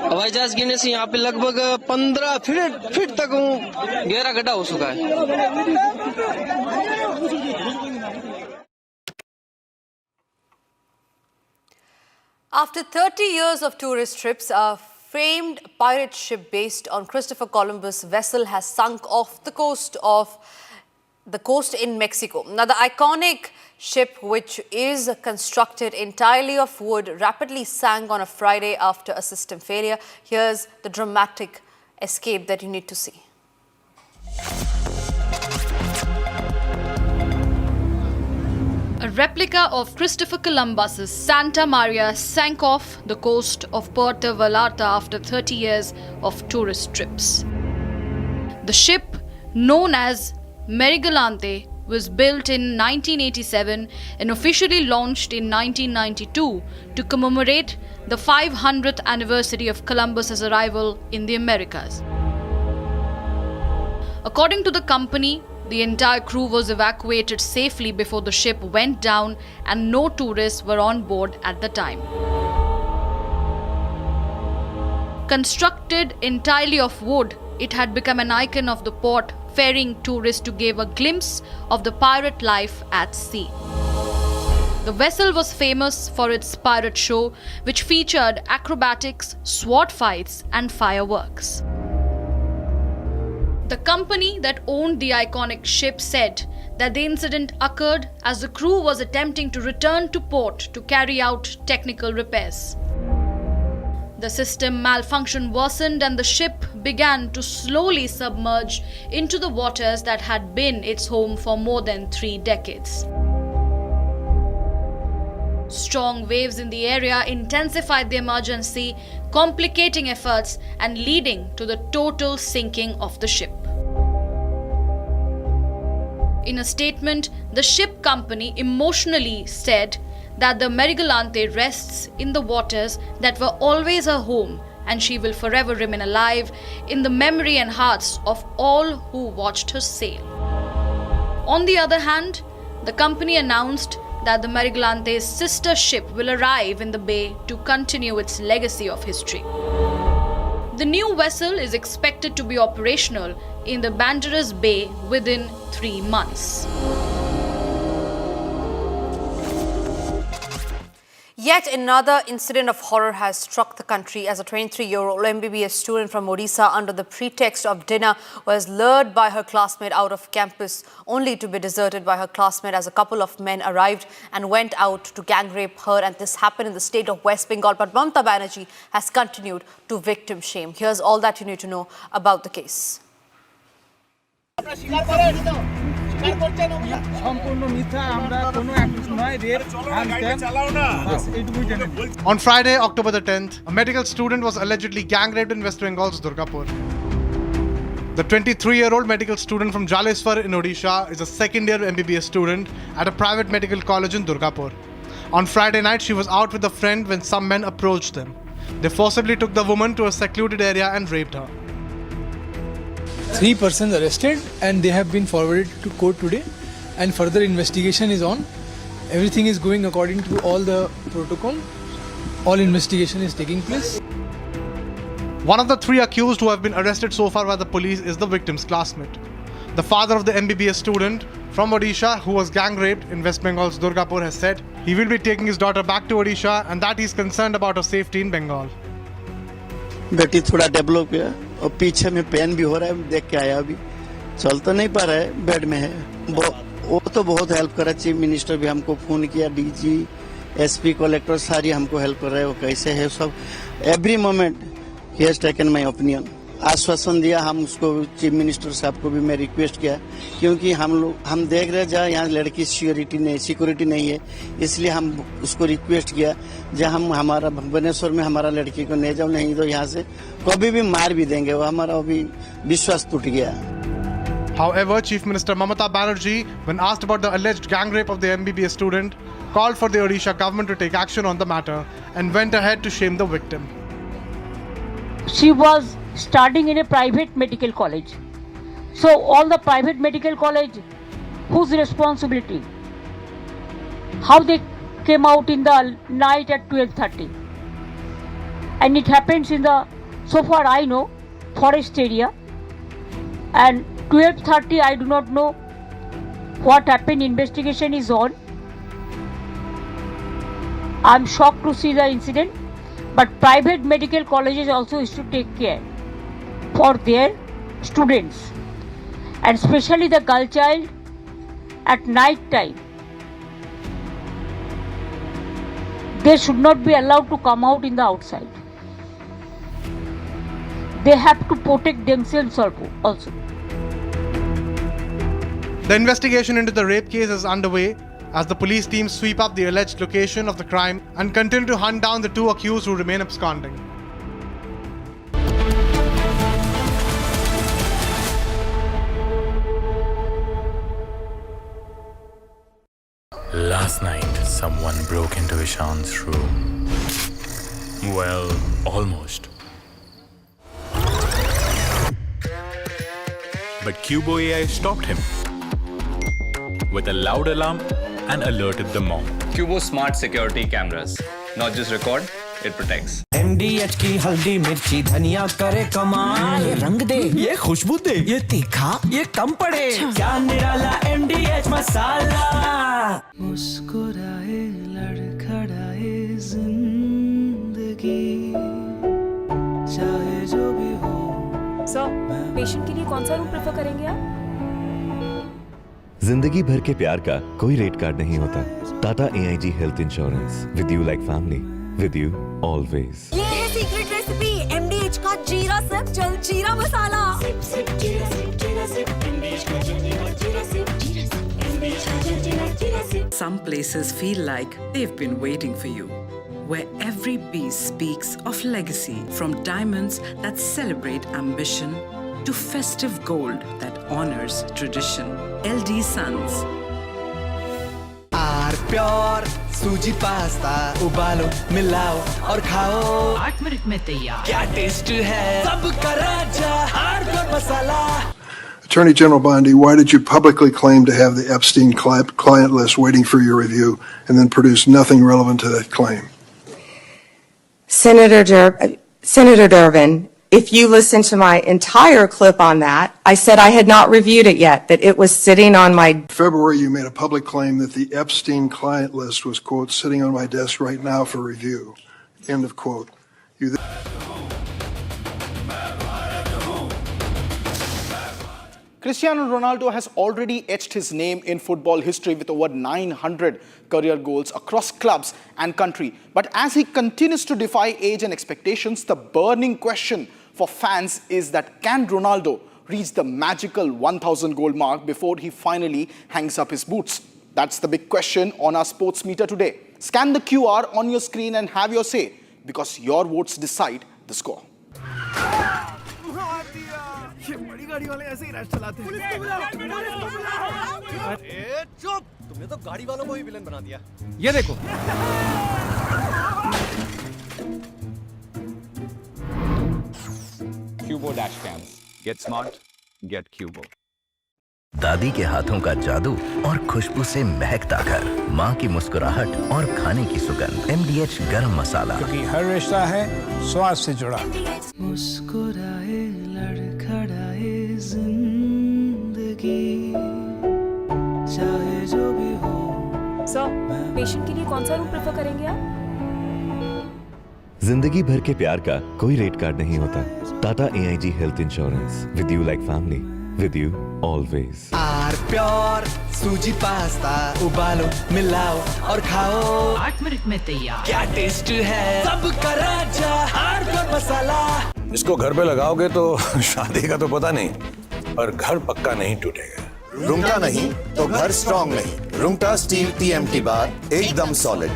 हवाई जहाज गिरने से यहाँ पे लगभग 15 फीट तक गहरा गड्ढा हो चुका है।
After 30 years of tourist trips, a famed pirate ship based on Christopher Columbus vessel has sunk off the coast in Mexico. Now, the iconic ship, which is constructed entirely of wood, rapidly sank on a Friday after a system failure. Here's the dramatic escape that you need to see.
A replica of Christopher Columbus's Santa Maria sank off the coast of Puerto Vallarta after 30 years of tourist trips. The ship, known as Merigalante, was built in 1987 and officially launched in 1992 to commemorate the 500th anniversary of Columbus's arrival in the Americas. According to the company, the entire crew was evacuated safely before the ship went down and no tourists were on board at the time. Constructed entirely of wood, it had become an icon of the port, ferrying tourists to give a glimpse of the pirate life at sea. The vessel was famous for its pirate show, which featured acrobatics, sword fights, and fireworks. The company that owned the iconic ship said that the incident occurred as the crew was attempting to return to port to carry out technical repairs. The system malfunction worsened and the ship began to slowly submerge into the waters that had been its home for more than 3 decades. Strong waves in the area intensified the emergency, complicating efforts and leading to the total sinking of the ship. In a statement, the ship company emotionally said that the Merigalante rests in the waters that were always her home, and she will forever remain alive in the memory and hearts of all who watched her sail. On the other hand, the company announced that the Merigalante's sister ship will arrive in the bay to continue its legacy of history. The new vessel is expected to be operational in the Banderas Bay within 3 months.
Yet another incident of horror has struck the country as a 23-year-old MBBS student from Odisha, under the pretext of dinner, was lured by her classmate out of campus, only to be deserted by her classmate as a couple of men arrived and went out to gang rape her. And this happened in the state of West Bengal. But Mamata Banerjee has continued to victim shame. Here's all that you need to know about the case.
On Friday, October the 10th, a medical student was allegedly gang raped in West Bengal's Durgapur. The 23-year-old medical student from Jaleswar in Odisha is a second-year MBBS student at a private medical college in Durgapur. On Friday night, she was out with a friend when some men approached them. They forcibly took the woman to a secluded area and raped her.
3 persons arrested and they have been forwarded to court today, and further investigation is on. Everything is going according to all the protocol. All investigation is taking place.
One of the 3 accused who have been arrested so far by the police is the victim's classmate. The father of the MBBS student from Odisha who was gang raped in West Bengal's Durgapur has said he will be taking his daughter back to Odisha and that he is concerned about her safety in Bengal.
बेटी थोड़ा develop है और पीछे में pen भी हो रहा है, देख के आया, अभी चल तो नहीं पा रहा है, बेड में है। वो तो बहुत हेल्प कर रहा है, चीफ मिनिस्टर भी हमको फोन किया, डीजी, एसपी, कलेक्टर सारी हमको हेल्प कर रहे हैं। वो कैसे है सब, every moment he has taken my opinion, आश्वासन दिया। हम उसको चीफ मिनिस्टर साहब को भी मैं रिक्वेस्ट किया, क्योंकि हम देख रहे हैं जहाँ यहाँ लड़की सिक्योरिटी नहीं है, इसलिए हम उसको रिक्वेस्ट किया जहाँ हम हमारा भुवनेश्वर में हमारा लड़की को ले जाओ, नहीं तो यहाँ से कभी भी मार भी देंगे। वो हमारा अभी विश्वास टूट गया।
However, Chief Minister Mamata Banerjee, when asked about the alleged gang rape of the MBBS student, called for the Odisha government to take action on the matter and went ahead to shame the victim.
She was studying in a private medical college. So all the private medical college, whose responsibility? how they came out in the night at 12:30. And it happens in the, so far I know, forest area. And 12:30 I do not know what happened, investigation is on. I'm shocked to see the incident, but private medical colleges also is to take care for their students, and especially the girl child at night time. They should not be allowed to come out in the outside. They have to protect themselves also.
The investigation into the rape case is underway as the police team sweep up the alleged location of the crime and continue to hunt down the two accused who remain absconding.
Last night, someone broke into Ishan's room. Well, almost. But Cubo AI stopped him with a loud alarm and alerted the mom.
Cubo smart security cameras not just record, it protects.
MDH की हल्दी मिर्ची धनिया करे कमाल, ये रंग दे, ये खुशबू दे, ये तीखा, ये कम पड़े, क्या निराला MDH मसाला। मुस्कुराए लड़खड़ाए जिंदगी, चाहे जो भी हो।
सर, पेशेंट के लिए कौन सा रूम प्रेफर करेंगे आप?
जिंदगी भर के प्यार का कोई रेट कार्ड नहीं होता। Tata AIG health insurance, with you like family, with you always.
ये है सीक्रेट रेसिपी MDH का जीरा सिप जल जीरा मसाला। सिप सिप जीरा सिप जीरा सिप MDH का जल जीरा सिप जीरा सिप MDH का जल जीरा SIP.
Some places feel like they've been waiting for you, where every piece speaks of legacy, from diamonds that celebrate ambition to festive gold that honors tradition. LD Sons.
R pure suji pasta, उबालो मिलाओ और खाओ, 8 minute में तैयार। क्या taste है सबका राजा hardcore masala.
Attorney General Bondi, why did you publicly claim to have the Epstein client list waiting for your review and then produce nothing relevant to that claim?
Senator Durbin, if you listen to my entire clip on that, I said I had not reviewed it yet, that it was sitting on my...
In February, you made a public claim that the Epstein client list was, quote, sitting on my desk right now for review, end of quote. You
Cristiano Ronaldo has already etched his name in football history with over 900 career goals across clubs and country. But as he continues to defy age and expectations, the burning question for fans is that can Ronaldo reach the magical 1,000 goal mark before he finally hangs up his boots? That's the big question on our sports meter today. Scan the QR on your screen and have your say, because your votes decide the score.
ये बड़ी गाड़ी वाले ऐसे ही rash चलाते हैं। Police को बुलाओ। ए चुप, तुमने तो गाड़ी वालों को ही विलन बना दिया।
ये देखो।
Cubo dash cams. Get smart, get Cubo.
दादी के हाथों का जादू और खुशबू से महकता घर, माँ की मुस्कुराहट और खाने की सुगंध। MDH गरम मसाला,
क्योंकि हर रिश्ता है स्वाद से जुड़ा।
मुस्कुराए लड़खड़ाए जिंदगी, चाहे जो भी हो।
सर, पेशेंट के लिए कौन सा रूम प्रेफर करेंगे आप?
जिंदगी भर के प्यार का कोई रेट कार्ड नहीं होता। Tata AIG health insurance, with you like family, with you always.
R pure suji pasta, उबालो मिलाओ और खाओ, 8 मिनट में तैयार। क्या टेस्ट है सबका राजा हार्डकोर मसाला।
इसको घर पे लगाओगे तो शादी का तो पता नहीं, पर घर पक्का नहीं टूटेगा।
रुंगटा नहीं तो घर स्ट्रॉन्ग नहीं। रुंगटा स्टील TMT बार एकदम सॉलिड।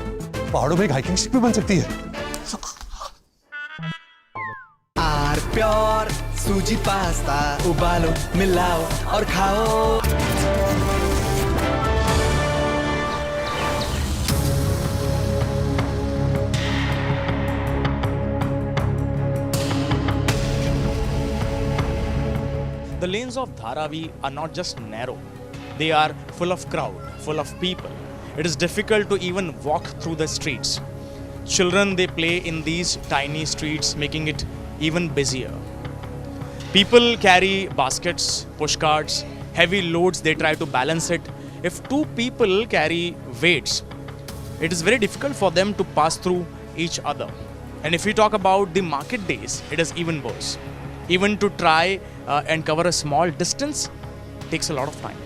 पहाड़ों में एक हाइकिंग शिप भी बन सकती है।
आर प्योर सूजी पास्ता, उबालो मिलाओ और खाओ।
The lanes of Dharavi are not just narrow, they are full of crowd, full of people.
it is difficult to even walk through the streets. Children, they play in these tiny streets, making it even busier. People carry baskets, push carts, heavy loads, they try to balance it. If two people carry weights, it is very difficult for them to pass through each other. And if we talk about the market days, it is even worse. Even to try and cover a small distance takes a lot of time.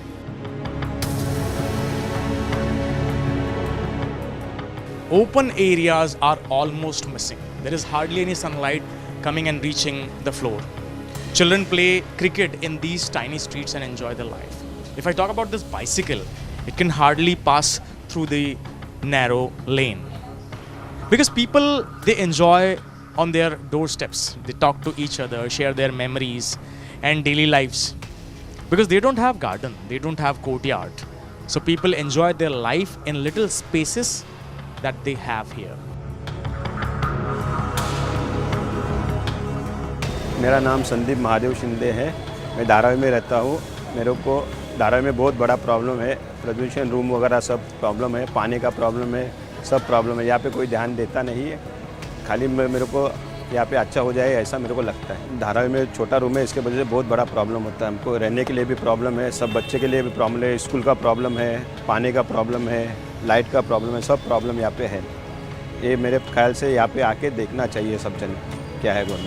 Open areas are almost missing. There is hardly any sunlight coming and reaching the floor. Children play cricket in these tiny streets and enjoy their life. If I talk about this bicycle, it can hardly pass through the narrow lane. Because people, they enjoy on their doorsteps. They talk to each other, share their memories and daily lives. Because they don't have garden, they don't have courtyard. So people enjoy their life in little spaces that they have here.
मेरा नाम संदीप महादेव शिंदे है। मैं धारावी में रहता हूँ। मेरे को धारावी में बहुत बड़ा प्रॉब्लम है। प्रदूषण रूम वगैरह सब प्रॉब्लम है, पानी का प्रॉब्लम है, सब प्रॉब्लम है। यहाँ पे कोई ध्यान देता नहीं है। खाली मेरे को यहाँ पे अच्छा हो जाए ऐसा मेरे को लगता है। धारावी में छोटा रूम है, इसके वजह से बहुत बड़ा प्रॉब्लम होता है। हमको रहने के लिए भी प्रॉब्लम है, सब बच्चे के लिए भी प्रॉब्लम है, स्कूल का प्रॉब्लम है, पानी का प्रॉब्लम है, लाइट का प्रॉब्लम है, सब प्रॉब्लम यहाँ पे है। ये मेरे ख्याल से यहाँ पे आके देखना चाहिए सब जन क्या है।